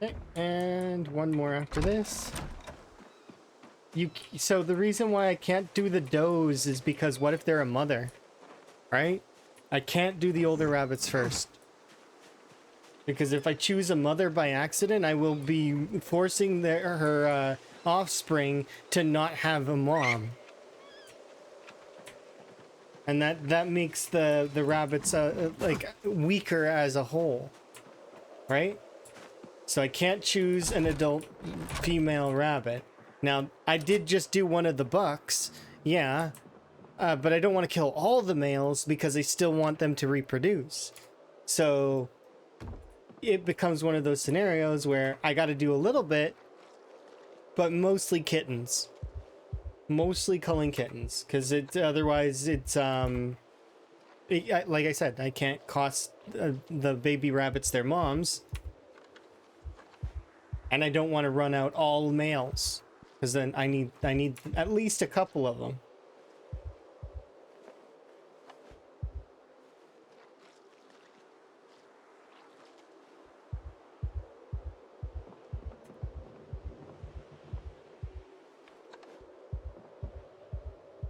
Okay, and 1 more after this. So the reason why I can't do the does is because what if they're a mother, right? I can't do the older rabbits first. Because if I choose a mother by accident, I will be forcing her offspring to not have a mom. And that makes the rabbits like weaker as a whole, right? So I can't choose an adult female rabbit. Now, I did just do one of the bucks, yeah, but I don't want to kill all the males because I still want them to reproduce. So it becomes one of those scenarios where I got to do a little bit, but mostly kittens. Mostly culling kittens, because otherwise it's like I said, I can't cost the baby rabbits their moms, and I don't want to run out all males, because then I need at least a couple of them.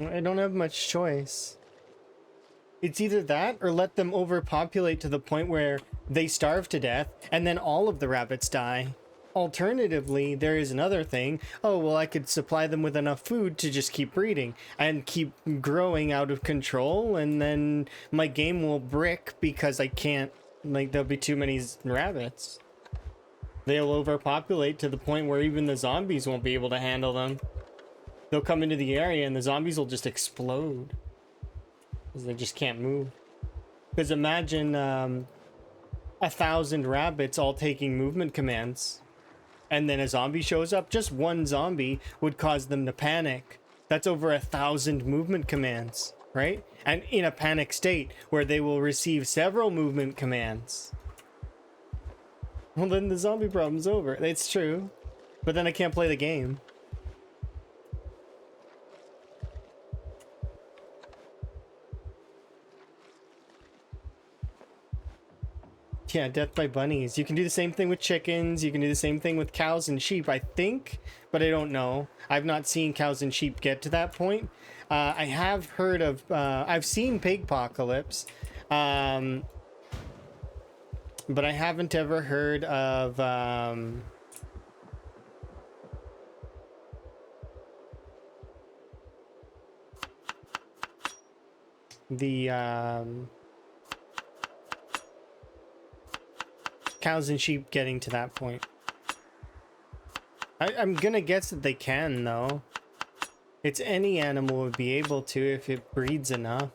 I don't have much choice. It's either that or let them overpopulate to the point where they starve to death and then all of the rabbits die. Alternatively, there is another thing. Oh, well, I could supply them with enough food to just keep breeding and keep growing out of control, and then my game will brick because I can't, like, there'll be too many rabbits. They'll overpopulate to the point where even the zombies won't be able to handle them. They'll come into the area and the zombies will just explode because they just can't move. Because imagine 1,000 rabbits all taking movement commands, and then a zombie shows up. Just one zombie would cause them to panic. That's over 1,000 movement commands, right? And in a panic state where they will receive several movement commands. Well, then the zombie problem's over. It's true. But then I can't play the game. Yeah, death by bunnies. You can do the same thing with chickens. You can do the same thing with cows and sheep, I think, but I don't know. I've not seen cows and sheep get to that point. I have heard of, I've seen pigpocalypse, but I haven't ever heard of, the, cows and sheep getting to that point. I'm gonna guess that they can, though. It's any animal would be able to if it breeds enough.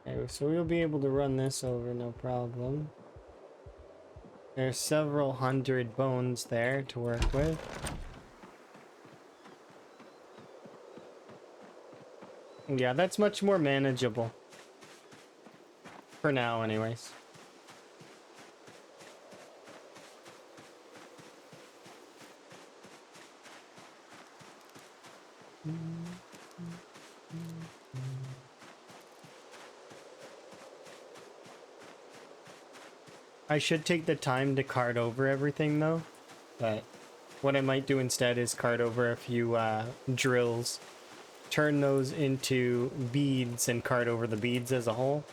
Okay, so we'll be able to run this over, no problem. There's several hundred bones there to work with. Yeah, that's much more manageable. For now, anyways. I should take the time to card over everything, though. But what I might do instead is card over a few drills. Turn those into beads and card over the beads as a whole.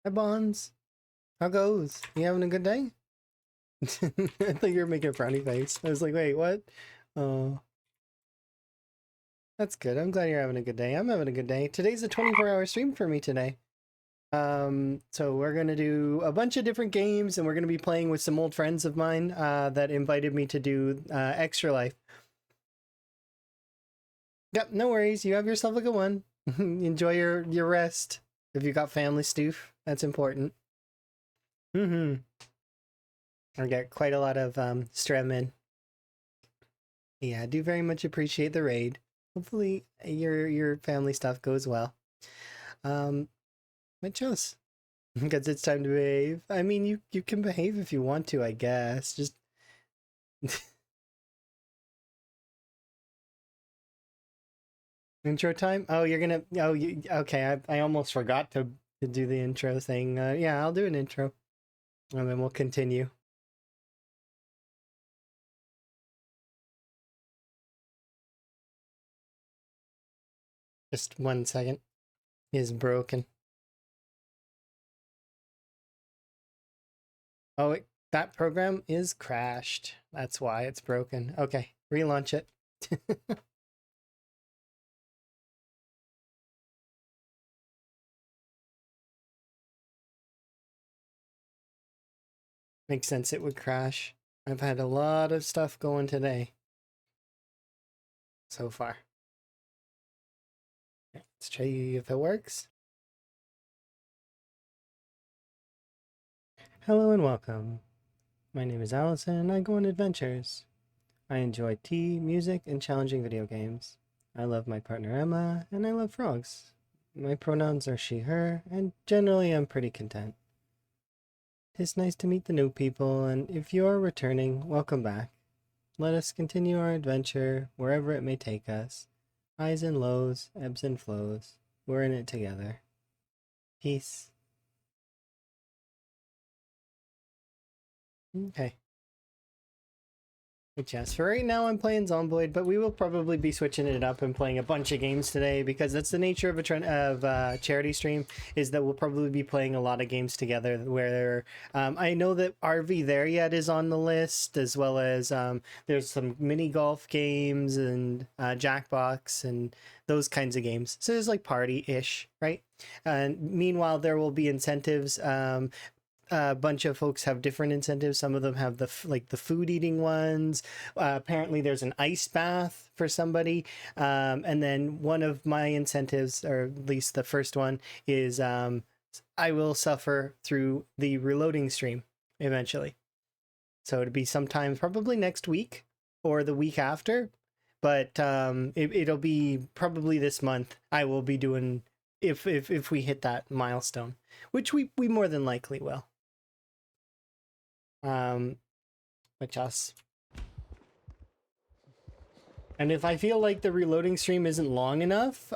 Hi, Bonds. How goes? You having a good day? I thought you were making a frowny face. I was like, wait, what? Oh, that's good. I'm glad you're having a good day. I'm having a good day. Today's a 24-hour stream for me today. So we're gonna do a bunch of different games, and we're gonna be playing with some old friends of mine that invited me to do Extra Life. Yep, no worries. You have yourself a good one. Enjoy your rest. If you got family, Stoof, that's important. I get quite a lot of strem in. Yeah, I do very much appreciate the raid. Hopefully your family stuff goes well. But just because it's time to behave. I mean, you can behave if you want to, I guess. Just intro time. Oh, you're gonna. Oh, okay. I almost forgot to do the intro thing. Yeah, I'll do an intro, and then we'll continue. Just 1 second. Is broken. Oh, that program is crashed. That's why it's broken. Okay, relaunch it. Makes sense it would crash. I've had a lot of stuff going today. So far. Let's try if it works. Hello and welcome. My name is Allison and I go on adventures. I enjoy tea, music, and challenging video games. I love my partner Emma, and I love frogs. My pronouns are she, her, and generally I'm pretty content. It's nice to meet the new people, and if you are returning, welcome back. Let us continue our adventure wherever it may take us. Highs and lows, ebbs and flows. We're in it together. Peace. Okay. But yes, for right now I'm playing Zomboid, but we will probably be switching it up and playing a bunch of games today because that's the nature of a charity stream, is that we'll probably be playing a lot of games together where I know that RV There Yet is on the list, as well as there's some mini golf games and Jackbox and those kinds of games. So it's like party-ish, right? And meanwhile, there will be incentives. A bunch of folks have different incentives. Some of them have the food eating ones. Apparently there's an ice bath for somebody, and then one of my incentives, or at least the first one, is I will suffer through the reloading stream eventually. So it'll be sometime probably next week or the week after, but it'll be probably this month. I will be doing, if we hit that milestone, which we more than likely will. Which us. And if I feel like the reloading stream isn't long enough,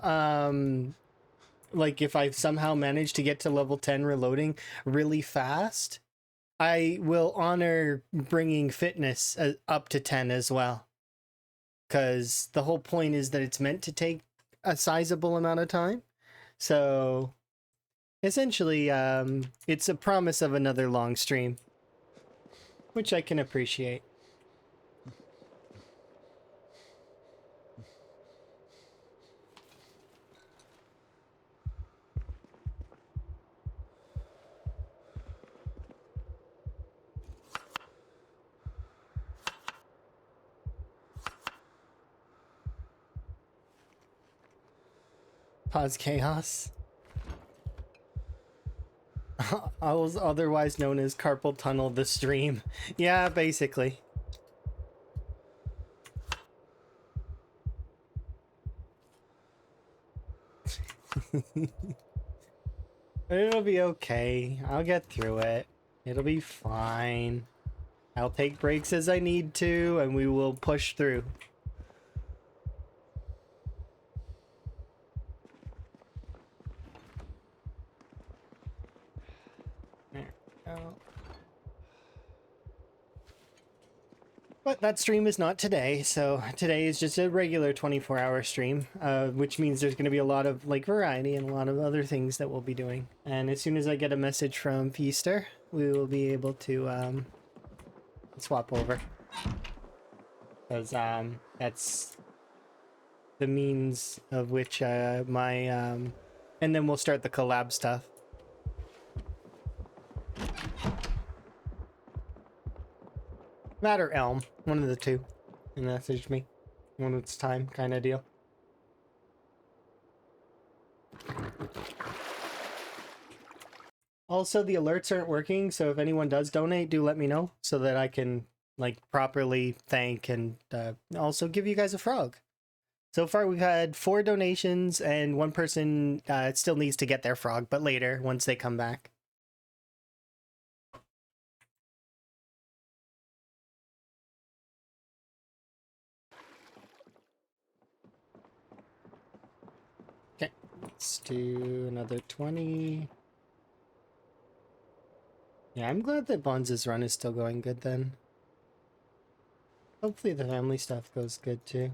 like if I somehow manage to get to level 10 reloading really fast, I will honor bringing fitness up to 10 as well. Because the whole point is that it's meant to take a sizable amount of time. So essentially, it's a promise of another long stream, which I can appreciate. Pause chaos. Otherwise known as carpal tunnel the stream. Yeah, basically. It'll be okay. I'll get through it. It'll be fine. I'll take breaks as I need to, and we will push through. There we go. But that stream is not today, so today is just a regular 24-hour stream, which means there's going to be a lot of like variety and a lot of other things that we'll be doing. And as soon as I get a message from Feaster, we will be able to swap over, because that's the means of which and then we'll start the collab stuff. That or Elm, one of the two, and message me when it's time, kind of deal. Also, the alerts aren't working, so if anyone does donate, do let me know so that I can like properly thank and also give you guys a frog. So far, we've had 4 donations, and one person still needs to get their frog, but later, once they come back. Okay, let's do another 20. Yeah, I'm glad that Bonza's run is still going good then. Hopefully the family stuff goes good too.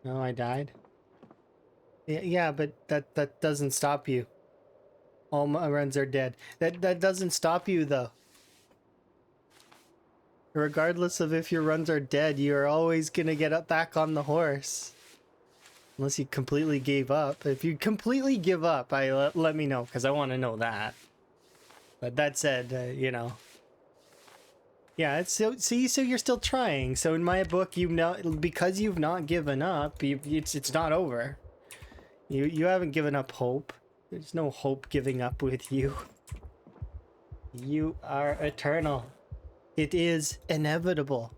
No, I died. Yeah, but that doesn't stop you. All my runs are dead. That doesn't stop you though. Regardless of if your runs are dead, you're always gonna get up back on the horse. Unless you completely gave up. If you completely give up, let me know, because I want to know that. But that said, you know. Yeah, it's so see, so you're still trying. So in my book, because you've not given up, it's not over. You haven't given up hope. There's no hope giving up with you. You are eternal. It is inevitable.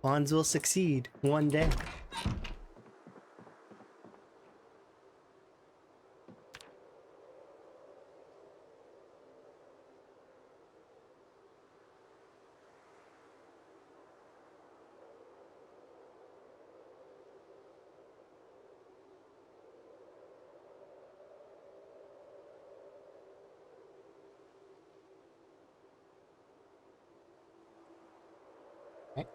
Bonds will succeed one day. Okay.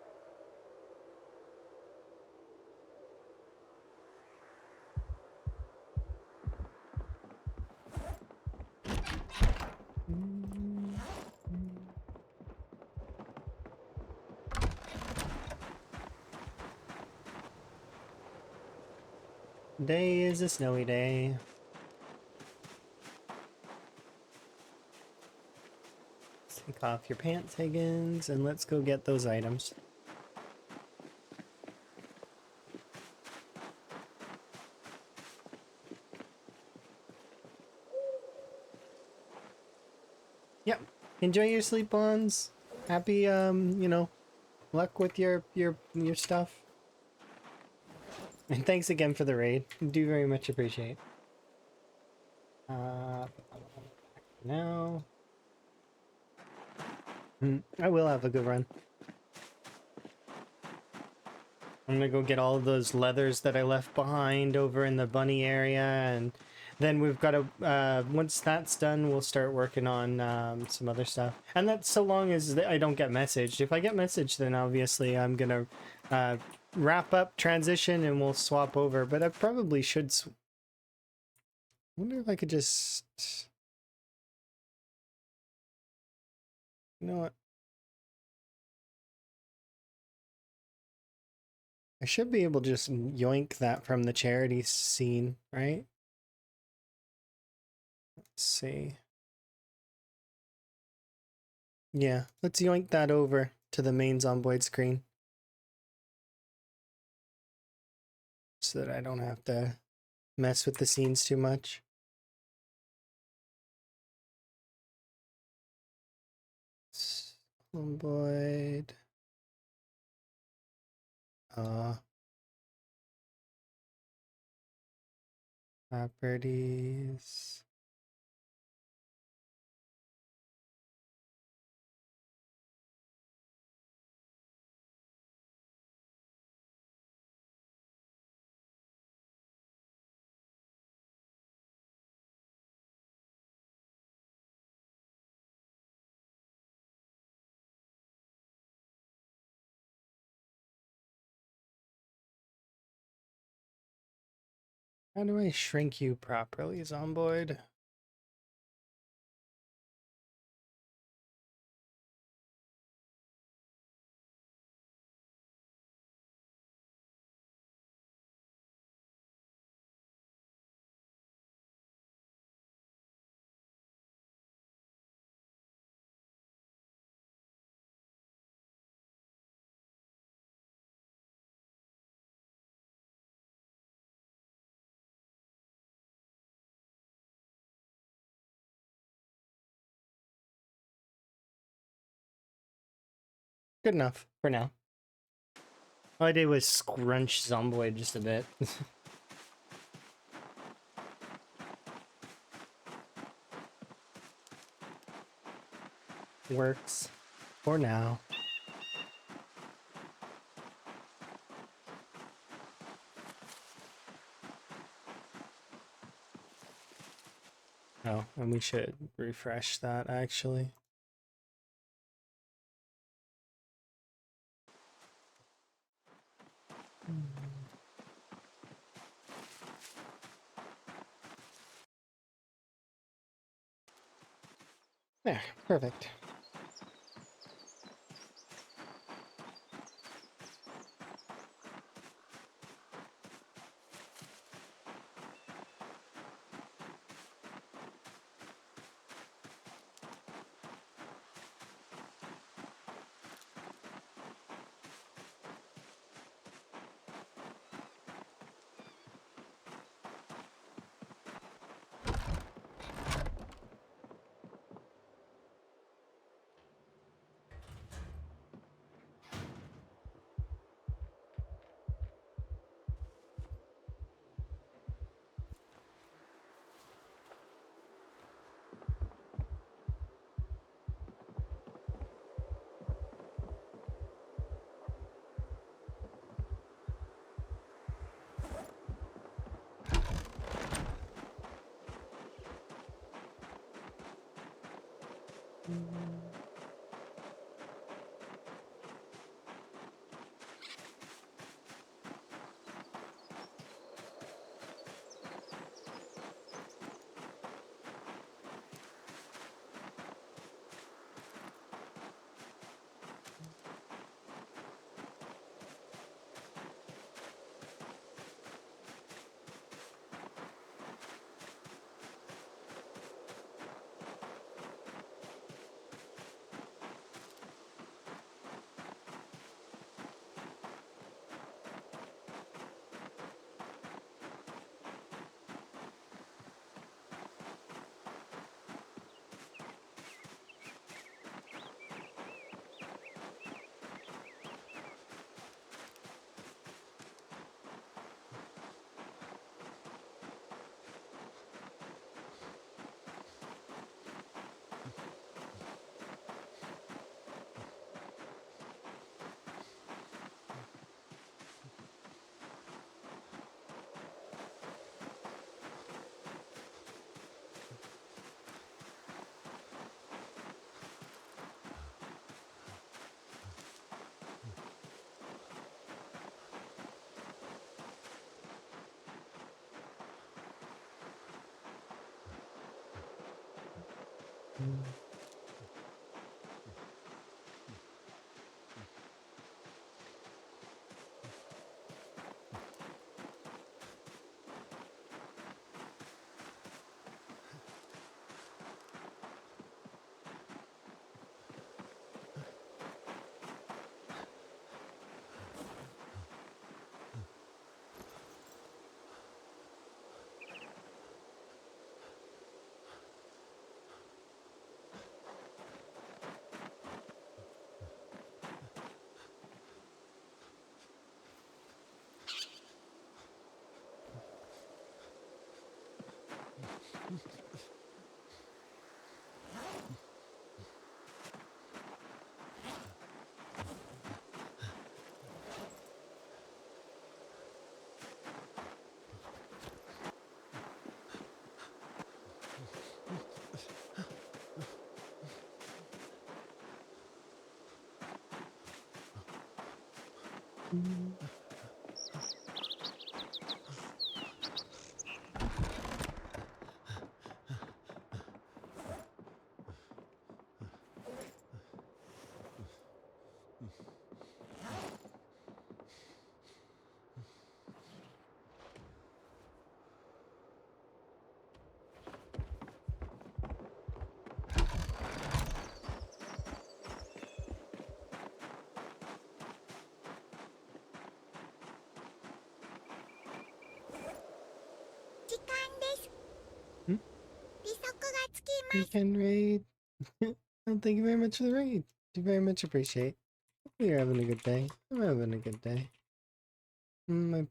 Today is a snowy day. Take off your pants, Higgins, and let's go get those items. Yep. Enjoy your sleep, Bonds. Happy, you know, luck with your stuff. And thanks again for the raid. Do very much appreciate. Now. I will have a good run. I'm gonna go get all of those leathers that I left behind over in the bunny area, and then we've got to, once that's done, we'll start working on some other stuff. And that's so long as I don't get messaged. If I get messaged, then obviously I'm gonna wrap up, transition, and we'll swap over. But I probably should. I wonder if I could just. You know what? I should be able to just yoink that from the charity scene, right? Let's see. Yeah, let's yoink that over to the main Zomboid screen. So that I don't have to mess with the scenes too much. Zomboid. Properties. How do I shrink you properly, Zomboid? Good enough for now. All I did was scrunch Zomboid just a bit. Works for now. Oh, and we should refresh that actually. There, perfect. Weekend raid. Well, thank you very much for the raid. Do very much appreciate. Hope you're having a good day. I'm having a good day. I'm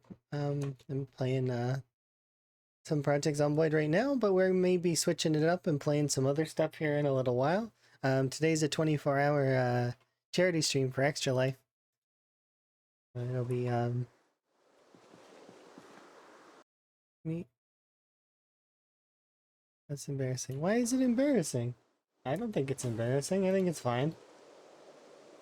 playing some projects on Void right now, but we're maybe switching it up and playing some other stuff here in a little while. Today's a 24-hour charity stream for Extra Life. It'll be me. That's embarrassing. Why is it embarrassing? I don't think it's embarrassing. I think it's fine.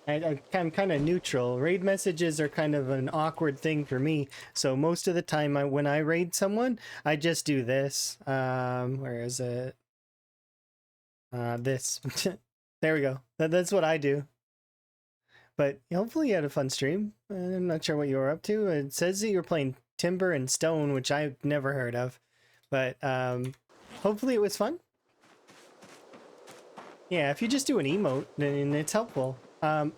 I'm kind of neutral. Raid messages are kind of an awkward thing for me. So most of the time, when I raid someone, I just do this. Where is it? This. There we go. That's what I do. But hopefully you had a fun stream. I'm not sure what you were up to. It says that you're playing Timber and Stone, which I've never heard of. But hopefully it was fun. Yeah, if you just do an emote, then it's helpful.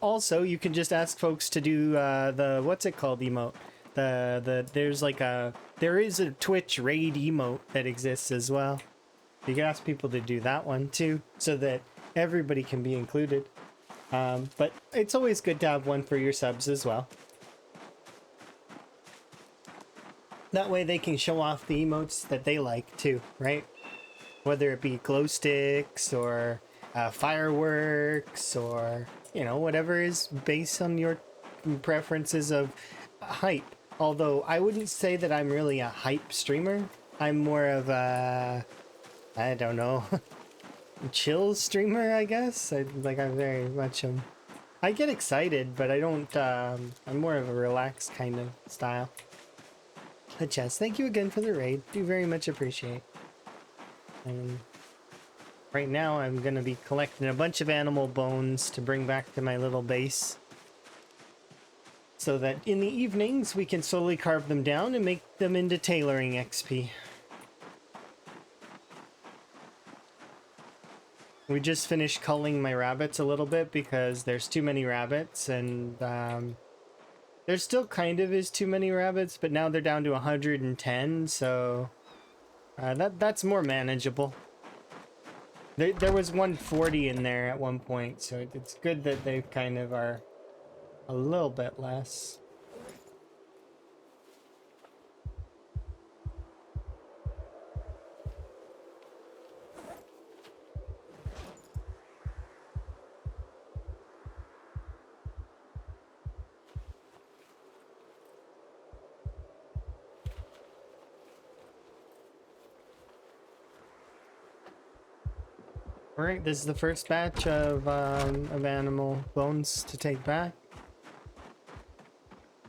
Also, you can just ask folks to do the what's it called emote. There is a Twitch raid emote that exists as well. You can ask people to do that one too, so that everybody can be included. But it's always good to have one for your subs as well. That way they can show off the emotes that they like too, right? Whether it be glow sticks or fireworks or, you know, whatever is based on your preferences of hype. Although I wouldn't say that I'm really a hype streamer. I'm more of a, I don't know, chill streamer, I guess. I'm very much I get excited, but I don't, I'm more of a relaxed kind of style. But yes, thank you again for the raid. Do very much appreciate. And right now I'm gonna be collecting a bunch of animal bones to bring back to my little base, so that in the evenings we can slowly carve them down and make them into tailoring XP. We just finished culling my rabbits a little bit because there's too many rabbits, and there still kind of is too many rabbits, but now they're down to 110, so that's more manageable. There was 140 in there at one point, so it's good that they kind of are a little bit less. All right, this is the first batch of animal bones to take back.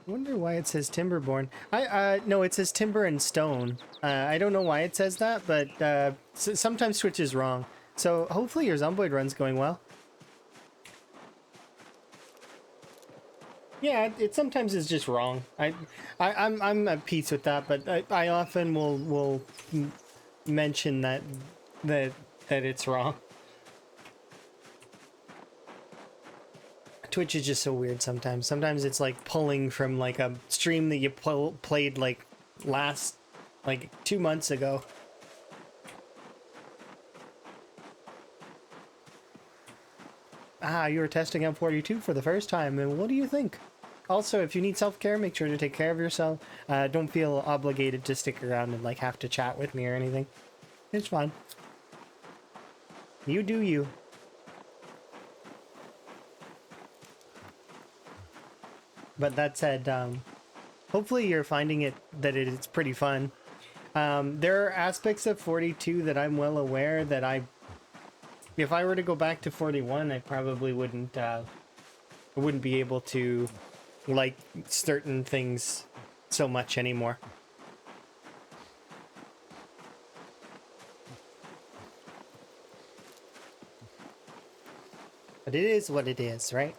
I wonder why it says Timberborn. No, it says Timber and Stone. I don't know why it says that, but sometimes Twitch is wrong. So hopefully your Zomboid run's going well. Yeah, it sometimes is just wrong. I'm at peace with that, but I often will mention that it's wrong. Twitch is just so weird sometimes. Sometimes it's like pulling from like a stream that you played like 2 months ago. Ah, you were testing out 42 for the first time, and what do you think? Also, if you need self-care, make sure to take care of yourself. Don't feel obligated to stick around and like have to chat with me or anything. It's fine. You do you. But that said, hopefully you're finding that it's pretty fun. There are aspects of 42 that I'm well aware that if I were to go back to 41, I probably wouldn't be able to like certain things so much anymore. But it is what it is, right?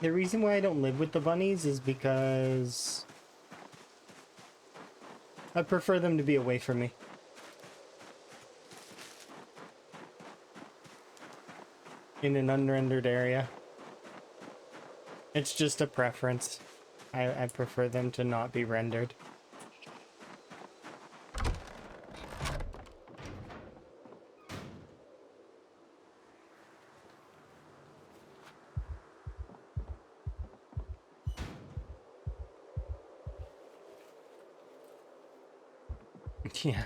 The reason why I don't live with the bunnies is because I prefer them to be away from me. In an unrendered area. It's just a preference. I prefer them to not be rendered. Yeah.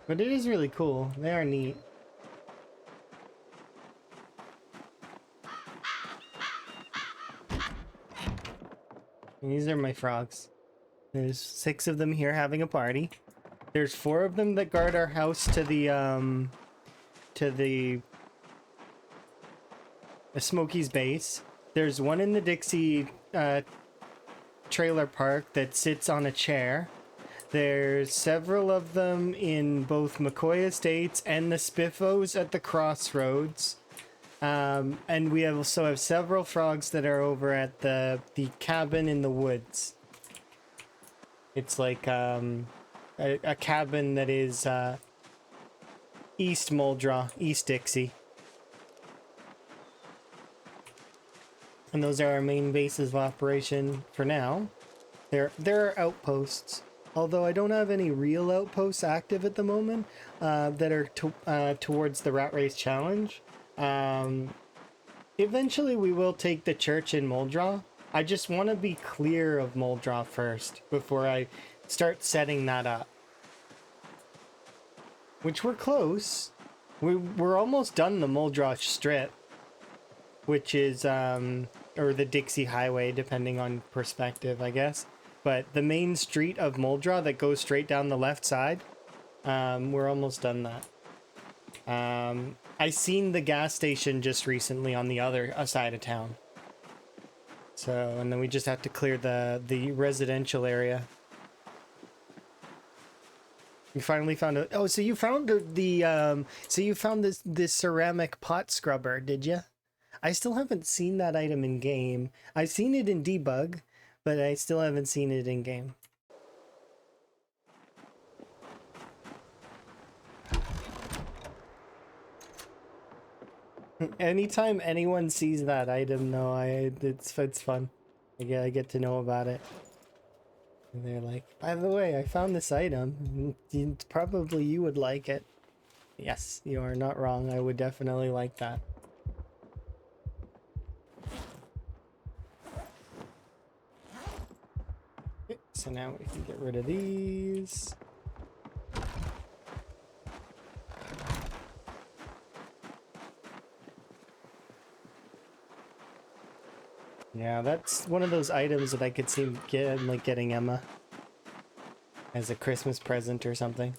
But it is really cool. They are neat. And these are my frogs. There's 6 of them here having a party. There's 4 of them that guard our house to the Smokey's base. There's one in the Dixie trailer park that sits on a chair. There's several of them in both McCoy Estates and the Spiffos at the crossroads. And we also have several frogs that are over at the cabin in the woods. It's like a cabin that is East Muldraugh, East Dixie. And those are our main bases of operation for now. There are outposts, although I don't have any real outposts active at the moment that are towards the Rat Race Challenge. Eventually we will take the church in Muldraugh. I just want to be clear of Muldraugh first before I start setting that up. Which we're close. We're almost done the Muldraugh Strip, which is, or the Dixie Highway, depending on perspective, I guess. But the main street of Muldraugh that goes straight down the left side, we're almost done that. I seen the gas station just recently on the other side of town. So, and then we just have to clear the residential area. You finally found a... Oh, so you found so you found this ceramic pot scrubber, did you? I still haven't seen that item in game. I've seen it in debug, but I still haven't seen it in game. Anytime anyone sees that item, though, it's fun. I get to know about it. And they're like, by the way, I found this item. Probably you would like it. Yes, you are not wrong. I would definitely like that. Okay, so now we can get rid of these. Yeah, that's one of those items that I could see getting Emma as a Christmas present or something.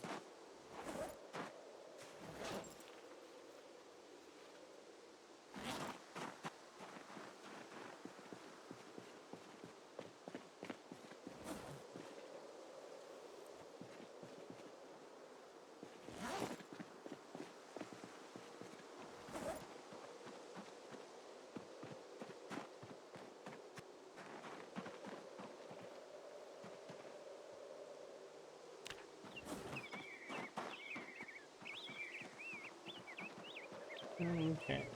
Okay.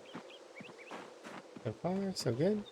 So far, so good.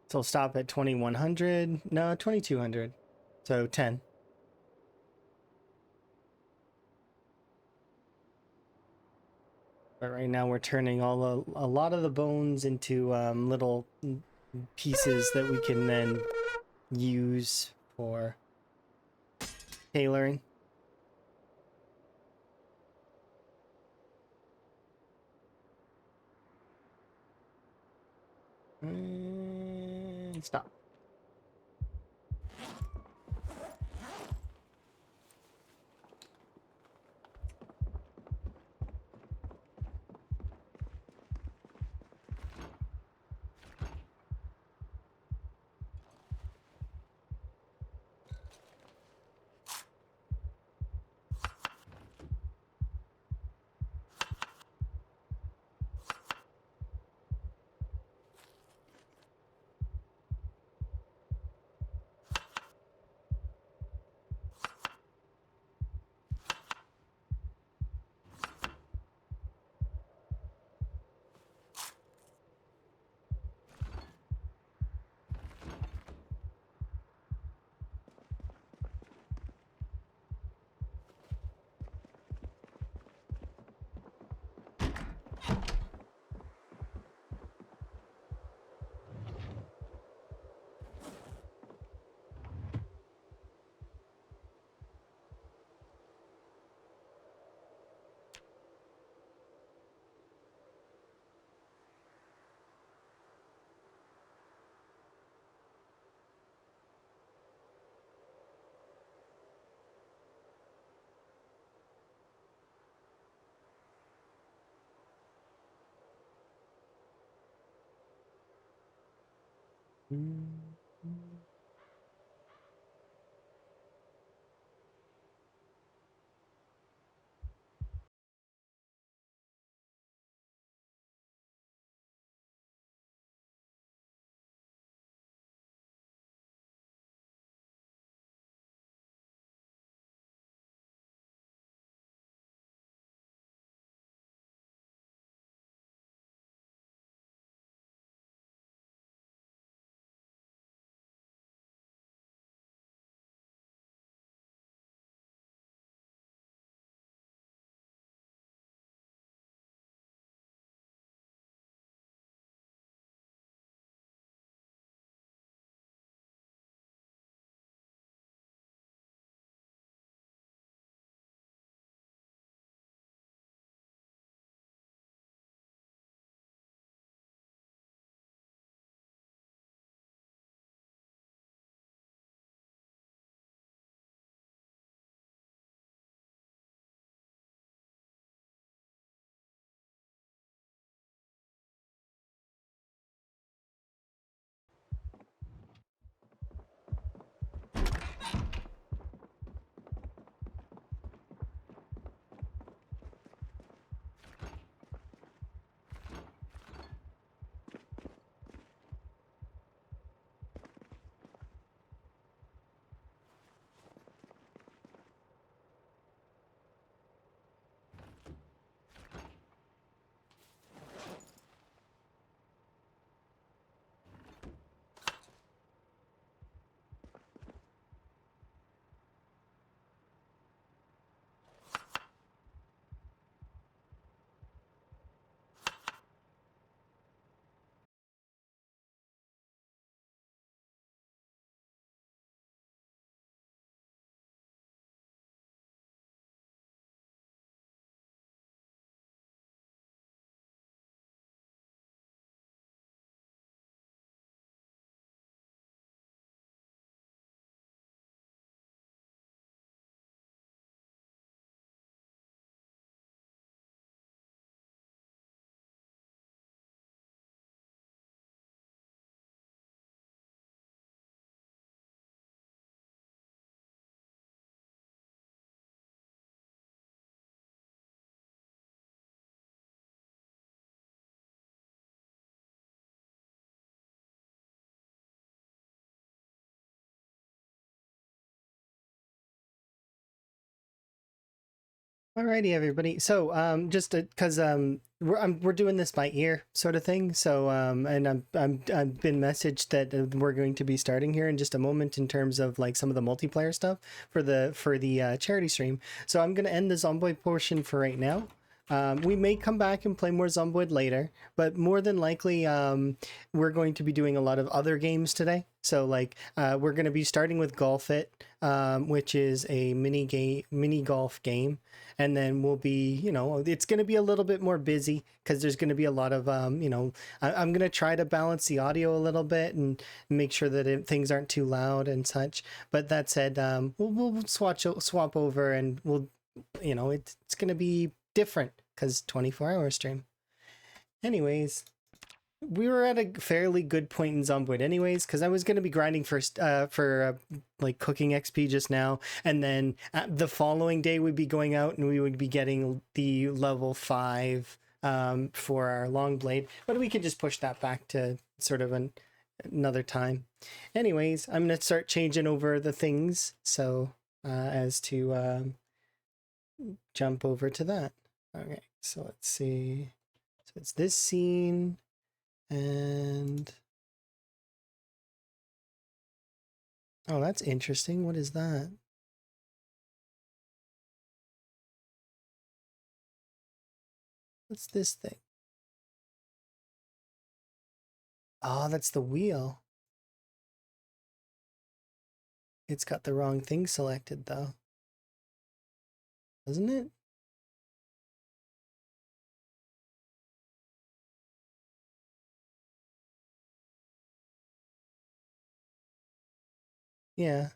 So we'll stop at 2100. No, 2200. So 10. But right now we're turning a lot of the bones into little pieces that we can then use for tailoring. And stop. Alrighty, everybody. So, just because we're doing this by ear sort of thing. So, and I've been messaged that we're going to be starting here in just a moment in terms of like some of the multiplayer stuff for the charity stream. So I'm gonna end the Zomboid portion for right now. We may come back and play more Zomboid later, but more than likely, we're going to be doing a lot of other games today. So, like, we're going to be starting with Golf It, which is a mini golf game, and then we'll be, it's going to be a little bit more busy because there's going to be a lot of, I'm going to try to balance the audio a little bit and make sure that things aren't too loud and such. But that said, we'll swap over and we'll, it's going to be different because 24-hour stream. Anyways, we were at a fairly good point in Zomboid anyways, because I was going to be grinding for like cooking XP just now, and then the following day we'd be going out and we would be getting the level 5 for our long blade, but we could just push that back to sort of another time. Anyways, I'm going to start changing over the things so as to jump over to that. Okay, so let's see. So it's this scene. And oh, that's interesting. What is that? What's this thing? Oh, that's the wheel. It's got the wrong thing selected though. Doesn't it? Yeah.